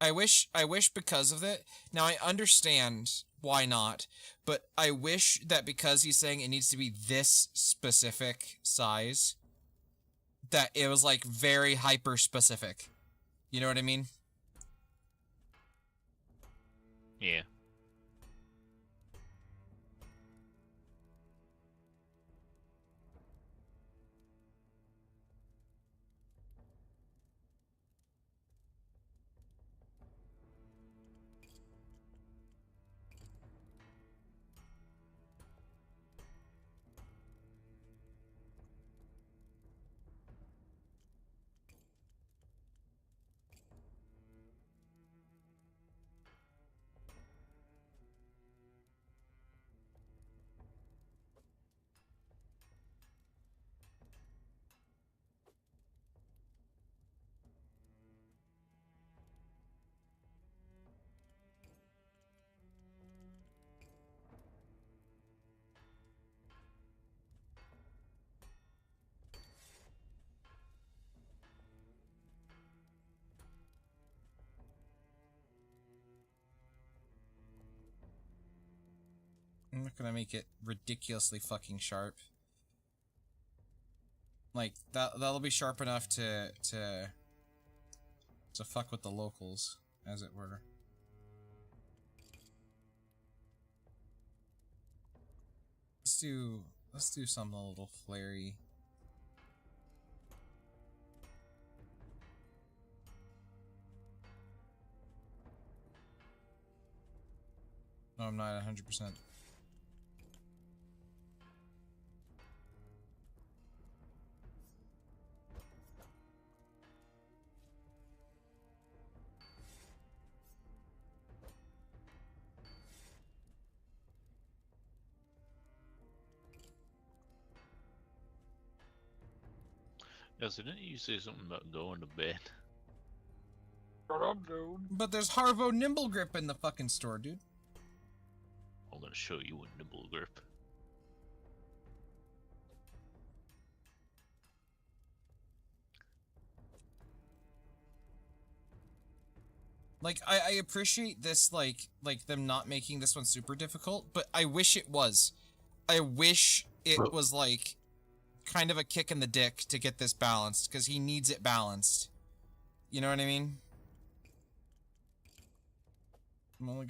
I wish because of it. Now I understand why not, but I wish that because he's saying it needs to be this specific size, that it was like very hyper specific. You know what I mean? Yeah. I'm not gonna make it ridiculously fucking sharp. Like, that'll be sharp enough to fuck with the locals, as it were. Let's do something a little flary. No, I'm not 100%. Yes, didn't you say something about going to bed? Shut up, dude. But there's Harvo Nimble Grip in the fucking store, dude. I'm gonna show you a Nimble Grip. Like, I appreciate this, like them not making this one super difficult, but I wish it was. I wish it was, like, kind of a kick in the dick to get this balanced, because he needs it balanced. You know what I mean? I'm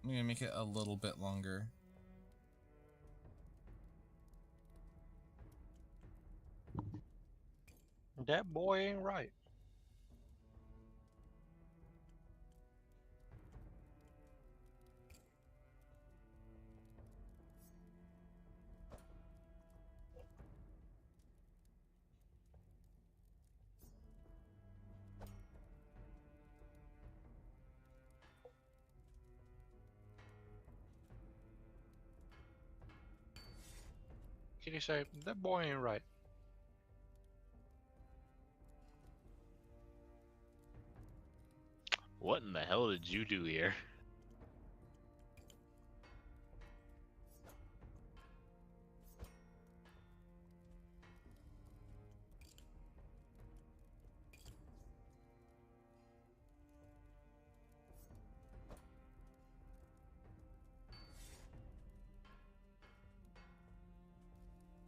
gonna make it a little bit longer. That boy ain't right. Can you say, that boy ain't right? What in the hell did you do here?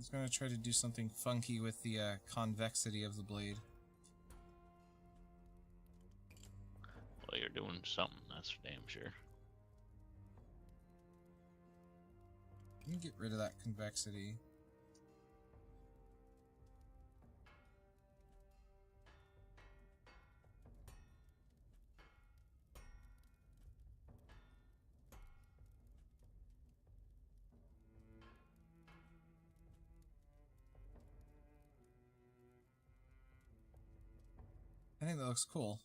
He's gonna try to do something funky with the convexity of the blade. Well, you're doing something, that's for damn sure. Let me get rid of that convexity. I think that looks cool.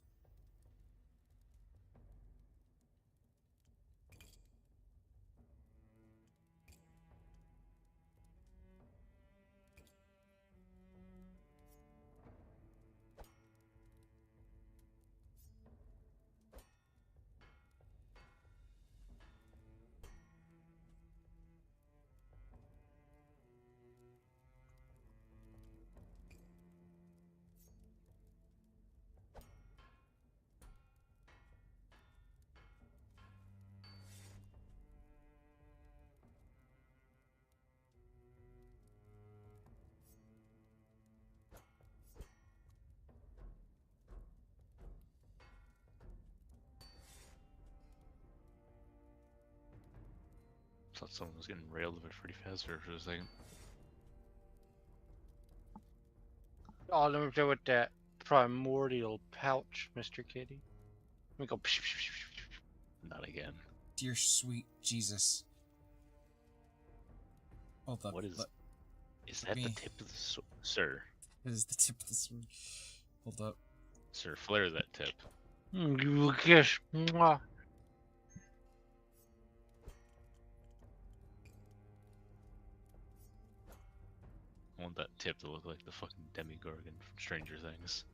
Thought someone was getting railed a bit pretty fast there for a second. Oh, let me do with that primordial pouch, Mr. Kitty. Let me go. Psh, psh, psh, psh, psh. Not again. Dear sweet Jesus. Hold up. What is? Let Is that the me- tip of the sword? Sir? It is the tip of the sword. Hold up. Sir, flare that tip. You a kiss. Mwah. I want that tip to look like the fucking Demigorgon from Stranger Things.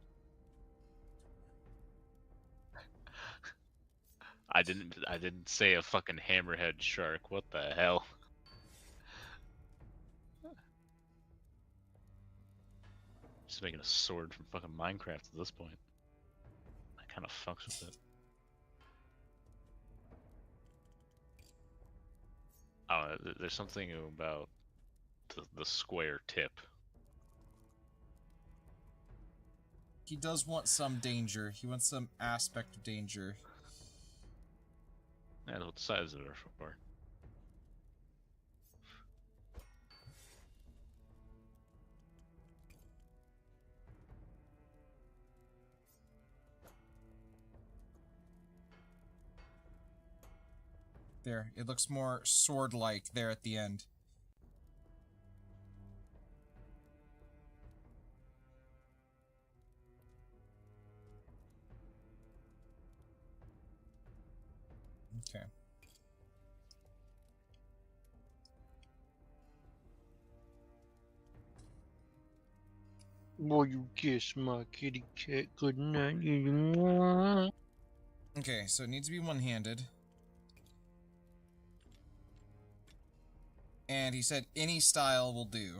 I didn't say a fucking hammerhead shark. What the hell? Just making a sword from fucking Minecraft at this point. That kind of fucks with it. I don't know, there's something about the square tip. He does want some danger. He wants some aspect of danger. That's what the sides of it are for. There, it looks more sword-like there at the end. Okay. Will you kiss my kitty cat goodnight? Mwah. Okay, so it needs to be one-handed. And he said any style will do.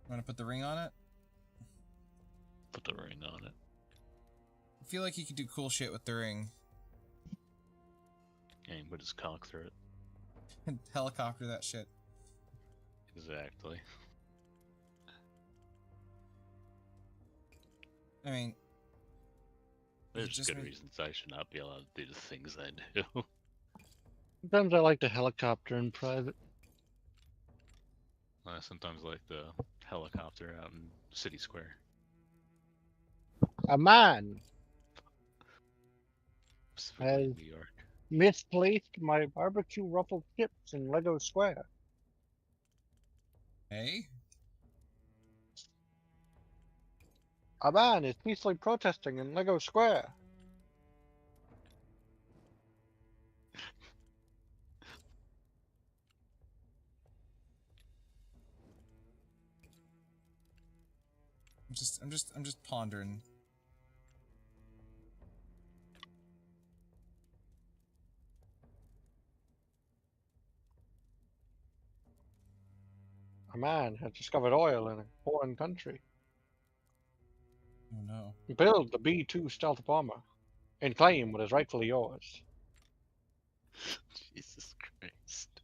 Want to put the ring on it? Put the ring on it. I feel like he could do cool shit with the ring. And he put his cock through it. And helicopter that shit. Exactly. I mean, There's just good made- reasons I should not be allowed to do the things I do. Sometimes I like to helicopter in private. I sometimes like the helicopter out in City Square. A man Specifically in Has- New York. misplaced my barbecue ruffled chips in Lego Square. hey? A man is peacefully protesting in Lego Square. I'm just pondering. A man has discovered oil in a foreign country. Oh no. Build the B-2 stealth bomber and claim what is rightfully yours. Jesus Christ.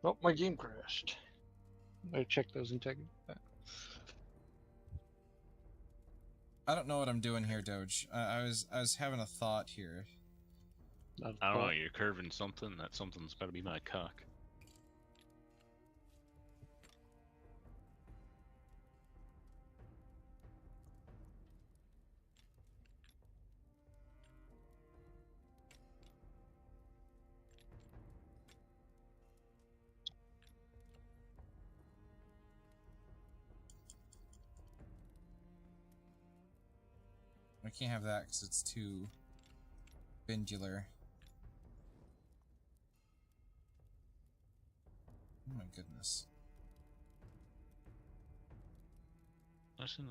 Oh, my game crashed. I check those integrity. I don't know what I'm doing here, Doge. I was having a thought here. I don't know, you're curving something. That something's better be my cock. I can't have that because it's too pendular. Oh my goodness. Listen,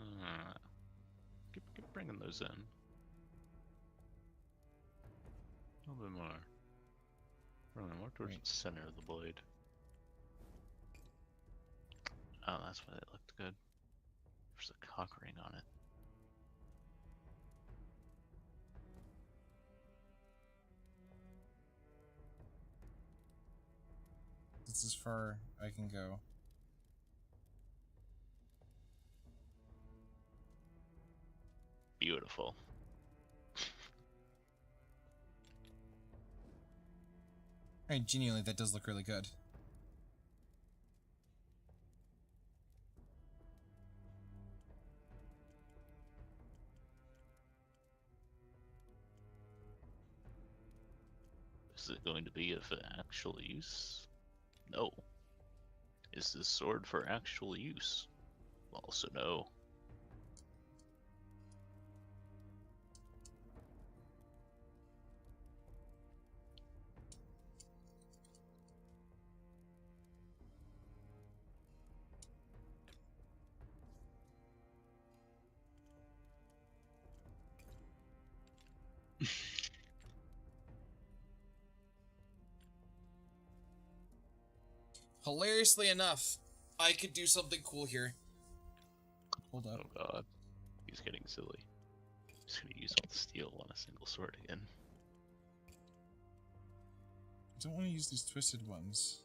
keep bringing those in. A little bit more. More towards Right. the center of the blade. Oh, that's why it looked good. There's a cock ring on it. That's as far I can go. Beautiful. I mean, genuinely, that does look really good. Is it going to be of actual use? No. Is this sword for actual use? Also no. Hilariously enough, I could do something cool here. Hold up. Oh god. He's getting silly. He's gonna use all the steel on a single sword again. I don't want to use these twisted ones.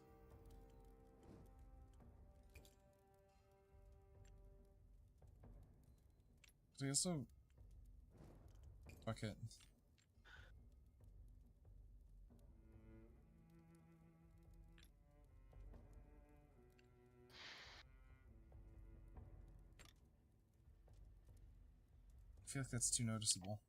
But I also... Fuck it. I feel like that's too noticeable.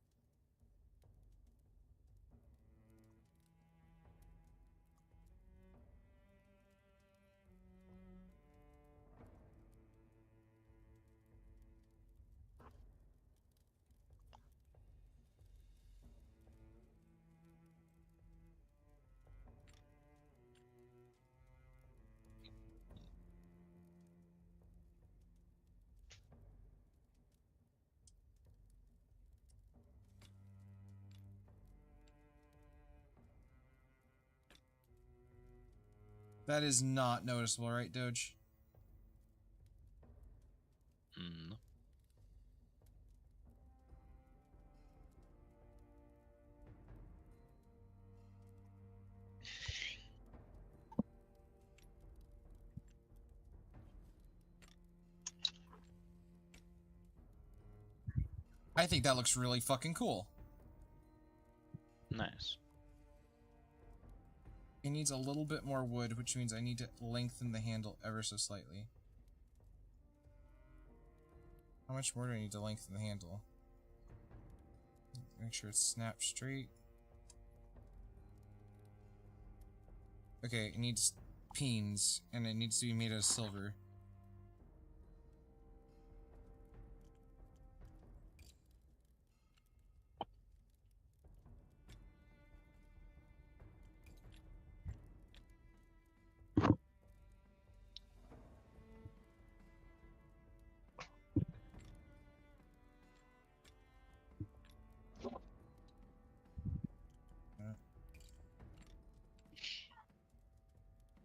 That is not noticeable, right, Doge? Mm. I think that looks really fucking cool. Nice. It needs a little bit more wood, which means I need to lengthen the handle ever so slightly. How much more do I need to lengthen the handle? Make sure it's snapped straight. Okay, it needs pins, and it needs to be made out of silver.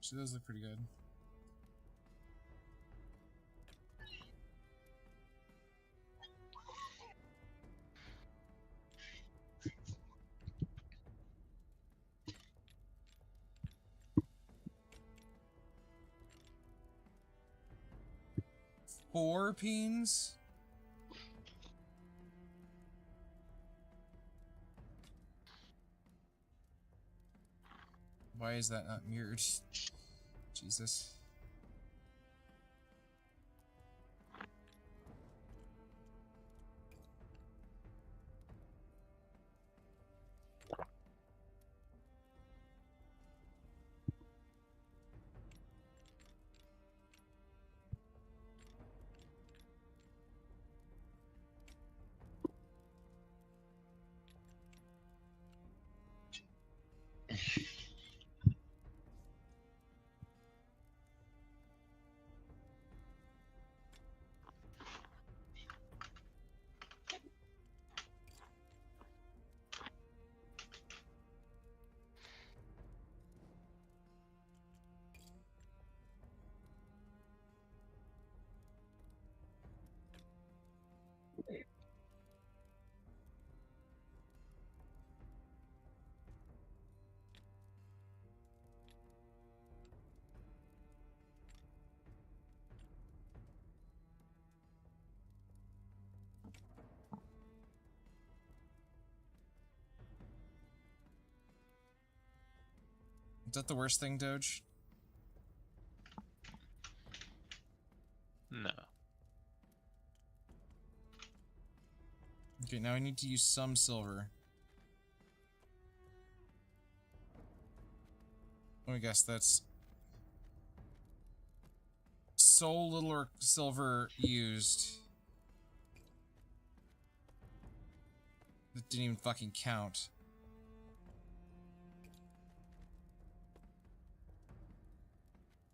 So those look pretty good. 4 peens? Why is that not mirrored? Jesus. Is that the worst thing, Doge? No. Okay, now I need to use some silver. Let me guess, that's so little silver used. That didn't even fucking count.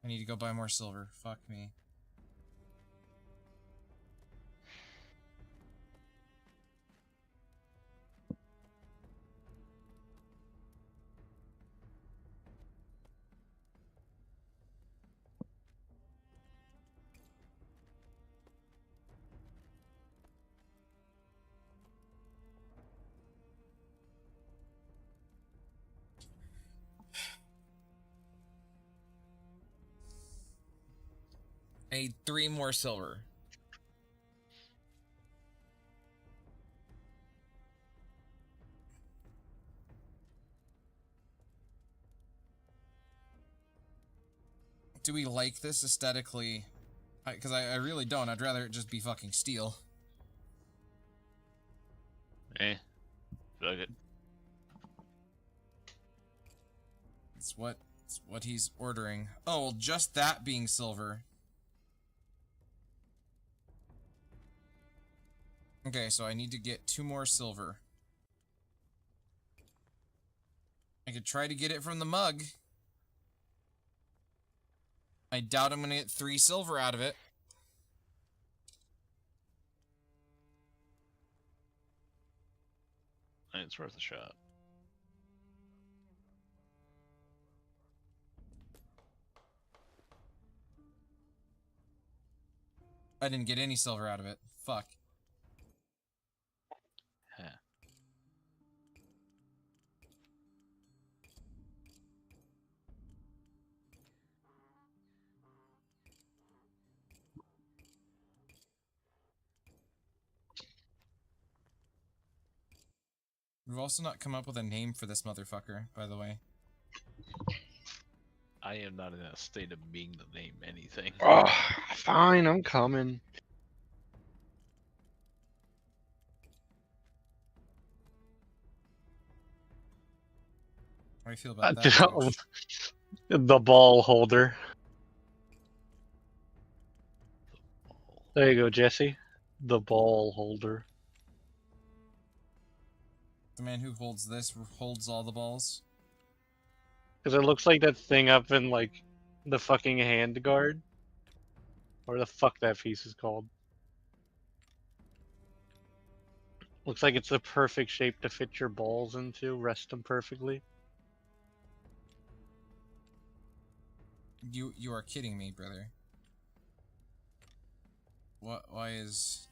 I need to go buy more silver. Fuck me. I need 3 more silver. Do we like this aesthetically? Because I really don't. I'd rather it just be fucking steel. Eh. Fuck it. It's what he's ordering. Oh, well, just that being silver. Okay, so I need to get 2 more silver. I could try to get it from the mug. I doubt I'm gonna get 3 silver out of it. It's worth a shot. I didn't get any silver out of it. Fuck. Huh. We've also not come up with a name for this motherfucker, by the way. I am not in a state of being to name anything. Oh, fine, I'm coming. How do you feel about that, Doge? The ball holder. There you go, Jesse. The ball holder. The man who holds this holds all the balls. Because it looks like that thing up in, like, the fucking hand guard. Or the fuck that piece is called. Looks like it's the perfect shape to fit your balls into, rest them perfectly. You are kidding me, brother. What? Why is...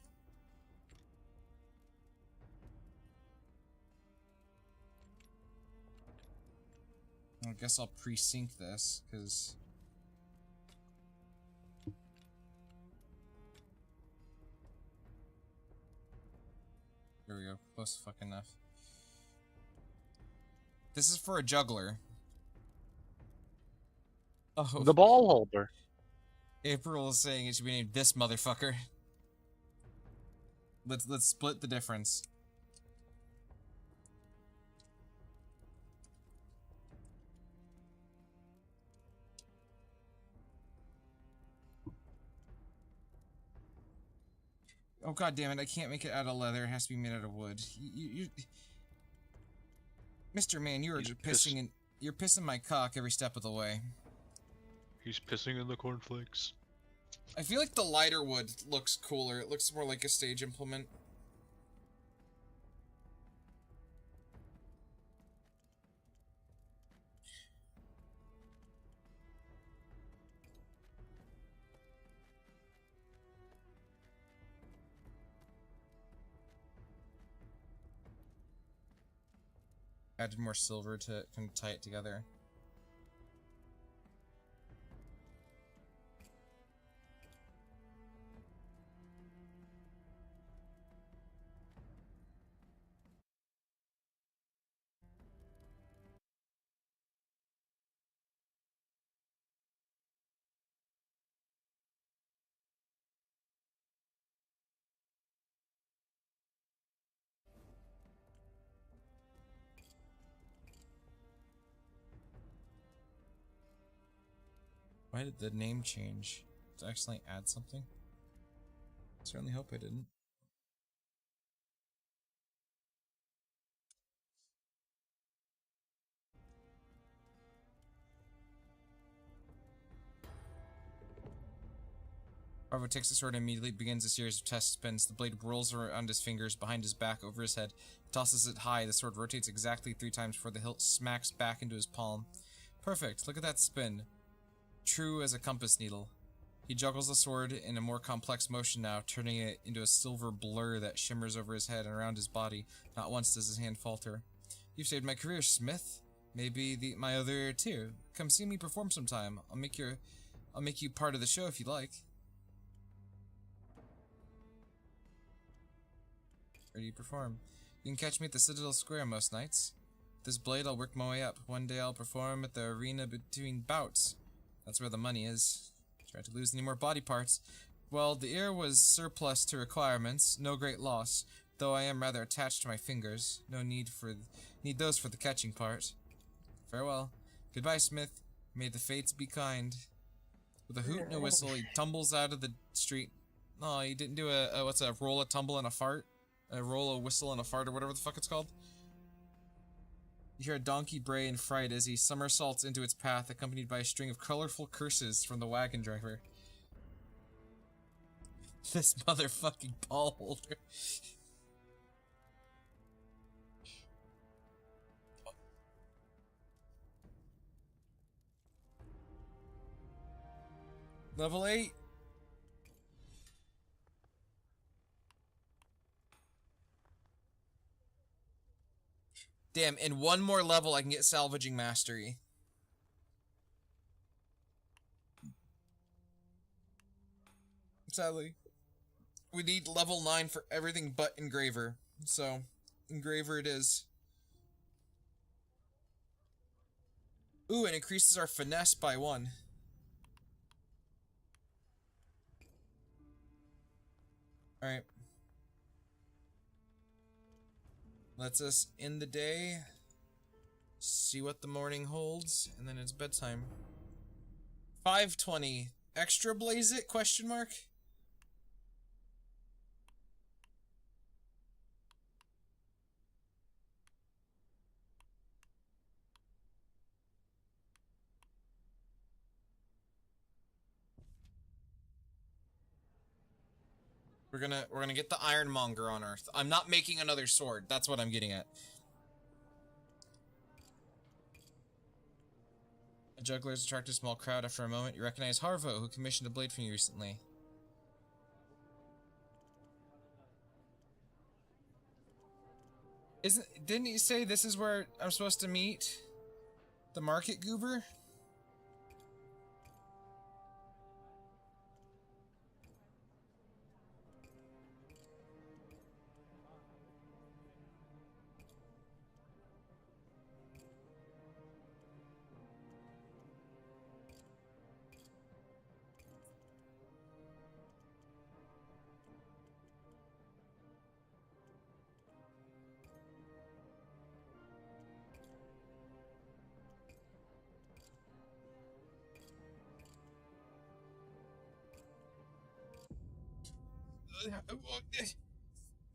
I guess I'll pre-sync this, because... There we go. Close fucking enough. This is for a juggler. Oh. The ball holder. April is saying it should be named this motherfucker. Let's split the difference. Oh god damn it, I can't make it out of leather, it has to be made out of wood. You Mr. Man, you're pissing my cock every step of the way. He's pissing in the cornflakes. I feel like the lighter wood looks cooler. It looks more like a stage implement. Added more silver to kind of tie it together. Why did the name change? Did I accidentally add something? Certainly hope I didn't. Arvo takes the sword and immediately begins a series of test spins. The blade whirls around his fingers, behind his back, over his head. He tosses it high. The sword rotates exactly 3 times before the hilt smacks back into his palm. Perfect. Look at that spin. True as a compass needle. He juggles the sword in a more complex motion now, turning it into a silver blur that shimmers over his head and around his body. Not once does his hand falter. You've saved my career, Smith. Maybe my other too. Come see me perform sometime. I'll make you part of the show if you like. Where do you perform? You can catch me at the Citadel Square most nights. With this blade, I'll work my way up. One day I'll perform at the arena between bouts. That's where the money is. Try to lose any more body parts. Well, the ear was surplus to requirements, no great loss, though I am rather attached to my fingers. No need those for the catching part. Farewell. Goodbye, Smith. May the fates be kind. With a hoot and a whistle, he tumbles out of the street. Oh, he didn't do a what's a roll, a tumble, and a fart? A roll, a whistle, and a fart, or whatever the fuck it's called? You hear a donkey bray in fright as he somersaults into its path, accompanied by a string of colorful curses from the wagon driver. This motherfucking ball holder. Level 8. Damn, in one more level I can get salvaging mastery. Sadly. We need level 9 for everything but engraver. So, engraver it is. Ooh, it increases our finesse by 1. Alright. Lets us end the day, see what the morning holds, and then it's bedtime. 5:20. Extra blaze it? Question mark? We're gonna get the Ironmonger on Earth. I'm not making another sword. That's what I'm getting at. A juggler has attracted a small crowd. After a moment, you recognize Harvo, who commissioned a blade from you recently. Didn't he say this is where I'm supposed to meet the market goober?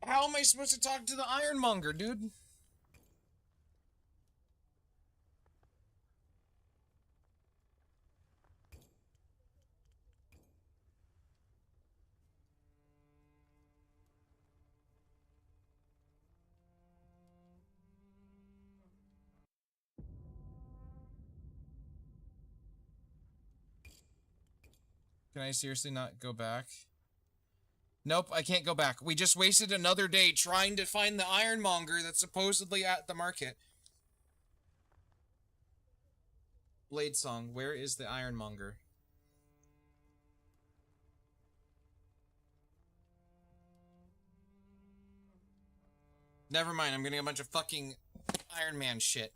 How am I supposed to talk to the Ironmonger, dude? Can I seriously not go back? Nope, I can't go back. We just wasted another day trying to find the Ironmonger that's supposedly at the market. Blade Song, where is the Ironmonger? Never mind, I'm getting a bunch of fucking Iron Man shit.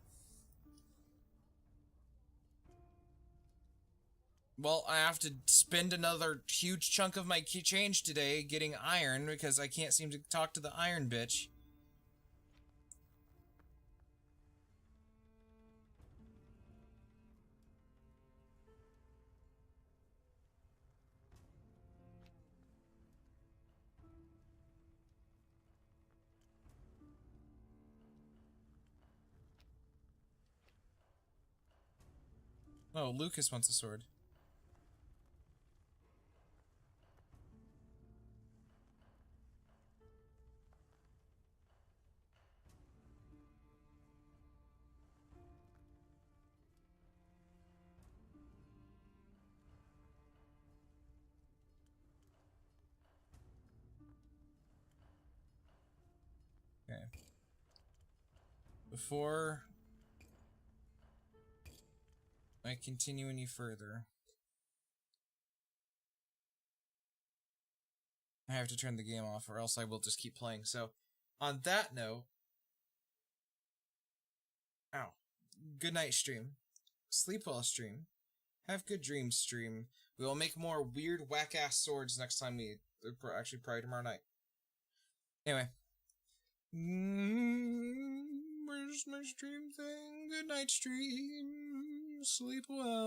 Well, I have to spend another huge chunk of my key change today getting iron because I can't seem to talk to the iron bitch. Oh, Lucas wants a sword. Okay. Before I continue any further, I have to turn the game off or else I will just keep playing. So, on that note, good night stream. Sleep well stream. Have good dreams stream. We will make more weird whack-ass swords next time we... Actually, probably tomorrow night. Anyway. Where's my stream thing? Good night stream. Sleep well.